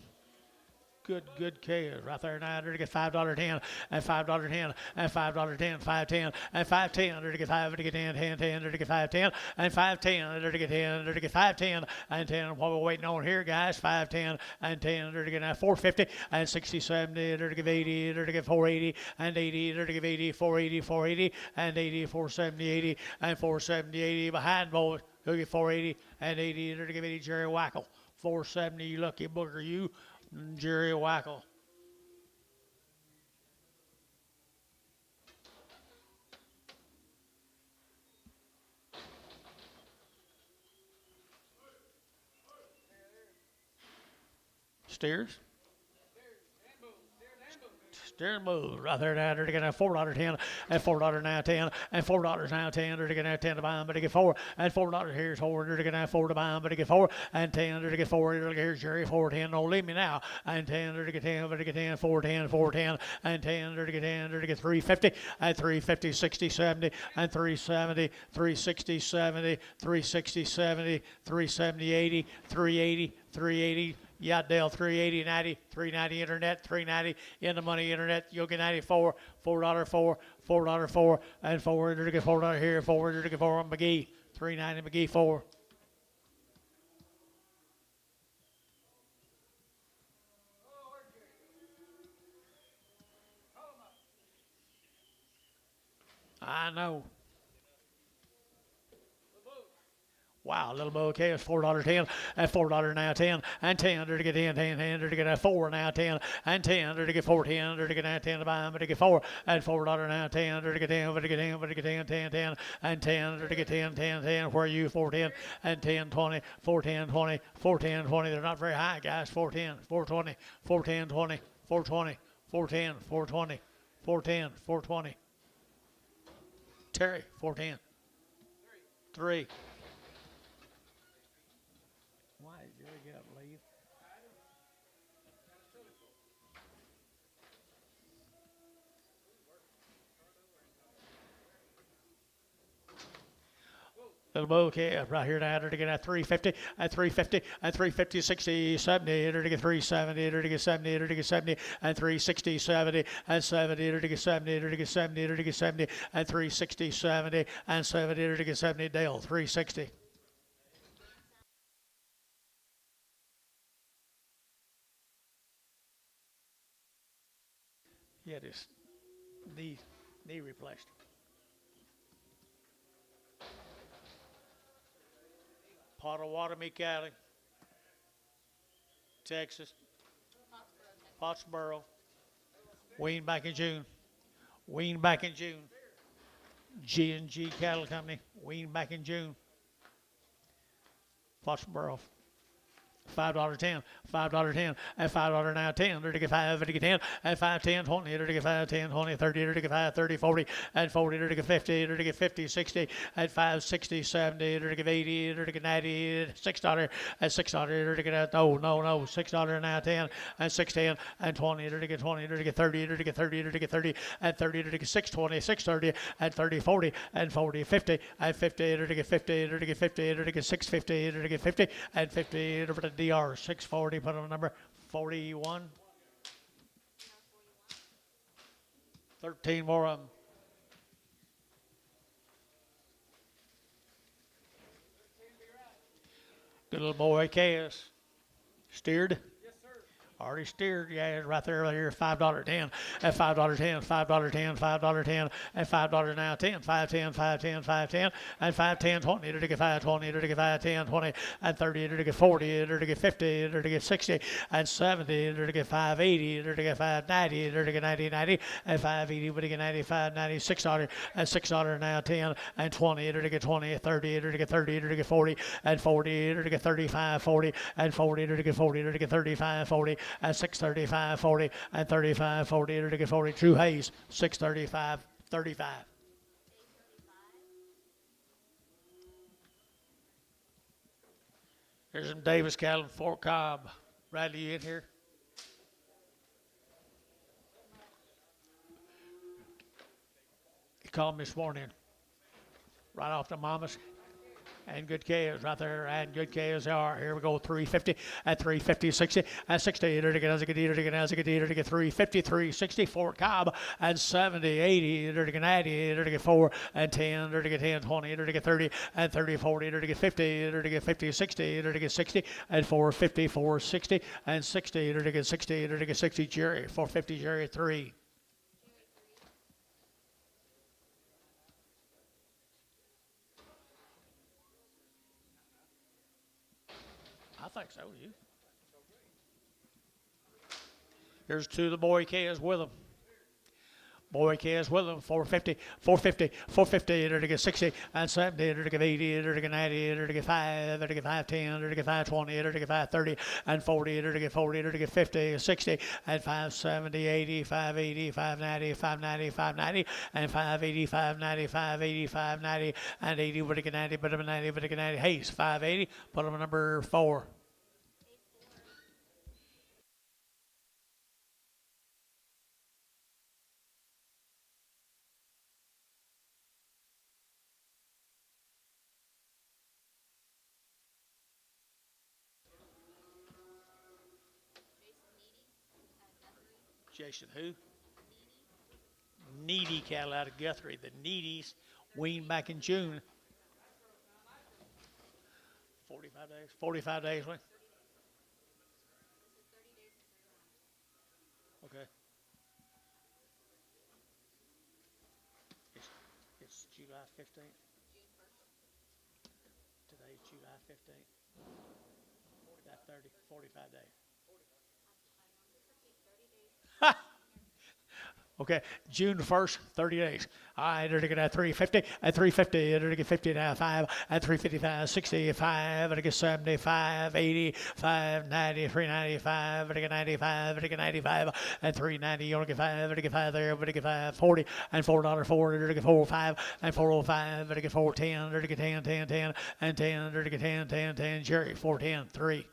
Good calves right there now. To get $5.10 and $5.10 and $5.10, 510 and 510. To get 5 to get 10, 10, 10 to get 510 and 510 to get 10 to get 510 and 10. What we're waiting on here, guys? 510 and 10 to get 450 and 60, 70 to get 80 to get 480 and 80 to get 80, 480, 480 and 80, 470, 80 and 470, 80 behind boys. Who get 480 and 80 to get 80. Jerry Wackel. 470, you lucky booger, you, Jerry Wackel. Steers? Steering move right there now. They're going to have $4.10 and $4 now 10 and $4 now 10. They're going to have 10 to buy them, but they get 4 and $4 here's 4. They're going to have 4 to buy them, but they get 4 and 10. They're going to get 4. Here's Jerry 410. Don't leave me now. And 10. They're going to get 10, but they get 10 410 410 and 10. They're going to get 10. They're going to get 350 and 350 60 70 and 370 360 70 360 70 370 80 380 380. Yeah, Dale, 380, 90, 390 internet, 390 in the money internet. You'll get 94, $4, $4, and 4. They're to get $4 here, 4. They're to get 4 on McGee, 390 McGee 4. I know. Wow, little bow okay is $4.10 and $4 now 10 and 10. They're to get 10, 10, 10. They're to get 4 now 10 and 10. They're to get 410. They're to get now 10 to buy them, but they get 4 and $4 now 10. They're to get 10, but they get 10, but they get 10, 10, 10 and 10. They're to get 10, 10, 10. Where are you? 410 and 10, 20, 410, 20, 410, 20. They're not very high, guys. 410, 420, 410, 20, 420, 410, 420, 410, 420. Terry, 410. 3. Why did Jerry get up and leave? Little bouquet right here now. They're to get at 350 and 350 and 350 60 70. They're to get 370. They're to get 70. They're to get 70 and 360 70 and 70. They're to get 70. They're to get 70. They're to get 70 and 360 70 and 70. They're to get 70. Dale 360. He had his knee replaced. Pot of water, Meat Alley, Texas, Pottsboro, weaned back in June, weaned back in June, G&G Cattle Company, weaned back in June, Pottsboro. $5.10, $5.10, and $5 now 10. They're to get 5, to get 10, and 5, 10, 20. They're to get 5, 10, 20, 30. They're to get 5, 30, 40, and 40. They're to get 50. They're to get 50, 60, and 5, 60, 70. They're to get 80. They're to get 90, $6, and $6. They're to get no, $6 now 10, and 610, and 20. They're to get 20. They're to get 30. They're to get 30. They're to get 30, and 30. They're to get 620, 630, and 30, 40, and 40, 50, and 50. They're to get 50. They're to get 50. They're to get 650. They're to get 50, and 50. Over to DR 640. Put on number 41. 13 more of them. Good little boy, KS. Steered? Yes, sir. Already steered, yeah, right there, right here, $5.10, and $5.10, $5.10, $5.10, and $5 now 10, 5.10, 5.10, 5.10, and 5.10, 20, to get 5.20, to get 5.10, 20, and 30, to get 40, to get 50, to get 60, and 70, to get 5.80, to get 5.90, to get 90, and 5.80, to get 95, 96 $6, and $6 now 10, and 20, to get 20, 30, to get 30, to get 40, and 40, to get 35, 40, and 40, to get 40, to get 35, 40, and 635, 40, and 35, 40, to get 40. Drew Hayes, 635, 35. Here's some Davis cattle in Fort Cobb. Bradley, you in here? He called me this morning, right off the mamas. And good calves right there, and good calves they are. Here we go, 350 and 350, 60 and 60. To get as a good eater, to get as a good eater, to get 350, 360, Fort Cobb, and 70, 80, to get 90, to get 4 and 10, to get 10, 20, to get 30 and 30, 40, to get 50, to get 50, 60, to get 60 and 450, 460 and 60, to get 60, to get 60. Jerry, 450, Jerry 3. I think so, you. Here's two of the boy calves with them. Boy calves with them, 450, 450, 450, enter to get 60 and 70, enter to get 80, enter to get 90, enter to get 5, enter to get 510, enter to get 520, enter to get 530 and 40, enter to get 40, enter to get 50, 60 and 570, 80, 580, 590, 590, 590 and 580, 590, 580, 590 and 80, but to get 90, but to get 90, but to get 90. Hayes, 580, put them number 4. Jason who? Needy cattle out of Guthrie. The Needies weaned back in June. 45 days. 45 days. Wait. Okay. It's July 15th. Today's July 15th. That 30, 45 days. Okay, June 1st, 30 days. All right, they're looking at 350, at 350, they're looking at 50 now, 5, at 355, 65, they're 75, 80, 590, 395, they're 95, they're 95, and 390, you only get 5, they're 5 there, but they 5, 40, and $4.40, they're 405, and 405, they're 410, they're 10, 10, 10, and 10, they're 10, 10, 10, Jerry, 410, 3.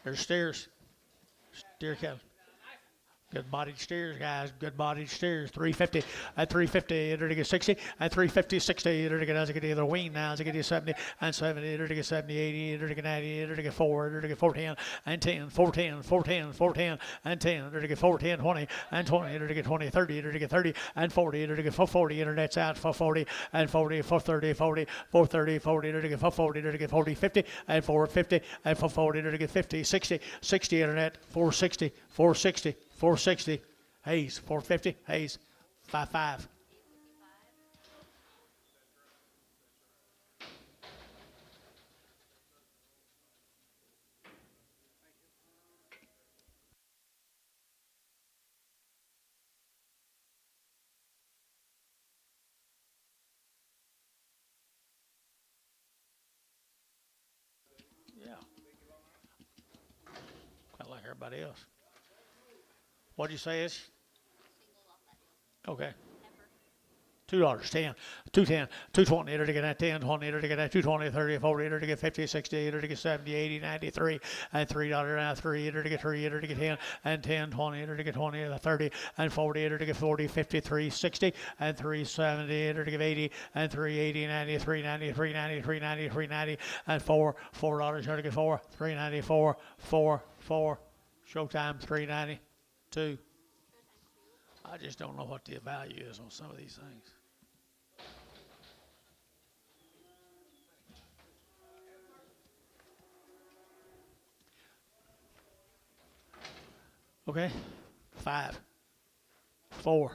There's steers. Steer cattle. Good bodied steers, guys. Good bodied steers. 350 at 350. They're to get 60 at 350, 60. They're to get as I get either wean now. As I get 70 and 70. They're to get 70, 80. They're to get 90. They're to get 4. They're to get 410 and 10. 410, 410, 410 and 10. They're to get 410, 20 and 20. They're to get 20, 30. They're to get 30 and 40. They're to get 440. Internet's out 440 and 40, 430, 40, 430, 40. They're to get 440. They're to get 40, 50 and 450 and 440. They're to get 50, 60, 60 internet, 460, 460. 460, Hayes, 450, Hayes, 55. Yeah. Kind of like everybody else. What'd you say is? Okay. $2, 10, 210, 220, to get that 10, 20, to get that 220, 30, 40, to get 50, 60, to get 70, 80, 93, and $3 now 3, to get 3, to get 10, and 10, 20, to get 20, 30, and 40, to get 40, 53, 60, and 370, to get 80, and 380, 90, 390, 390, 390, 390, and $4, to get 4, 394, 4, Showtime 392. I just don't know what the value is on some of these things. Okay, 5, 4,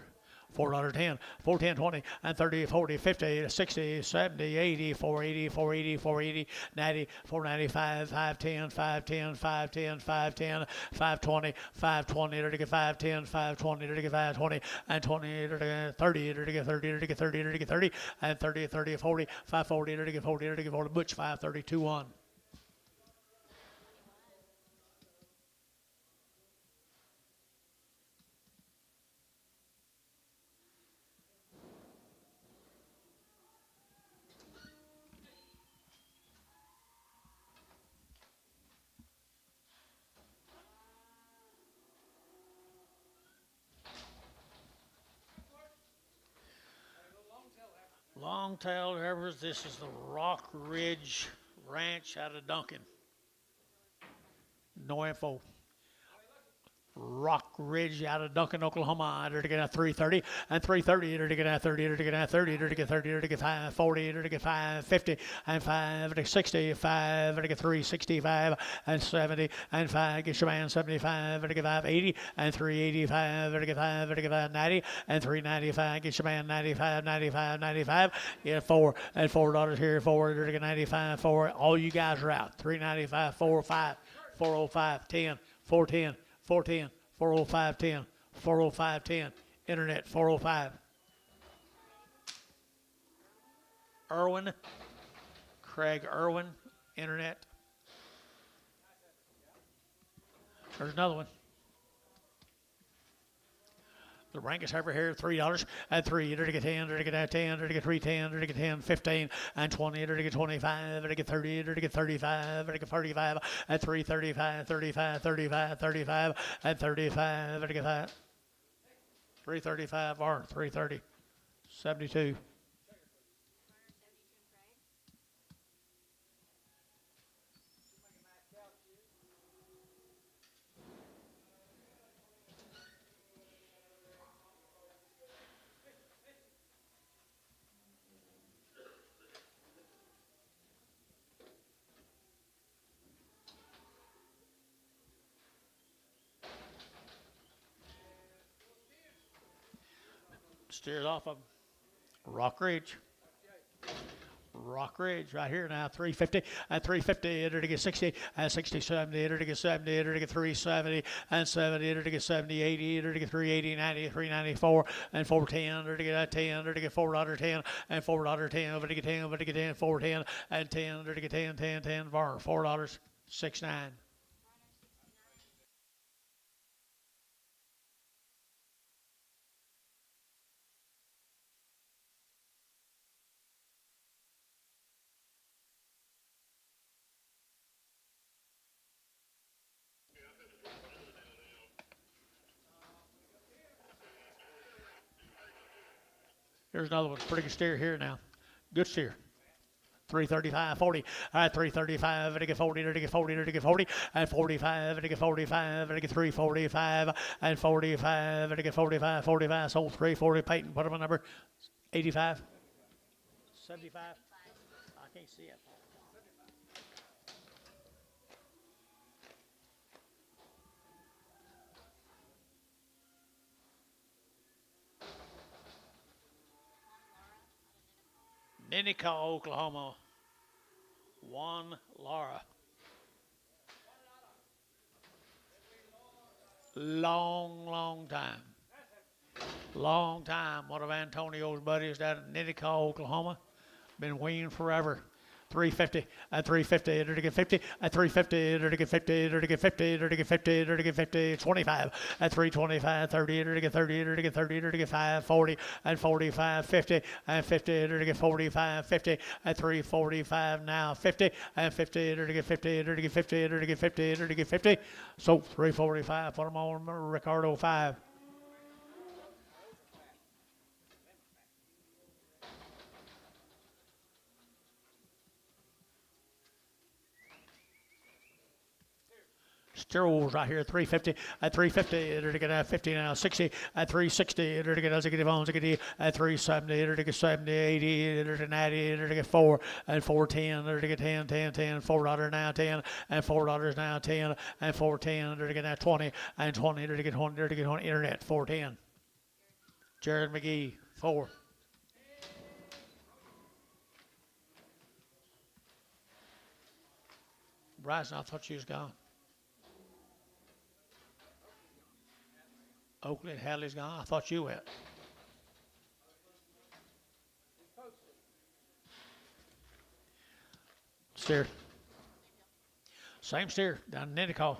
$4.10, 410, 20, and 30, 40, 50, 60, 70, 80, 480, 480, 480, 90, 495, 510, 510, 510, 510, 520, 520, to get 510, 520, to get 520, and 20, to get 30, to get 30, to get 30, to get 30, and 30, 30, 40, 540, to get 40, to get 40, Butch 532, 1. Long-tailed heifers. This is the Rock Ridge Ranch out of Duncan. No info. Rock Ridge out of Duncan, Oklahoma. They're to get a 330 and 330. They're to get a 30. They're to get a 30. They're to get 30. They're to get 540. They're to get 550 and 565. They're to get 365 and 70 and 5. Get your man 75. They're to get 580 and 385. They're to get 5. They're to get 590 and 395. Get your man 95, 95, 95. Get 4 and $4 here. 4. They're to get 95. 4. All you guys are out. 395, 4, 5, 405, 10, 410. 410, 405, 10, 405, 10, internet 405. Irwin, Craig Irwin, internet. There's another one. The Rankus heifer here, $3 and 3. They're to get 10, they're to get 10, they're to get 310, they're to get 10, 15 and 20, they're to get 25, they're to get 30, they're to get 35, they're to get 35 and 335, 35, 35, 35 and 35, they're to get 5. 335 or 330, 72. Steers off of Rock Ridge. Rock Ridge right here now, 350 and 350, enter to get 60 and 60, 70, enter to get 70, enter to get 370 and 70, enter to get 70, 80, enter to get 380, 90, 394 and 410, enter to get 10, enter to get $4.10 and $4.10, over to get 10, over to get 10, 410 and 10, enter to get 10, 10, 10, bar, $4.69. Here's another one. Pretty good steer here now. Good steer. 335, 40, 335, to get 40, to get 40, to get 40, and 45, to get 45, to get 345, and 45, to get 45, 45, sold 340, Peyton, put them on number 85, 75, I can't see it. Ninica, Oklahoma. Juan Lara. Long time. Long time. One of Antonio's buddies down in Nitica, Oklahoma. Been weaned forever. 350 and 350, to get 50 and 350, to get 50, to get 50, to get 50, to get 50, 25 and 325, 30, to get 30, to get 30, to get 5, 40 and 45, 50 and 50, to get 45, 50 and 345 now, 50 and 50, to get 50, to get 50, to get 50, to get 50. So 345, put them on Ricardo 5. Sterols right here, 350 at 350, to get 50 now, 60 at 360, to get executive on executive at 370, to get 70, 80, to get 90, to get 4 and 410, to get 10, 10, 10, $4 now 10 and $4 now 10 and 410, to get now 20 and 20, to get 20, to get 20, internet 410. Jared McGee 4. Bryson, I thought you was gone. Oakley and Hadley's gone. I thought you went. Steer. Same steer down in Nitica.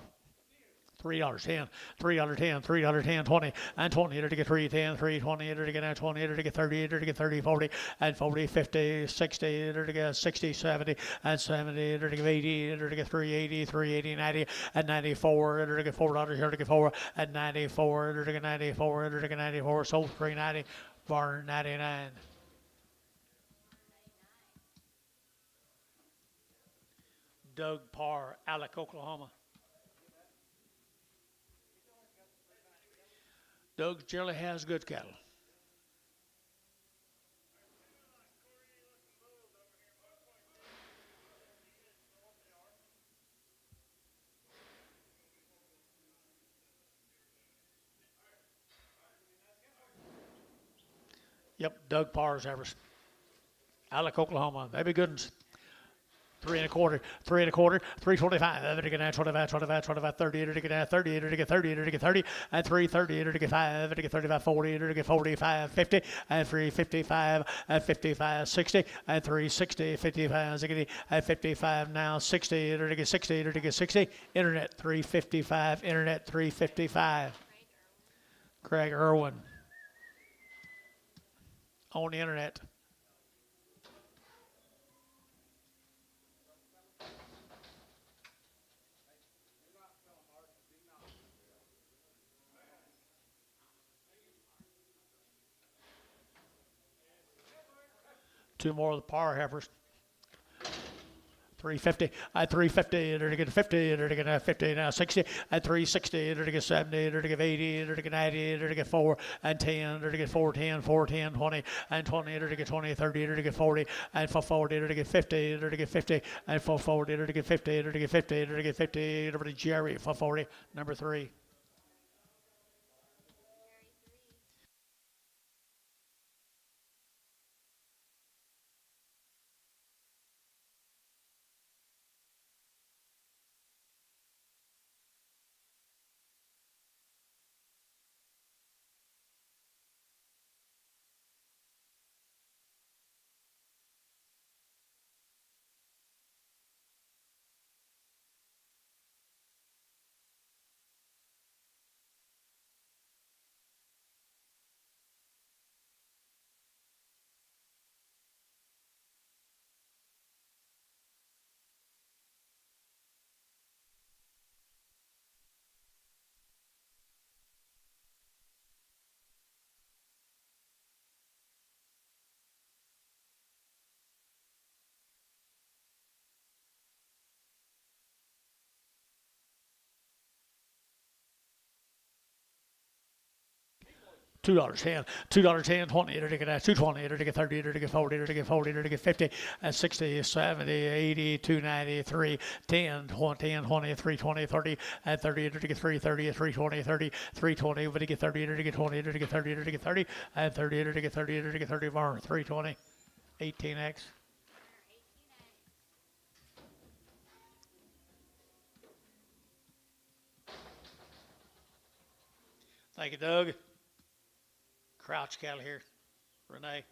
$3.10, $3.10, $3.10, 20, and 20, to get 310, 320, to get 20, to get 30, to get 30, 40, and 40, 50, 60, to get 60, 70, and 70, to get 80, to get 380, 380, 90, and 94, to get $4, here to get 4, and 94, to get 94, to get 94, sold 390, bar 99. Doug Parr, Alec, Oklahoma. Doug generally has good cattle. Yep, Doug Parr's heifers. Alec, Oklahoma. They be good ones. 3 1/4, 3 1/4, 325, 25, 25, 25, 30, 30, 30, and 330, 35, 35, 40, 45, 50, and 355, and 55, 60, and 360, 55, 60, and 55, now 60, 60, 60, internet 355, internet 355. Craig Irwin on the internet. Two more of the power heifers. 350, at 350, they're to get 50, they're to get 50, now 60, at 360, they're to get 70, they're to get 80, they're to get 90, they're to get 4, and 10, they're to get 4, 10, 4, 10, 20, and 20, they're to get 20, 30, they're to get 40, and for 40, they're to get 50, they're to get 50, and for 40, they're to get 50, they're to get 50, they're to get 50, over to Jerry for 40, number 3. $2, $10, 20, to get 220, to get 30, to get 40, to get 40, to get 50, and 60, 70, 80, 290, 3, 10, 20, 320, 30, and 30, to get 330, 320, 30, 320, but to get 30, to get 20, to get 30, to get 30, and 30, to get 30, to get 30 more, 320, 18X. Thank you, Doug. Crouch cattle here. Renee.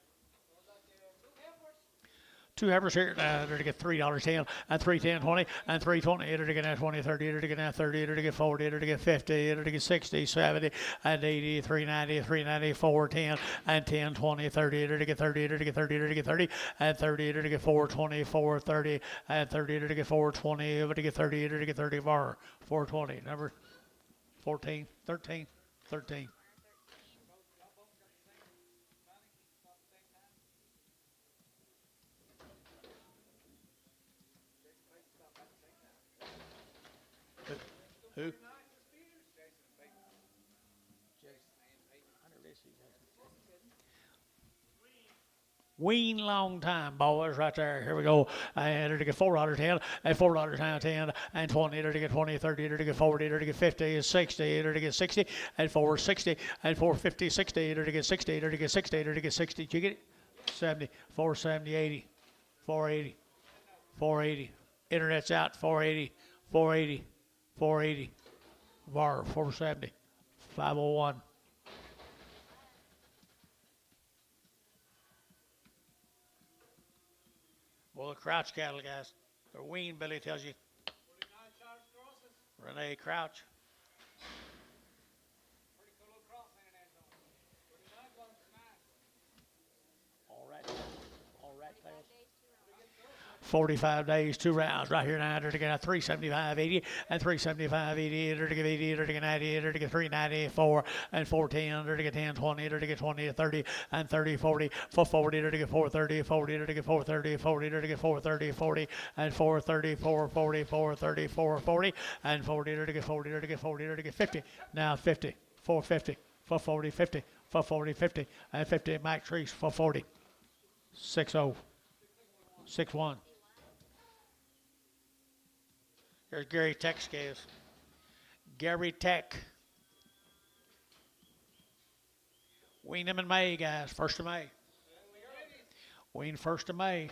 Two heifers here. They're to get $3.10 and 310 20 and 320. They're to get 20, 30. They're to get 30. They're to get 40. They're to get 50. They're to get 60, 70 and 80, 390, 390, 410 and 10, 20, 30. They're to get 30. They're to get 30. They're to get 30 and 30. They're to get 420, 430 and 30. They're to get 420. They're to get 30. They're to get 30 bar 420. Number 14, 13, 13. Who? Wean long time, boys, right there. Here we go. And they're to get $4.10 and $4.10 and 20. They're to get 20, 30. They're to get 40. They're to get 50, 60. They're to get 60 and 460 and 450, 60. They're to get 60. They're to get 60. They're to get 60. Did you get it? 70, 470, 80, 480, 480. Internet's out. 480, 480, 480. VAR 470, 501. Well, the Crouch cattle, guys. They're weaned, Billy tells you. Renee Crouch. All right. All right, fellas. 45 days, 2 rounds right here now. They're to get 375, 80, and 375, 80. They're to get 80, they're to get 90, they're to get 394, and 410. They're to get 10, 20, they're to get 20, 30, and 30, 40, 440. They're to get 430, 40, they're to get 430, 40, they're to get 430, 40, and 430, 440, 430, 440, and 40, they're to get 40, they're to get 40, they're to get 50. Now 50, 450, 440, 50, 440, 50, and 50 Mike Treese, 440, 60, 61. Here's Gary Tech scales. Gary Tech. Wean them in May, guys. 1st of May. Wean 1st of May.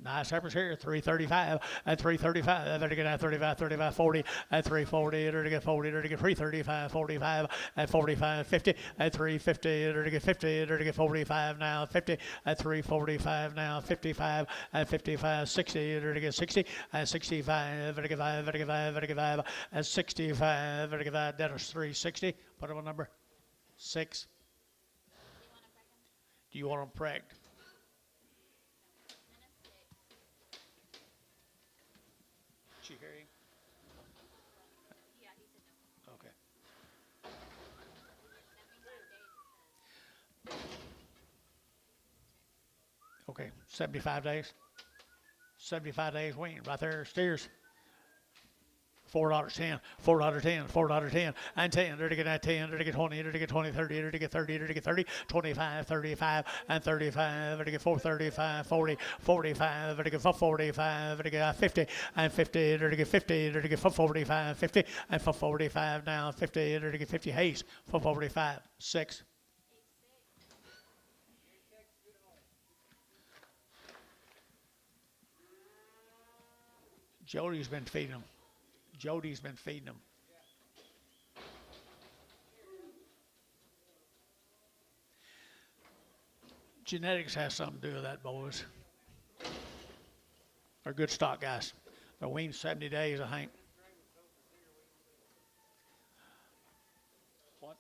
Nice heifers here, 335 and 335. They're going to 35, 35, 40 and 340. They're to get 40. They're to get 335, 45 and 45, 50 and 350. They're to get 50. They're to get 45 now, 50 and 345 now, 55 and 55, 60. They're to get 60 and 65. They're to get 5, they're to get 5, they're to get 5 and 65. They're to get 5. Dennis 360. Put them on number 6. Do you want them pregged? Did you hear him? Yeah, he said no. Okay. 75 days. Okay, 75 days. 75 days wean right there, steers. $4.10, $4.10, $4.10, and 10. They're to get 10, they're to get 20, they're to get 20, 30, they're to get 30, they're to get 30, 25, 35, and 35. They're to get 435, 40, 45, they're to get 445, they're to get 50, and 50, they're to get 50, they're to get 445, 50, and 445 now, 50, they're to get 50 haste, 445, 6. Jody's been feeding them. Jody's been feeding them. Genetics has something to do with that, boys. They're good stock guys. They're weaned 70 days, I think. What?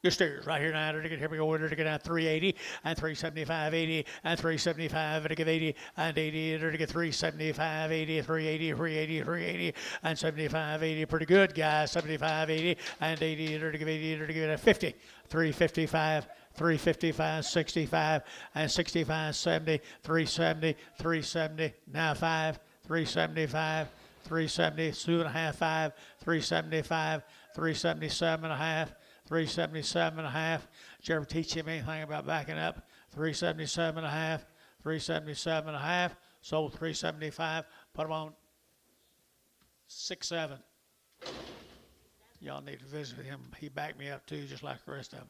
Good steers right here now. Here we go. They're to get out 380 and 375, 80 and 375. They're to get 80 and 80. They're to get 375, 80, 380, 380, 380 and 75, 80. Pretty good, guys. 75, 80 and 80. They're to give 80. They're to give it 50, 355. 355, 65, and 65, 70, 370, 370, now 5, 375, 370, 2.5, 5, 375, 377 and a half, 377 and a half. Did you ever teach him anything about backing up? 377 and a half, 377 and a half, sold 375, put them on 6.7. Y'all need to visit with him. He backed me up too, just like the rest of them.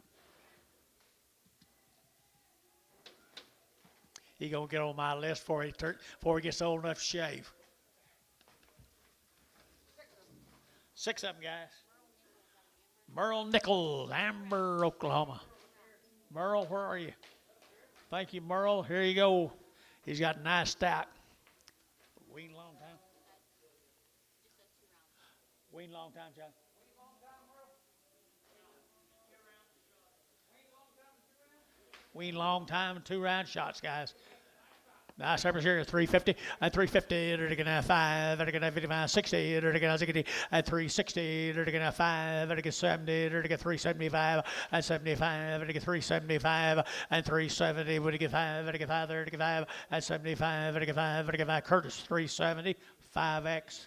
He gonna get on my list before he gets old enough to shave. 6 of them, guys. Merle Nichols, Amber, Oklahoma. Merle, where are you? Thank you, Merle. Here you go. He's got a nice stack. Wean long time. Wean long time, John. Wean long time and 2-round shots, guys. Nice heifers here, 350 and 350. They're going to have 5. They're going to have 55, 60. They're going to have 60 and 360. They're going to have 5. They're going to get 70. They're going to get 375 and 75. They're going to get 375 and 370. We're going to get 5. They're going to get 5. They're going to get 5 and 75. They're going to get 5. They're going to get 5. Curtis 370, 5X.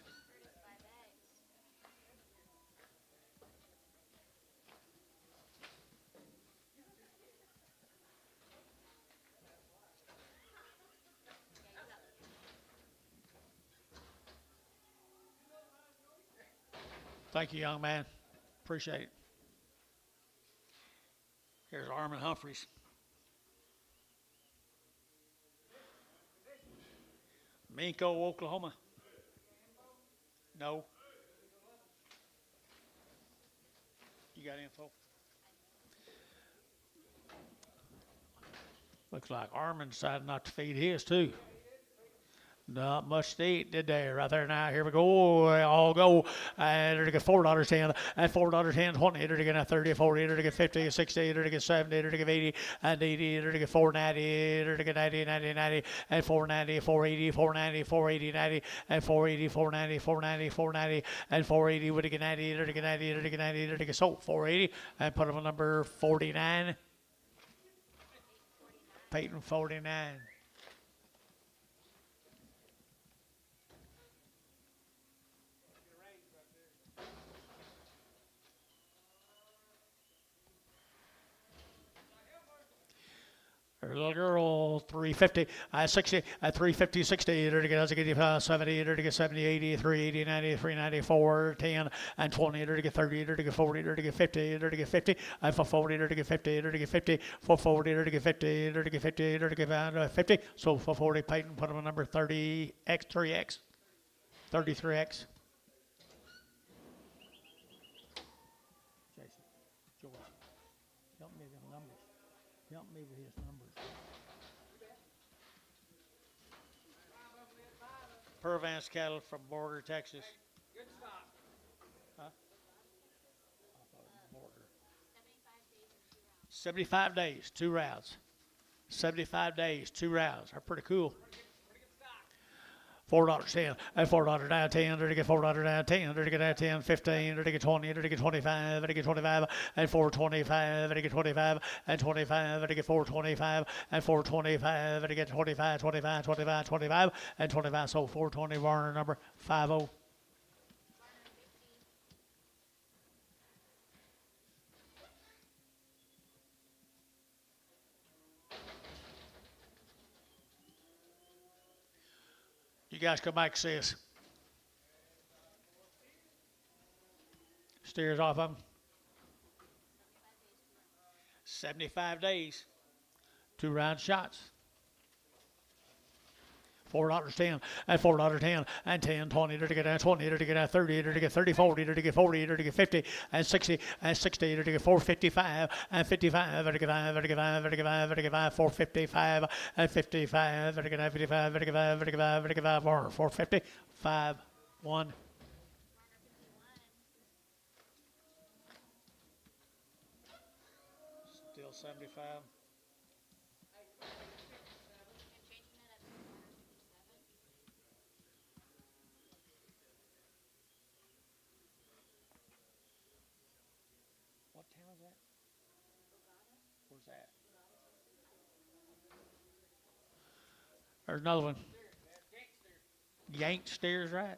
Thank you, young man. Appreciate it. Here's Armin Humphreys. Minko, Oklahoma. No. You got info? Looks like Armin decided not to feed his too. Not much to eat, did they? Right there now. Here we go. All go. And they're to get $4.10 and $4.10, 20. They're to get 30, 40. They're to get 50, 60. They're to get 70. They're to get 80 and 80. They're to get $4.90. They're to get 90, 90, 90 and $4.90, $4.80, $4.90, $4.80, 90 and $4.80, $4.90, $4.90, $4.90 and $4.80. Would to get 90. They're to get 90. They're to get 90. They're to get sold $4.80 and put them on number 49. Peyton 49. There's a little girl, 350, 60, 350, 60, to get 70, to get 70, 80, 380, 90, 394, 10, and 20, to get 30, to get 40, to get 50, to get 50, and for 40, to get 50, to get 50, for 40, to get 50, to get 50, to get 50. So for 40, Peyton, put them a number 30X, 3X, 33X. Jason, George, help me with the numbers. Help me with his numbers. Purvance cattle from Border, Texas. Good stock. Huh? Border. 75 days, 2 rounds. 75 days, 2 rounds. They're pretty cool. Pretty good stock. $4.10, and $4 down 10, to get $4 down 10, to get down 10, 15, to get 20, to get 25, to get 25, and 425, to get 25, and 25, to get 425, and 425, to get 25, 25, 25, 25, and 25. So 420 Warner number 50. You guys come back and see us. Steers off of them. 75 days. 2 round shots. $4.10 and $4.10 and 10, 20, to get down 20, to get down 30, to get 30, 40, to get 40, to get 50 and 60 and 60, to get 455 and 55, to get 5, to get 5, to get 5, to get 5, 455 and 55, to get 55, to get 5, to get 5, to get 5, 450, 5, 1. Still 75. What town is that? Where's that? There's another one. Yank steers, right?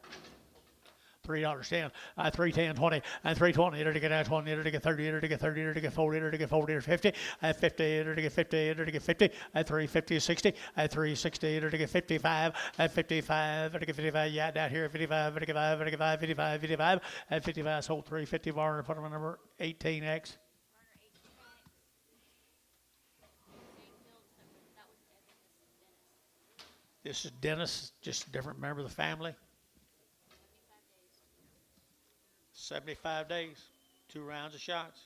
$3.10, 310, 20, and 320, to get out 20, to get 30, to get 30, to get 40, to get 40, to 50, and 50, to get 50, to get 50, and 350, 60, and 360, to get 55, and 55, to get 55, yeah, down here, 55, to get 5, to get 5, 55, 55, and 55, sold 350, Varner, put them on number 18X. This is Dennis, just a different member of the family. 75 days, 2 rounds of shots.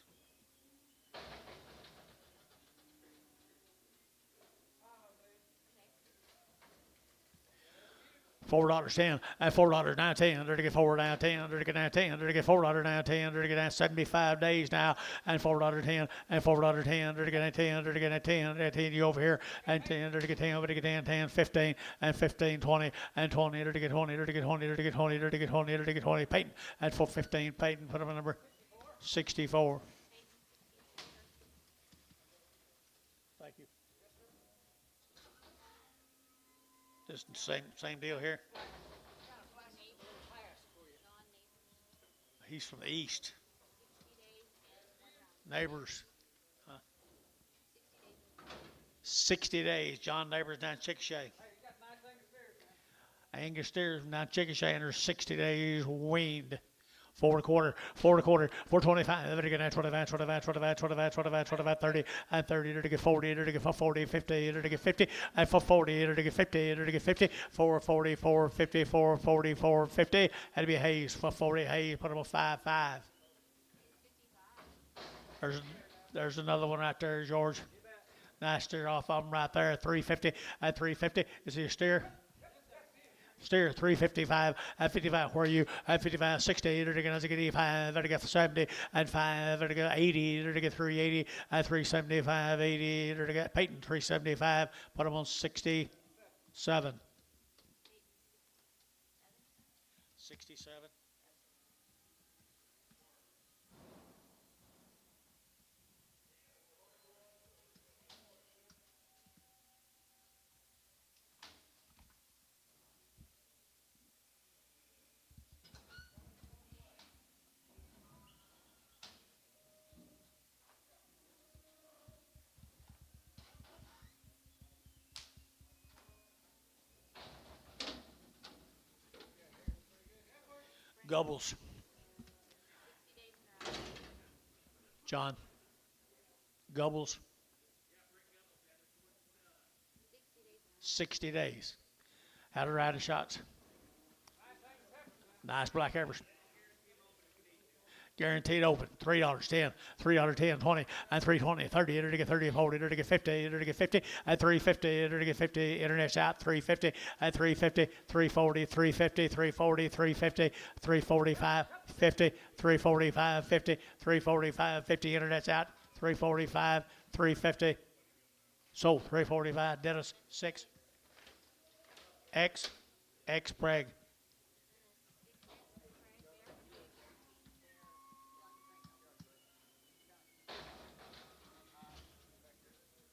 $4.10 and $4.19, to get $4 down 10, to get down 10, to get $4 down 10, to get down 75 days now, and $4.10 and $4.10, to get down 10, to get down 10, and 10 you over here, and 10, to get 10, to get 10, 10, 15, and 15, 20, and 20, to get 20, to get 20, to get 20, to get 20, to get 20, Peyton, and for 15, Peyton, put up a number 64. Thank you. Just same deal here. He's from the east. Neighbors. 60 days. John Neighbors down Chickasha. Hey, you got nice Angus steers down Chickasha, and they're 60 days weaned. 4.25, 4.25, 4.25, to get 25, 25, 25, 25, 25, 25, 30, and 30, to get 40, to get 40, 50, to get 50, and for 40, to get 50, to get 50, 440, 450, 440, 450, and be Hayes for 40, Hayes, put them on 5.5. There's another one right there, George. Nice steer off of them right there, 350 and 350. Is he a steer? Steer 355 and 55. Where are you? At 55, 60, to get 85, to get 70, and 5, to get 80, to get 380, and 375, 80, to get Peyton 375. Put them on 67. 67. Gobbles. John. Gobbles. 60 days. How to ride the shots. Nice black heifers. Guaranteed open. $3, 10, $3, 10, 20, and 320, 30, enter to get 30, 40, enter to get 50, enter to get 50, and 350, enter to get 50, internet's out, 350, and 350, 340, 350, 340, 350, 345, 50, 345, 50, 345, 50, internet's out, 345, 350, sold, 345, Dennis, 6, X, Preg.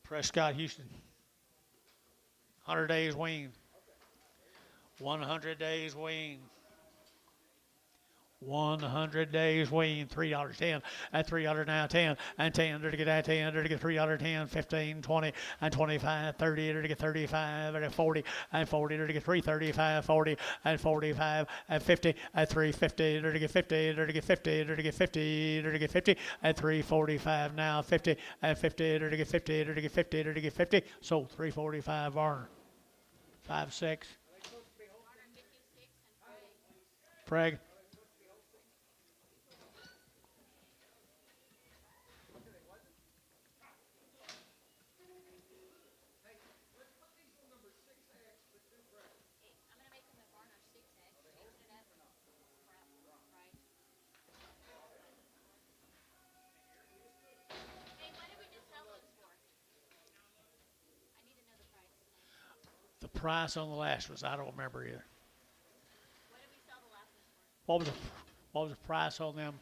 Prescott, Houston. 100 days weaned. 100 days weaned. 100 days weaned. $3, 10, and $3 now, 10, and 10, to get that 10, to get $3, 10, 15, 20, and 25, 30, to get 35, and 40, and 40, to get 335, 40, and 45, and 50, and 350, to get 50, to get 50, to get 50, to get 50, and 345 now, 50, and 50, to get 50, to get 50, to get 50, sold 345, Varner. 5, 6. Preg. The price on the last ones, I don't remember either. What did we sell the last one for? What was the price on them?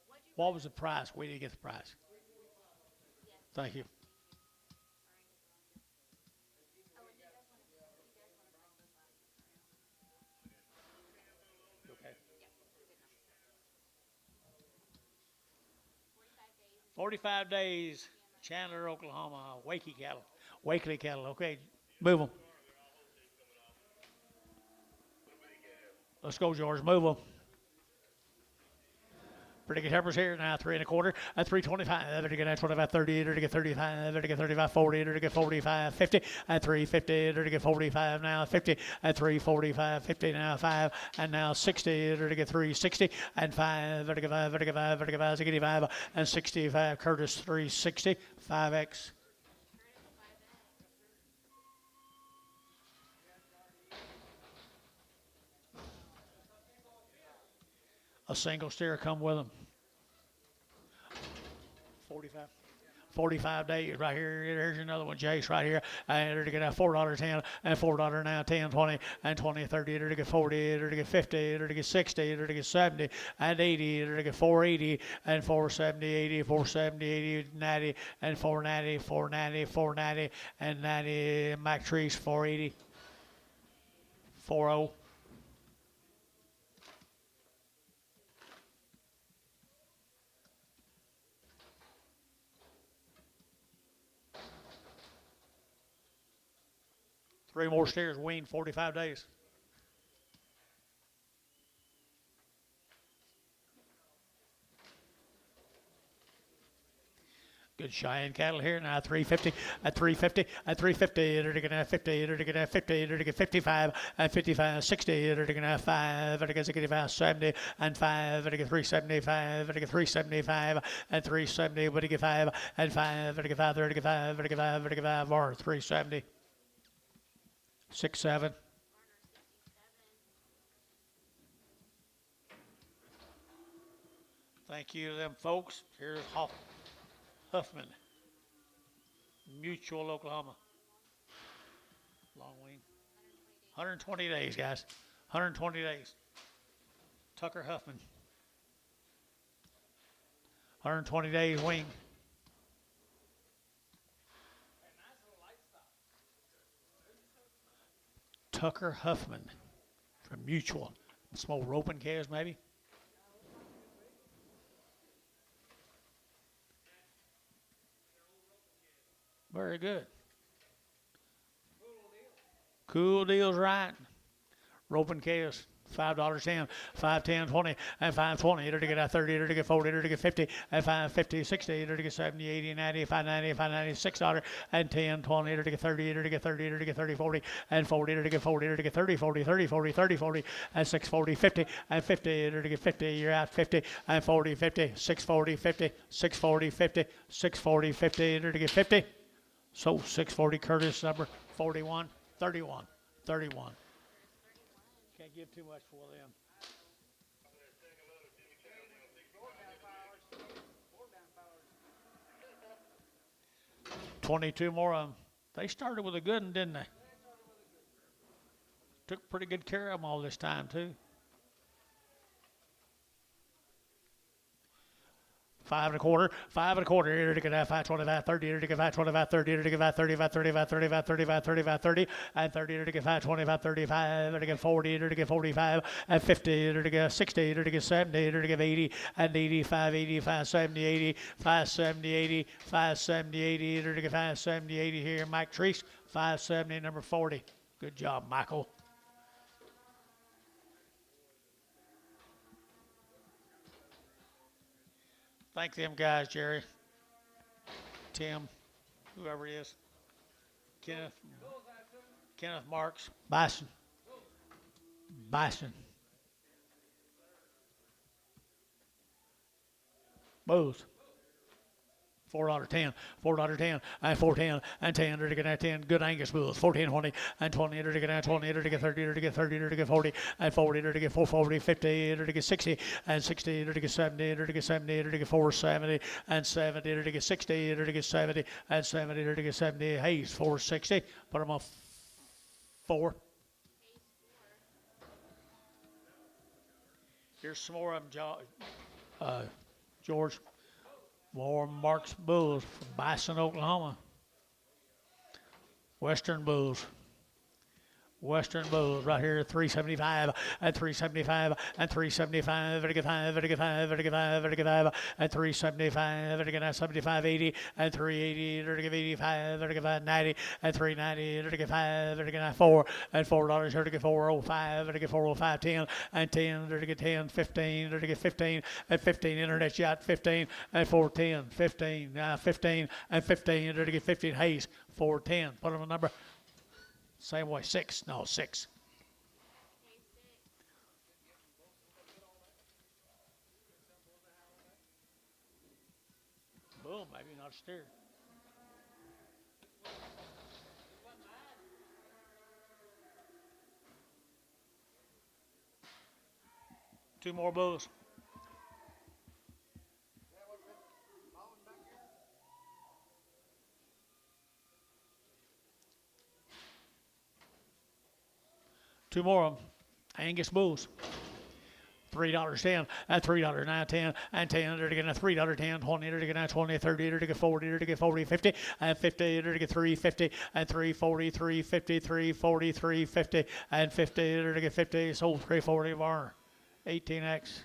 What'd you What was the price? We didn't get the price. Thank you. Oh, and you guys want to price this last? Okay. Yep, good enough. 45 days, Chandler, Oklahoma, Wakely cattle. Okay, move them. Let's go, George. Move them. Pretty good heifers here now, 3 1/4, and 325. To get 25, 30, to get 35, to get 35, 40, to get 45, 50, and 350, to get 45 now, 50, and 345, 50 now, 5, and now 60, to get 360, and 5, to get 5, to get 5, to get 5, 65, and 65. Curtis 360, 5X. A single steer come with them. 45. 45 days right here. Here's another one, Jace, right here. And to get $4, 10, and $4 now, 10, 20, and 20, 30, to get 40, to get 50, to get 60, to get 70, and 80, to get 480, and 470, 80, 470, 80, 90, and 490, 490, 490, and 90. Mac Trees, 480, 40. Three more steers weaned, 45 days. Good Cheyenne cattle here now, 350, at 350, at 350, they're going to 50, they're going to 50, they're going to 55, and 55, 60, they're going to 5, they're going to 65, 70, and 5, they're going to 375, they're going to 375, and 370, but they get 5, and 5, they're going to 5, they're going to 5, they're going to 5, they're going to 5, or 370, 6, 7. Thank you to them folks. Here's Huffman, Mutual, Oklahoma. Long wean. 120 days, guys. 120 days. Tucker Huffman. 120 days wean. Tucker Huffman from Mutual. Small roping calves, maybe. Very good. Cool deals, right? Roping calves. $5.10, 5.10, 20, and 5.20. It'll get at 30, it'll get 40, it'll get 50, and 5.50, 60, it'll get 70, 80, 90, 5.90, 5.90, $6, and 10, 20, it'll get 30, it'll get 30, it'll get 30, 40, and 40, it'll get 40, it'll get 30, 40, 30, 40, 30, 40, and 6.40, 50, and 50, it'll get 50, you're out 50, and 40, 50, 6.40, 50, 6.40, 50, 6.40, 50, it'll get 50. So 640 Curtis, number 41, 31, 31. Can't give too much for them. 22 more of them. They started with a good one, didn't they? Took pretty good care of them all this time, too. 5 1/4, 5 1/4, here to get that 5.25, 30, here to get 5.25, 30, here to get 5.35, 35, 35, 35, 35, 30, and 30, here to get 5.25, 35, here to get 40, here to get 45, and 50, here to get 60, here to get 70, here to get 80, and 85, 85, 70, 80, 570, 80, 570, 80, here to get 570, 80 here, Mike Treese, 570, number 40. Good job, Michael. Thank them guys, Jerry, Tim, whoever it is, Kenneth Marks, Bison, Booth. $4.10, $4.10, and 4.10, and 10, to get 10, good Angus bulls, 14, 20, and 20, to get 20, to get 30, to get 30, to get 40, and 40, to get 440, 50, to get 60, and 60, to get 70, to get 70, to get 470, and 70, to get 60, to get 70, and 70, to get 70, Hayes, 460, put them on 4. Here's some more of them, George. More Marks bulls from Bison, Oklahoma. Western bulls right here, 375 and 375 and 375, and 5, and 5, and 5, and 5, and 375, and 75, 80, and 380, and 85, and 590, and 390, and 5, and 4, and $4, here to get 405, and 405, 10, and 10, and 10, 15, and 15, and 15, internet shot 15, and 410, 15, 15, and 15, and 15, Hayes, 410, put on a number. Same way, 6. No, 6. Boom, maybe not steer. Two more bulls. Two more of them. Angus bulls. $3.10 and $3.10 and 10 to get a $3.10, 20 to get 20, 30 to get 40 to get 40, 50 and 50 to get 350 and 340, 350, 340, 350 and 50 to get 50. Sold 340 of our 18X.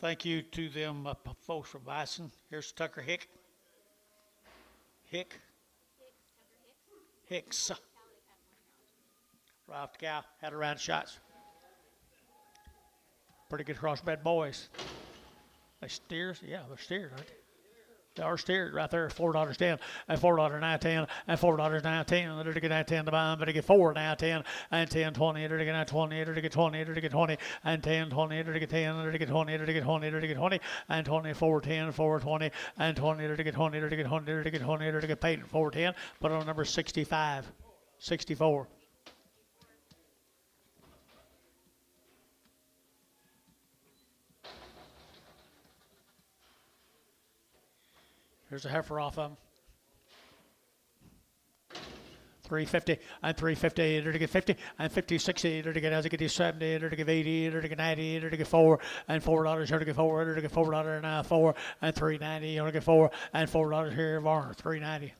Thank you to them folks from Bison. Here's Tucker Hicks. Right off the cow. Had a round of shots. Pretty good crossbred boys. They steers? Yeah, they're steered, aren't they? They are steered right there. $4.10 and $4.10 and $4.10. They're to get 10 to buy them, but to get 4 now 10 and 10, 20. They're to get 20. They're to get 20. They're to get 20 and 10, 20. They're to get 10. They're to get 20. They're to get 20. They're to get 20 and 20. 410, 420 and 20. They're to get 20. They're to get 20. They're to get 20. They're to get Peyton 410. Put on number 65, 64. Here's a heifer off of them. 350 and 350, to get 50 and 50, 60, to get as it gets 70, to get 80, to get 90, to get 4 and $4, to get 4, to get $4 and 4 and 390, to get 4 and $4 here, Varner 390,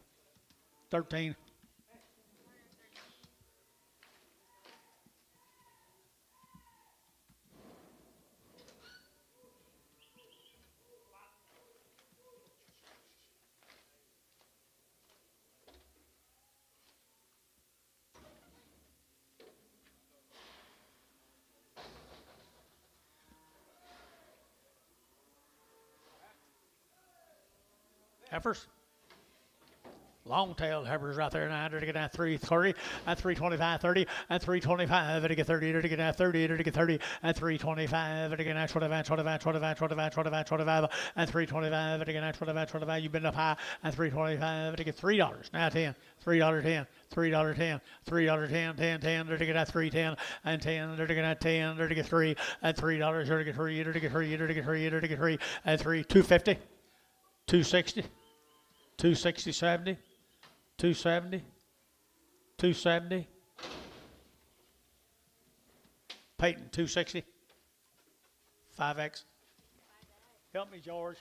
13. Heifers. Long-tailed heifers right there now. To get that 330 and 325, 30 and 325. To get 30. To get that 30. To get 30 and 325. To get that 25, 25, 25, 25, 25, 25 and 325. To get that 25, 25. You've been up high and 325. To get $3 now 10. $3.10, $3.10, $3.10, 10, 10, to get that 310 and 10, to get that 10, to get 3 and $3, to get 3, to get 3, to get 3, to get 3 and 3, 250, 260, 260, 70, 270, 270. Peyton, 260, 5X. Help me, George.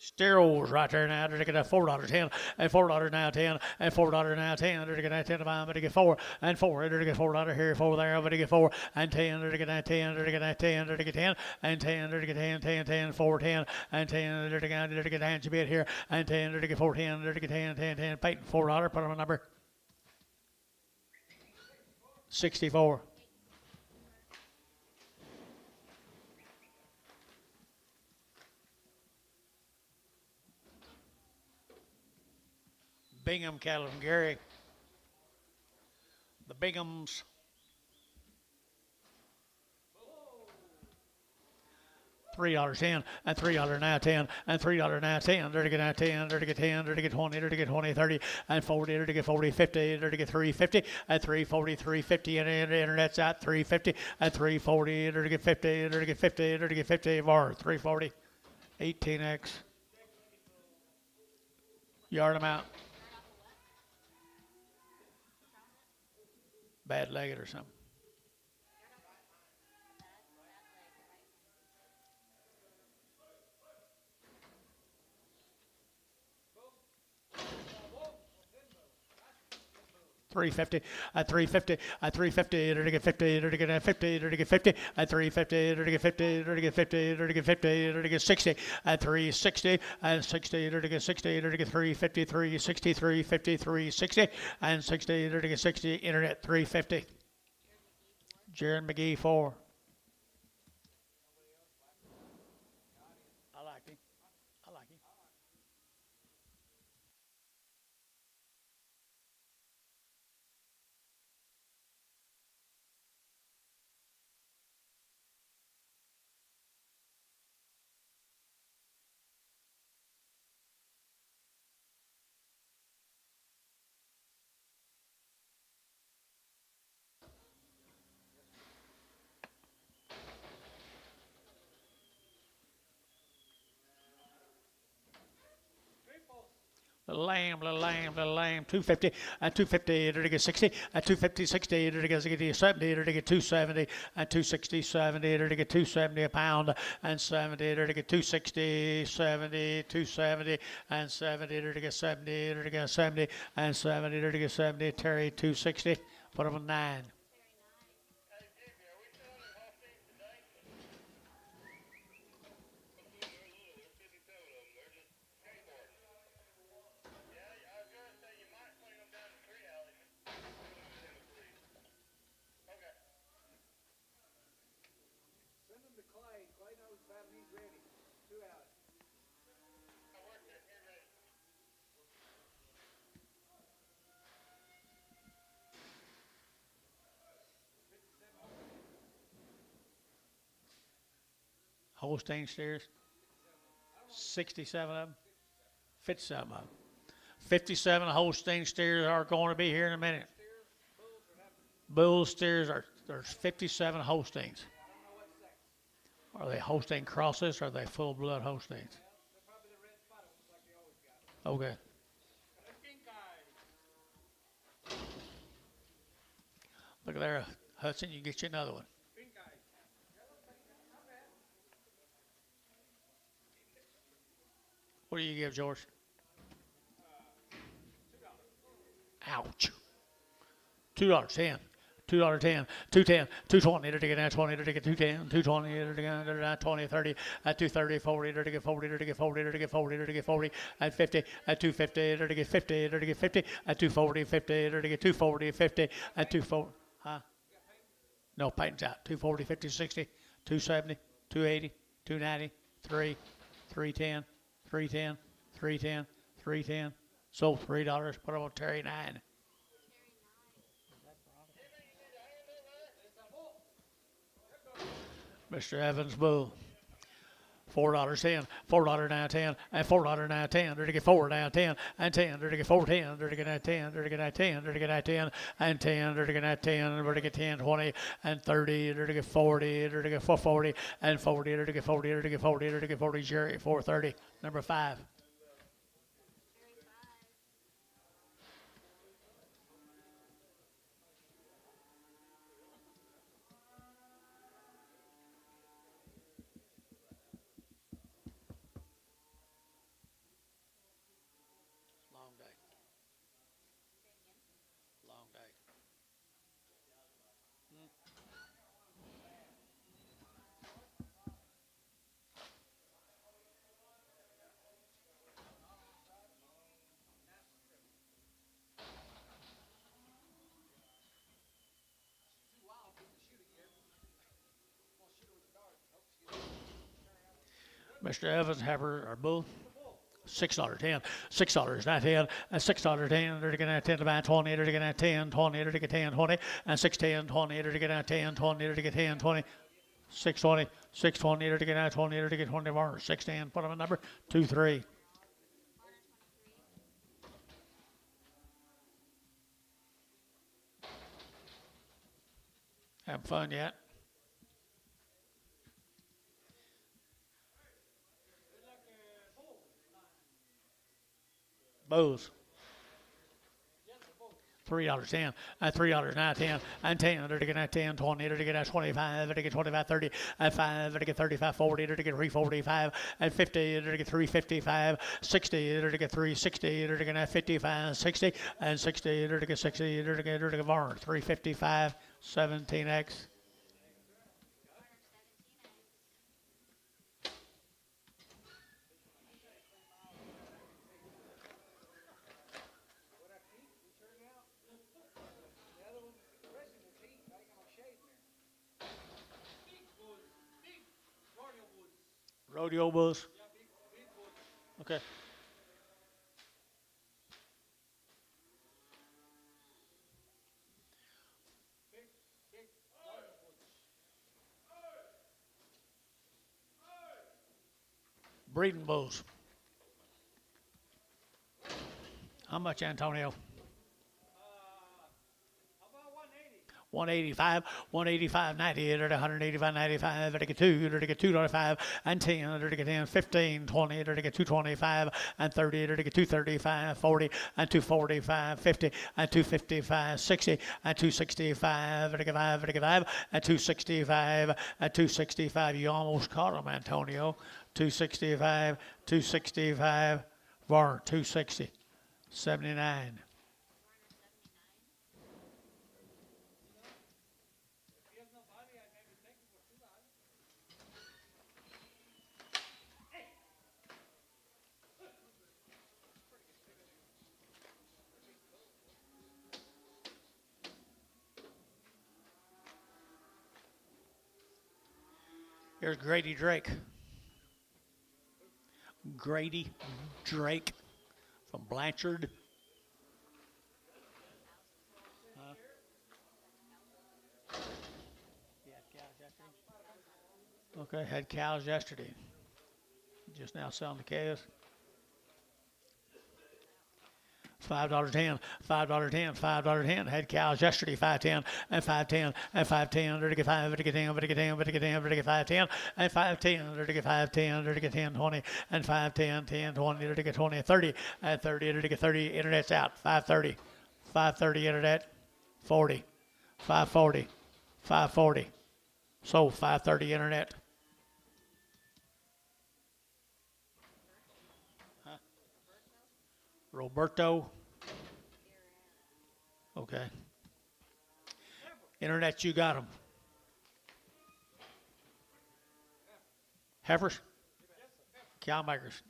Sterols right there now. To get that $4.10 and $4 now 10 and $4 now 10. To get that 10 to 5, to get 4 and 4. To get $4 here, 4 there. To get 4 and 10. To get that 10. To get that 10. To get 10 and 10. To get 10, 10, 10, 4, 10 and 10. To get that hands a bit here and 10. To get 4, 10. To get 10, 10, 10. Peyton, $4. Put on a number. 64. Bingham cattle from Gary. The Binghams. $3.10 and $3 now 10 and $3 now 10. To get now 10. To get 10. To get 20. To get 20, 30 and 40. To get 40, 50. To get 350 and 340, 350. And the internet's at 350 and 340. To get 50. To get 50. To get 50 more 340. 18X. Yard them out. Bad legged or something. $350 at $350 at $350 to get 50 to get 50 to get 50 at $350 to get 50 to get 50 to get 50 to get 60 at $360 and 60 to get 60 to get 350 360 350 360 and 60 to get 60 internet $350. Jaron McGee 4. I like him. I like him. Little lamb, 250 at 250 to get 60 at 250 60 to get 70 to get 270 at 260 70 to get 270 a pound and 70 to get 260 70 270 and 70 to get 70 to get 70 and 70 to get 70 Terry 260 put him on 9. Holstein steers, 67 of them, 57 of them. 57 Holstein steers are going to be here in a minute. Bull steers there's 57 Holsteins. Are they Holstein crosses or are they full blood Holsteins? Okay. Look there, Hudson, you get you another one. What do you give, George? Ouch. $2.10. $2.10, $2.10, $2.20 to get that 20 to get 2.10, $2.20 to get that 20, 30 at 2.30, 40 to get 40 to get 40 to get 40 to get 40 at 50 at 2.50 to get 50 to get 50 at 2.40 50 to get 2.40 50 at 2.40. Huh? No, Peyton's out. 2.40 50 60 2.70 2.80 2.90 3 3.10 310, 310, 310. Sold $3. Put them on Terry 9. Mr. Evans Bull. $4.10, $4 now 10, and $4 now 10. They're to get 4 now 10, and 10. They're to get 4 10. They're to get that 10. They're to get that 10. They're to get that 10, and 10. They're to get that 10. They're to get 10, 20, and 30. They're to get 40. They're to get 440, and 40. They're to get 40. They're to get 40. They're to get 40. Jerry 430. Number 5. Long day. Long day. Mr. Evans, heifer or bull. $6.10, $6 not 10, and $6.10. They're to get that 10 to buy 20. They're to get that 10, 20. They're to get 10, 20, and 610, 20. They're to get that 10, 20. They're to get 10, 20. 620, 620. They're to get that 20. They're to get 20 more. 610. Put them in number 23. Having fun yet? Bulls. $3.10, and $3 now 10, and 10. They're to get that 10, 20. They're to get that 25. They're to get 25, 30, and 5. They're to get 35, 40. They're to get 345, and 50. They're to get 355, 60. They're to get 360. They're to get that 55, 60, and 60. They're to get 60. They're to get Varner 355, 17X. Rodeo bulls. Okay. Breeding bulls. How much, Antonio? 185, 185, 90, they're to 185, 95, they're to get 2, they're to get 225, and 10, they're to get 10, 15, 20, they're to get 225, and 30, they're to get 235, 40, and 245, 50, and 255, 60, and 265, they're to get 5, they're to get 5, and 265, and 265. You almost caught him, Antonio. 265, 265, Varner, 260, 79. Here's Grady Drake. Grady Drake from Blanchard. Okay, had cows yesterday. Just now selling the calves. $5.10, $5.10, $5.10. Had cows yesterday, 5.10 and 5.10 and 5.10. They're to get 5, they're to get 10, they're to get 10, they're to get 10, they're to get 5.10 and 5.10. They're to get 5.10, they're to get 10, 20 and 5.10, 10, 20. They're to get 20 and 30 and 30. They're to get 30. Internet's out. 5.30, 5.30 internet. 40, 5.40, 5.40. Sold 5.30 internet. Roberto. Okay. Internet, you got them. Heifers? Cow makers.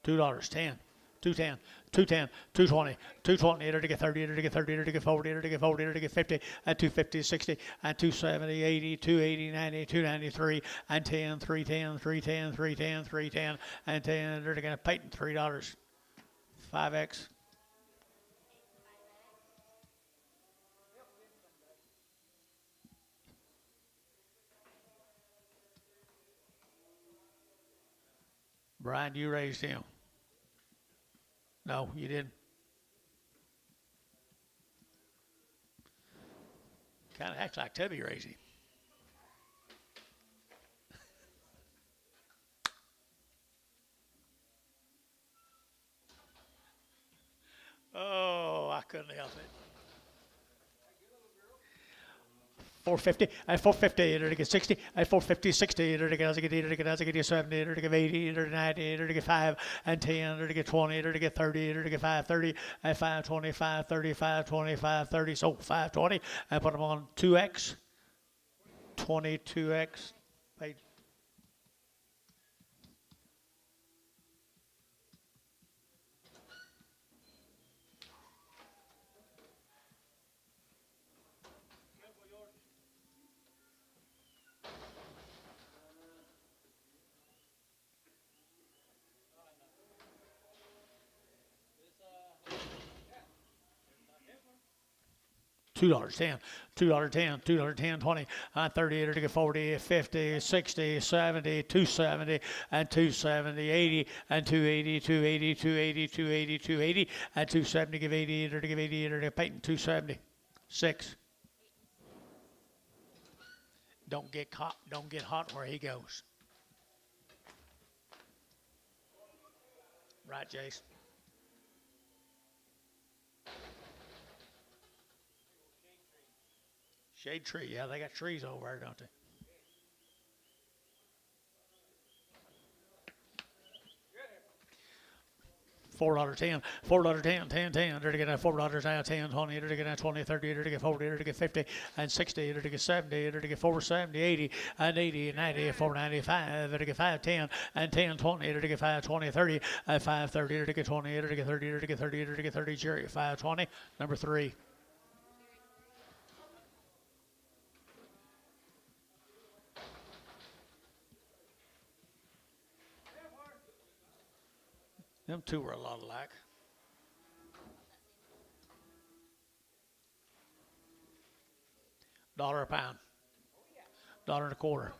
$2.10, 210, 210, 220, 220, enter to get 30, enter to get 30, enter to get 40, enter to get 40, enter to get 50, and 250, 60, and 270, 80, 280, 90, 293, and 10, 310, 310, 310, 310, and 10, enter to get a patent, $3, 5X. Brian, you raised him. No, you didn't. Kind of acts like Tubby raised him. Oh, I couldn't help it. 450, and 450, enter to get 60, and 450, 60, enter to get 70, enter to get 80, enter to 90, enter to get 5, and 10, enter to get 20, enter to get 30, enter to get 530, and 520, 530, 520, 530, so 520, and put them on 2X, 22X, paid. $2.10, $2.10, $2.10, 20, 30, enter to get 40, 50, 60, 70, 270, and 270, 80, and 280, 280, 280, 280, 280, and 270, give 80, enter to give 80, enter to get patent, 270, 6. Don't get hot where he goes. Right, Jace? Shade tree, yeah, they got trees over there, don't they? $4.10, $4.10, 10, 10, enter to get $4 now, 10, 20, enter to get 20, 30, enter to get 40, enter to get 50, and 60, enter to get 70, enter to get 470, 80, and 80, 90, 495, enter to get 510, and 10, 20, enter to get 520, 30, and 530, enter to get 20, enter to get 30, enter to get 30, enter to get 30, Jerry, 520, number 3. Them two were a lot alike. $1 a pound. $1.25.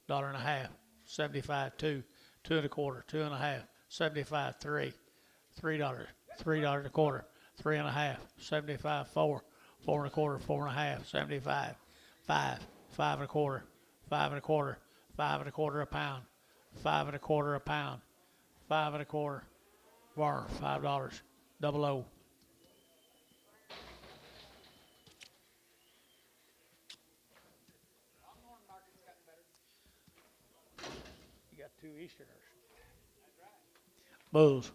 $1.50. 75, 2. 2 1/4. 2 1/2. 75, 3. $3. $3.25. 3 1/2. 75, 4. 4 1/4. 4 1/2. 75. 5. 5 1/4. 5 1/4. 5 1/4 a pound. 5 1/4 a pound. 5 1/4. Bar, $5. Double O. You got 2 Easterners. Bulls.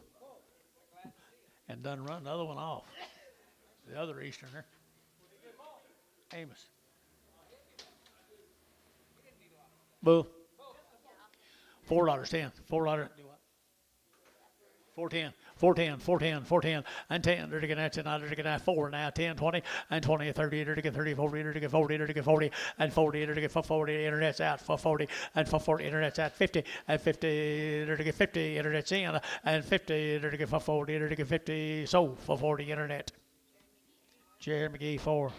And done run the other one off. The other Easterner. Amos. Bull. $4.10. $4. 410, 410, 410, 410, and 10, enter to get 10, enter to get 4, now 10, 20, and 20, 30, enter to get 30, 40, enter to get 40, enter to get 40, and 40, enter to get 40, internet's out, 40, and 40, internet's out, 50, and 50, enter to get 50, internet's in, and 50, enter to get 40, enter to get 50, so 40, internet. Jerry McGee, 4.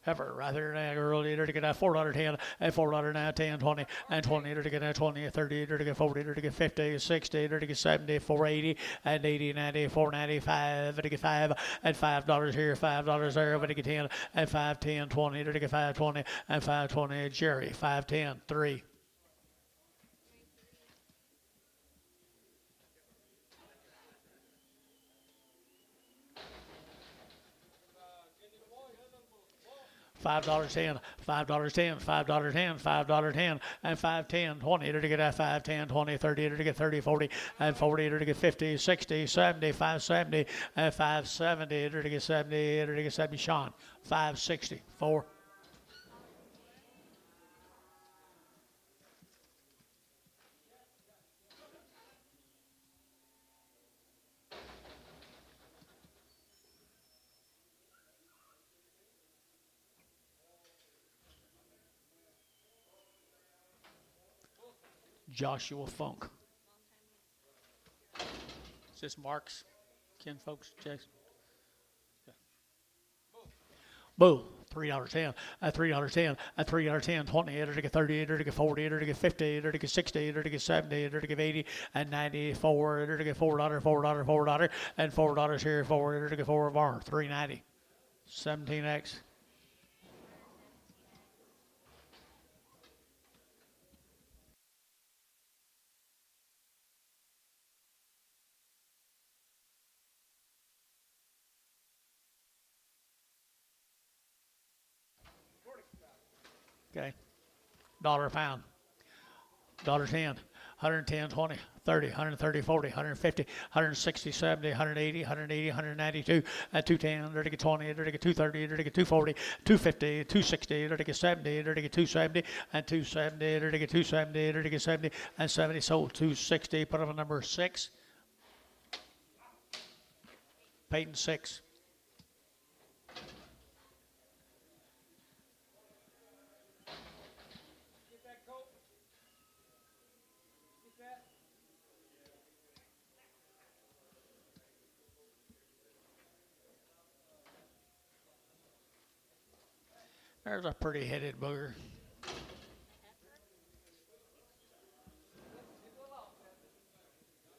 Heifer right there now, early, enter to get $4.10, and $4 now, 10, 20, and 20, enter to get 20, 30, enter to get 40, enter to get 50, 60, enter to get 70, 480, and 80, 90, 495, enter to get 5, and $5 here, $5 there, enter to get 10, and 5, 10, 20, enter to get 520, and 520, Jerry, 510, 3. $5.10, $5.10, $5.10, $5.10, and $5.10, 20, to get at 5.10, 20, 30, to get 30, 40, and 40, to get 50, 60, 70, 570, and 570, to get 70, to get 70, Sean, 560, 4. Joshua Funk. Is this Mark's kin folks, Jason? Boo. $3.10, at $3.10, at $3.10, 20, to get 30, to get 40, to get 50, to get 60, to get 70, to get 80, and 94, to get $4, $4, and $4 here, 4, to get 4 bar, $3.90, 17X. Okay, dollar a pound, $1.10, 110, 20, 30, 130, 40, 150, 160, 70, 180, 180, 192, at 210, to get 20, to get 230, to get 240, 250, 260, to get 70, to get 270, and 270, to get 270, to get 70, and 70, sold 260, put up a number 6. Peyton 6. Get that coat? Get that? There's a pretty headed booger.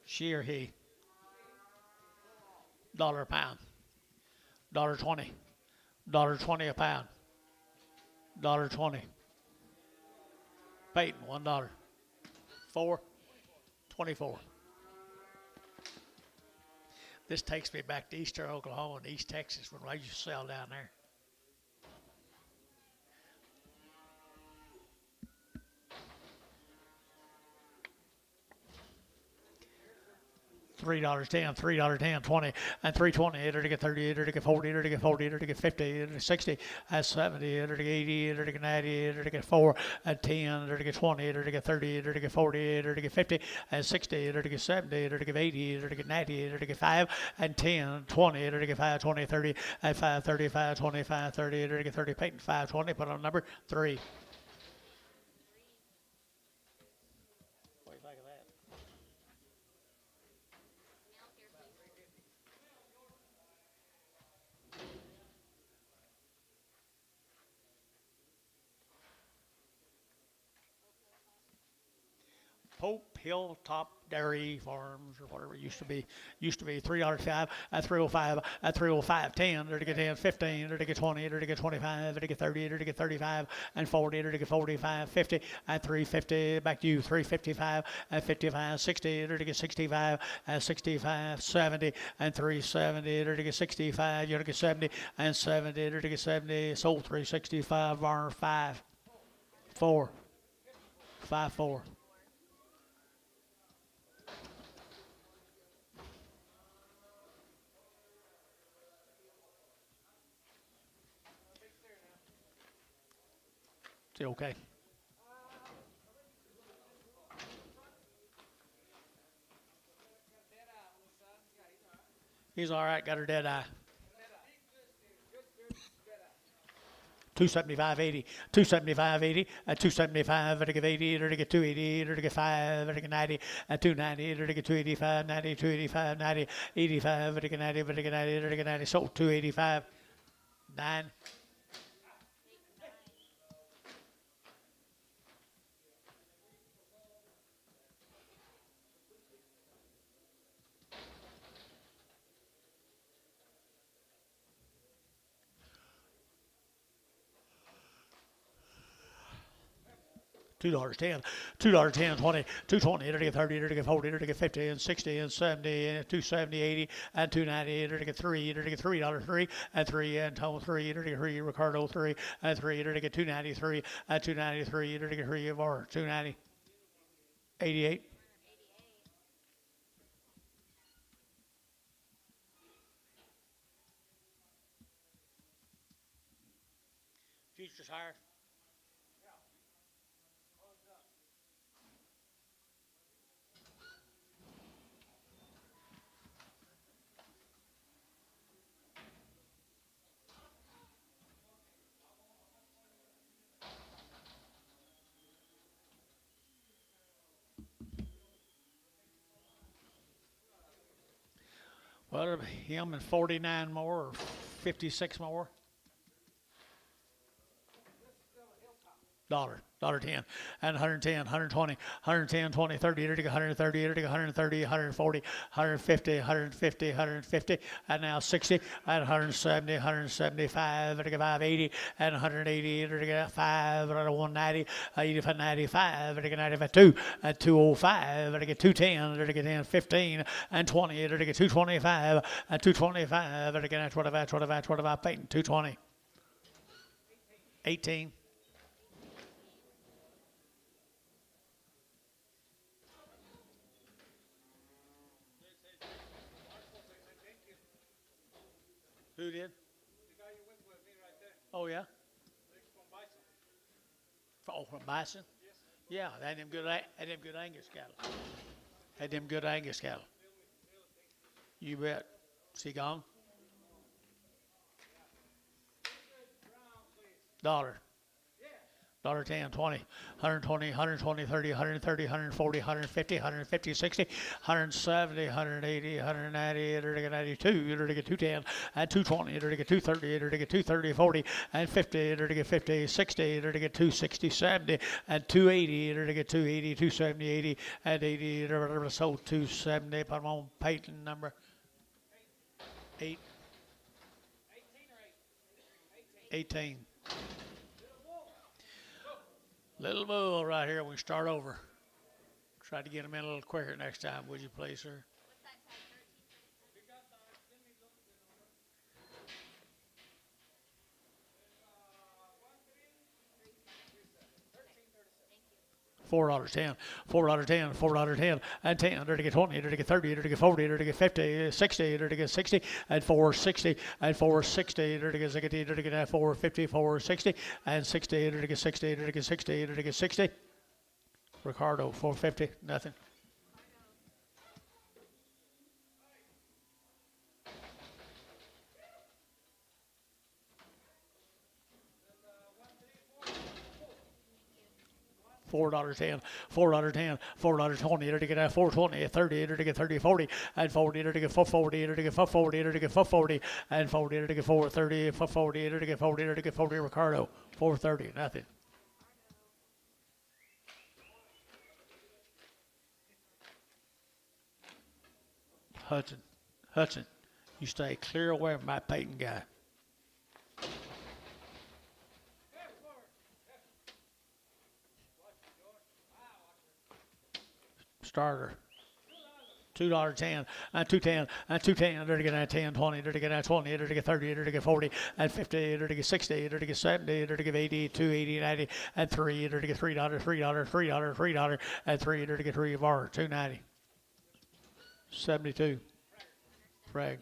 She or he. Dollar a pound. $1.20. $1.20 a pound. $1.20. Peyton, $1. 4. 24. This takes me back to eastern Oklahoma and East Texas when I used to sell down there. $3.10, $3.10, 20, and $3.20, to get 30, to get 40, to get 40, to get 50, to get 60, and 70, to get 80, to get 90, to get 4, and 10, to get 20, to get 30, to get 40, to get 50, and 60, to get 70, to get 80, to get 90, to get 5, and 10, 20, to get 5, 20, 30, and 5, 35, 25, 30, to get 30, Peyton, 520, put on number 3. What do you think of that? Milk here, please. Pope Hilltop Dairy Farms or whatever it used to be. Used to be $3.05 at 305 at 305 10 to get 10 15 to get 20 to get 25 to get 30 to get 35 and 40 to get 45 50 at 350 back to you 355 at 55 60 to get 65 at 65 70 and 370 to get 65 you to get 70 and 70 to get 70 sold 365 bar 5 4 5 4. Okay. He's all right. Got her dead eye. 275.80, 275.80, at 275, to get 80, to get 280, to get 5, to get 90, at 290, to get 285, 90, 285, 90, 85, to get 90, to get 90, to get 90, sold 285, 9. $2.10, $2.10, 20, 220, it'll get 30, it'll get 40, it'll get 50 and 60 and 70 and 270, 80 and 290, it'll get 3, it'll get $3, 3 and 3 and Tom 3, it'll get 3, Ricardo 3 and 3, it'll get 293 and 293, it'll get 3 of our 290, 88. Futures higher. Well, him and 49 more or 56 more. $10 and 110, 120, 110, 20, 30, 130, 130, 140, 150, 150, 150, and now 60, and 170, 175, 580, and 180, 5, 190, 85, 95, 95, 2, and 205, 210, 15, and 20, 225, and 225, 25, 25, 25, 220, 18. Who did? The guy you went with me right there. Oh, yeah? He's from Bison. Oh, from Bison? Yes. Yeah, they had them good Angus cattle. Had them good Angus cattle. You bet. Is he gone? Dollar. $10, 20, 120, 120, 30, 130, 140, 150, 150, 60, 170, 180, 190, 92, 210, and 220, 230, 230, 40, and 50, 50, 60, 260, 70, and 280, 280, 270, 80, and 80, so 270. Put them on Peyton number 8. 18. Little bull right here. We start over. Try to get him in a little quicker next time, would you please, sir? What's that tag? 4 $10, $4 $10, and 10, to get 20, to get 30, to get 40, to get 50, 60, to get 60, and 460, and 460, to get 60, to get 450, 460, and 60, to get 60, to get 60, to get 60. Ricardo, 450, nothing. $4.10, $4.10, $4.20, to get at 420, 30, to get 30, 40, and 40, to get 440, to get 440, to get 440, and 40, to get 430, 440, to get 40, to get 40, Ricardo, 430, nothing. Hudson, you stay clear away from my Peyton guy. Starter. $2.10, and 210, and 210, to get 10, 20, to get 20, to get 30, to get 40, and 50, to get 60, to get 70, to get 80, 280, 90, and 3, to get $3, $3, $3, $3, and 3, to get 3 of our 290. 72. Frag.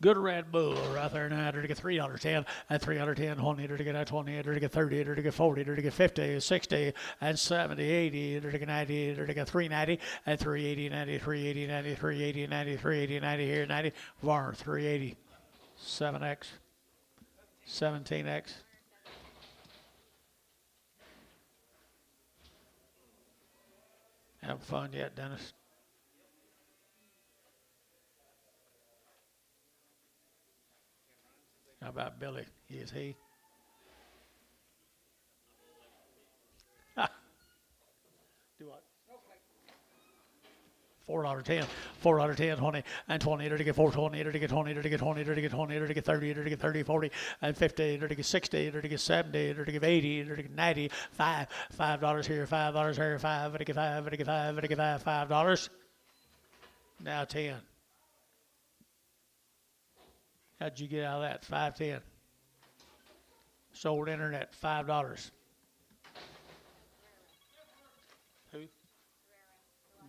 Good Red Bull right there now. To get $3.10 and $3.10, 20 to get 20 to get 30 to get 40 to get 50, 60 and 70, 80 to get 90 to get 390 and 380, 90, 380, 90, 380, 90, 380, 90 here, 90 var 380, 7x, 17x. Having fun yet, Dennis? How about Billy? Is he? Do what? $4.10, $4.10, 20 and 20 to get 420 to get 20 to get 20 to get 20 to get 30 to get 30, 40 and 50 to get 60 to get 70 to get 80 to get 90, $5 here, $5 here, 5 to get 5 to get 5 to get 5, $5. Now 10. How'd you get out of that? 510. Sold internet, $5. Who?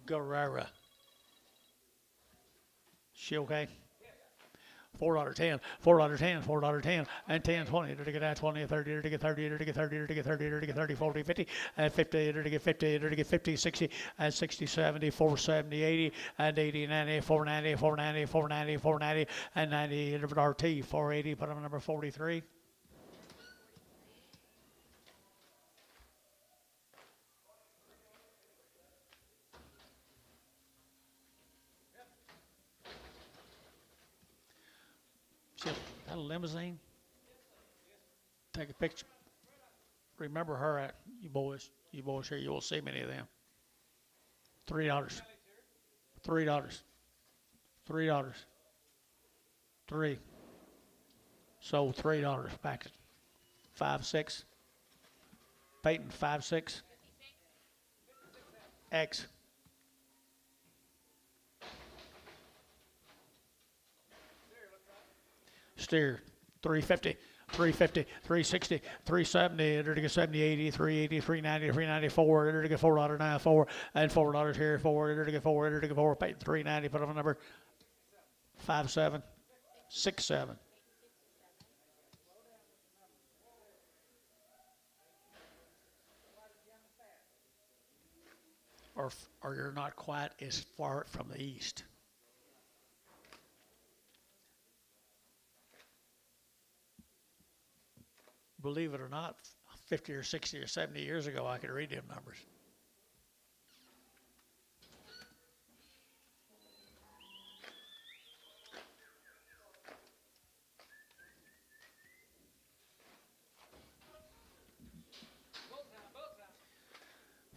Guerrera. She okay? $4.10, $4.10, $4.10, and 10, 20 to get 20, 30 to get 30 to get 30 to get 30 to get 30, 40, 50, and 50 to get 50 to get 50, 60, and 60, 70, 470, 80, and 80, 90, 490, 490, 490, 490, and 90, RT, 480, put on number 43. That a limousine? Take a picture. Remember her at you boys here. You will see many of them. $3. $3. $3. 3. Sold $3. Back at 5, 6. Peyton 5, 6. X. Steer, 350, 350, 360, 370, to get 70, 80, 380, 390, 394, to get $4.94, and $4 here, 4, to get 4, to get 4, pay 390, put on a number 57, 67. Or you're not quite as far from the east. Believe it or not, 50 or 60 or 70 years ago, I could read them numbers.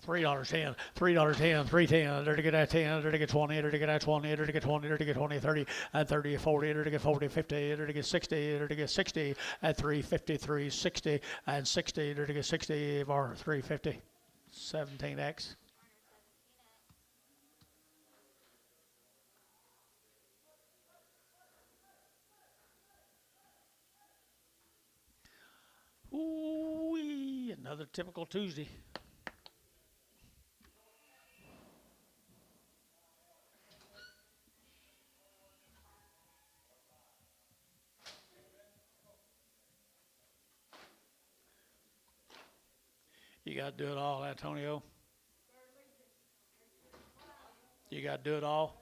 $3.10, $3.10, $3.10, there to get at 10, there to get 20, there to get at 20, there to get 20, there to get 20, 30, and 30, 40, there to get 40, 50, there to get 60, there to get 60, at 350, 360, and 60, there to get 60, bar 350, 17X. Ooh, another typical Tuesday. You got to do it all, Antonio. You got to do it all.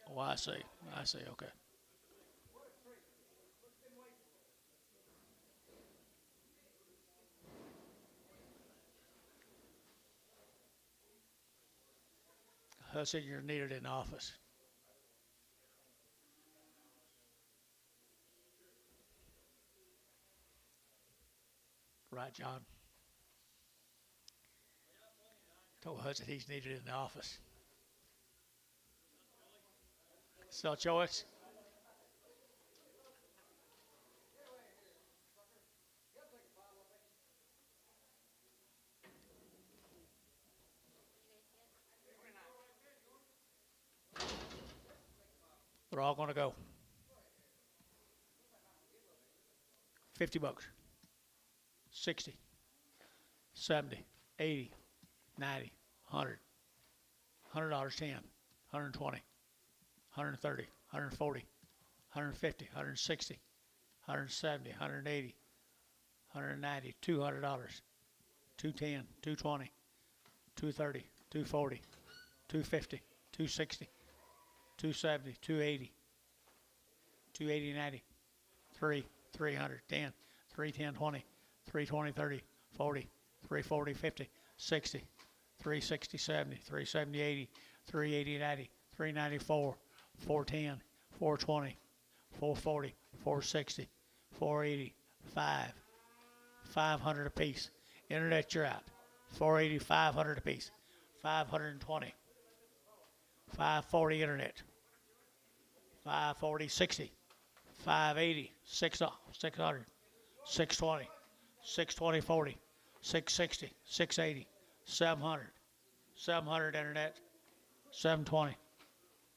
Oh, I see. I see. Okay. Hudson, you're needed in office. Right, John? Told Hudson he's needed in the office. Still choice? They're all going to go. 50 bucks. 60. 70. 80, 90, 100, $100, 10, 120, 130, 140, 150, 160, 170, 180, 190, $200, 210, 220, 230, 240, 250, 260, 270, 280, 280, 90, 300, 10, 310, 20, 320, 30, 40, 340, 50, 60, 360, 70, 370, 80, 380, 90, 394, 410, 420, 440, 460, 480, 500 apiece. Internet, you're out. 480, 500 apiece. 520, 540 internet. 540, 60, 580, 600, 620, 620, 40, 660, 680, 700, 700 internet, 720,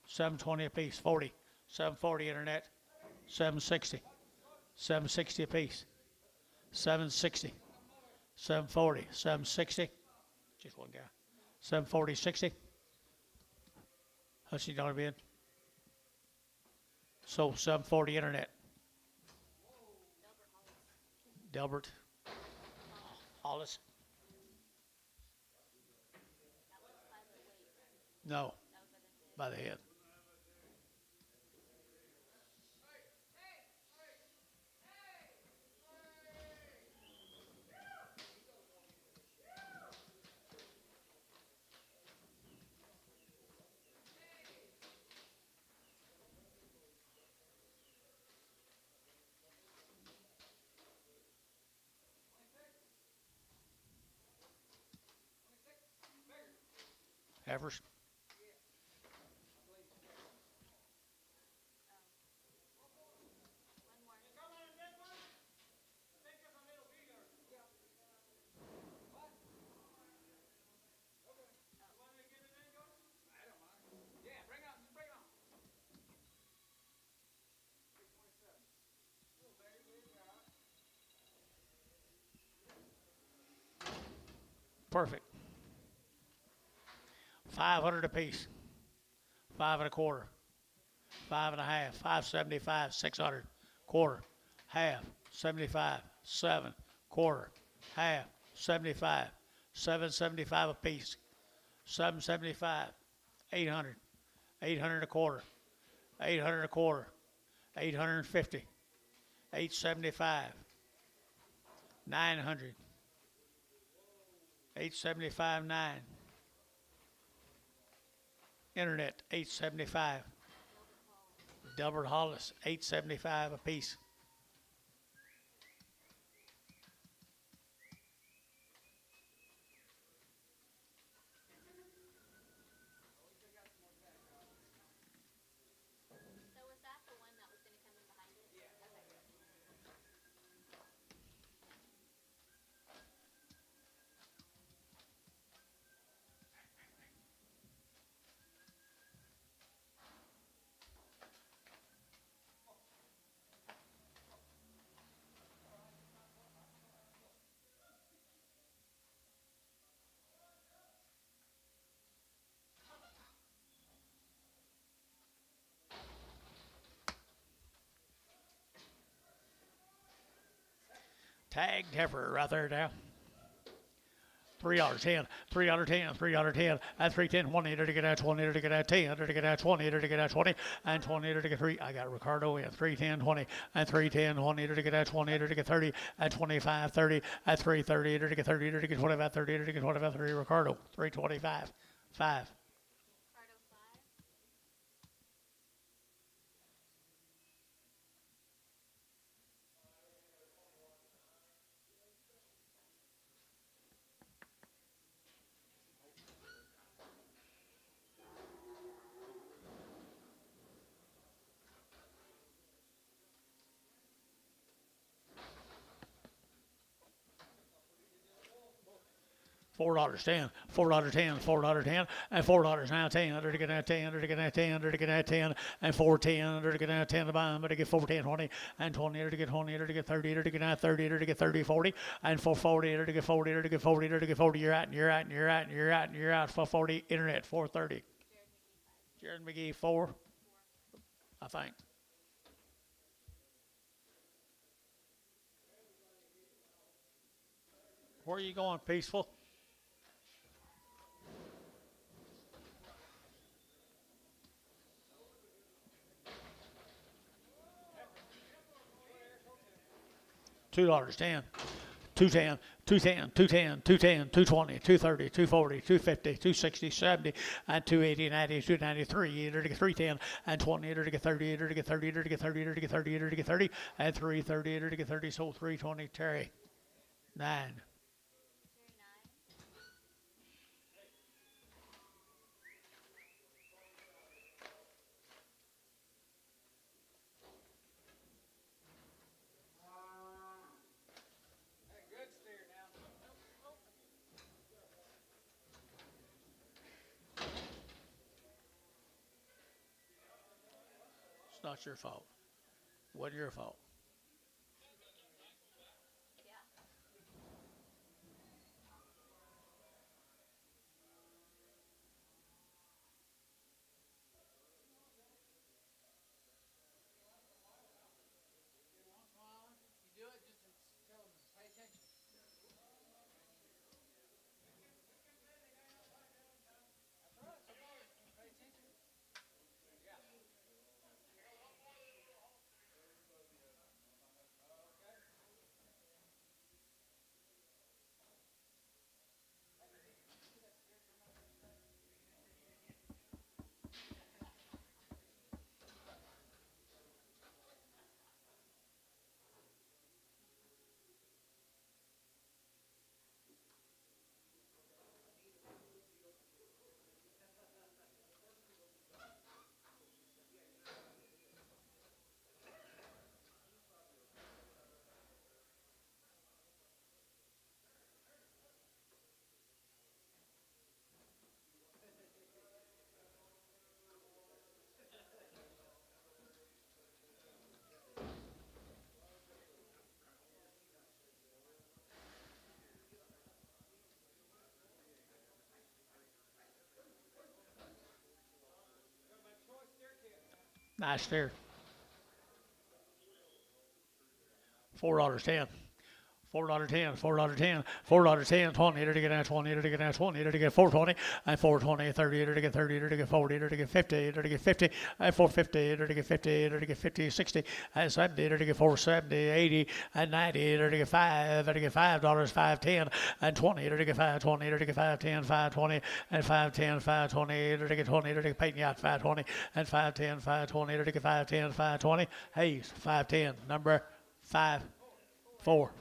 720 apiece, 40, 740 internet, 760, 760 apiece, 760, 740, 760, just one guy, 740, 60. How's she dollar bid? So 740 internet. Delbert Hollis. No, by the head. Heifers. Perfect. 500 apiece. 5 and a quarter. 5 and a half. 575. 600. Quarter. Half. 75. 7. Quarter. Half. 75. 775 apiece. 775. 800. 800 a quarter. 800 a quarter. 850. 875. 900. 875, 9. Internet, 875. Delbert Hollis, 875 apiece. So was that the one that was going to come in behind it? Yeah. Okay. Tagged heifer right there now. $3.10, $3.10, $3.10, and 310, 1 to get out 20 to get out 10 to get out 20 to get out 20, and 20 to get 3. I got Ricardo in 310, 20, and 310, 20 to get out 20 to get 30, and 25, 30, and 330 to get 30 to get 25, 30 to get 25, 30. Ricardo 325, 5. Ricardo 5. $4.10, $4.10, $4.10, and $4 now 10, under to get that 10, under to get that 10, under to get that 10, and 4.10, under to get that 10 to buy, under to get 4.10, 20, and 20, under to get 20, under to get 30, under to get that 30, under to get 30, 40, and 440, under to get 40, under to get 40, under to get 40, you're out, and you're out, and you're out, and you're out, and you're out, 440, internet, 430. Jared McGee, 4, I think. Where are you going, Peaceful? $2.10, 210, 210, 210, 210, 220, 230, 240, 250, 260, 70, and 280, 90, 293, enter to get 310, and 20, enter to get 30, enter to get 30, enter to get 30, enter to get 30, enter to get 30, and 330, enter to get 30, so 320, Terry. 9. Good steer now. It's not your fault. Wasn't your fault. You do it just to tell them to pay attention. That's right. Pay attention. Yeah. Nice steer. $4.10. $4.10, $4.10, $4.10, 20, enter to get that 20, enter to get that 20, enter to get 420, and 420, 30, enter to get 30, enter to get 40, enter to get 50, enter to get 50, and 450, enter to get 50, enter to get 50, 60, and 70, enter to get 470, 80, and 90, enter to get 5, enter to get $5, 510, and 20, enter to get 520, enter to get 510, 520, and 510, 520, enter to get 20, enter to get Peyton Yacht, 520, and 510, 520, enter to get 510, 520, Hayes, 510, number 5, 4.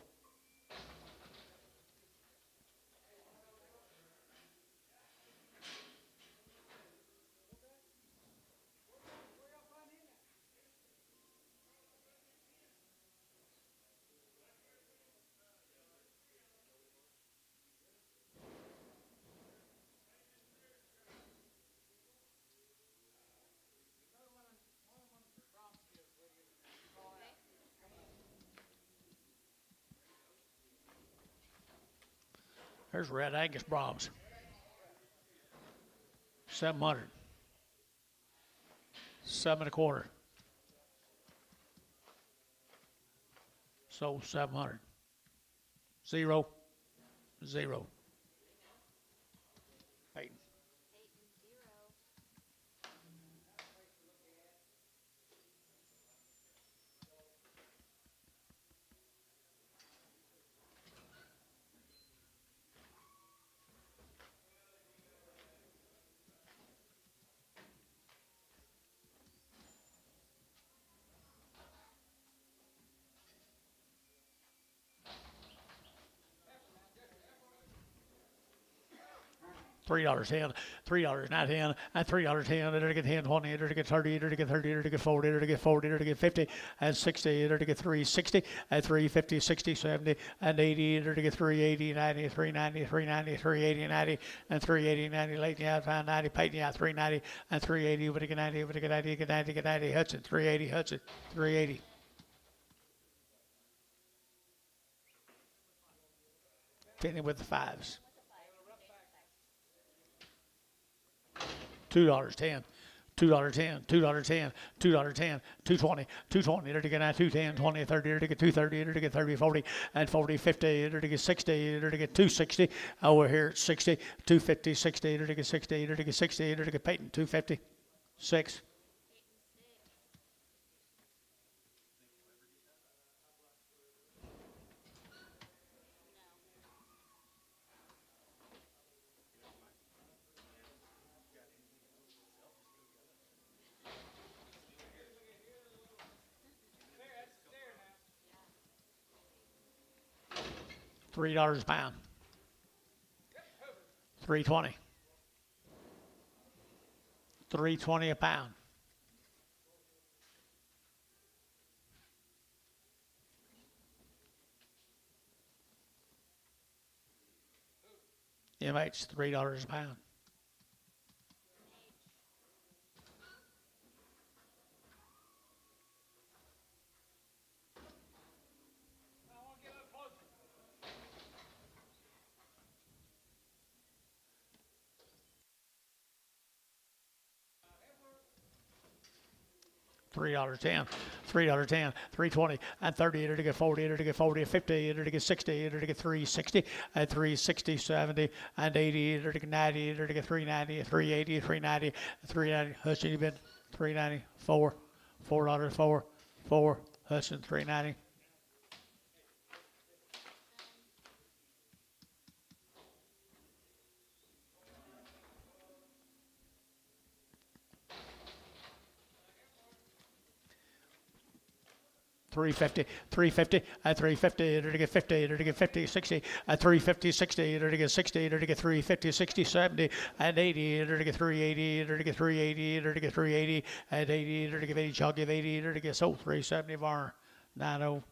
There's Red Angus Brahms. 700. 7.25. So 700. 0, 0. Peyton. $3.10, $3.10, and $3.10, it'll get 10, 20, it'll get 30, it'll get 30, it'll get 40, it'll get 40, it'll get 50, and 60, it'll get 360, and 350, 60, 70, and 80, it'll get 380, 90, 390, 390, 380, 90, and 380, 90, late in the out, 90, paid in the out, 390, and 380, would it get 90, would it get 90, get 90, get 90, Hudson, 380, Hudson, 380. Fitting with the fives. $2.10, $2.10, $2.10, $2.10, $2.20, $2.20, it'll get 2.10, 20, 30, it'll get 2.30, it'll get 30, 40, and 40, 50, it'll get 60, it'll get 2.60. Over here it's 60, 2.50, 60, it'll get 60, it'll get 60, it'll get Peyton, 2.50, 6. $3 a pound. 320. 320 a pound. MH, $3 a pound. $3.10, $3.10, 320, and 30, it'll get 40, it'll get 40, 50, it'll get 60, it'll get 360, and 360, 70, and 80, it'll get 90, it'll get 390, 380, 390, 390, Hudson, you bid 390, $4, $4, Hudson, 390. $3.50, $3.50, and $3.50, it'll get 50, it'll get 50, 60, and $3.50, 60, it'll get 60, it'll get $3.50, 60, 70, and 80, it'll get $3.80, it'll get $3.80, it'll get $3.80, and 80, it'll get 80, I'll give 80, it'll get sold $3.70 bar 90.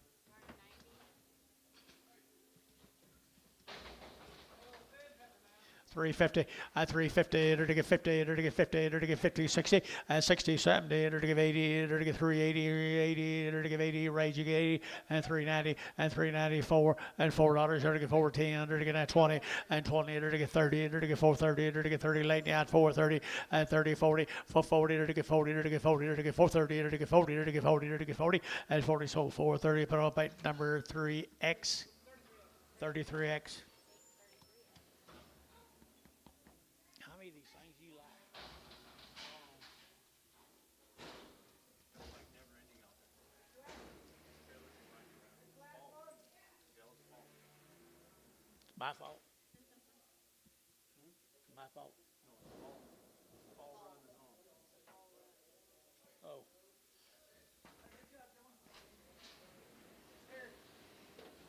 $3.50, and $3.50, it'll get 50, it'll get 50, it'll get 50, 60, and 60, 70, it'll get 80, it'll get 380, 80, it'll get 80, raging 80, and 390, and 394, and $4, it'll get 410, it'll get 20, and 20, it'll get 30, it'll get 430, it'll get 30, late down 430, and 30, 40, 440, it'll get 40, it'll get 40, it'll get 430, it'll get 40, it'll get 40, it'll get 40, and 40 sold 430, put up at number 3X, 33X. My fault. My fault. Oh.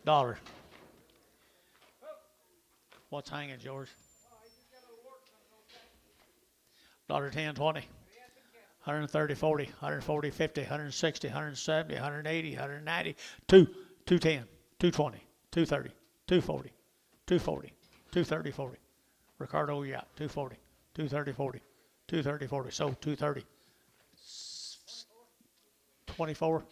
Dollar. What's hanging, George? $10, 20. 130, 40, 140, 50, 160, 170, 180, 190, 210, 220, 230, 240. 240, 230, 40. Ricardo, yeah, 240, 230, 40, 230, 40. So 230. 24.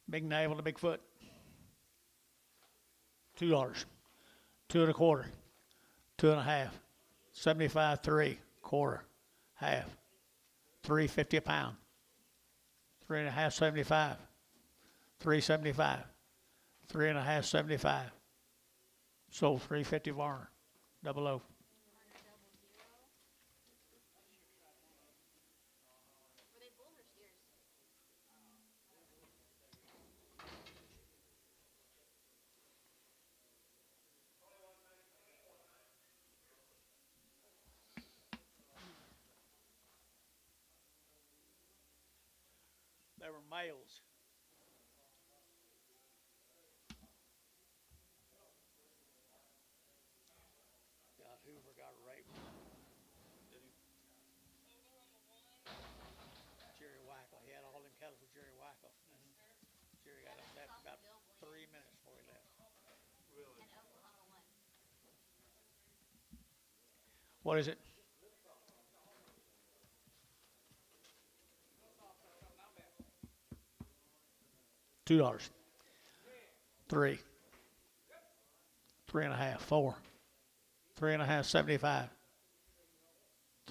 Big navel to big foot. $2. 2.25. 2.5. 75. 3. Quarter. Half. 3.50 a pound. 3.5. 75. 3.75. 3.5. 75. Sold 3.50 Varner. Double O. Were they bulls or steers? They were males. God, Hoover got raped. Jerry Wackle. He had all them cattle for Jerry Wackle. Jerry got upset for about 3 minutes before he left. And Oklahoma won. What is it? $2. 3. 3.5. 4. 3.5. 75.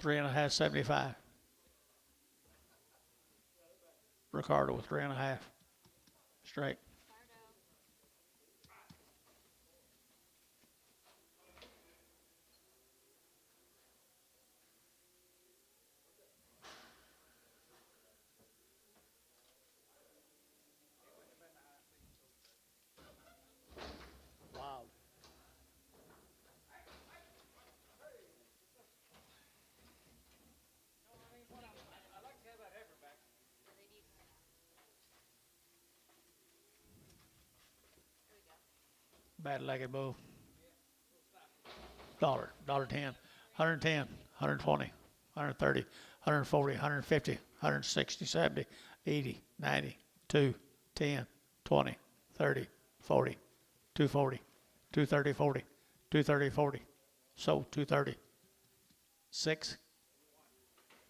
3.5. 75. Ricardo with 3.5. Straight. Wow. I like to have that heifer back. They need. Here we go. Bad-legged bull. $1.10. 110. 120. 130. 140. 150. 160. 70. 80. 90. 2. 10. 20. 30. 40. 240. 230. 40. 230. 40. Sold 230. 6.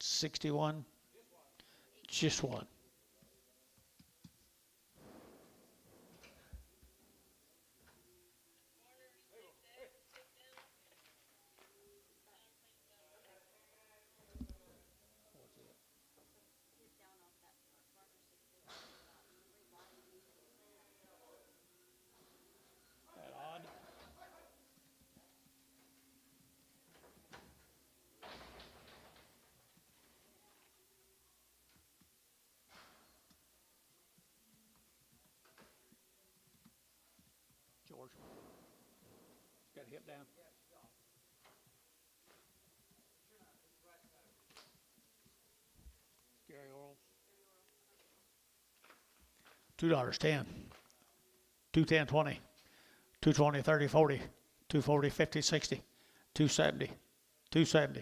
61. Just one. He's down off that farmer six. That odd? George. Got a hip down. Gary Oral. $2. 10. 210. 20. 220. 30. 40. 240. 50. 60. 270. 270.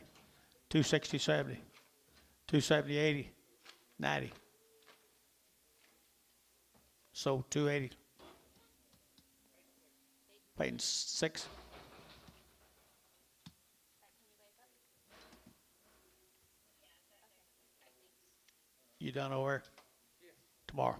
260. 70. 270. 80. 90. Sold 280. Paying 6. You done over? Tomorrow.